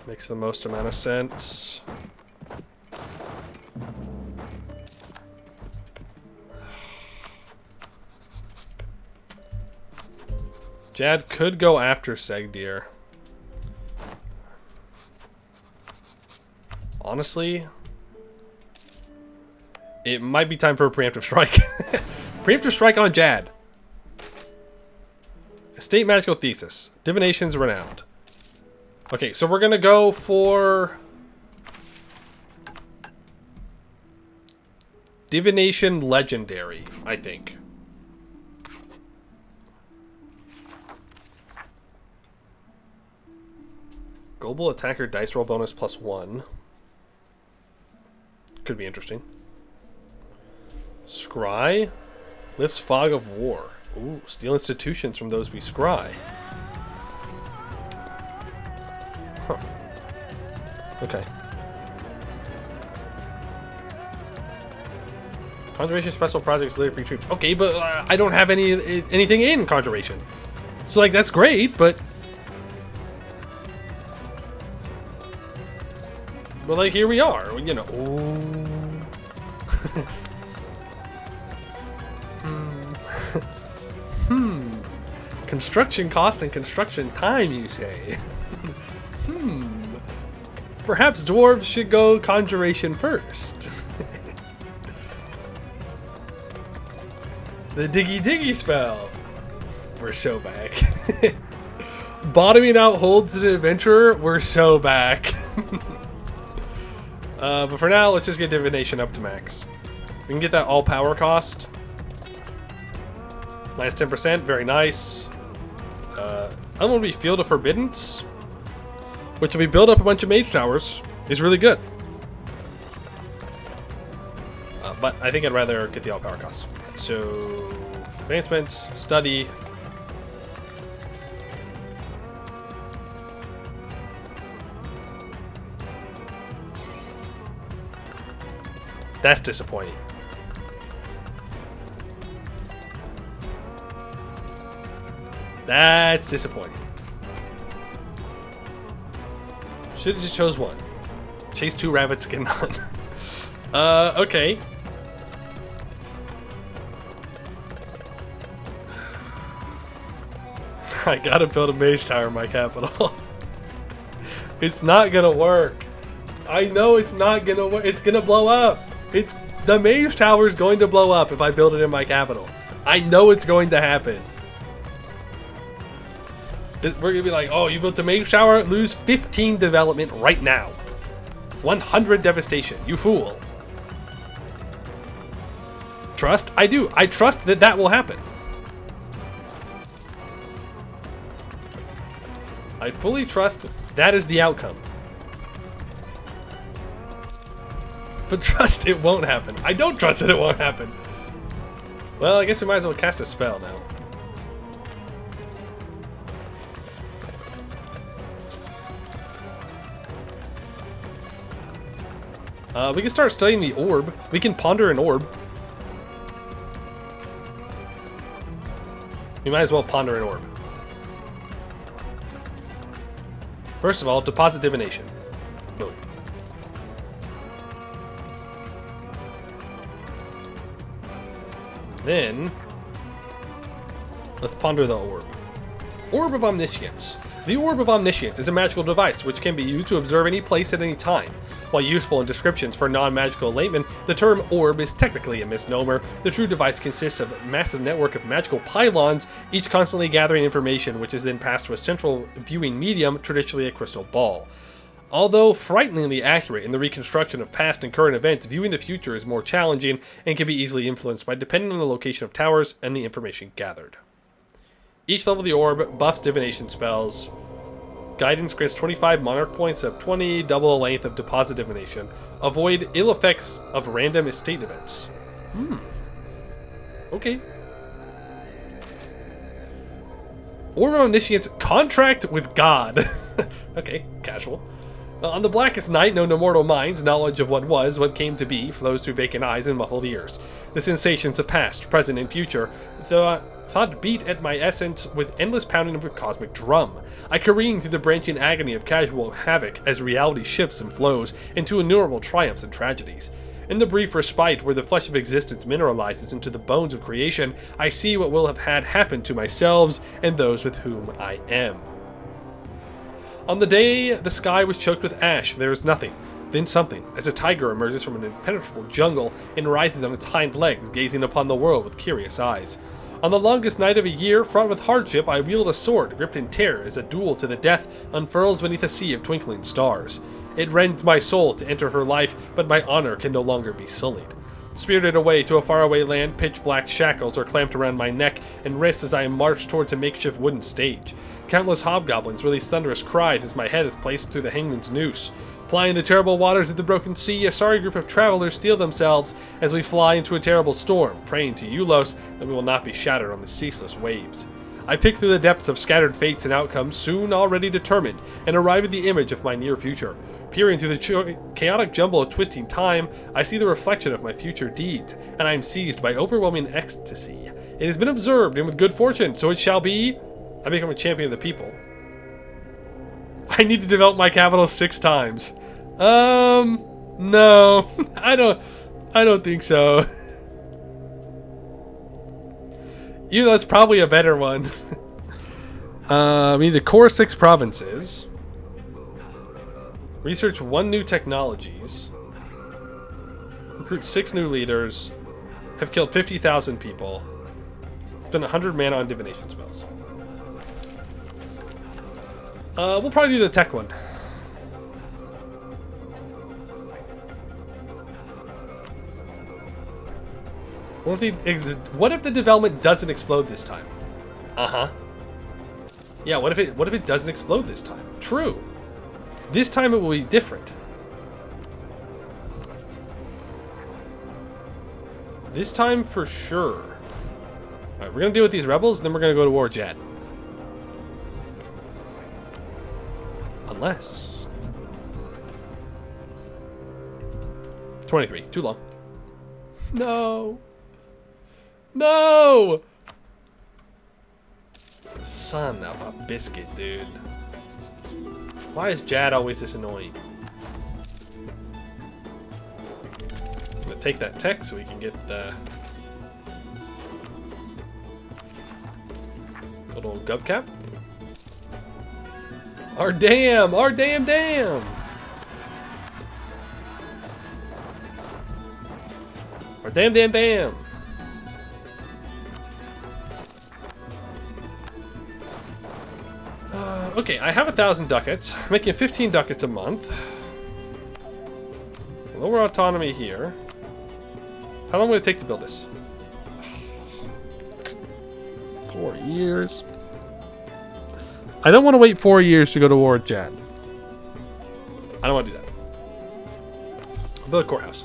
Makes the most amount of sense. Jad could go after Segdeer. Honestly, it might be time for a preemptive strike. Preemptive strike on Jad. Estate Magical Thesis. Divination's Renowned. Okay, so we're gonna go for Divination Legendary, I think. Global Attacker Dice Roll Bonus +1. Could be interesting. Scry lifts Fog of War. Ooh, steal institutions from those we scry. Huh. Okay. Conjuration Special Projects later free troops. Okay, but I don't have anything in Conjuration. So, like, that's great, but... But, like, here we are, you know. Construction cost and construction time, you say? Perhaps dwarves should go Conjuration first. The Diggy Diggy spell. We're so back. Bottoming out holds an adventurer. We're so back. But for now, let's just get divination up to max. We can get that all power cost. Minus 10%, very nice. I'm gonna be Field of Forbiddance, which if we build up a bunch of mage towers, is really good. But I think I'd rather get the all power cost. So, advancements, study. That's disappointing. That's disappointing. Should have just chose one. Chase 2 rabbits, get none. Okay. I gotta build a mage tower in my capital. It's not gonna work. I know it's not gonna work. It's gonna blow up. The mage tower is going to blow up if I build it in my capital. I know it's going to happen. We're going to be like, oh, you built a mage tower? Lose 15 development right now. 100 devastation. You fool. Trust? I do. I trust that that will happen. I fully trust that is the outcome. But trust it won't happen. I don't trust that it won't happen. Well, I guess we might as well cast a spell now. We can start studying the orb. We can ponder an orb. We might as well ponder an orb. First of all, deposit divination. Boom. Then, let's ponder the orb. Orb of Omniscience. The Orb of Omniscience is a magical device which can be used to observe any place at any time. While useful in descriptions for non-magical laymen, the term orb is technically a misnomer. The true device consists of a massive network of magical pylons, each constantly gathering information which is then passed to a central viewing medium, traditionally a crystal ball. Although frighteningly accurate in the reconstruction of past and current events, viewing the future is more challenging and can be easily influenced by depending on the location of towers and the information gathered. Each level of the orb buffs divination spells. Guidance grants 25 monarch points of 20, double the length of deposit divination. Avoid ill effects of random estate events. Okay. Orb of Omniscience, contract with God. Okay, casual. On the blackest night, known to mortal minds, knowledge of what was, what came to be, flows through vacant eyes and muffled ears. The sensations of past, present, and future, thought beat at my essence with endless pounding of a cosmic drum. I careen through the branching agony of casual havoc as reality shifts and flows into innumerable triumphs and tragedies. In the brief respite where the flesh of existence mineralizes into the bones of creation, I see what will have had happen to myself and those with whom I am. On the day the sky was choked with ash, there is nothing, then something, as a tiger emerges from an impenetrable jungle and rises on its hind legs, gazing upon the world with curious eyes. On the longest night of a year, fraught with hardship, I wield a sword, gripped in terror as a duel to the death unfurls beneath a sea of twinkling stars. It rends my soul to enter her life, but my honor can no longer be sullied. Spirited away to a faraway land, pitch-black shackles are clamped around my neck and wrists as I march towards a makeshift wooden stage. Countless hobgoblins release thunderous cries as my head is placed through the hangman's noose. Plying the terrible waters of the broken sea, a sorry group of travelers steel themselves as we fly into a terrible storm, praying to Eulos that we will not be shattered on the ceaseless waves. I pick through the depths of scattered fates and outcomes, soon already determined, and arrive at the image of my near future. Peering through the chaotic jumble of twisting time, I see the reflection of my future deeds, and I am seized by overwhelming ecstasy. It has been observed, and with good fortune, so it shall be. I become a champion of the people. I need to develop my capital 6 times. No. I don't think so. You know, that's probably a better one. We need to core 6 provinces. Research 1 new technologies. Recruit 6 new leaders. Have killed 50,000 people. Spend 100 mana on divination spells. We'll probably do the tech one. What if the development doesn't explode this time? Yeah, what if it doesn't explode this time? True. This time it will be different. This time for sure. Alright, we're gonna deal with these rebels, then we're gonna go to war with Jad. Unless 23, too long. No. No! Son of a biscuit, dude. Why is Jad always this annoying? I'm gonna take that tech so we can get the little gov cap. Our damn! Our damn! Our damn! Okay, I have 1,000 ducats, making 15 ducats a month. Lower autonomy here. How long would it take to build this? 4 years. I don't want to wait 4 years to go to war with Jad. I don't want to do that. I'll build a courthouse.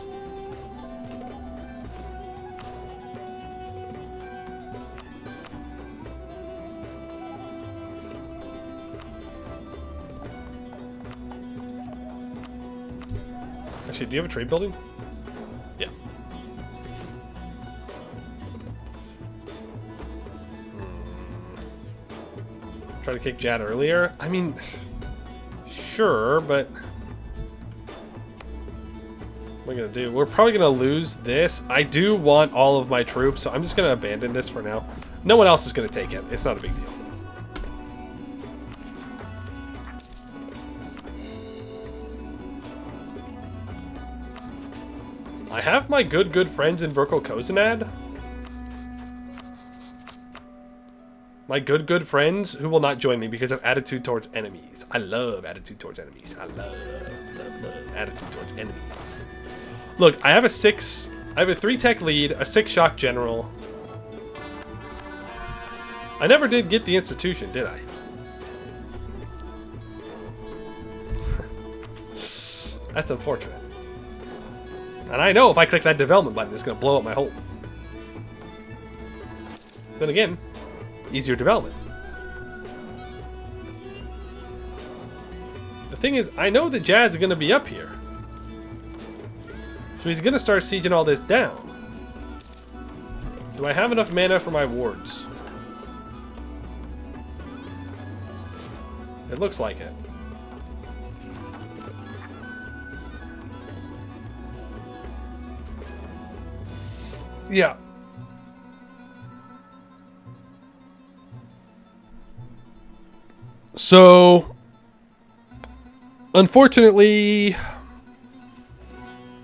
Actually, do you have a trade building? Yeah. Try to kick Jad earlier? I mean, sure, but what are we gonna do? We're probably gonna lose this. I do want all of my troops, so I'm just gonna abandon this for now. No one else is gonna take it. It's not a big deal. I have my good friends in Verkal Kozanad. My good friends who will not join me because of attitude towards enemies. I love attitude towards enemies. I love attitude towards enemies. Look, I have a 3 tech lead, a 6 shock general. I never did get the institution, did I? That's unfortunate. And I know if I click that development button, it's going to blow up my hold. Then again, easier development. The thing is, I know that Jad's going to be up here. So he's going to start sieging all this down. Do I have enough mana for my wards? It looks like it. Yeah. So, unfortunately,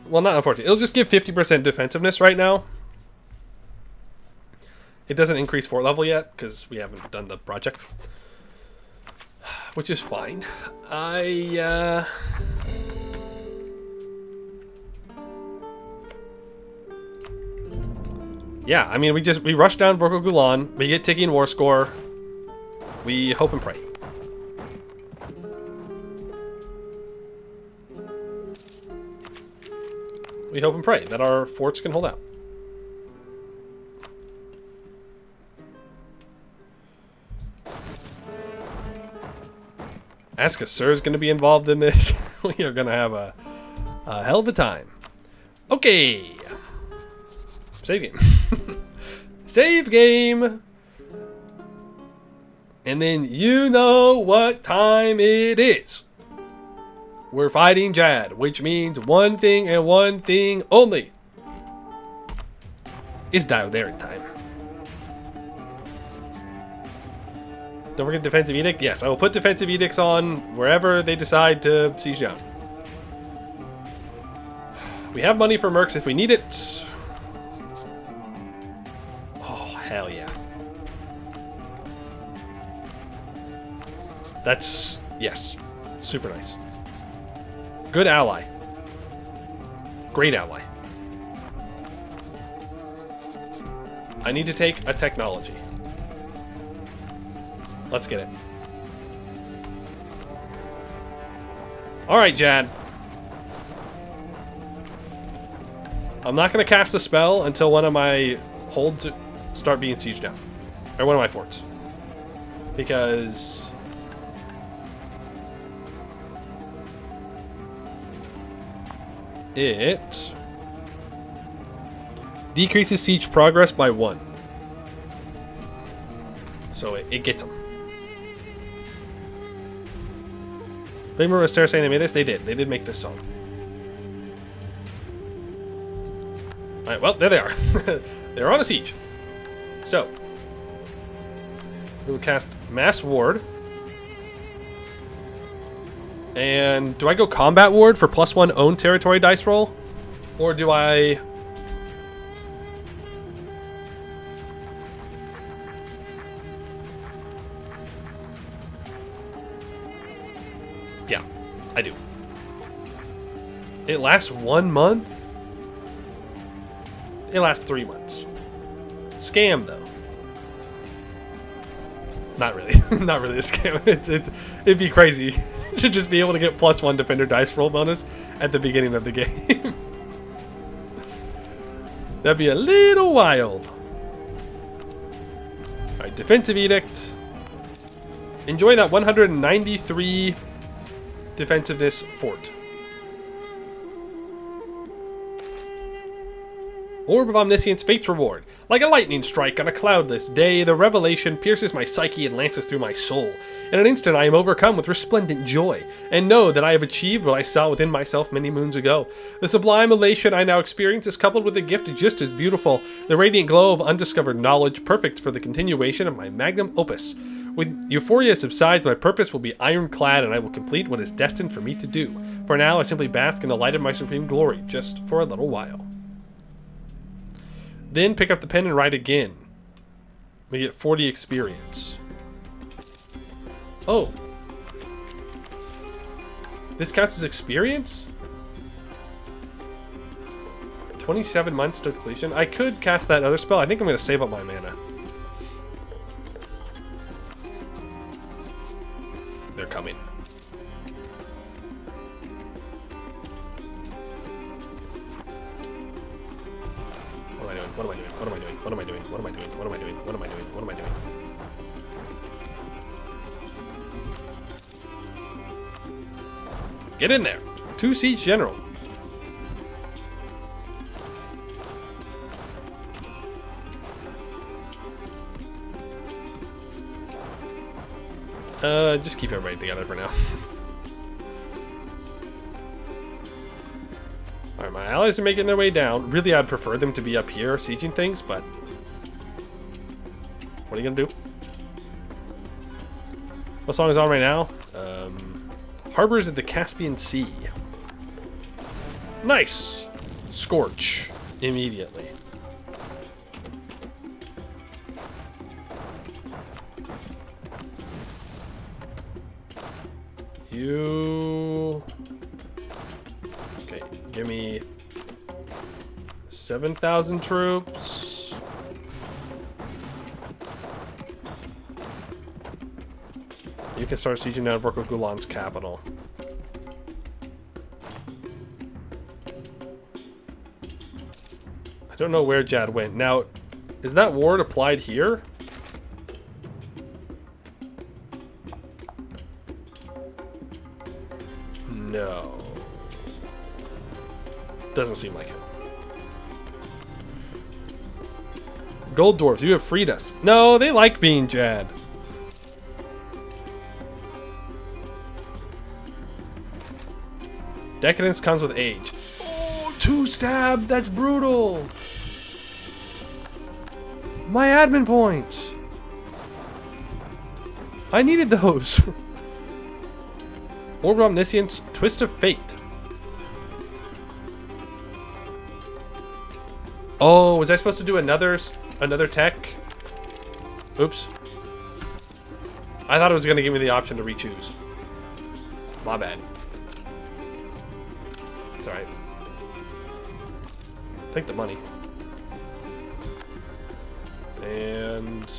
well, not unfortunately, it'll just give 50% defensiveness right now. It doesn't increase fort level yet because we haven't done the project, which is fine. Yeah, I mean, we rush down Vorko Gulan, we get Tiki and War Score, we hope and pray. We hope and pray that our forts can hold out. Ask a Sir is going to be involved in this. We are going to have a hell of a time. Okay. Save game. Save game. And then you know what time it is. We're fighting Jad, which means one thing and one thing only. It's Diodaric time. Don't forget Defensive Edict. Yes, I will put Defensive Edicts on wherever they decide to siege down. We have money for Mercs if we need it. Hell yeah. That's, yes, super nice. Good ally. Great ally. I need to take a technology. Let's get it. Alright, Jad. I'm not going to cast a spell until one of my holds start being sieged down. Or one of my forts. Because it decreases siege progress by 1. So it gets them. Remember what Sarah saying they made this? They did. They did make this song. Alright, well, there they are. They're on a siege. So, we will cast Mass Ward. And do I go Combat Ward for +1 own territory dice roll? Or do I... Yeah, I do. It lasts 1 month? It lasts 3 months. Scam, though. Not really. Not really a scam. It'd be crazy to just be able to get +1 defender dice roll bonus at the beginning of the game. That'd be a little wild. Alright, defensive edict. Enjoy that 193 defensiveness fort. Orb of Omniscience, Fate's Reward. Like a lightning strike on a cloudless day, the revelation pierces my psyche and lances through my soul. In an instant I am overcome with resplendent joy, and know that I have achieved what I saw within myself many moons ago. The sublime elation I now experience is coupled with a gift just as beautiful, the radiant glow of undiscovered knowledge, perfect for the continuation of my magnum opus. When euphoria subsides, my purpose will be ironclad, and I will complete what is destined for me to do. For now, I simply bask in the light of my supreme glory, just for a little while. Then pick up the pen and write again. We get 40 experience. Oh. This counts as experience? 27 months to completion. I could cast that other spell. I think I'm going to save up my mana. They're coming. What am I doing? What am I doing? What am I doing? What am I doing? What am I doing? What am I doing? What am I doing? Get in there! 2 Siege General. Just keep everybody together for now. Alright, my allies are making their way down. Really, I'd prefer them to be up here sieging things, but what are you gonna do? What song is on right now? Harbors of the Caspian Sea. Nice! Scorch. Immediately. You... Okay, give me 7,000 troops. You can start sieging Anbennar of Gulan's capital. I don't know where Jad went. Now, is that ward applied here? No. Doesn't seem like it. Gold Dwarves, you have freed us. No, they like being Jad. Decadence comes with age. Oh, 2 stab! That's brutal! My admin points! I needed those! Orb of Omniscience, Twist of Fate. Oh, was I supposed to do another tech? Oops. I thought it was going to give me the option to re-choose. My bad. It's alright. Take the money. And...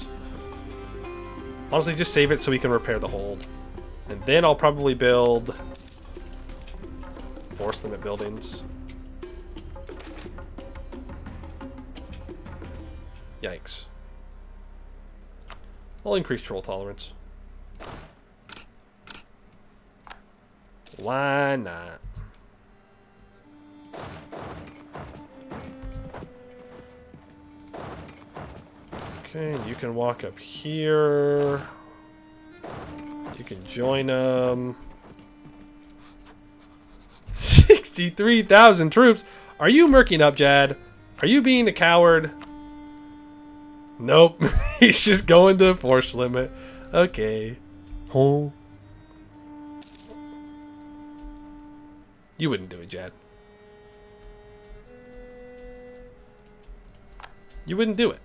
honestly, just save it so we can repair the hold. And then I'll probably build... force limit buildings. Yikes. I'll increase troll tolerance. Why not? Okay, you can walk up here. You can join them. 63,000 troops. Are you murking up, Jad? Are you being a coward? Nope. He's just going to force limit. Okay. Oh. You wouldn't do it, Jad. You wouldn't do it.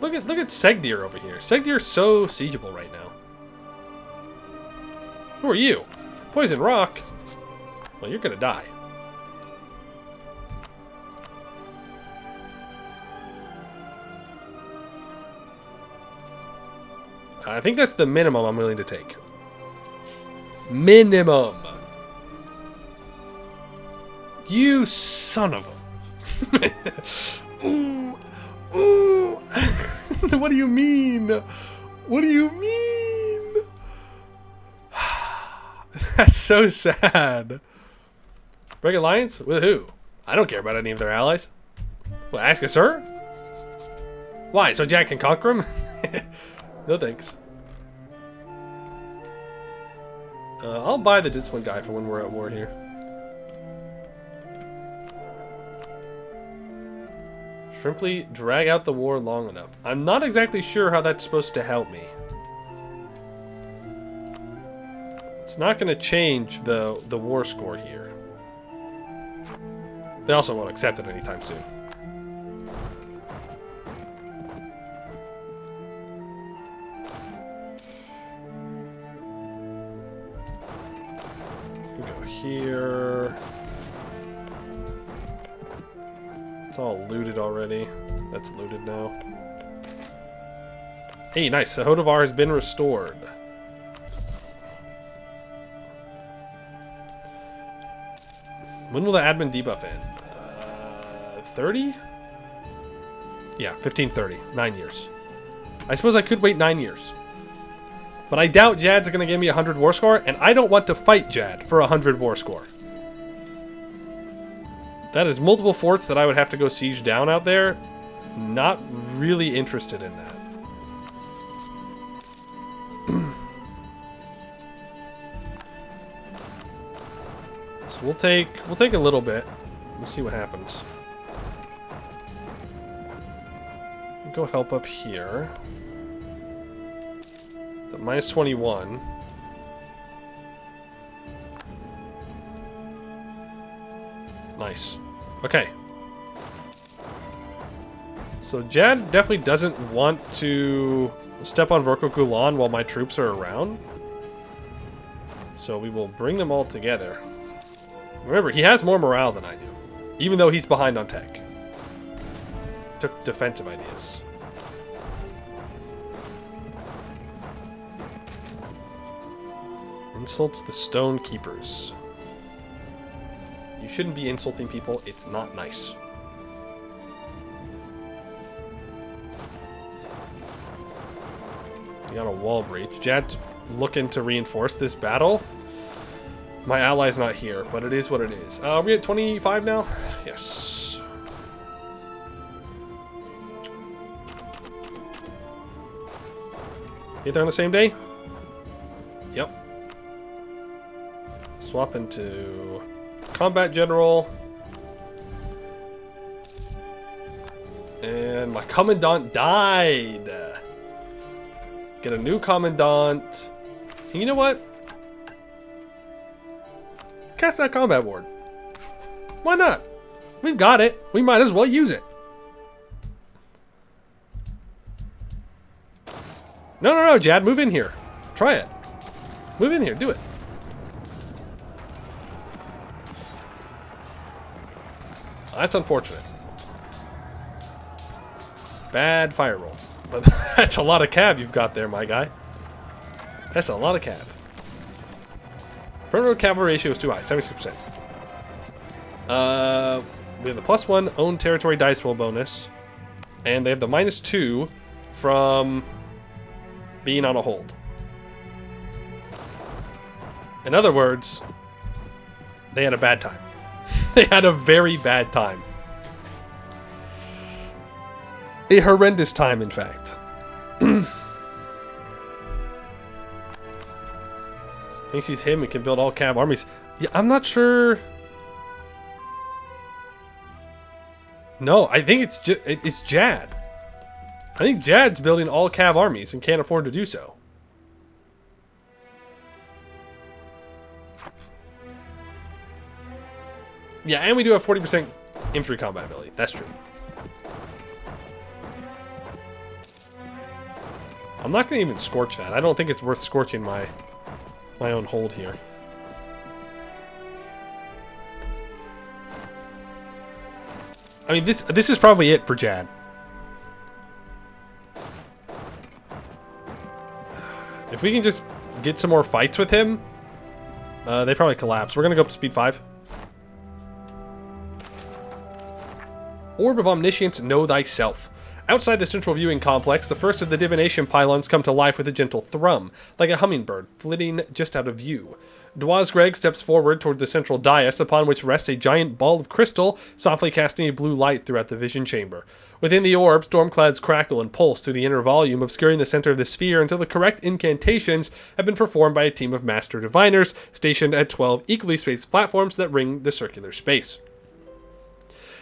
Look at Segdir over here. Segdir's so siegeable right now. Who are you? Poison rock? Well, you're gonna die. I think that's the minimum I'm willing to take. Minimum. You son of a... Ooh. Ooh. What do you mean? What do you mean? That's so sad. Break alliance? With who? I don't care about any of their allies. Well, ask us, sir? Why? So Jack can conquer him? No thanks. I'll buy the Discipline guy for when we're at war here. Simply drag out the war long enough. I'm not exactly sure how that's supposed to help me. It's not going to change the war score here. They also won't accept it anytime soon. We go here. It's all looted already. That's looted now. Hey, nice. The Hodavar has been restored. When will the admin debuff end? 30? Yeah, 1530. 9 years. I suppose I could wait 9 years. But I doubt Jad's going to give me 100 war score, and I don't want to fight Jad for 100 war score. That is multiple forts that I would have to go siege down out there. Not really interested in that. So we'll take a little bit. We'll see what happens. Go help up here. It's at minus 21. Nice. Okay. So Jad definitely doesn't want to step on Vorko Gulan while my troops are around. So we will bring them all together. Remember, he has more morale than I do, even though he's behind on tech. He took defensive ideas. Insults the Stone Keepers. You shouldn't be insulting people. It's not nice. You got a wall breach. Jad's looking to reinforce this battle. My ally's not here, but it is what it is. Are we at 25 now? Yes. Get there on the same day? Yep. Swap into Combat General. And my Commandant died. Get a new Commandant. And you know what? Cast that combat ward. Why not? We've got it. We might as well use it. No, Jad, move in here. Try it. Move in here, do it. That's unfortunate. Bad fire roll. But that's a lot of cav you've got there, my guy. That's a lot of cav. Front row cavalry ratio is too high, 76%. We have the +1 own territory dice roll bonus. And they have the -2 from being on a hold. In other words, they had a bad time. They had a very bad time. A horrendous time, in fact. Thinks he's him and can build all cav armies. Yeah, I'm not sure. No, I think it's Jad. I think Jad's building all cav armies and can't afford to do so. Yeah, and we do have 40% infantry combat ability. That's true. I'm not going to even scorch that. I don't think it's worth scorching my own hold here. I mean, this is probably it for Jad. If we can just get some more fights with him, they probably collapse. We're going to go up to speed 5. Orb of Omniscience, know thyself. Outside the central viewing complex, the first of the divination pylons come to life with a gentle thrum, like a hummingbird flitting just out of view. Dwarf steps forward toward the central dais, upon which rests a giant ball of crystal, softly casting a blue light throughout the vision chamber. Within the orb, stormclouds crackle and pulse through the inner volume, obscuring the center of the sphere until the correct incantations have been performed by a team of master diviners, stationed at 12 equally spaced platforms that ring the circular space.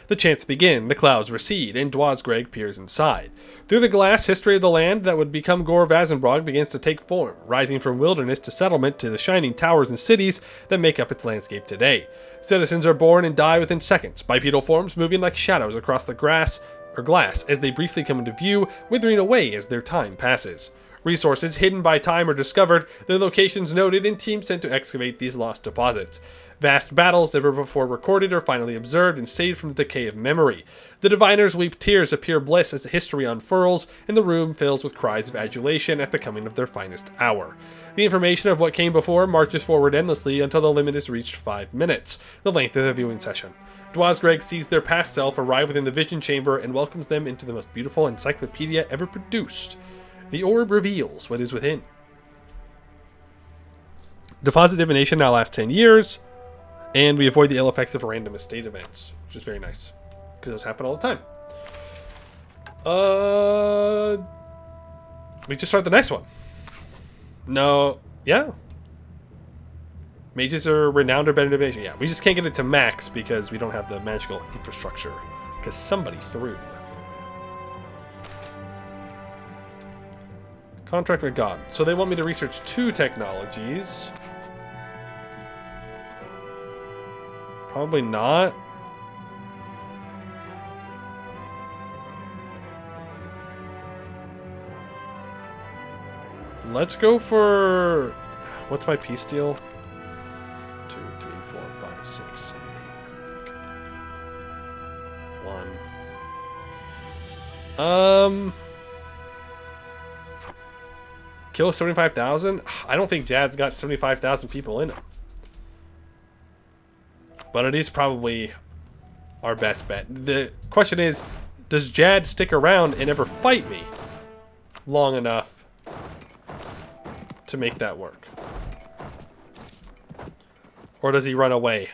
The chants begin, the clouds recede, and Dwarf peers inside. Through the glass, history of the land that would become Vazumbrog begins to take form, rising from wilderness to settlement to the shining towers and cities that make up its landscape today. Citizens are born and die within seconds, bipedal forms moving like shadows across the glass as they briefly come into view, withering away as their time passes. Resources hidden by time are discovered, their locations noted, and teams sent to excavate these lost deposits. Vast battles never before recorded are finally observed and saved from the decay of memory. The diviners weep tears of pure bliss as the history unfurls, and the room fills with cries of adulation at the coming of their finest hour. The information of what came before marches forward endlessly until the limit is reached 5 minutes, the length of the viewing session. Dwarf sees their past self arrive within the vision chamber and welcomes them into the most beautiful encyclopedia ever produced. The orb reveals what is within. Deposit divination now lasts 10 years. And we avoid the ill effects of random estate events, which is very nice, because those happen all the time. We just start the next one. No, yeah. Mages are renowned or better divination. Yeah, we just can't get it to max because we don't have the magical infrastructure, because somebody threw. Contract with God. So they want me to research 2 technologies. Probably not. Let's go for... What's my peace deal? 2, 3, 4, 5, 6, 7, 8. Okay. 1. Kill 75,000? I don't think Jad's got 75,000 people in him. But it is probably our best bet. The question is, does Jad stick around and ever fight me long enough to make that work? Or does he run away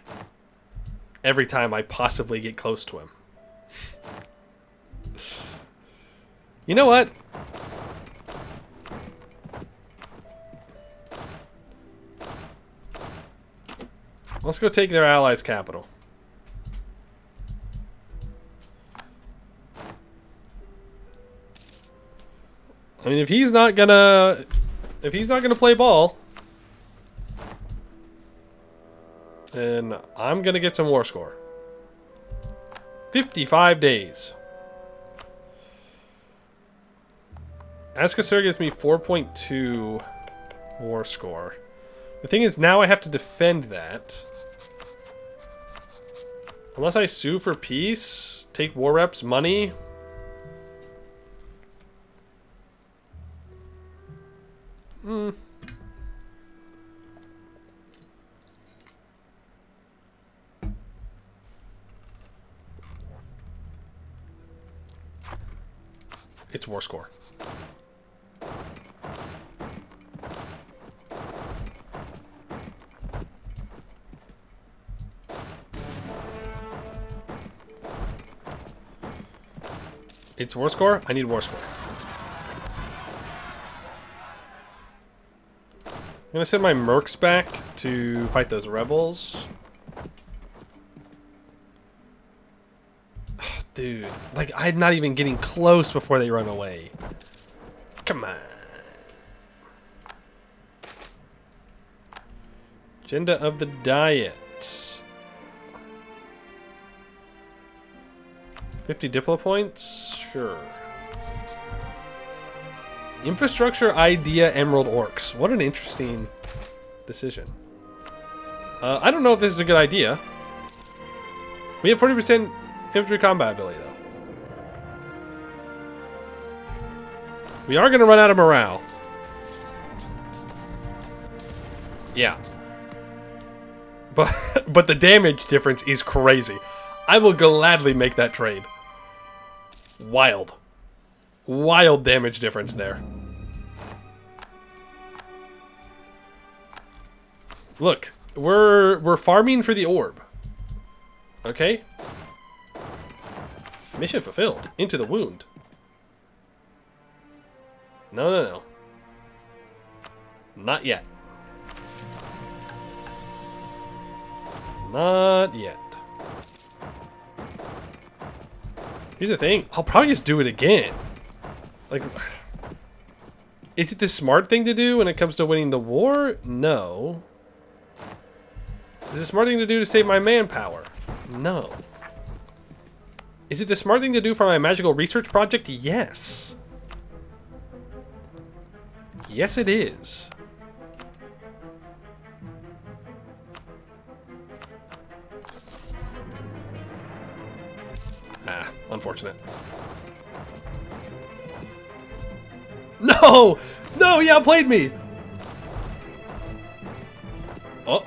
every time I possibly get close to him? You know what? Let's go take their allies' capital. I mean, if he's not gonna play ball, then I'm gonna get some war score. 55 days. Askasur gives me 4.2 war score. The thing is, now I have to defend that. Unless I sue for peace, take war reps, money. It's war score. It's war score? I need war score. I'm gonna send my mercs back to fight those rebels. Oh, dude, like, I'm not even getting close before they run away. Come on. Agenda of the diet. 50 Diplo points? Sure. Infrastructure idea Emerald Orcs. What an interesting decision. I don't know if this is a good idea. We have 40% infantry combat ability, though. We are going to run out of morale. Yeah. But the damage difference is crazy. I will gladly make that trade. Wild. Wild damage difference there. Look, we're farming for the orb. Okay? Mission fulfilled. Into the wound. No, no, no. Not yet. Not yet. Here's the thing. I'll probably just do it again. Like, is it the smart thing to do when it comes to winning the war? No. Is it the smart thing to do to save my manpower? No. Is it the smart thing to do for my magical research project? Yes. Yes, it is. Ah, unfortunate. No! No, he outplayed me! Oh.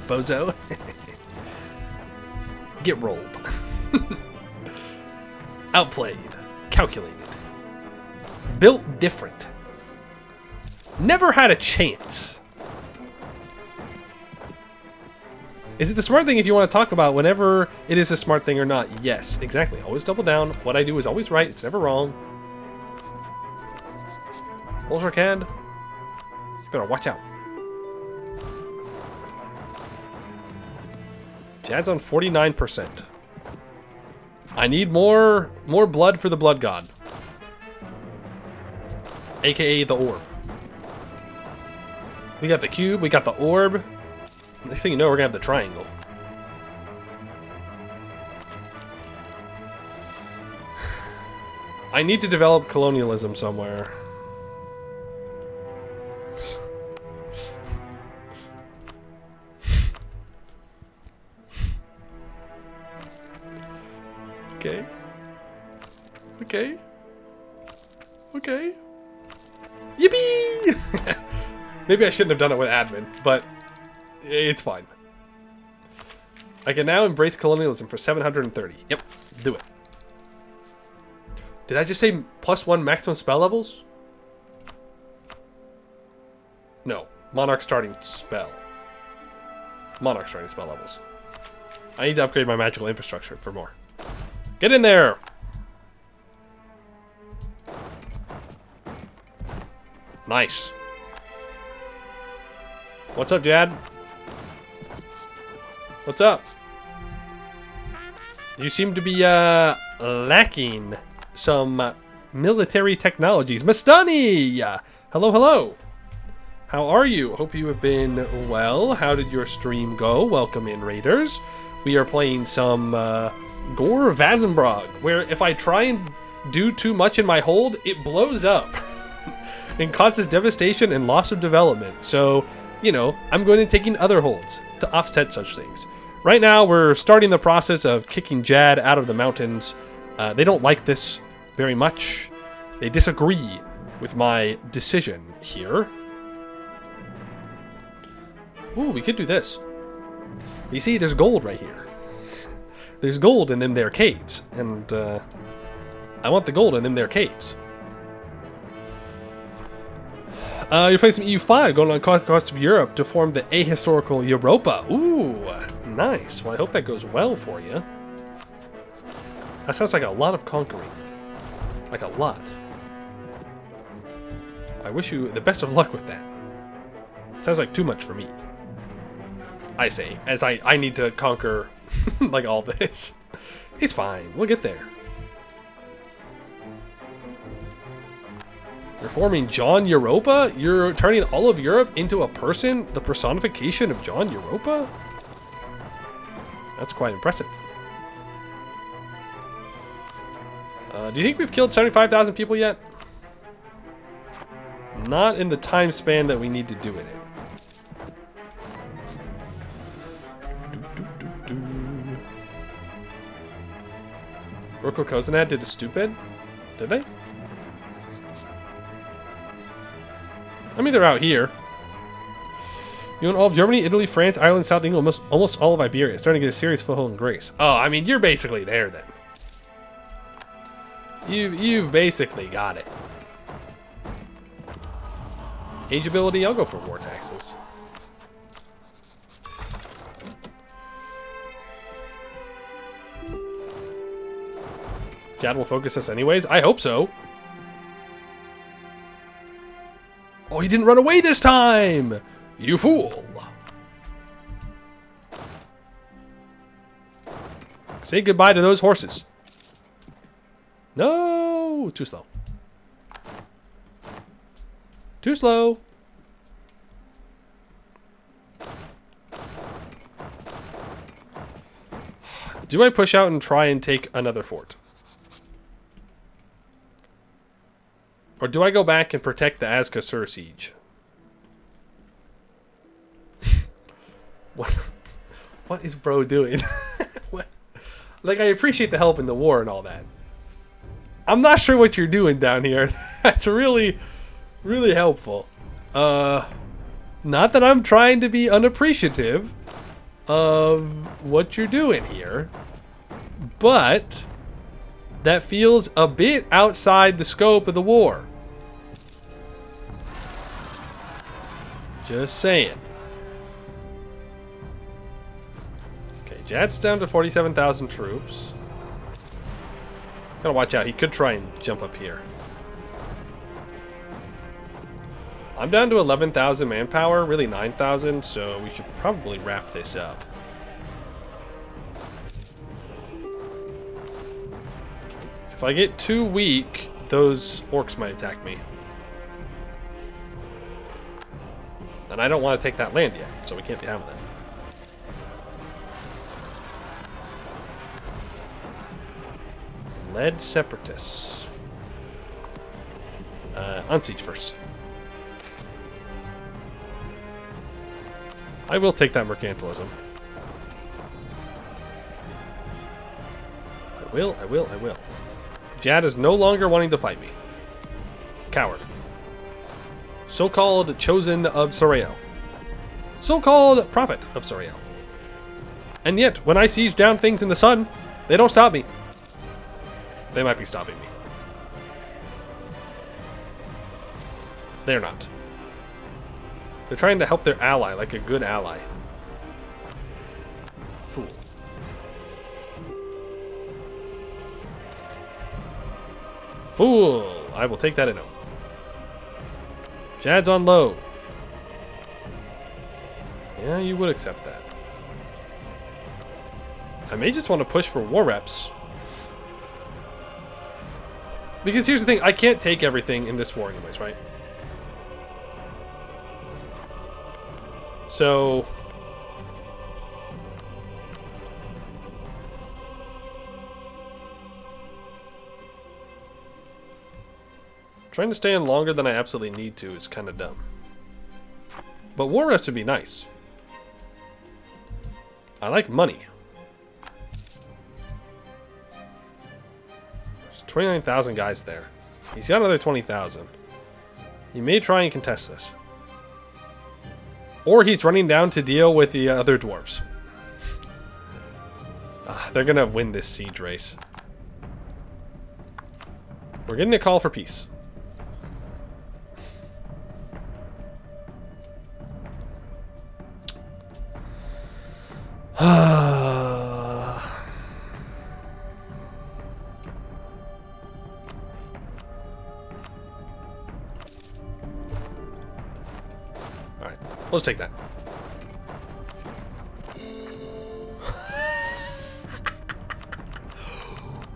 Bozo. Get rolled. Outplayed. Calculated. Built different. Never had a chance. Is it the smart thing if you want to talk about whenever it is a smart thing or not? Yes, exactly. Always double down. What I do is always right. It's never wrong. Bolshevik, you better watch out. Jad's on 49%. I need more blood for the blood god. AKA the orb. We got the cube, we got the orb. Next thing you know, we're gonna have the triangle. I need to develop colonialism somewhere. Okay. Okay. Okay. Yippee! Maybe I shouldn't have done it with admin, but it's fine. I can now embrace colonialism for 730. Yep, do it. Did I just say +1 maximum spell levels? No, monarch starting spell. Monarch starting spell levels. I need to upgrade my magical infrastructure for more. Get in there! Nice. What's up, Jad? What's up? You seem to be lacking some military technologies. Mastani! Hello, hello. How are you? Hope you have been well. How did your stream go? Welcome in, Raiders. We are playing some Gore Vazumbrog, where if I try and do too much in my hold, it blows up and causes devastation and loss of development. So, you know, I'm going to taking other holds to offset such things. Right now, we're starting the process of kicking Jad out of the mountains. They don't like this very much. They disagree with my decision here. Ooh, we could do this. You see, there's gold right here. There's gold in them there caves, and I want the gold in them there caves. You're playing some EU5, going on conquest of Europe to form the ahistorical Europa. Ooh, nice. Well, I hope that goes well for you. That sounds like a lot of conquering. Like a lot. I wish you the best of luck with that. Sounds like too much for me. I say, as I need to conquer like all this. It's fine. We'll get there. You're forming John Europa? You're turning all of Europe into a person? The personification of John Europa? That's quite impressive. Do you think we've killed 75,000 people yet? Not in the time span that we need to do it in. Roko Kozanad did the stupid? Did they? I mean, they're out here. You own all of Germany, Italy, France, Ireland, South England, almost all of Iberia. Starting to get a serious foothold in Greece. Oh, I mean, you're basically there then. You've basically got it. Age ability, I'll go for war taxes. Jad will focus us anyways? I hope so. Oh, he didn't run away this time! You fool! Say goodbye to those horses. No! Too slow. Too slow. Do I push out and try and take another fort? Or do I go back and protect the Azkasur siege? What is bro doing? What? Like, I appreciate the help in the war and all that. I'm not sure what you're doing down here. That's really, really helpful. Not that I'm trying to be unappreciative of what you're doing here, but that feels a bit outside the scope of the war. Just saying. Okay, Jad's down to 47,000 troops. Gotta watch out, he could try and jump up here. I'm down to 11,000 manpower, really 9,000, so we should probably wrap this up. If I get too weak, those orcs might attack me. And I don't want to take that land yet, so we can't be having that. Lead separatists. Unsiege first. I will take that mercantilism. I will. Jad is no longer wanting to fight me. Coward. So-called chosen of Sorreo. So-called prophet of Sorreo. And yet, when I siege down things in the sun, they don't stop me. They might be stopping me. They're not. They're trying to help their ally, like a good ally. Fool. Fool! I will take that in. Jad's on low. Yeah, you would accept that. I may just want to push for war reps. Because here's the thing, I can't take everything in this war anyways, right? So... trying to stay in longer than I absolutely need to is kind of dumb. But war reps would be nice. I like money. There's 29,000 guys there. He's got another 20,000. He may try and contest this. Or he's running down to deal with the other dwarves. They're going to win this siege race. We're getting a call for peace. Alright, let's take that.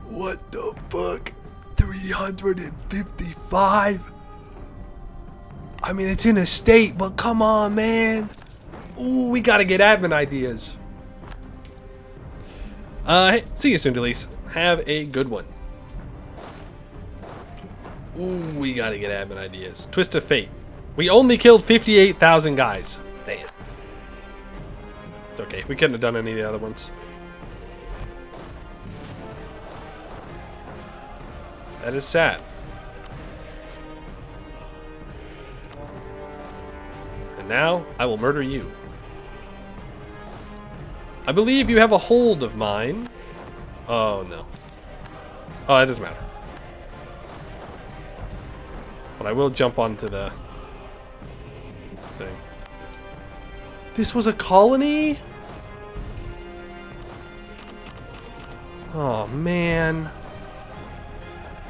What the fuck? 355? I mean, it's in a state, but come on, man. Ooh, we gotta get admin ideas. Hey, see you soon, Delise. Have a good one. Ooh, we gotta get admin ideas. Twist of fate. We only killed 58,000 guys. Damn. It's okay. We couldn't have done any of the other ones. That is sad. And now, I will murder you. I believe you have a hold of mine. Oh, no. Oh, it doesn't matter. But I will jump onto the thing. This was a colony? Oh, man.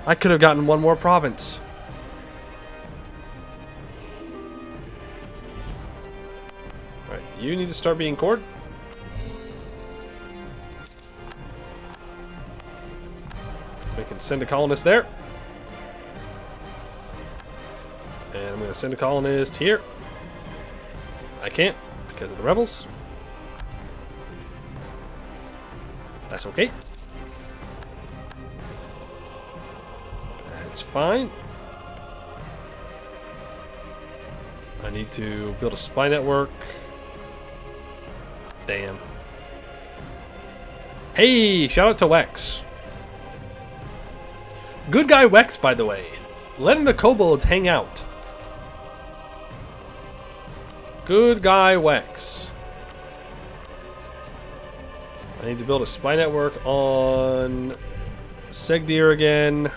I could have gotten one more province. Alright, you need to start being cored. We can send a colonist there. And I'm going to send a colonist here. I can't because of the rebels. That's okay. That's fine. I need to build a spy network. Damn. Hey, shout out to Wex. Good guy Wex, by the way. Letting the kobolds hang out. Good guy Wex. I need to build a spy network on Segdir again.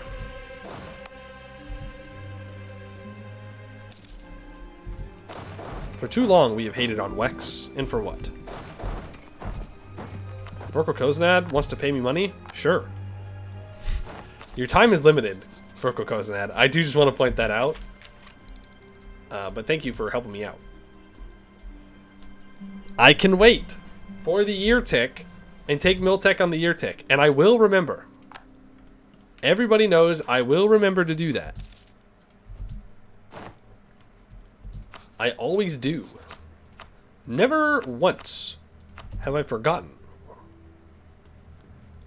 For too long, we have hated on Wex. And for what? Vorko Koznad wants to pay me money? Sure. Your time is limited, Vorko Koznad. I do just want to point that out. But thank you for helping me out. I can wait for the year tick and take Miltech on the year tick. And I will remember. Everybody knows I will remember to do that. I always do. Never once have I forgotten.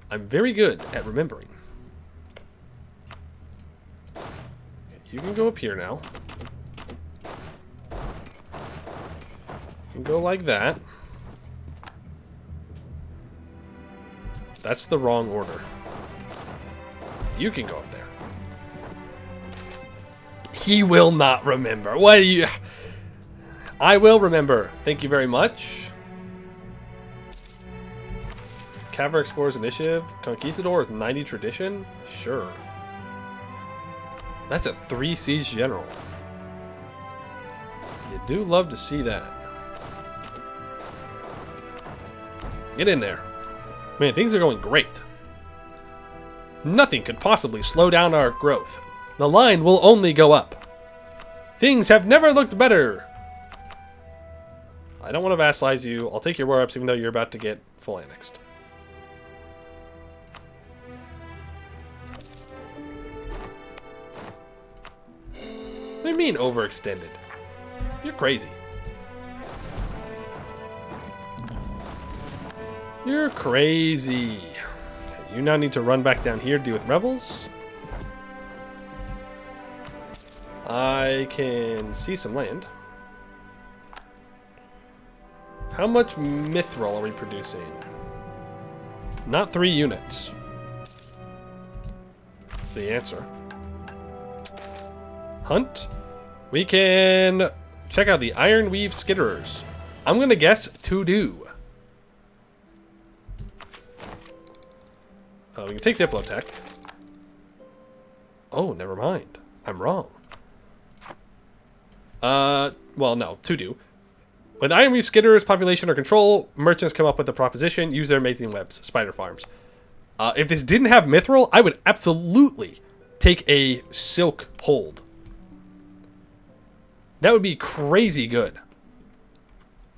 I'm very good at remembering. You can go up here now. You can go like that. That's the wrong order. You can go up there. He will not remember. What do you... I will remember. Thank you very much. Cavalry Explorers Initiative. Conquistador with 90 tradition? Sure. That's a 3 siege general. You do love to see that. Get in there. Man, things are going great. Nothing could possibly slow down our growth. The line will only go up. Things have never looked better. I don't want to vassalize you. I'll take your war-ups even though you're about to get full annexed. What do you mean overextended? You're crazy. You're crazy. Okay, you now need to run back down here to deal with rebels. I can see some land. How much mithril are we producing? Not 3 units. That's the answer. Hunt. We can check out the Ironweave Skitterers. I'm going to guess to do. We can take Diplotech. Oh, never mind. I'm wrong. Well, no, to do. When Ironweave Skitterers population or control, merchants come up with a proposition, use their amazing webs, spider farms. If this didn't have mithril, I would absolutely take a silk hold. That would be crazy good.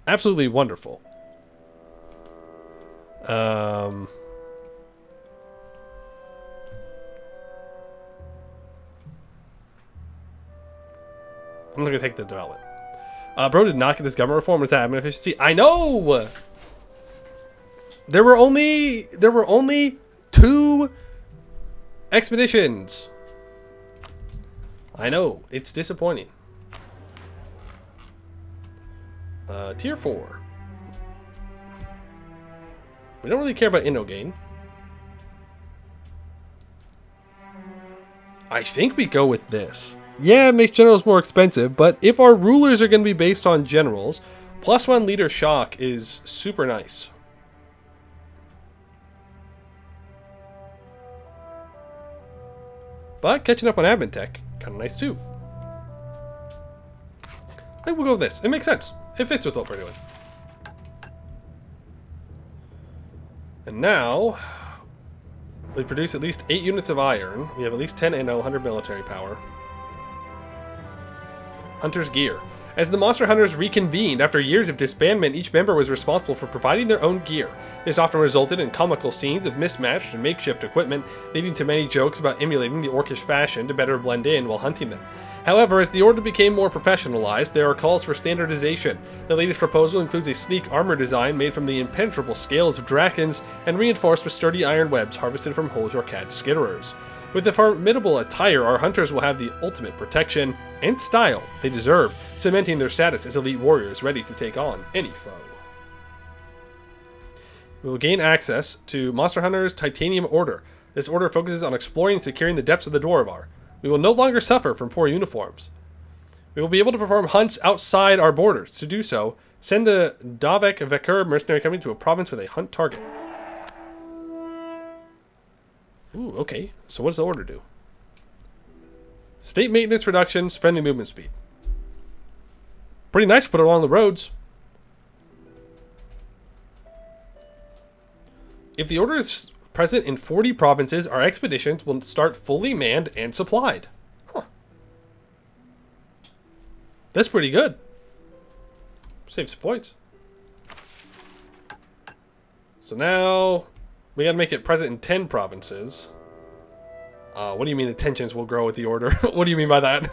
Absolutely wonderful. I'm not going to take the development. Bro did not get this government reform. Was that admin efficiency? I know! There were only 2 expeditions. I know, it's disappointing. Tier 4. We don't really care about Innogain. I think we go with this. Yeah, it makes generals more expensive, but if our rulers are going to be based on generals, +1 leader shock is super nice. But catching up on admin tech, kind of nice too. I think we'll go with this. It makes sense. It fits with what we're doing. And now, we produce at least 8 units of iron. We have at least 10 NO, 100 military power. Hunter's gear. As the monster hunters reconvened after years of disbandment, each member was responsible for providing their own gear. This often resulted in comical scenes of mismatched and makeshift equipment, leading to many jokes about emulating the orcish fashion to better blend in while hunting them. However, as the order became more professionalized, there are calls for standardization. The latest proposal includes a sleek armor design made from the impenetrable scales of drakens and reinforced with sturdy iron webs harvested from Holjorkad skitterers. With the formidable attire, our hunters will have the ultimate protection and style they deserve, cementing their status as elite warriors ready to take on any foe. We will gain access to Monster Hunter's Titanium Order. This order focuses on exploring and securing the depths of the Dwarvar. We will no longer suffer from poor uniforms. We will be able to perform hunts outside our borders. To do so, send the Davek Vekur mercenary company to a province with a hunt target. Ooh, okay. So what does the order do? State maintenance reductions, friendly movement speed. Pretty nice to put it along the roads. If the order is present in 40 provinces, our expeditions will start fully manned and supplied. Huh. That's pretty good. Save some points. So now we gotta make it present in 10 provinces. What do you mean the tensions will grow with the order? What do you mean by that?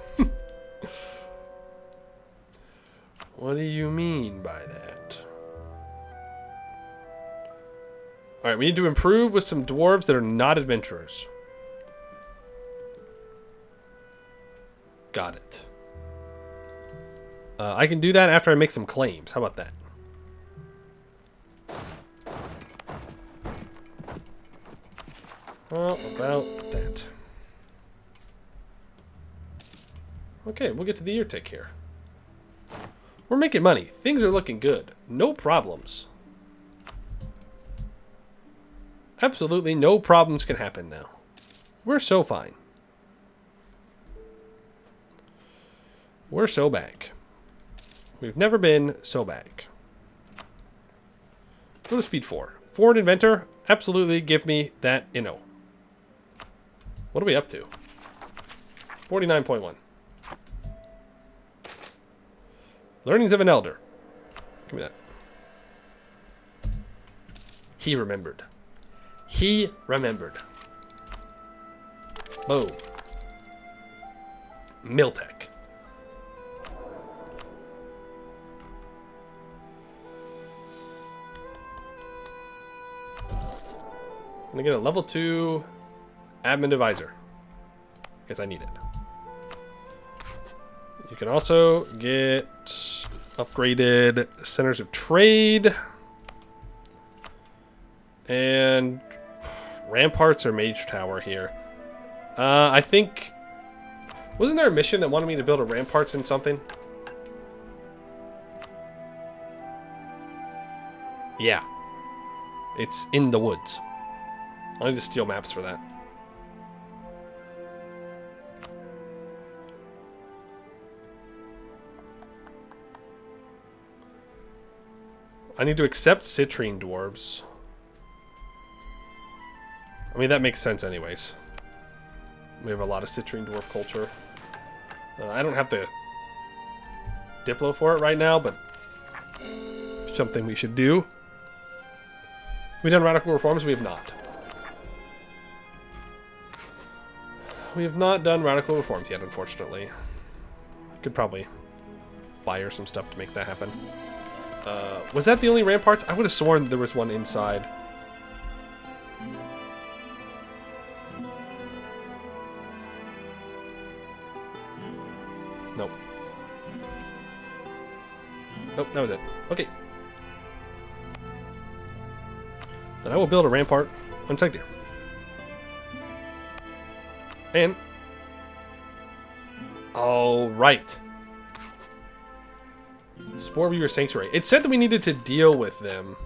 What do you mean by that? Alright, we need to improve with some dwarves that are not adventurers. Got it. I can do that after I make some claims. How about that? How about that? Okay, we'll get to the ear tick here. We're making money. Things are looking good. No problems. Absolutely no problems can happen now. We're so fine. We're so back. We've never been so back. Go to speed 4. Foreign inventor, absolutely give me that inno. What are we up to? 49.1. Learnings of an elder. Give me that. He remembered. He remembered. Boom. Miltech. I'm gonna get a level 2 admin advisor. Guess I need it. You can also get upgraded centers of trade and ramparts or mage tower here. I think, wasn't there a mission that wanted me to build a ramparts in something? Yeah, it's in the woods. I need to steal maps for that. I need to accept citrine dwarves. I mean, that makes sense anyways. We have a lot of citrine dwarf culture. I don't have the Diplo for it right now, but something we should do. We done radical reforms? We have not. We have not done radical reforms yet, unfortunately. I could probably buy her some stuff to make that happen. Was that the only ramparts? I would have sworn there was one inside. Oh, that was it. Okay. Then I will build a rampart on Tegdir. And... all right. Spore Weaver Sanctuary. It said that we needed to deal with them.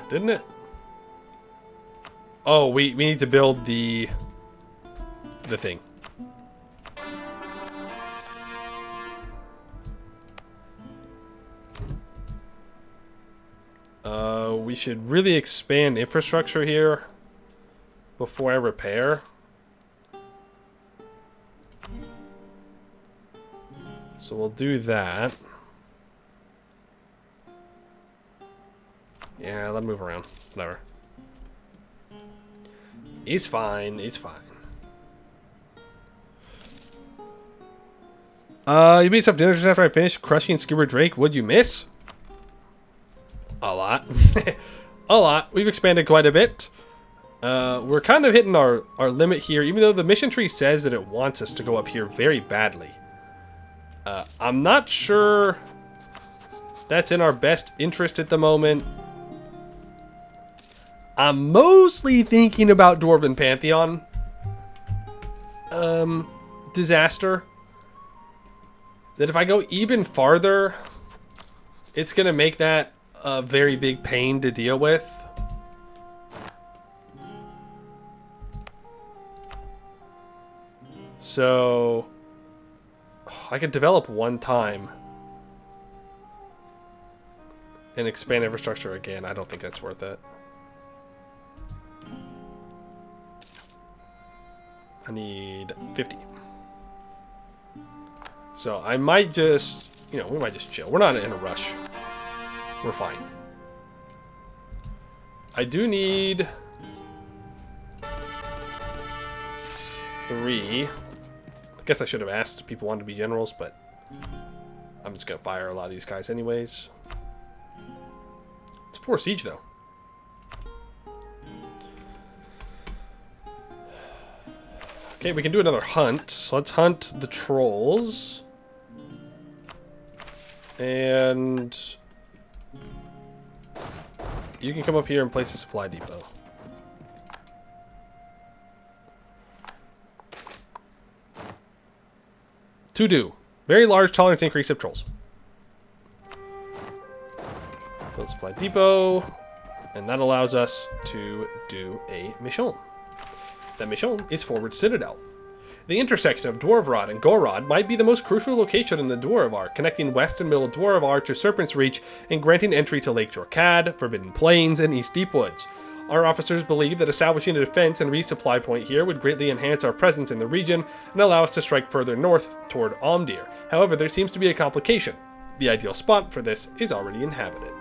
Didn't it? Oh, we need to build the thing. We should really expand infrastructure here before I repair. So we'll do that. Yeah, let him move around. Whatever. He's fine. He's fine. You made some dinner just after I finished crushing Scuba Drake. What'd you miss? A lot. A lot. We've expanded quite a bit. We're kind of hitting our limit here, even though the mission tree says that it wants us to go up here very badly. I'm not sure that's in our best interest at the moment. I'm mostly thinking about Dwarven Pantheon disaster. That if I go even farther, it's going to make that a very big pain to deal with. So I could develop one time and expand infrastructure again. I don't think that's worth it. I need 50. So I might just, you know, we might just chill. We're not in a rush. We're fine. I do need 3. I guess I should have asked if people wanted to be generals, but I'm just going to fire a lot of these guys anyways. It's 4 siege, though. Okay, we can do another hunt. So let's hunt the trolls. And you can come up here and place a supply depot. To do. Very large tolerance increase of trolls. Build supply depot. And that allows us to do a mission. That mission is Forward Citadel. The intersection of Dwarvrod and Gorod might be the most crucial location in the Dwarvar, connecting west and middle Dwarvar to Serpent's Reach and granting entry to Lake Jorkad, Forbidden Plains, and East Deepwoods. Our officers believe that establishing a defense and resupply point here would greatly enhance our presence in the region and allow us to strike further north toward Omdir. However, there seems to be a complication. The ideal spot for this is already inhabited.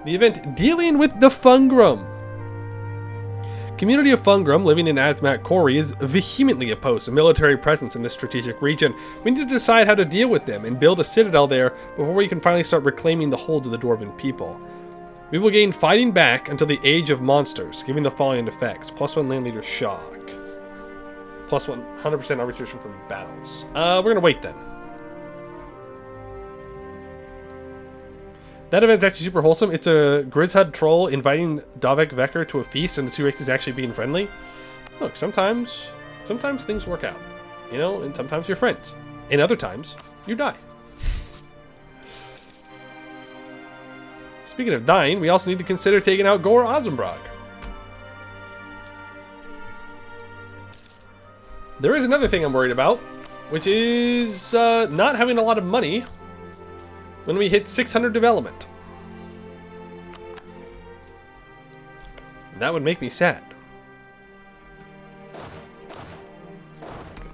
The event Dealing with the Fungrum. Community of Fungrum living in Azmat Quarry is vehemently opposed to military presence in this strategic region. We need to decide how to deal with them and build a citadel there before we can finally start reclaiming the holds of the Dwarven people. We will gain fighting back until the Age of Monsters, giving the following effects. +1 land leader shock. +100% arbitration from battles. We're going to wait then. That event's actually super wholesome. It's a Grizhud troll inviting Davek Vekker to a feast and the 2 races actually being friendly. Look, sometimes things work out. You know, and sometimes you're friends. And other times, you die. Speaking of dying, we also need to consider taking out Gore Vazumbrog. There is another thing I'm worried about, which is not having a lot of money when we hit 600 development. That would make me sad.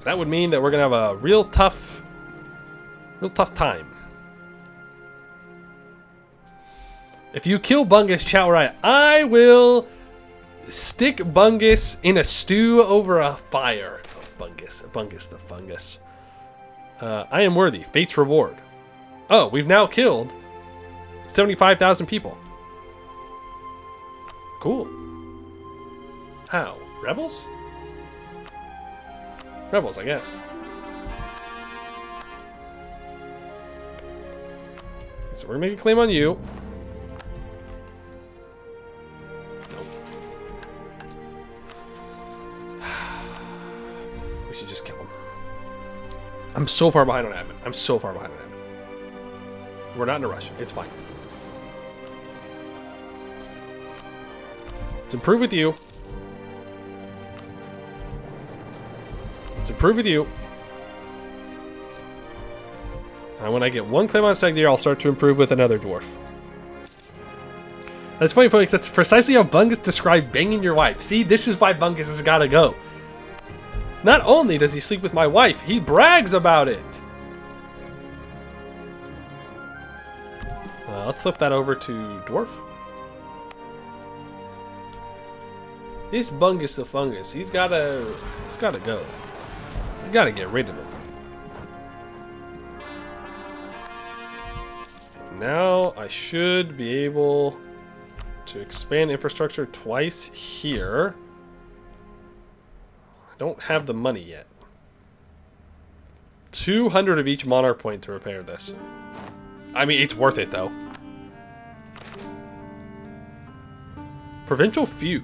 That would mean that we're gonna have a real tough time. If you kill Bungus, chat right, I will stick Bungus in a stew over a fire. Oh, Bungus the fungus. I am worthy. Fate's reward. Oh, we've now killed 75,000 people. Cool. How? Rebels? Rebels, I guess. So we're gonna make a claim on you. Nope. We should just kill him. I'm so far behind on admin. I'm so far behind on admin. We're not in a rush. It's fine. Let's improve with you. Let's improve with you. And when I get one claim on Segdir, I'll start to improve with another dwarf. That's funny, folks. That's precisely how Bungus described banging your wife. See, this is why Bungus has got to go. Not only does he sleep with my wife, he brags about it. Let's flip that over to Dwarf. This Bungus the Fungus, he's gotta go. You gotta get rid of him. Now I should be able to expand infrastructure twice here. I don't have the money yet. 200 of each monarch point to repair this. I mean, it's worth it though. Provincial feud.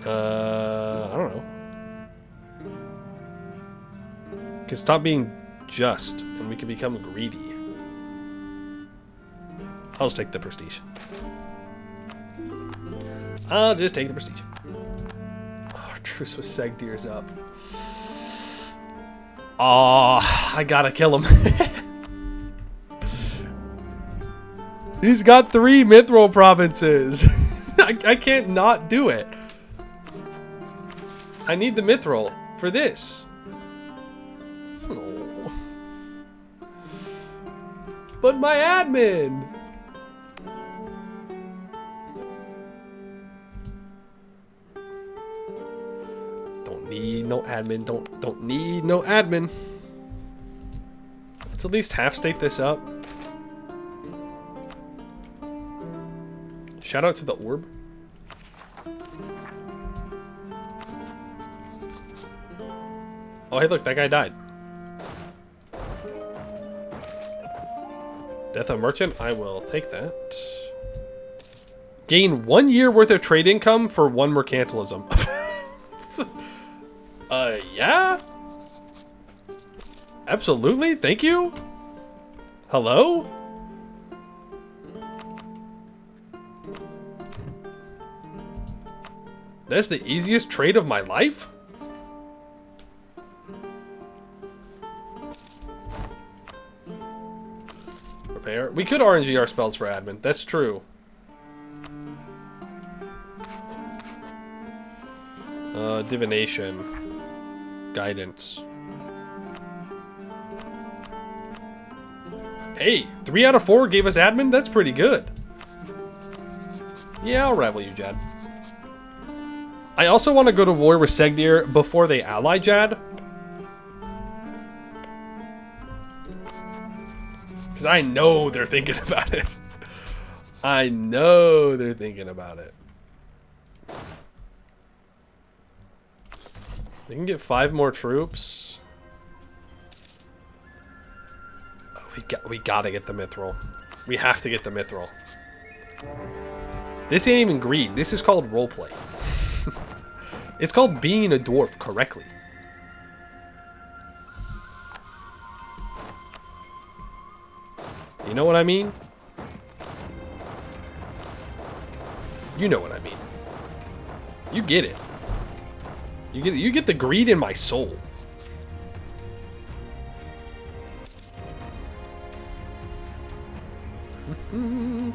I don't know. We can stop being just, and we can become greedy. I'll just take the prestige. I'll just take the prestige. Oh, truce with Segdir's up. Oh, I gotta kill him. He's got 3 Mithril provinces. I can't not do it. I need the Mithril for this. Oh. But my admin. Don't need no admin. Don't need no admin. Let's at least half state this up. Shout out to the orb. Oh, hey, look, that guy died. Death of Merchant, I will take that. Gain 1 year worth of trade income for 1 mercantilism. Yeah? Absolutely, thank you. Hello? That's the easiest trade of my life? Repair. We could RNG our spells for admin. That's true. Divination. Guidance. Hey, 3 out of 4 gave us admin? That's pretty good. Yeah, I'll rival you, Jad. I also want to go to war with Segdir before they ally Jad. Because I know they're thinking about it. I know they're thinking about it. They can get 5 more troops. Oh, we gotta get the Mithril. We have to get the Mithril. This ain't even greed. This is called roleplay. It's called being a dwarf correctly. You know what I mean? You know what I mean. You get it. You get the greed in my soul. I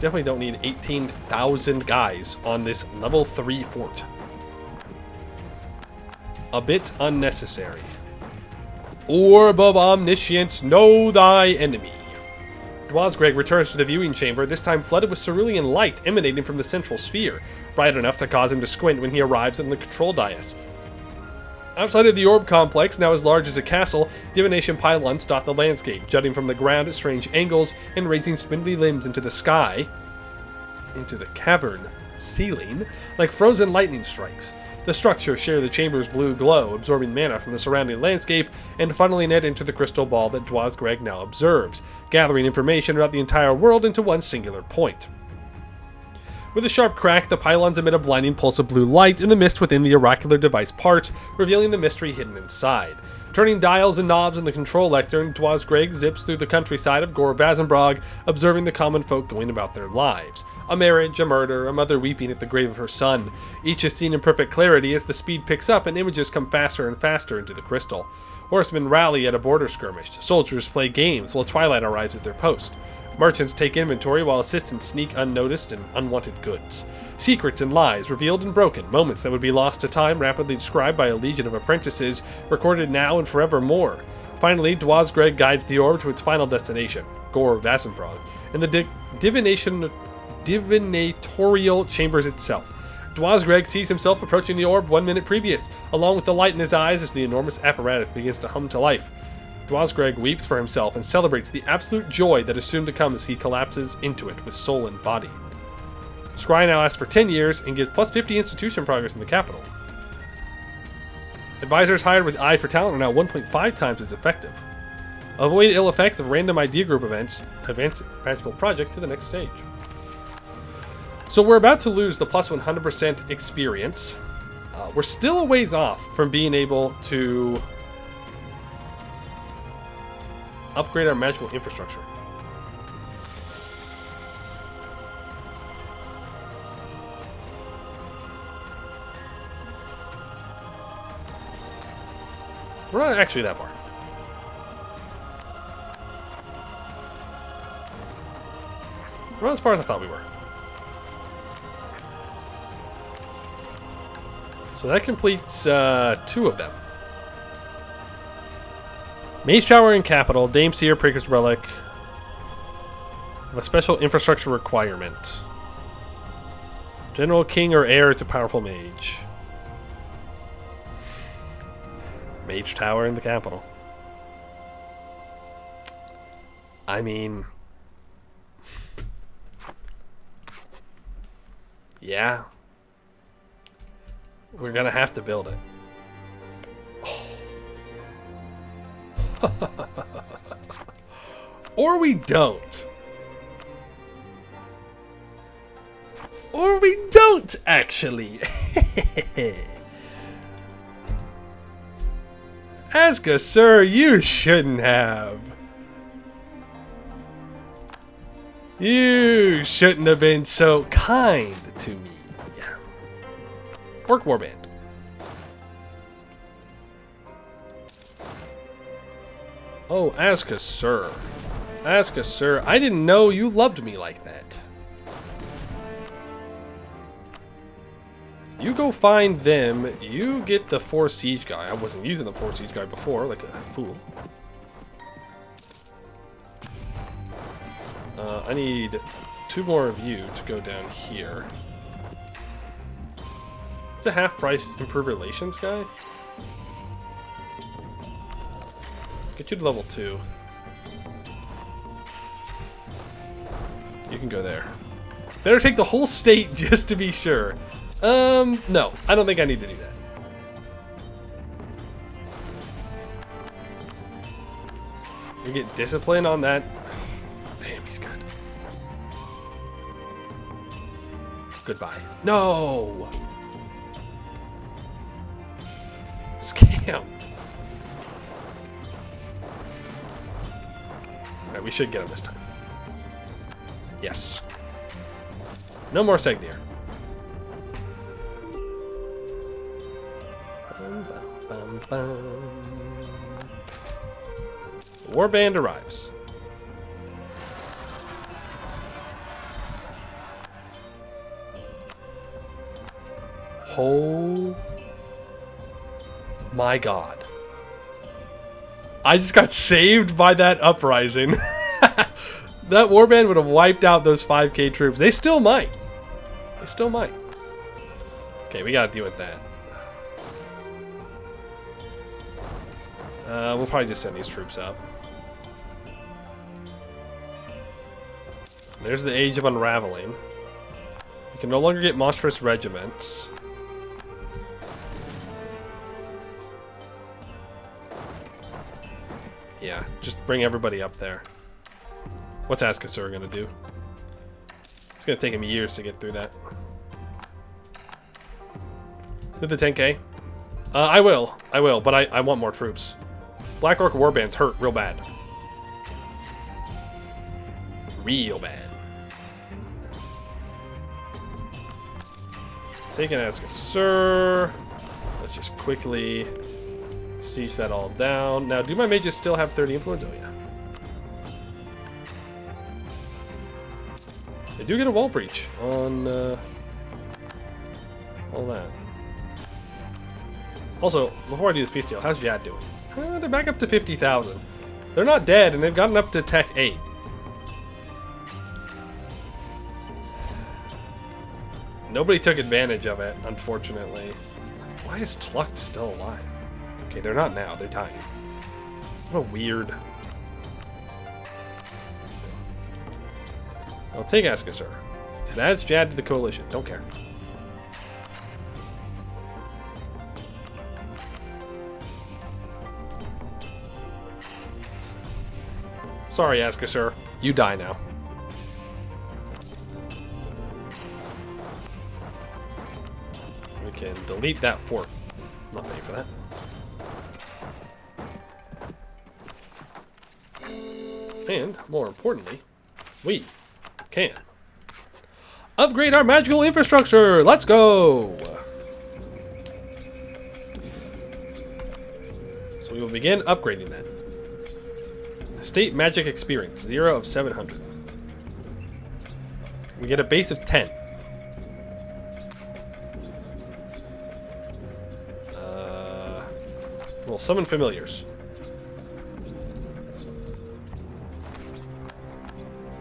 definitely don't need 18,000 guys on this level 3 fort. A bit unnecessary. Orb of Omniscience, know thy enemy. Dwazgreg returns to the viewing chamber, this time flooded with cerulean light emanating from the central sphere, bright enough to cause him to squint when he arrives in the control dais. Outside of the orb complex, now as large as a castle, divination pylons dot the landscape, jutting from the ground at strange angles and raising spindly limbs into the sky, into the cavern ceiling, like frozen lightning strikes. The structures share the chamber's blue glow, absorbing mana from the surrounding landscape and funneling it into the crystal ball that Dwarf now observes, gathering information about the entire world into one singular point. With a sharp crack, the pylons emit a blinding pulse of blue light in the mist within the oracular device part, revealing the mystery hidden inside. Turning dials and knobs in the control lectern, Dwarf zips through the countryside of Vazumbrog, observing the common folk going about their lives. A marriage, a murder, a mother weeping at the grave of her son. Each is seen in perfect clarity as the speed picks up and images come faster and faster into the crystal. Horsemen rally at a border skirmish. Soldiers play games while twilight arrives at their post. Merchants take inventory while assistants sneak unnoticed and unwanted goods. Secrets and lies revealed and broken, moments that would be lost to time rapidly described by a legion of apprentices, recorded now and forevermore. Finally, Dwarf guides the orb to its final destination, Vazumbrog, and the divinatorial chambers itself. Dwarf sees himself approaching the orb 1 minute previous, along with the light in his eyes as the enormous apparatus begins to hum to life. Dwarf weeps for himself and celebrates the absolute joy that is soon to come as he collapses into it with soul and body. Scry now asks for 10 years and gives plus 50 institution progress in the capital. Advisors hired with Eye for Talent are now 1.5 times as effective. Avoid ill effects of random idea group events, advance magical project to the next stage. So we're about to lose the plus 100% experience. We're still a ways off from being able to upgrade our magical infrastructure. We're not actually that far. We're not as far as I thought we were. So that completes 2 of them. Mage Tower and Capital, Dame Seer, Praker's Relic. Have a special infrastructure requirement. General King or Heir to Powerful Mage. Mage Tower in the capital. I mean... yeah. We're gonna have to build it. Oh. Or we don't. Or we don't, actually. Aska, sir, you shouldn't have. You shouldn't have been so kind to me. Orc Warband. Oh, Aska, sir. Aska, sir, I didn't know you loved me like that. You go find them. You get the 4 siege guy. I wasn't using the 4 siege guy before, like a fool. I need 2 more of you to go down here. It's a half-price improve relations guy. Get you to level 2. You can go there. Better take the whole state just to be sure. No, I don't think I need to do that. We get discipline on that. Damn, he's good. Goodbye. No! Scam. Alright, we should get him this time. Yes. No more Segdir. Warband arrives. Oh my god. I just got saved by that uprising. That warband would have wiped out those 5k troops. They still might. They still might. Okay, we gotta deal with that. We'll probably just send these troops up. There's the Age of Unraveling. You can no longer get monstrous regiments. Yeah, just bring everybody up there. What's Askasur gonna do? It's gonna take him years to get through that. With the 10k? I will, but I want more troops. Black Orc Warband's hurt real bad. Real bad. Taking Askasur. Let's just quickly siege that all down. Now, do my mages still have 30 influence? Oh, yeah. They do get a wall breach on all that. Also, before I do this peace deal, how's Jad doing? They're back up to 50,000. They're not dead, and they've gotten up to Tech 8. Nobody took advantage of it, unfortunately. Why is Tlucht still alive? Okay, they're not now. They're dying. What a weird... I'll take Askasur. It adds Jad to the coalition. Don't care. Sorry, Askasur. You die now. We can delete that fort. Not paying for that. And, more importantly, we can upgrade our magical infrastructure. Let's go! So we will begin upgrading that. State magic experience, 0 of 700. We get a base of 10. We'll summon familiars.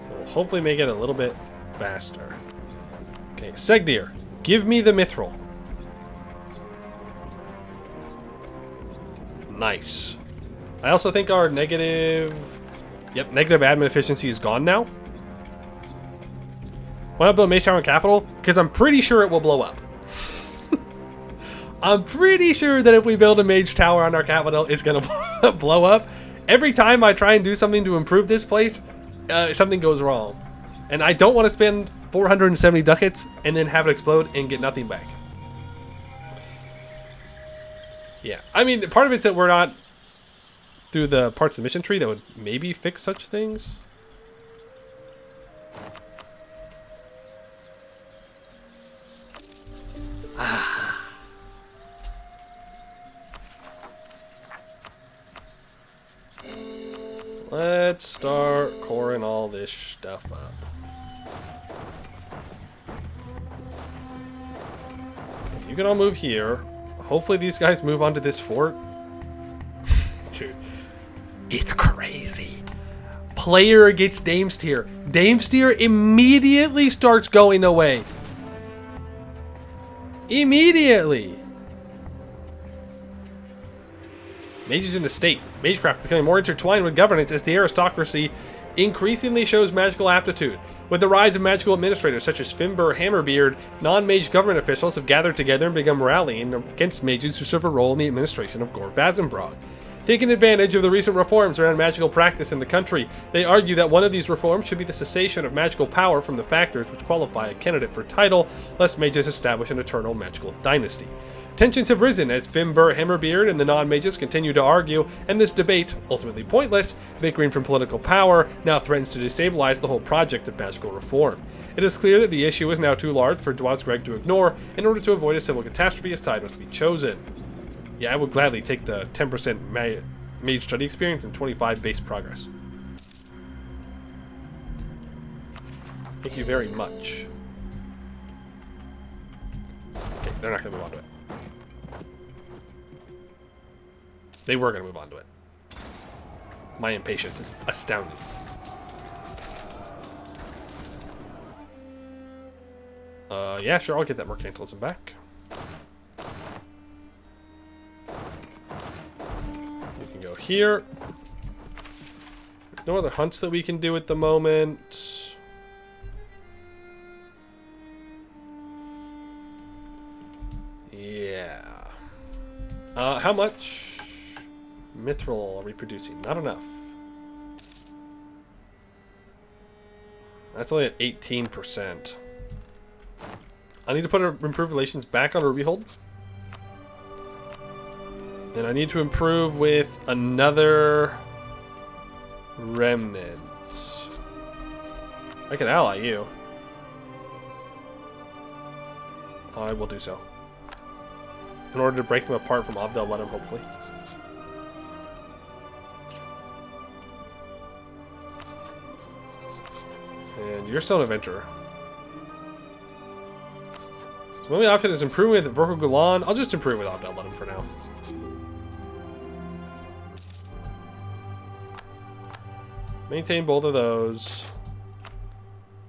So we'll hopefully make it a little bit faster. Okay, Segdir, give me the mithril. Nice. I also think our negative... Yep, negative admin efficiency is gone now. Why not build a Mage Tower in Capital? Because I'm pretty sure it will blow up. I'm pretty sure that if we build a Mage Tower on our capital, it's going to blow up. Every time I try and do something to improve this place, something goes wrong. And I don't want to spend 470 ducats and then have it explode and get nothing back. Yeah, I mean, part of it's that we're not through the parts of the mission tree that would maybe fix such things. Let's start coring all this stuff up. You can all move here. Hopefully these guys move onto this fort. Dude, it's crazy. Player gets Damestier. Damestier immediately starts going away. Immediately. Mages in the state. Magecraft becoming more intertwined with governance as the aristocracy increasingly shows magical aptitude. With the rise of magical administrators such as Fimbur Hammerbeard, non-mage government officials have gathered together and begun rallying against mages who serve a role in the administration of Vazumbrog. Taking advantage of the recent reforms around magical practice in the country, they argue that one of these reforms should be the cessation of magical power from the factors which qualify a candidate for title, lest mages establish an eternal magical dynasty. Tensions have risen as Fimbur Hammerbeard and the non-mages continue to argue, and this debate, ultimately pointless, bickering from political power, now threatens to destabilize the whole project of magical reform. It is clear that the issue is now too large for Dwarf to ignore. In order to avoid a civil catastrophe, a side must be chosen. Yeah, I would gladly take the 10% mage study experience and 25 base progress. Thank you very much. Okay, they're not going to move on to it. They were going to move on to it. My impatience is astounding. Yeah, sure, I'll get that mercantilism back. You can go here. There's no other hunts that we can do at the moment. Yeah. How much mithril are we producing? Not enough. That's only at 18%. I need to put improved relations back on Ruby Hold. And I need to improve with another remnant. I can ally you. I will do so. In order to break them apart from Abdel Ledem, hopefully. And you're still an adventurer. So my only option is improving with Vorko Gulan. I'll just improve with Abdel Ledem for now. Maintain both of those.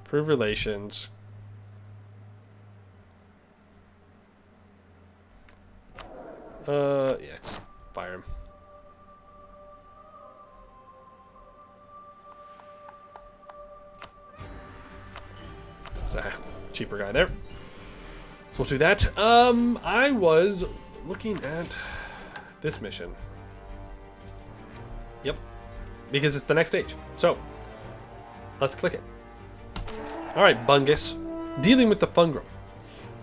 Improve relations. Yeah, just fire him. Cheaper guy there. So we'll do that. I was looking at this mission. Yep. Because it's the next stage. So, let's click it. Alright, Bungus. Dealing with the Fungrum.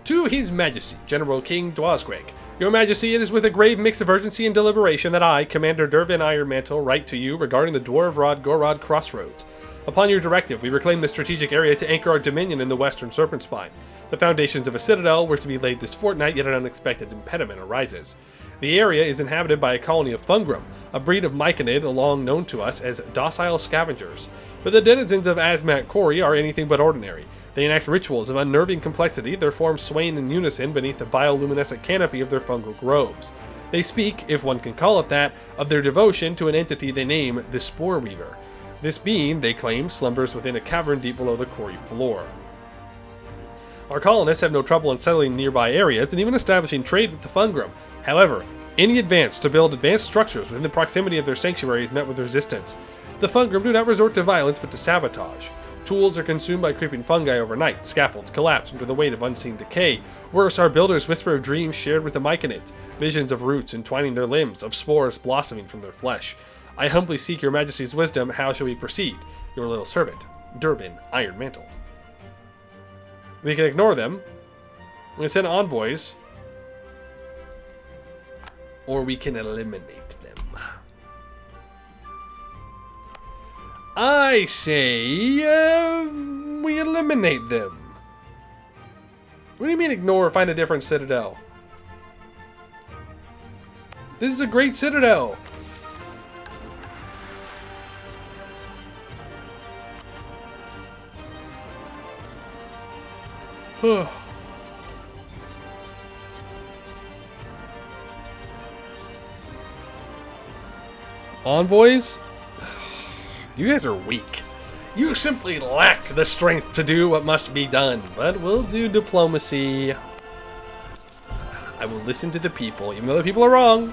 To His Majesty, General King Dwarf. Your Majesty, it is with a grave mix of urgency and deliberation that I, Commander Dervin Ironmantle, write to you regarding the Dwarf-Gorod crossroads. Upon your directive, we reclaimed the strategic area to anchor our dominion in the western Serpent Spine. The foundations of a citadel were to be laid this fortnight, yet an unexpected impediment arises. The area is inhabited by a colony of Fungrum, a breed of myconid long known to us as docile scavengers. But the denizens of Azmat Kori are anything but ordinary. They enact rituals of unnerving complexity, their forms swaying in unison beneath the bioluminescent canopy of their fungal groves. They speak, if one can call it that, of their devotion to an entity they name the Spore Weaver. This being, they claim, slumbers within a cavern deep below the quarry floor. Our colonists have no trouble in settling nearby areas and even establishing trade with the Fungrum. However, any advance to build advanced structures within the proximity of their sanctuary is met with resistance. The Fungrum do not resort to violence but to sabotage. Tools are consumed by creeping fungi overnight, scaffolds collapse under the weight of unseen decay. Worse, our builders whisper of dreams shared with the myconids, visions of roots entwining their limbs, of spores blossoming from their flesh. I humbly seek your Majesty's wisdom. How shall we proceed? Your loyal servant, Durbin Ironmantle. We can ignore them. We can send envoys. Or we can eliminate them. I say we eliminate them. What do you mean ignore or find a different citadel? This is a great citadel. Envoys? You guys are weak. You simply lack the strength to do what must be done. But we'll do diplomacy. I will listen to the people, even though the people are wrong.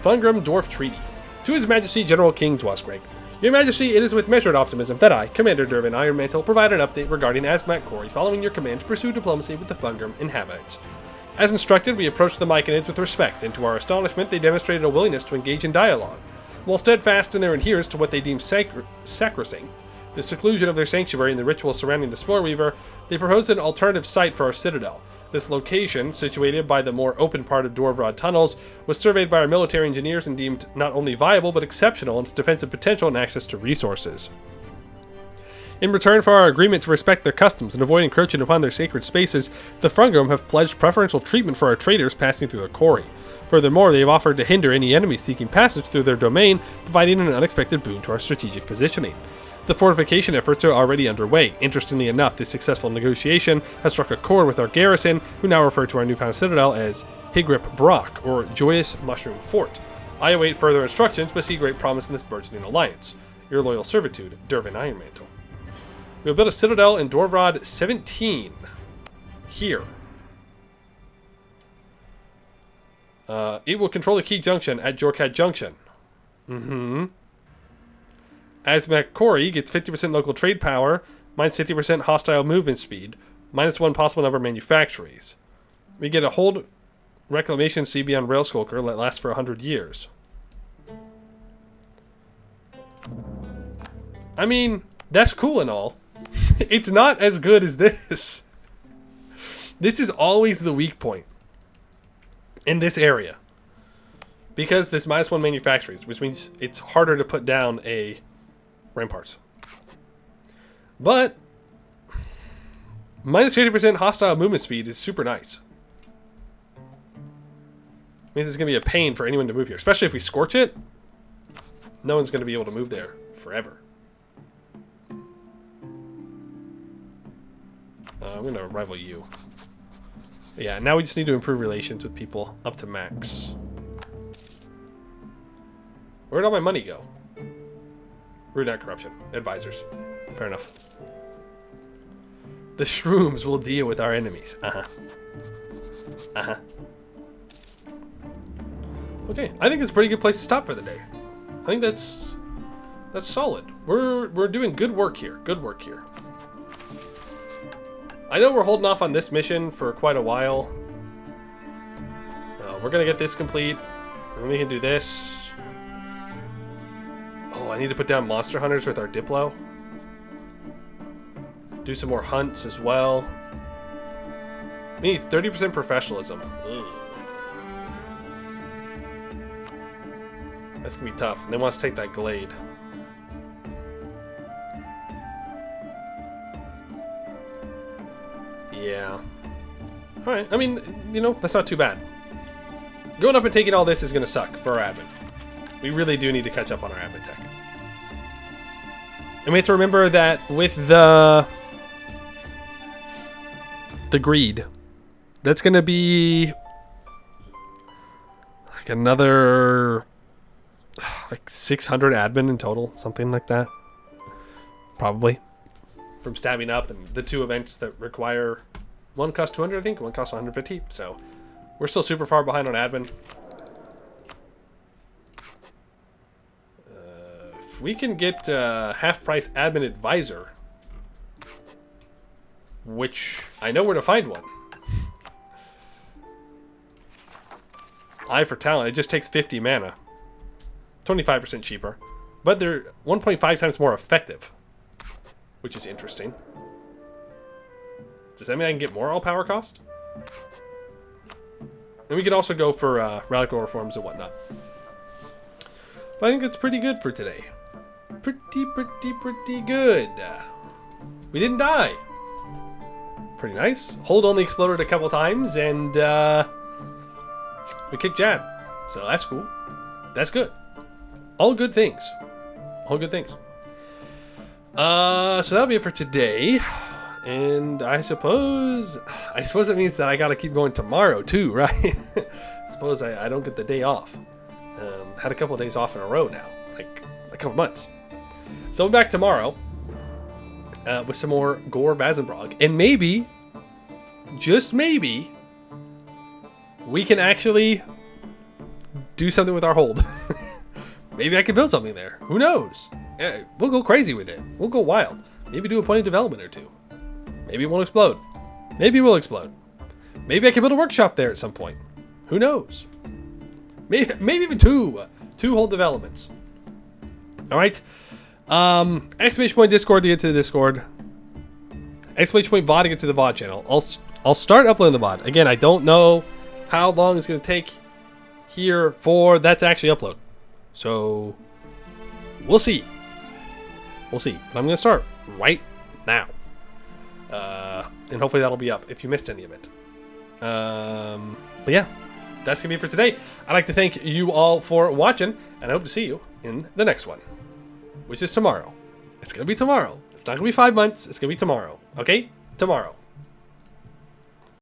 Fungrum Dwarf Treaty. To His Majesty General King Dwarf. Your Majesty, it is with measured optimism that I, Commander Durbin Ironmantle, provide an update regarding Azmat Kori following your command to pursue diplomacy with the Fungrum inhabitants. As instructed, we approached the myconids with respect, and to our astonishment, they demonstrated a willingness to engage in dialogue. While steadfast in their adherence to what they deemed sacrosanct, the seclusion of their sanctuary and the rituals surrounding the Spore Weaver, they proposed an alternative site for our citadel. This location, situated by the more open part of Dwarvrod tunnels, was surveyed by our military engineers and deemed not only viable but exceptional in its defensive potential and access to resources. In return for our agreement to respect their customs and avoid encroaching upon their sacred spaces, the Fungrum have pledged preferential treatment for our traders passing through the quarry. Furthermore, they have offered to hinder any enemy seeking passage through their domain, providing an unexpected boon to our strategic positioning. The fortification efforts are already underway. Interestingly enough, this successful negotiation has struck a chord with our garrison, who now refer to our newfound citadel as Higrip Brock, or Joyous Mushroom Fort. I await further instructions, but see great promise in this burgeoning alliance. Your loyal servitude, Durbin Ironmantle. We'll build a citadel in Dwarvrod 17. Here. It will control the key junction at Jorkat Junction. Asmakori gets 50% local trade power, minus 50% hostile movement speed, minus 1 possible number of manufactories. We get a hold reclamation CB on Rail Skulker that lasts for 100 years. I mean, that's cool and all. It's not as good as this. This is always the weak point in this area. Because there's minus 1 manufactories, which means it's harder to put down a ramparts. But minus 50% hostile movement speed is super nice. Means it's going to be a pain for anyone to move here. Especially if we scorch it. No one's going to be able to move there forever. I'm going to rival you. Yeah, now we just need to improve relations with people up to max. Where'd all my money go? Root out corruption. Advisors. Fair enough. The shrooms will deal with our enemies. Okay, I think it's a pretty good place to stop for the day. I think that's solid. We're doing good work here. Good work here. I know we're holding off on this mission for quite a while. We're gonna get this complete. And then we can do this. Oh, I need to put down monster hunters with our Diplo. Do some more hunts as well. We need 30% professionalism. Ugh. That's gonna be tough. And they want us to take that glade. Yeah. Alright, I mean, you know, that's not too bad. Going up and taking all this is gonna suck for our admin. We really do need to catch up on our admin tech. And we have to remember that with the greed, that's gonna be like another like 600 admin in total, something like that. Probably. From stabbing up and the 2 events that require, one costs 200, I think, one costs 150. So we're still super far behind on admin. If we can get half price admin advisor, which I know where to find one. Eye for talent. It just takes 50 mana. 25% cheaper. But they're 1.5 times more effective. Which is interesting. Does that mean I can get more all power cost? And we could also go for radical reforms and whatnot. But I think it's pretty good for today. Pretty good. We didn't die. Pretty nice. Hold only exploded a couple times and we kicked Jad. So that's cool. That's good. All good things. All good things. So that'll be it for today. And I suppose it means that I gotta keep going tomorrow too, right? I suppose I don't get the day off. Had a couple of days off in a row now, like a couple months. So I'll be back tomorrow with some more Gore Vazumbrog, and maybe, just maybe, we can actually do something with our hold. Maybe I can build something there. Who knows? Yeah, we'll go crazy with it. We'll go wild. Maybe do a point of development or 2. Maybe it won't explode. Maybe it will explode. Maybe I can build a workshop there at some point. Who knows? Maybe even 2 whole developments. All right. Exclamation point Discord to get to the Discord. Exclamation point VOD to get to the VOD channel. I'll start uploading the VOD. Again, I don't know how long it's going to take here for that to actually upload. So we'll see. We'll see. But I'm going to start right now. And hopefully that'll be up if you missed any of it. But yeah, that's going to be it for today. I'd like to thank you all for watching, and I hope to see you in the next one, which is tomorrow. It's going to be tomorrow. It's not going to be 5 months. It's going to be tomorrow. Okay? Tomorrow.